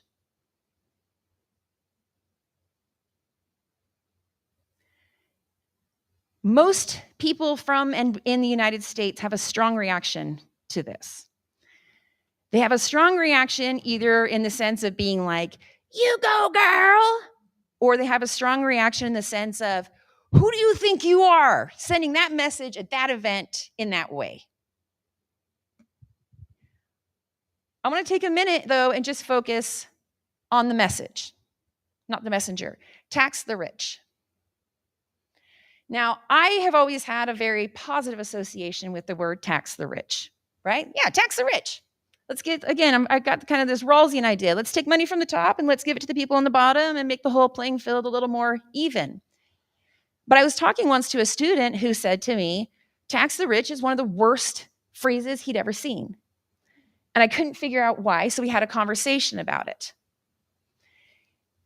Most people from and in the United States have a strong reaction to this. They have a strong reaction either in the sense of being like, "You go, girl," or they have a strong reaction in the sense of, "Who do you think you are sending that message at that event in that way?" I want to take a minute, though, and just focus on the message, not the messenger. Tax the rich. Now, I have always had a very positive association with the word tax the rich, right? Yeah, tax the rich. I've got kind of this Rawlsian idea. Let's take money from the top and let's give it to the people on the bottom and make the whole playing field a little more even. But I was talking once to a student who said to me, tax the rich is one of the worst phrases he'd ever seen. And I couldn't figure out why, so we had a conversation about it.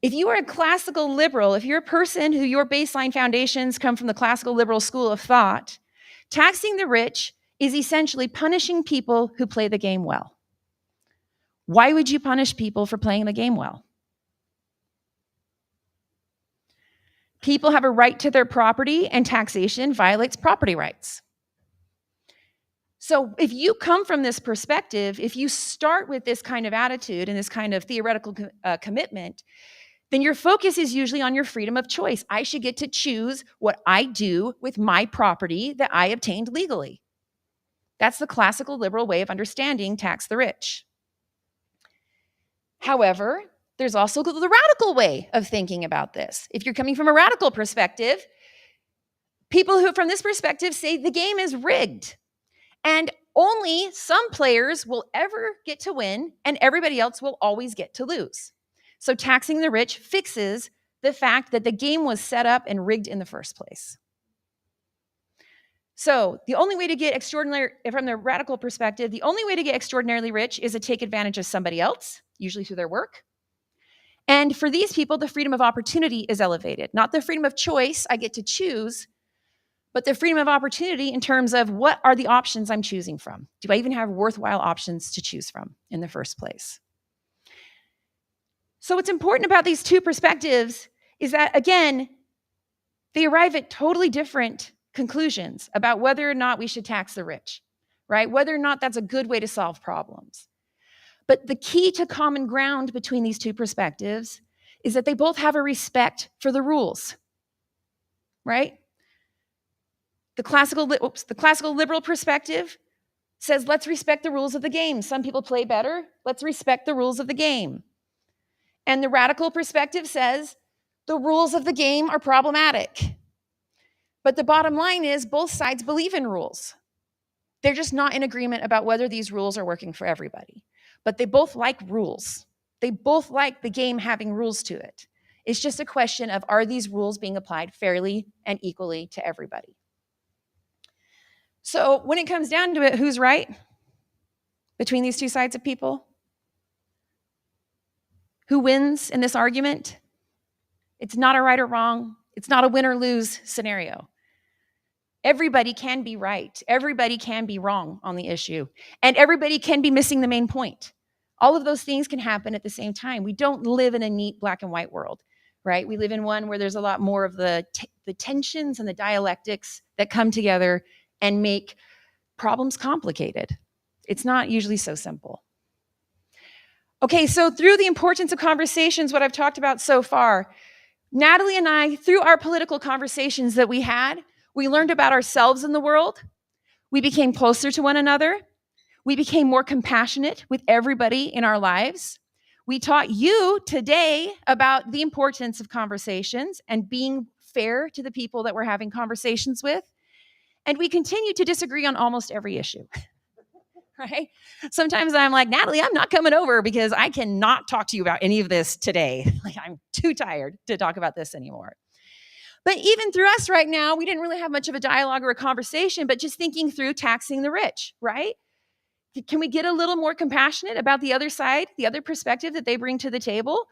If you are a classical liberal, if you're a person who your baseline foundations come from the classical liberal school of thought, taxing the rich is essentially punishing people who play the game well. Why would you punish people for playing the game well? People have a right to their property, and taxation violates property rights. So if you come from this perspective, if you start with this kind of attitude and this kind of theoretical commitment, then your focus is usually on your freedom of choice. I should get to choose what I do with my property that I obtained legally. That's the classical liberal way of understanding tax the rich. However, there's also the radical way of thinking about this. If you're coming from a radical perspective, people who from this perspective say the game is rigged and only some players will ever get to win and everybody else will always get to lose. So taxing the rich fixes the fact that the game was set up and rigged in the first place. So the only way to get extraordinary, from the radical perspective, the only way to get extraordinarily rich is to take advantage of somebody else, usually through their work. And for these people, the freedom of opportunity is elevated. Not the freedom of choice, I get to choose, but the freedom of opportunity in terms of what are the options I'm choosing from? Do I even have worthwhile options to choose from in the first place? So what's important about these two perspectives is that, again, they arrive at totally different conclusions about whether or not we should tax the rich, right? Whether or not that's a good way to solve problems. But the key to common ground between these two perspectives is that they both have a respect for the rules, right? The classical liberal perspective says, let's respect the rules of the game. Some people play better. Let's respect the rules of the game. And the radical perspective says, the rules of the game are problematic. But the bottom line is both sides believe in rules. They're just not in agreement about whether these rules are working for everybody. But they both like rules. They both like the game having rules to it. It's just a question of, are these rules being applied fairly and equally to everybody? So when it comes down to it, who's right between these two sides of people? Who wins in this argument? It's not a right or wrong. It's not a win or lose scenario. Everybody can be right. Everybody can be wrong on the issue. And everybody can be missing the main point. All of those things can happen at the same time. We don't live in a neat black and white world, right? We live in one where there's a lot more of the tensions and the dialectics that come together and make problems complicated. It's not usually so simple. Okay, so through the importance of conversations, what I've talked about so far, Natalie and I, through our political conversations that we had, we learned about ourselves in the world. We became closer to one another. We became more compassionate with everybody in our lives. We taught you today about the importance of conversations and being fair to the people that we're having conversations with. And we continue to disagree on almost every issue, right? Sometimes I'm like, Natalie, I'm not coming over because I cannot talk to you about any of this today. Like, I'm too tired to talk about this anymore. But even through us right now, we didn't really have much of a dialogue or a conversation, but just thinking through taxing the rich, right? Can we get a little more compassionate about the other side, the other perspective that they bring to the table?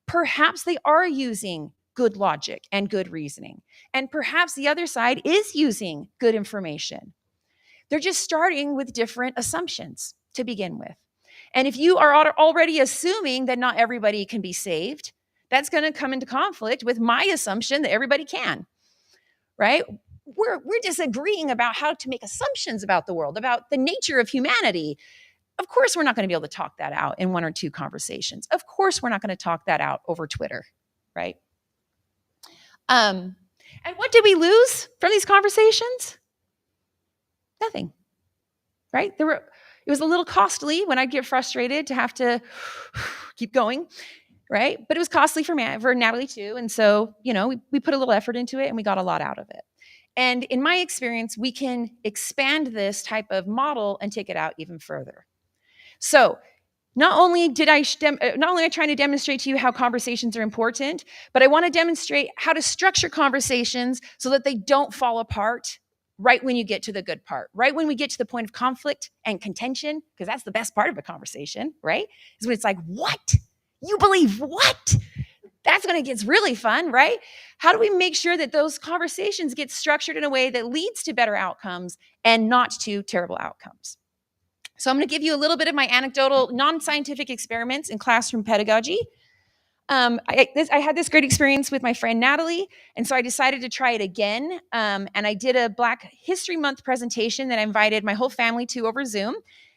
Perhaps they are using good logic and good reasoning. And perhaps the other side is using good information. They're just starting with different assumptions to begin with. And if you are already assuming that not everybody can be saved, that's going to come into conflict with my assumption that everybody can, right? We're disagreeing about how to make assumptions about the world, about the nature of humanity. Of course, we're not going to be able to talk that out in one or two conversations. Of course, we're not going to talk that out over Twitter, right? And what did we lose from these conversations? Nothing, right? It was a little costly when I'd get frustrated to have to keep going, right? But it was costly for Natalie too. And so, we put a little effort into it and we got a lot out of it. And in my experience, we can expand this type of model and take it out even further. So not only am I trying to demonstrate to you how conversations are important, but I want to demonstrate how to structure conversations so that they don't fall apart right when you get to the good part, right when we get to the point of conflict and contention, because that's the best part of a conversation, right? Is when it's like, what? You believe what? That's when it gets really fun, right? How do we make sure that those conversations get structured in a way that leads to better outcomes and not to terrible outcomes? So I'm going to give you a little bit of my anecdotal, non-scientific experiments in classroom pedagogy. I had this great experience with my friend Natalie, and so I decided to try it again. And I did a Black History Month presentation that I invited my whole family to over Zoom.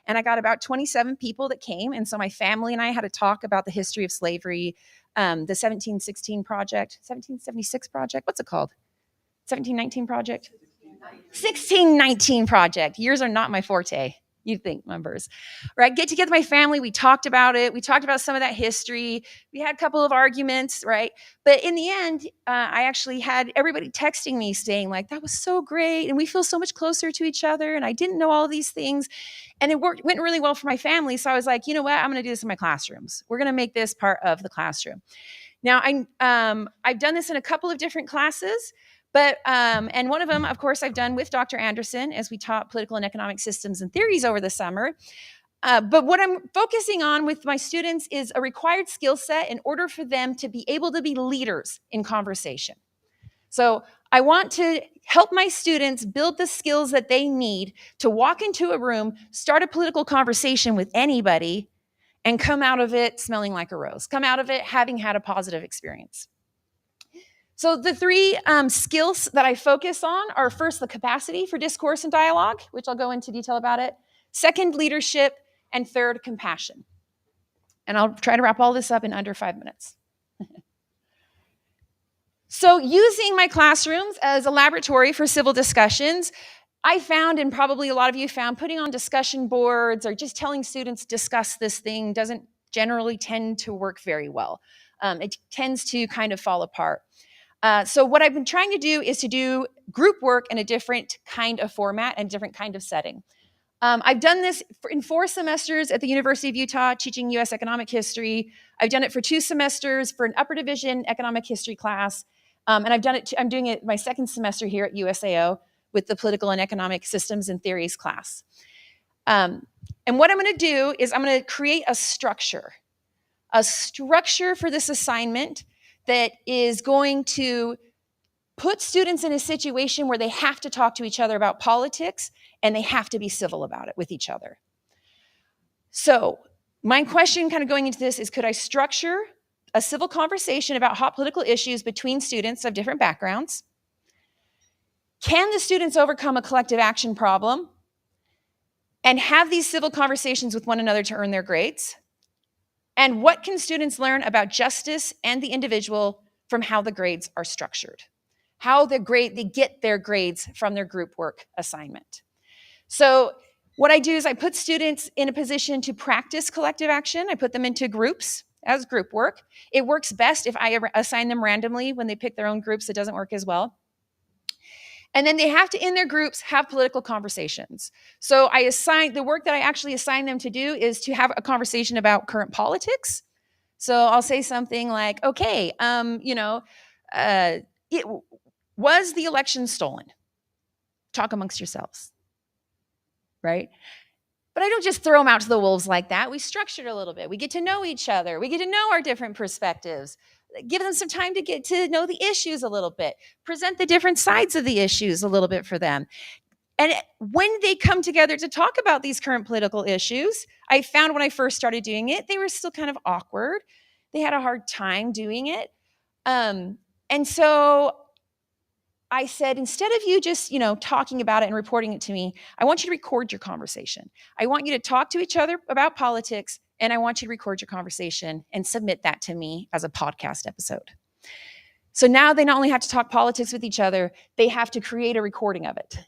And I got about 27 people that came. And so my family and I had a talk about the history of slavery, the 1716 project, 1776 project. What's it called? 1719 project? 1619 project. Years are not my forte. You'd think numbers, right? Get together with my family. We talked about it. We talked about some of that history. We had a couple of arguments, right? But in the end, I actually had everybody texting me saying like, that was so great. And we feel so much closer to each other. And I didn't know all these things. And it went really well for my family. So I was like, you know what? I'm going to do this in my classrooms. We're going to make this part of the classroom. Now, I've done this in a couple of different classes. But, and one of them, of course, I've done with Dr. Anderson as we taught political and economic systems and theories over the summer. But what I'm focusing on with my students is a required skill set in order for them to be able to be leaders in conversation. So I want to help my students build the skills that they need to walk into a room, start a political conversation with anybody, and come out of it smelling like a rose, come out of it having had a positive experience. So the three skills that I focus on are first, the capacity for discourse and dialogue, which I'll go into detail about it. Second, leadership. And third, compassion. And I'll try to wrap all this up in under 5 minutes. So using my classrooms as a laboratory for civil discussions, I found, and probably a lot of you found, putting on discussion boards or just telling students discuss this thing doesn't generally tend to work very well. It tends to kind of fall apart. So what I've been trying to do is to do group work in a different kind of format and different kind of setting. I've done this in 4 semesters at the University of Utah teaching U.S. economic history. I've done it for 2 semesters for an upper division economic history class. And I'm doing it my 2nd semester here at USAO with the political and economic systems and theories class. And what I'm going to do is I'm going to create a structure for this assignment that is going to put students in a situation where they have to talk to each other about politics and they have to be civil about it with each other. So my question kind of going into this is, could I structure a civil conversation about hot political issues between students of different backgrounds? Can the students overcome a collective action problem and have these civil conversations with one another to earn their grades? And what can students learn about justice and the individual from how the grades are structured? How they get their grades from their group work assignment. So what I do is I put students in a position to practice collective action. I put them into groups as group work. It works best if I assign them randomly. When they pick their own groups, it doesn't work as well. And then they have to, in their groups, have political conversations. So the work that I actually assign them to do is to have a conversation about current politics. So I'll say something like, okay, was the election stolen? Talk amongst yourselves, right? But I don't just throw them out to the wolves like that. We structure it a little bit. We get to know each other. We get to know our different perspectives. Give them some time to get to know the issues a little bit. Present the different sides of the issues a little bit for them. And when they come together to talk about these current political issues, I found when I first started doing it, they were still kind of awkward. They had a hard time doing it. And so I said, instead of you just, talking about it and reporting it to me, I want you to record your conversation. I want you to talk to each other about politics, and I want you to record your conversation and submit that to me as a podcast episode. So now they not only have to talk politics with each other, they have to create a recording of it.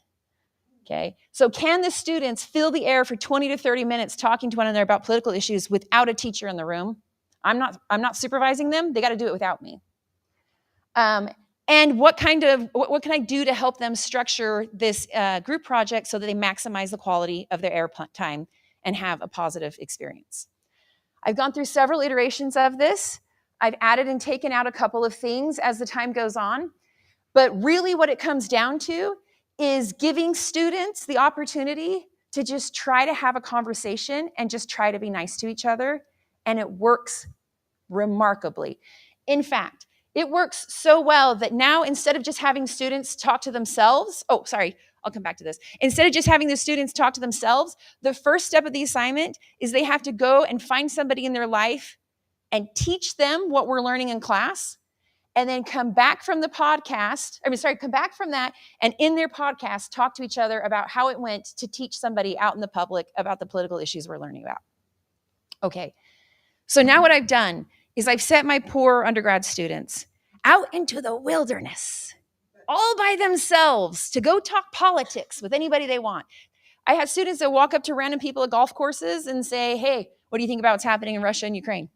Okay. So can the students fill the air for 20 to 30 minutes talking to one another about political issues without a teacher in the room? I'm not supervising them. They got to do it without me. And what can I do to help them structure this group project so that they maximize the quality of their air time and have a positive experience? I've gone through several iterations of this. I've added and taken out a couple of things as the time goes on. But really what it comes down to is giving students the opportunity to just try to have a conversation and just try to be nice to each other. And it works remarkably. In fact, it works so well that now instead of just having students talk to themselves, I'll come back to this. Instead of just having the students talk to themselves, the first step of the assignment is they have to go and find somebody in their life and teach them what we're learning in class, and then come back from the podcast, come back from that, and in their podcast, talk to each other about how it went to teach somebody out in the public about the political issues we're learning about. Okay, so now what I've done is I've set my poor undergrad students out into the wilderness, all by themselves, to go talk politics with anybody they want. I have students that walk up to random people at golf courses and say, hey, what do you think about what's happening in Russia and Ukraine?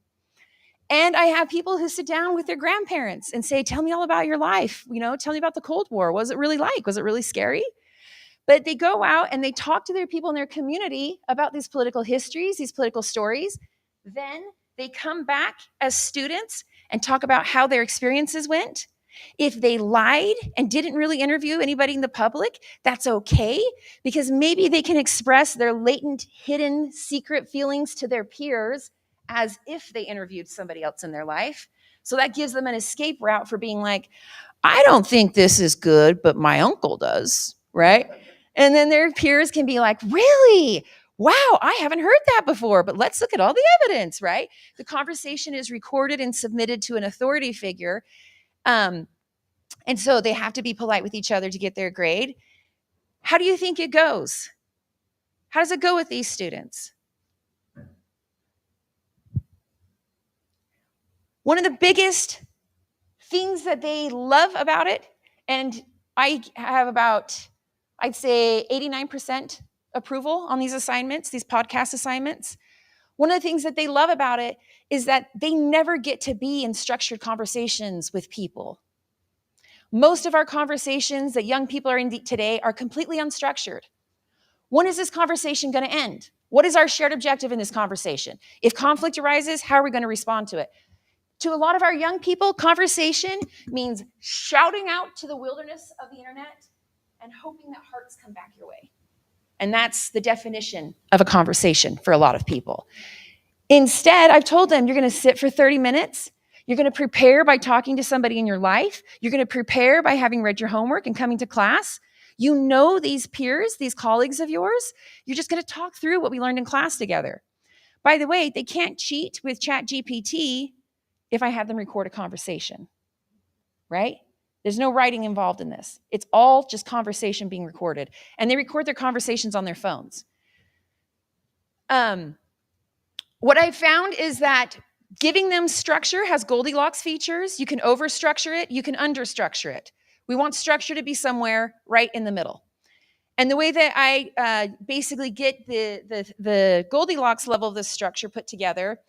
And I have people who sit down with their grandparents and say, tell me all about your life. Tell me about the Cold War. What was it really like? Was it really scary? But they go out and they talk to their people in their community about these political histories, these political stories. Then they come back as students and talk about how their experiences went. If they lied and didn't really interview anybody in the public, that's okay, because maybe they can express their latent, hidden, secret feelings to their peers as if they interviewed somebody else in their life. So that gives them an escape route for being like, I don't think this is good, but my uncle does, right? And then their peers can be like, really? Wow, I haven't heard that before, but let's look at all the evidence, right? The conversation is recorded and submitted to an authority figure. And so they have to be polite with each other to get their grade. How do you think it goes? How does it go with these students? One of the biggest things that they love about it, and I have about, I'd say 89% approval on these assignments, these podcast assignments. One of the things that they love about it is that they never get to be in structured conversations with people. Most of our conversations that young people are in today are completely unstructured. When is this conversation going to end? What is our shared objective in this conversation? If conflict arises, how are we going to respond to it? To a lot of our young people, conversation means shouting out to the wilderness of the internet and hoping that hearts come back your way. And that's the definition of a conversation for a lot of people. Instead, I've told them you're going to sit for 30 minutes. You're going to prepare by talking to somebody in your life. You're going to prepare by having read your homework and coming to class. You know these peers, these colleagues of yours. You're just going to talk through what we learned in class together. By the way, they can't cheat with ChatGPT if I have them record a conversation, right? There's no writing involved in this. It's all just conversation being recorded. And they record their conversations on their phones. What I found is that giving them structure has Goldilocks features. You can overstructure it. You can understructure it. We want structure to be somewhere right in the middle. And the way that I basically get the Goldilocks level of this structure put together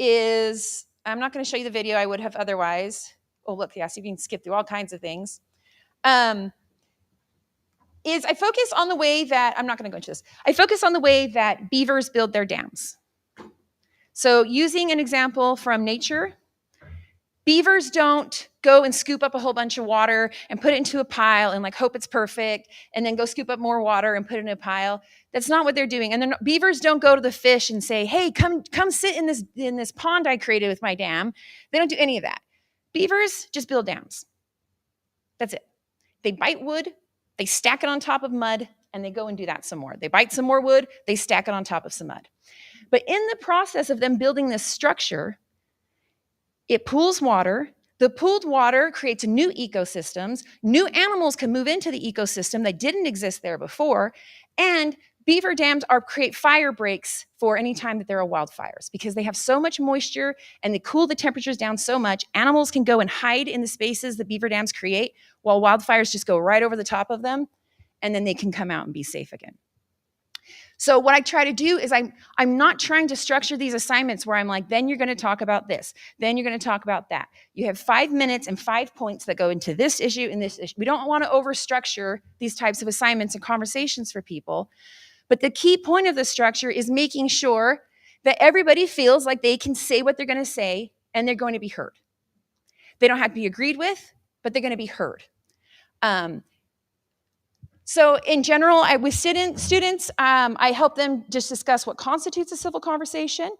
is, I'm not going to show you the video I would have otherwise. Oh, look, yes, you can skip through all kinds of things. Is I focus on the way that, I'm not going to go into this. I focus on the way that beavers build their dams. So using an example from nature, beavers don't go and scoop up a whole bunch of water and put it into a pile and like hope it's perfect and then go scoop up more water and put it in a pile. That's not what they're doing. And beavers don't go to the fish and say, hey, come sit in this pond I created with my dam. They don't do any of that. Beavers just build dams. That's it. They bite wood, they stack it on top of mud, and they go and do that some more. They bite some more wood, they stack it on top of some mud. But in the process of them building this structure, it pools water. The pooled water creates new ecosystems. New animals can move into the ecosystem that didn't exist there before. And beaver dams create fire breaks for any time that there are wildfires because they have so much moisture and they cool the temperatures down so much. Animals can go and hide in the spaces that beaver dams create while wildfires just go right over the top of them. And then they can come out and be safe again. So what I try to do is I'm not trying to structure these assignments where I'm like, then you're going to talk about this. Then you're going to talk about that. You have 5 minutes and 5 points that go into this issue and this issue. We don't want to overstructure these types of assignments and conversations for people. But the key point of the structure is making sure that everybody feels like they can say what they're going to say and they're going to be heard. They don't have to be agreed with, but they're going to be heard. So in general, with students, I help them just discuss what constitutes a civil conversation.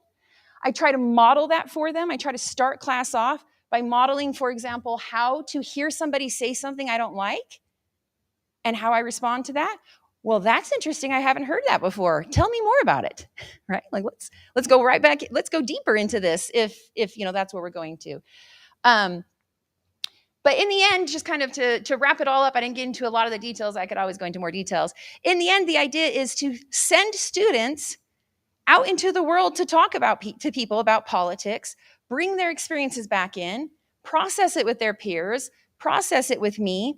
I try to model that for them. I try to start class off by modeling, for example, how to hear somebody say something I don't like and how I respond to that. Well, that's interesting. I haven't heard that before. Tell me more about it. Right? Like let's go right back. Let's go deeper into this if that's where we're going to. But in the end, just kind of to wrap it all up, I didn't get into a lot of the details. I could always go into more details. In the end, the idea is to send students out into the world to talk to people about politics, bring their experiences back in, process it with their peers, process it with me.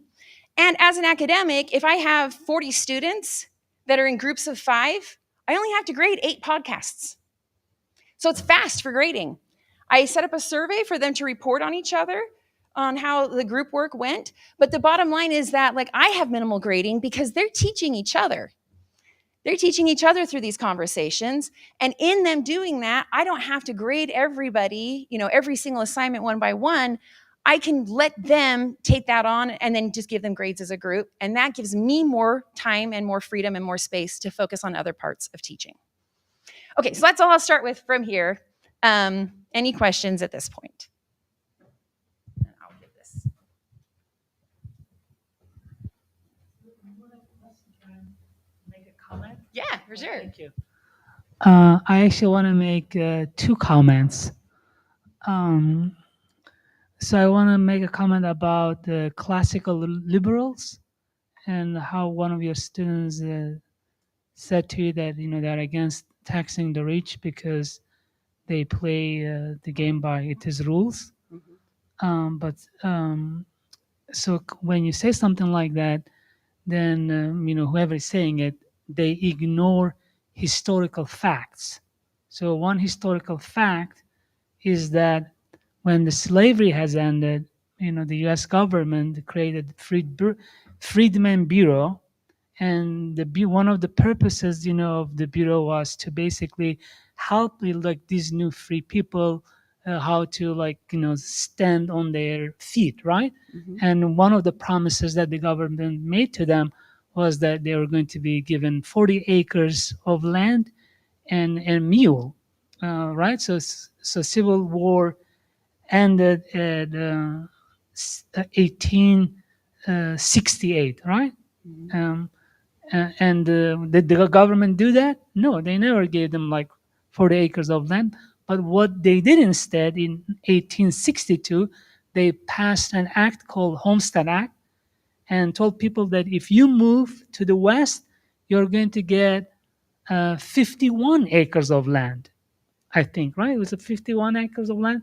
And as an academic, if I have 40 students that are in groups of 5, I only have to grade 8 podcasts. So it's fast for grading. I set up a survey for them to report on each other, on how the group work went. But the bottom line is that I have minimal grading because they're teaching each other. They're teaching each other through these conversations. And in them doing that, I don't have to grade everybody, every single assignment one by one. I can let them take that on and then just give them grades as a group. And that gives me more time and more freedom and more space to focus on other parts of teaching. Okay, so that's all I'll start with from here. Any questions at this point? I'll give this. Make a comment? Yeah, for sure. Thank you. I actually want to make 2 comments. So I want to make a comment about the classical liberals and how one of your students said to you that they're against taxing the rich because they play the game by its rules. So when you say something like that, then whoever is saying it, they ignore historical facts. So one historical fact is that when the slavery has ended, the U.S. government created Freedmen Bureau, and one of the purposes, of the bureau was to basically help these new free people how to stand on their feet, right? Mm-hmm. And one of the promises that the government made to them was that they were going to be given 40 acres of land and a mule, right? So Civil War ended at 1868, right? Mm-hmm. And did the government do that? No, they never gave them 40 acres of land. But what they did instead in 1862, they passed an act called Homestead Act and told people that if you move to the west, you're going to get 51 acres of land, I think, right? It was 51 acres of land.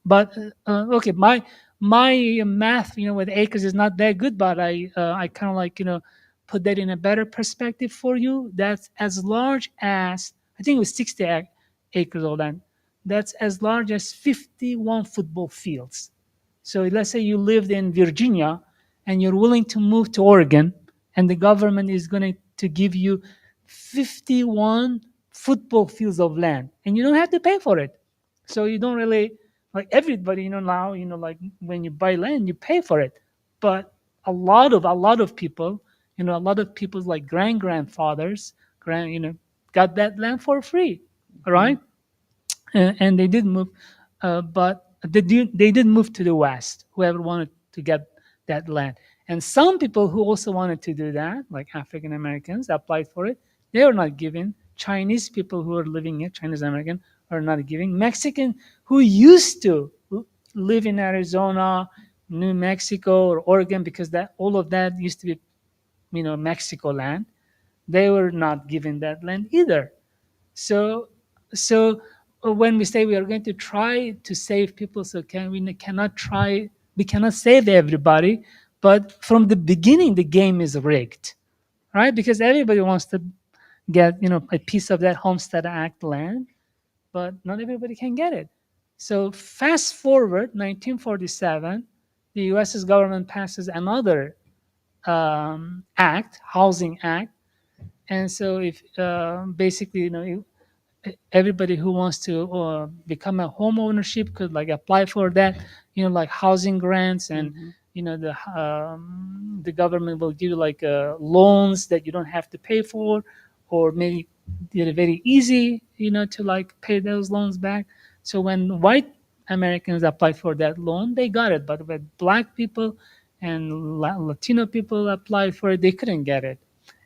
But okay, my math, with acres is not that good, but I kind of put that in a better perspective for you. That's as large as, I think it was 60 acres of land. That's as large as 51 football fields. So let's say you lived in Virginia and you're willing to move to Oregon, and the government is going to give you 51 football fields of land, and you don't have to pay for it. So you don't really, everybody, now, when you buy land, you pay for it. But a lot of people, a lot of people's grandfathers, got that land for free, right? And they did move, but they did move to the west, whoever wanted to get that land. And some people who also wanted to do that, like African Americans, applied for it. They were not given. Chinese people who are living here, Chinese American, are not giving. Mexican who used to live in Arizona, New Mexico, or Oregon, because all of that used to be, Mexico land, they were not given that land either. So when we say we are going to try to save people, so we cannot save everybody, but from the beginning the game is rigged, right? Because everybody wants to get a piece of that Homestead Act land, but not everybody can get it. So fast forward 1947, the U.S. government passes another act, Housing Act, and so if basically everybody who wants to become a home ownership could apply for that, housing grants, and the government will give you loans that you don't have to pay for, or maybe did it very easy, to pay those loans back. So when white Americans applied for that loan, they got it, but when black people and Latino people applied for it, they couldn't get it.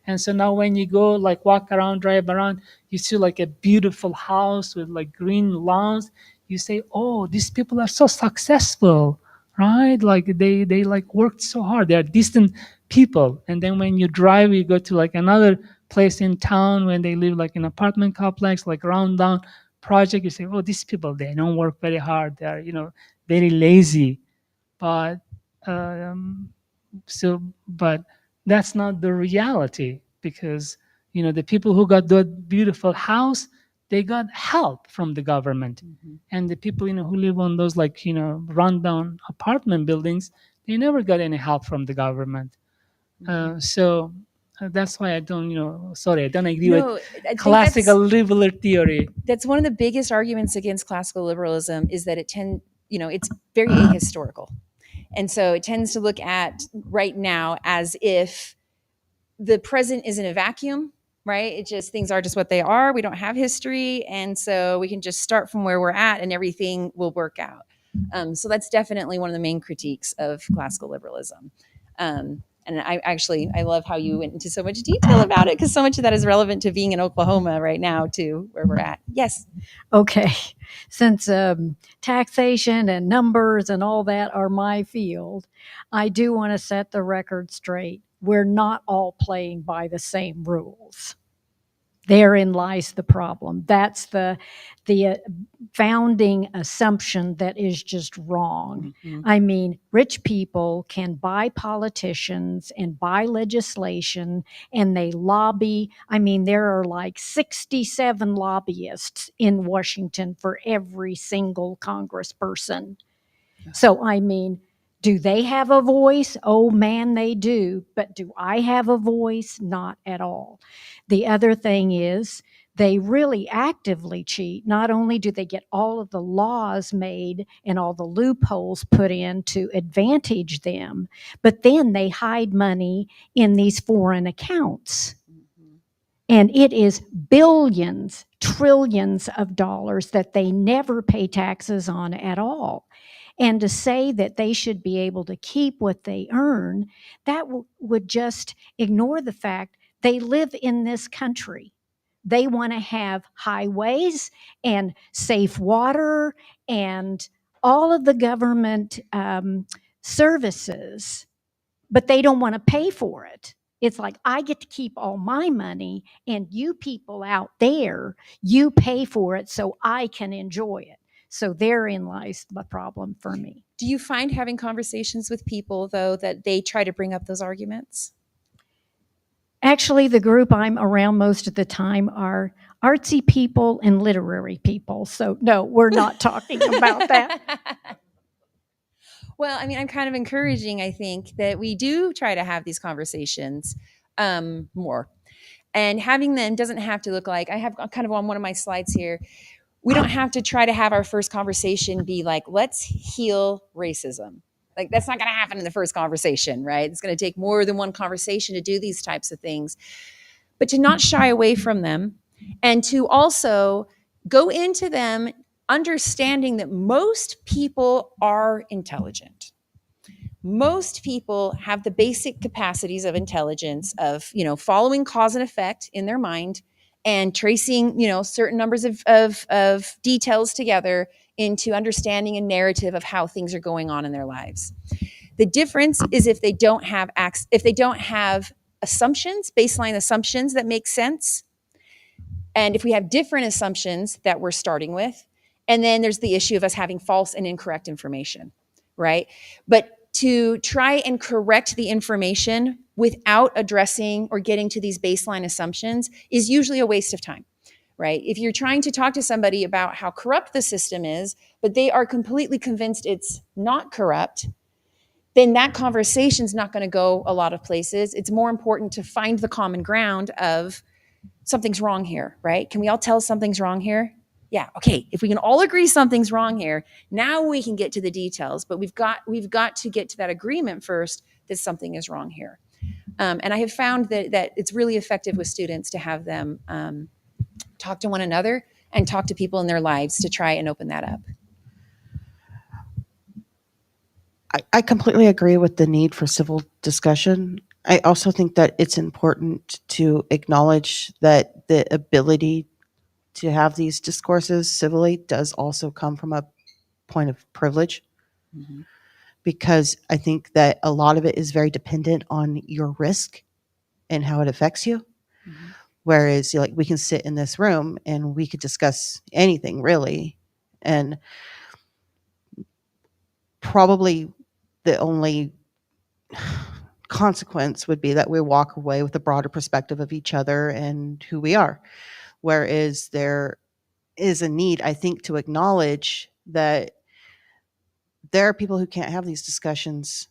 And so now when you go like walk around, drive around, you see like a beautiful house with like green lawns. You say, oh, these people are so successful, right? Like they like worked so hard. They are distant people. And then when you drive, you go to like another place in town when they live like in apartment complex, like round down project. You say, oh, these people, they don't work very hard. They are, very lazy. But but that's not the reality, because the people who got that beautiful house, they got help from the government. And the people who live on those like rundown apartment buildings, they never got any help from the government. So that's why I don't sorry, I don't agree No, with I think classical liberal theory. that's one of the biggest arguments against classical liberalism, is that it's very ahistorical. And so it tends to look at right now as if the present is in a vacuum, right? It just, things are just what they are. We don't have history. And so we can just start from where we're at and everything will work out. So that's definitely one of the main critiques of classical liberalism. And I love how you went into so much detail about it, because so much of that is relevant to being in Oklahoma right now too, where we're at. Yes. Okay, since taxation and numbers and all that are my field, I do want to set the record straight. We're not all playing by the same rules. Therein lies the problem. That's the founding assumption that is just wrong. I mean, rich people can buy politicians and buy legislation, and they lobby. I mean, there are like 67 lobbyists in Washington for every single congressperson. So, I mean, do they have a voice? Oh man, they do. But do I have a voice? Not at all. The other thing is, they really actively cheat. Not only do they get all of the laws made and all the loopholes put in to advantage them, but then they hide money in these foreign accounts. And it is billions, trillions of dollars that they never pay taxes on at all. And to say that they should be able to keep what they earn, that would just ignore the fact they live in this country. They want to have highways and safe water and all of the government services, but they don't want to pay for it. It's like, I get to keep all my money, and you people out there, you pay for it so I can enjoy it. So therein lies the problem for me. Do you find having conversations with people, though, that they try to bring up those arguments? Actually, the group I'm around most of the time are artsy people and literary people. So no, we're not talking about that. Well, I mean, I'm kind of encouraging, I think, that we do try to have these conversations more. And having them doesn't have to look like, I have kind of on one of my slides here, we don't have to try to have our first conversation be like, let's heal racism. Like, that's not going to happen in the first conversation, right? It's going to take more than one conversation to do these types of things. But to not shy away from them, and to also go into them understanding that most people are intelligent. Most people have the basic capacities of intelligence of, following cause and effect in their mind and tracing, certain numbers of details together into understanding a narrative of how things are going on in their lives. The difference is if they don't have assumptions, baseline assumptions that make sense. And if we have different assumptions that we're starting with, and then there's the issue of us having false and incorrect information, right? But to try and correct the information without addressing or getting to these baseline assumptions is usually a waste of time, right? If you're trying to talk to somebody about how corrupt the system is, but they are completely convinced it's not corrupt, then that conversation is not going to go a lot of places. It's more important to find the common ground of something's wrong here, right? Can we all tell something's wrong here? Yeah, okay. If we can all agree something's wrong here, now we can get to the details. But we've got to get to that agreement first that something is wrong here. And I have found that it's really effective with students to have them talk to one another and talk to people in their lives to try and open that up. I completely agree with the need for civil discussion. I also think that it's important to acknowledge that the ability to have these discourses civilly does also come from a point of privilege, Mhm. because I think that a lot of it is very dependent on your risk and how it affects you. Mhm. Whereas, like, we can sit in this room and we could discuss anything really, and probably the only consequence would be that we walk away with a broader perspective of each other and who we are. Whereas there is a need, I think, to acknowledge that there are people who can't have these discussions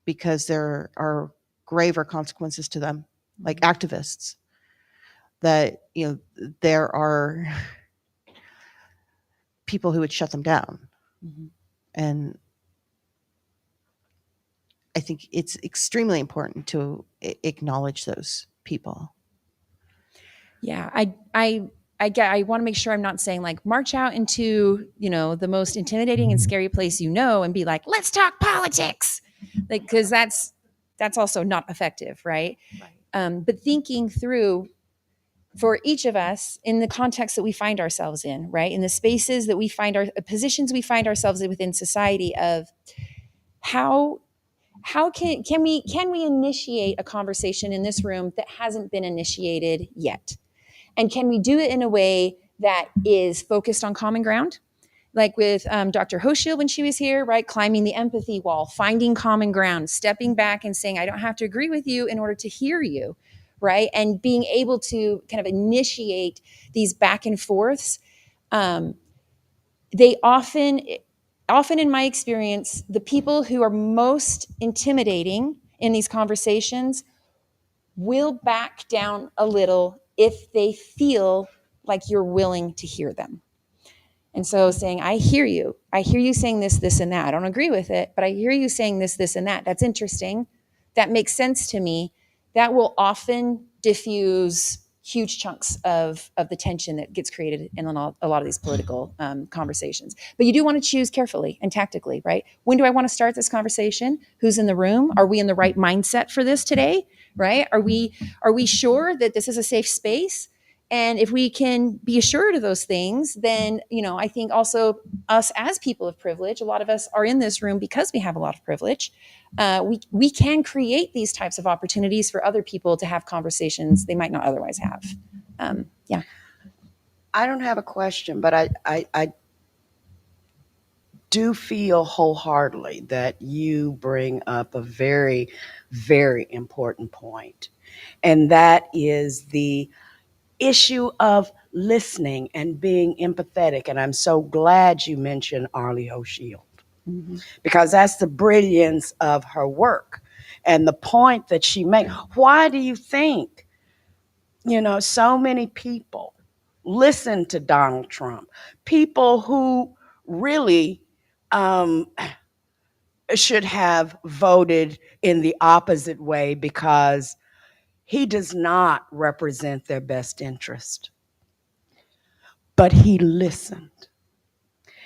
because there are graver consequences to them, like activists. That, you know, there are people who would shut them down. Mhm. And I think it's extremely important to acknowledge those people. Yeah, I want to make sure I'm not saying like march out into, you know, the most intimidating and scary place you know and be like, let's talk politics, like, because that's also not effective, right? But thinking through for each of us in the context that we find ourselves in, right, in the spaces that we find our positions we find ourselves in within society, of how can we initiate a conversation in this room that hasn't been initiated yet. And can we do it in a way that is focused on common ground? Like with Dr. Hochschild when she was here, right? Climbing the empathy wall, finding common ground, stepping back and saying, I don't have to agree with you in order to hear you, right? And being able to kind of initiate these back and forths. They often in my experience, the people who are most intimidating in these conversations will back down a little if they feel like you're willing to hear them. And so saying, I hear you saying this, this, and that. I don't agree with it, but I hear you saying this, this, and that. That's interesting. That makes sense to me. That will often diffuse huge chunks of the tension that gets created in a lot of these political conversations. But you do want to choose carefully and tactically, right? When do I want to start this conversation? Who's in the room? Are we in the right mindset for this today, right? Are we sure that this is a safe space? And if we can be assured of those things, then, you know, I think also us as people of privilege, a lot of us are in this room because we have a lot of privilege. We can create these types of opportunities for other people to have conversations they might not otherwise have. Yeah. I don't have a question, but I do feel wholeheartedly that you bring up a very, very important point. And that is the issue of listening and being empathetic. And I'm so glad you mentioned Arlie Hochschild, because that's the brilliance of her work and the point that she made. Why do you think, you know, so many people listen to Donald Trump? People who really should have voted in the opposite way because he does not represent their best interest. But he listened.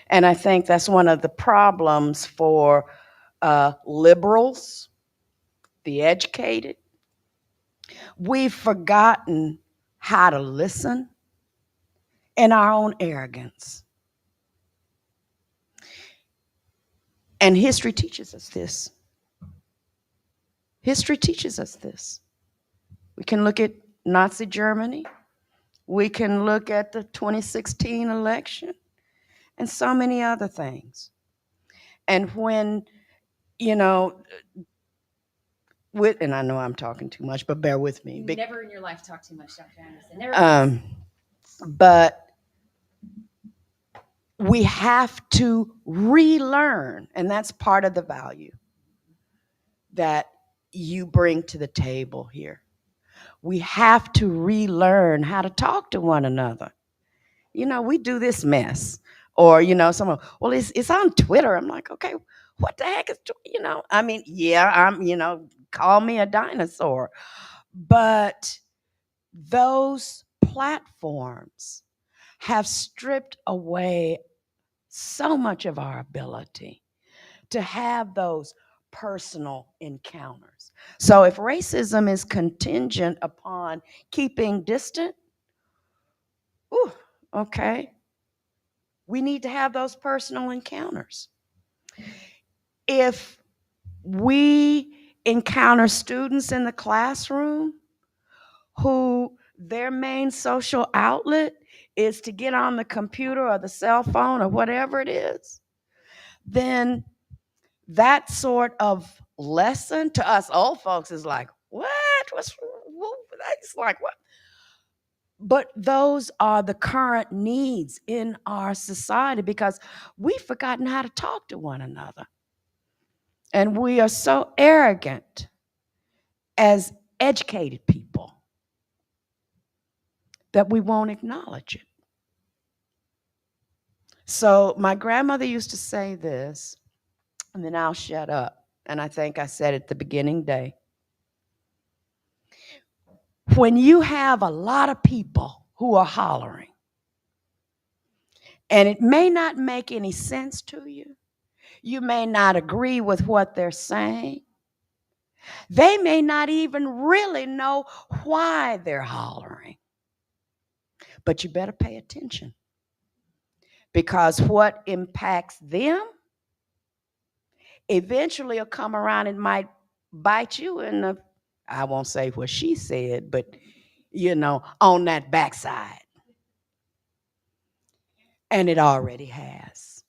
And I think that's one of the problems for liberals, the educated. We've forgotten how to listen in our own arrogance. And history teaches us this. History teaches us this. We can look at Nazi Germany. We can look at the 2016 election and so many other things. And when, you know, and I know I'm talking too much, but bear with me. Never in your life talk too much, Dr. Anderson. Never. But we have to relearn, and that's part of the value that you bring to the table here. We have to relearn how to talk to one another. You know, we do this mess. Or, you know, someone, well, it's on Twitter. I'm like, okay, what the heck is, you know, I mean, yeah, I'm, you know, call me a dinosaur. But those platforms have stripped away so much of our ability to have those personal encounters. So if racism is contingent upon keeping distant, ooh, okay, we need to have those personal encounters. If we encounter students in the classroom who their main social outlet is to get on the computer or the cell phone or whatever it is, then that sort of lesson to us old folks is like, what? It's like, what? But those are the current needs in our society because we've forgotten how to talk to one another. And we are so arrogant as educated people that we won't acknowledge it. So my grandmother used to say this, and then I'll shut up. And I think I said it the beginning day. When you have a lot of people who are hollering, and it may not make any sense to you, you may not agree with what they're saying, they may not even really know why they're hollering, but you better pay attention because what impacts them eventually will come around and might bite you in the, I won't say what she said, but on that backside. And it already has.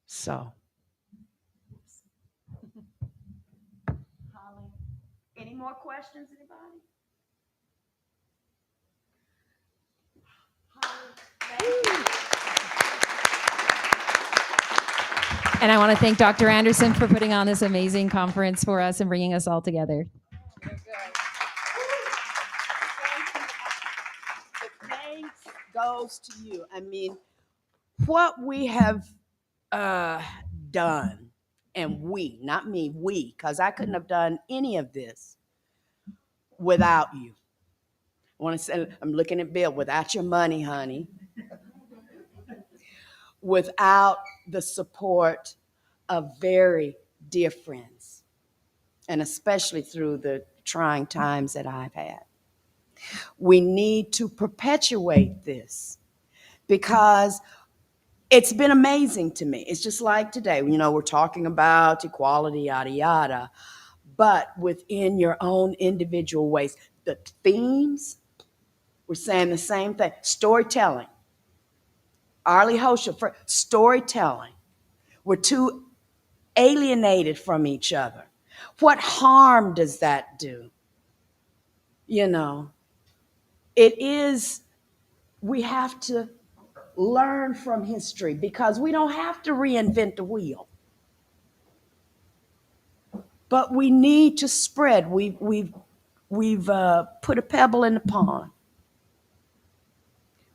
So. Holly, any more questions, anybody? And I want to thank Dr. Anderson for putting on this amazing conference for us and bringing us all together. The thanks goes to you. I mean, what we have done, and we, not me, we, because I couldn't have done any of this without you. I want to say, I'm looking at Bill, without your money, honey, without the support of very dear friends, and especially through the trying times that I've had. We need to perpetuate this because it's been amazing to me. It's just like today, we're talking about equality, yada, yada, but within your own individual ways. The themes, we're saying the same thing. Storytelling. Arlie Hosher, for storytelling. We're too alienated from each other. What harm does that do? It is, we have to learn from history because we don't have to reinvent the wheel. But we need to spread. We've put a pebble in the pond.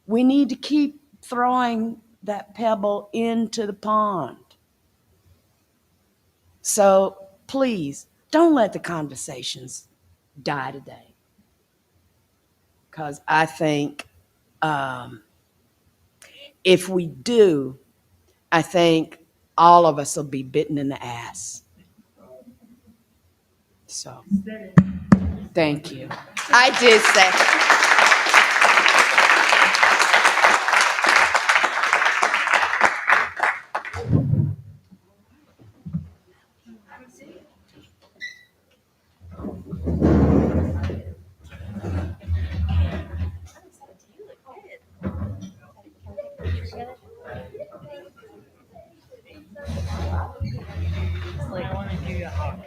We need to keep throwing that pebble into the pond. So please, don't let the conversations die today. Because I think if we do, I think all of us will be bitten in the ass. So, thank you. I did say. I want to give you a hug.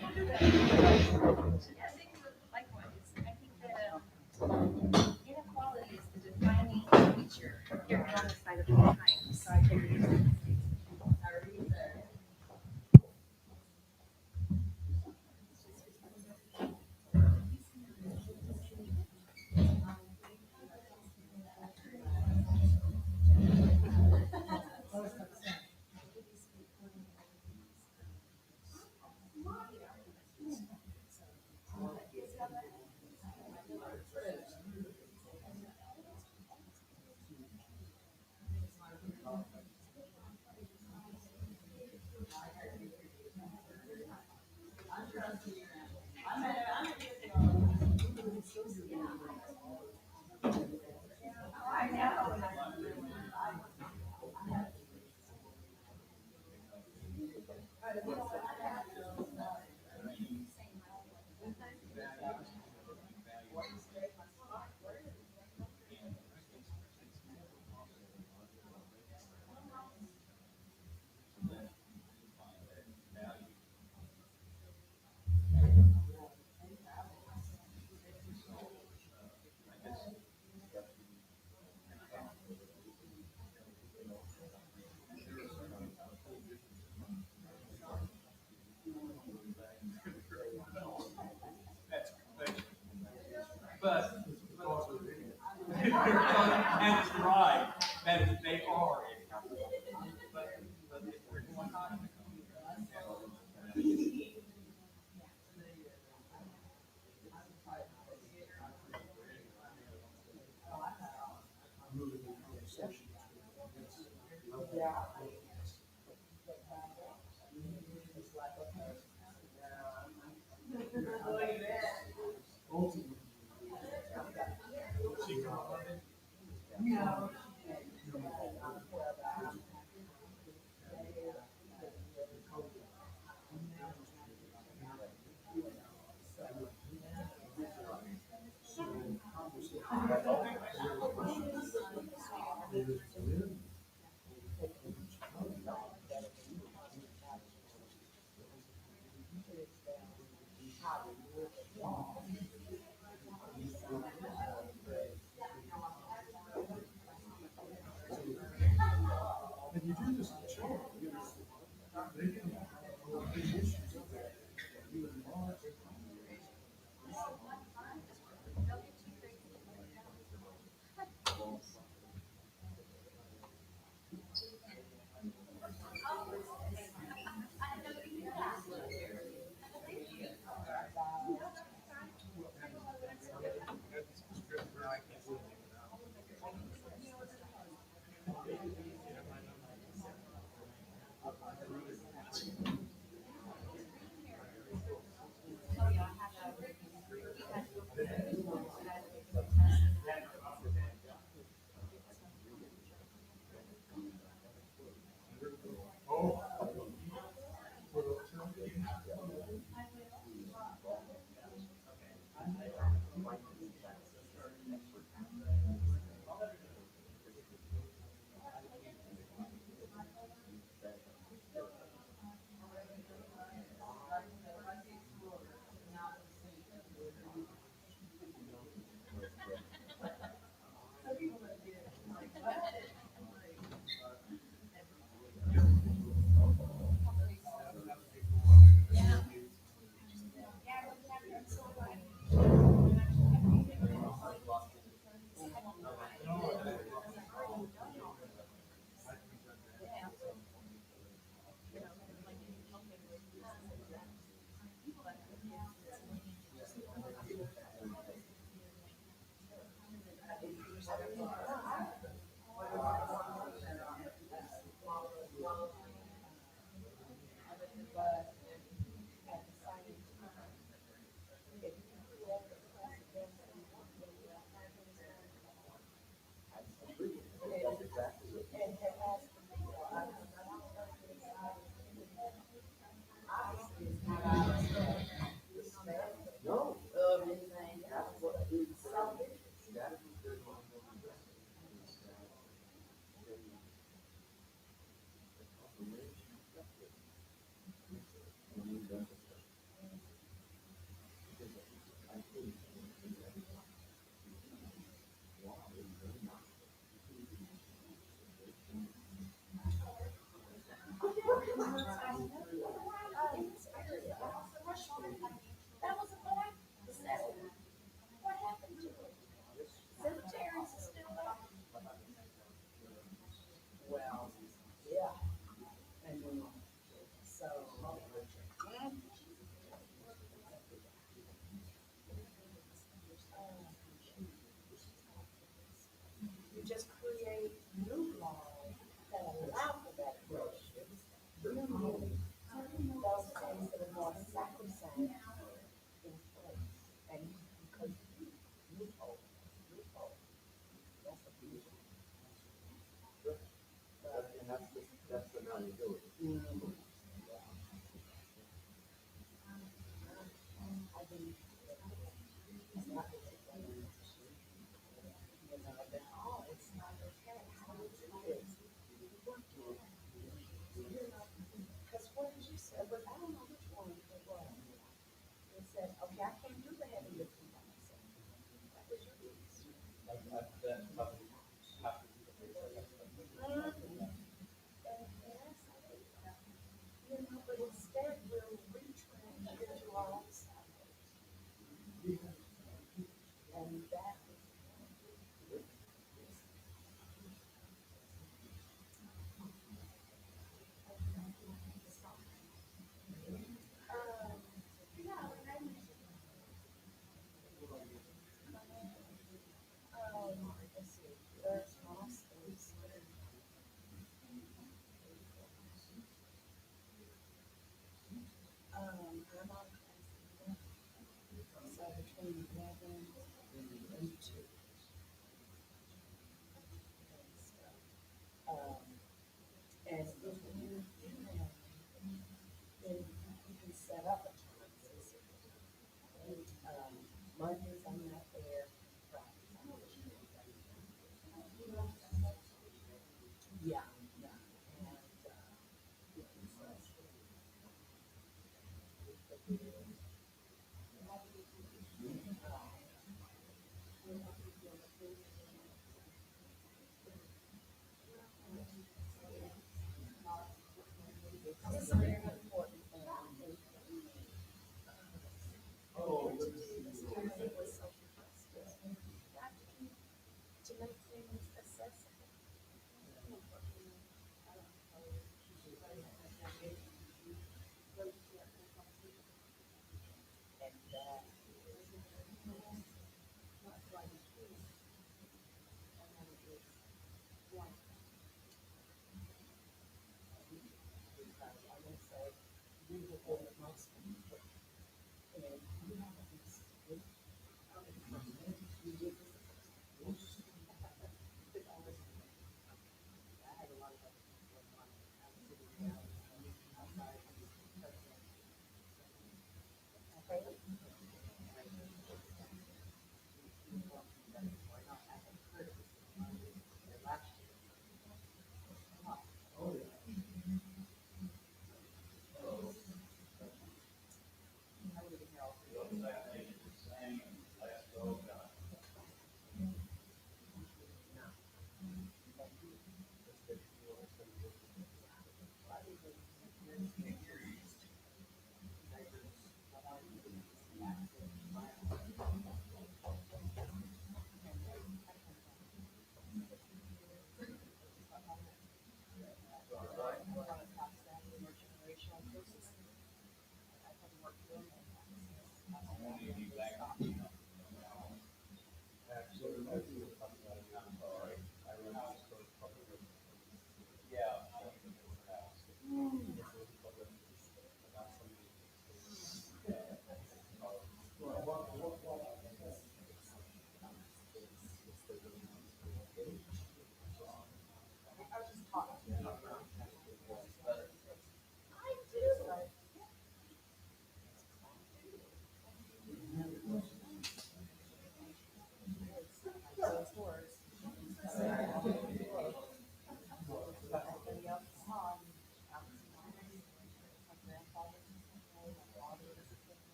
Inequality is the defining feature here on the side of all time. So I figured And try. And they are.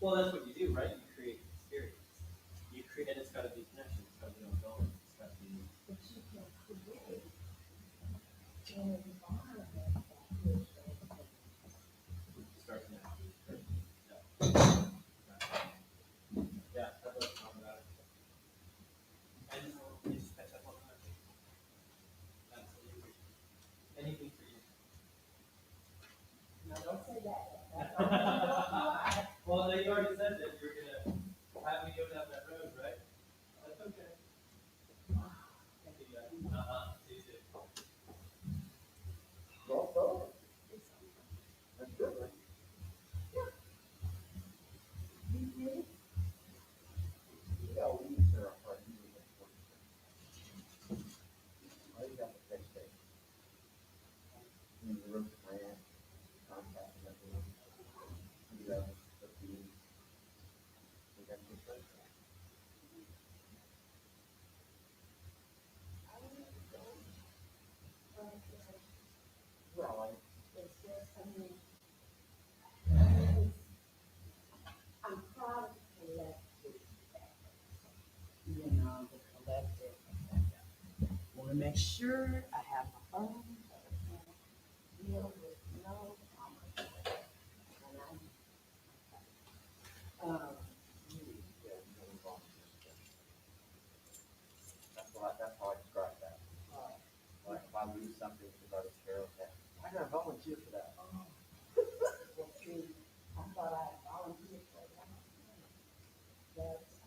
Well, that's what you do, right? You create experience. You create, and it's got to be connection. It's got to be ongoing. It's got to be. But you can create an environment that is Start now. Yeah, that's what I'm talking about. I just want to catch up on that. Absolutely. Anything for you. No, don't say that. Well, you already said that you're gonna have me go down that road, right? That's okay. See you soon. That's good, right? Yeah. You did it? Yeah, we use our part. I got the text tape. In the room, plan, contact, and everything. You know, but we got this right. Well, it's just, I mean, I'm proud of the collective. You know, the collective. Want to make sure I have my phone. Deal with no that's how I describe that. Like if I lose something, because I was care of that. I got to volunteer for that. Well, see, I thought I had volunteered for that. That's,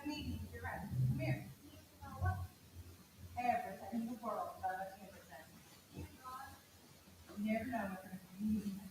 meeting, you're right. Come here. Everything in the world, about 10%. You never know what they're going to be using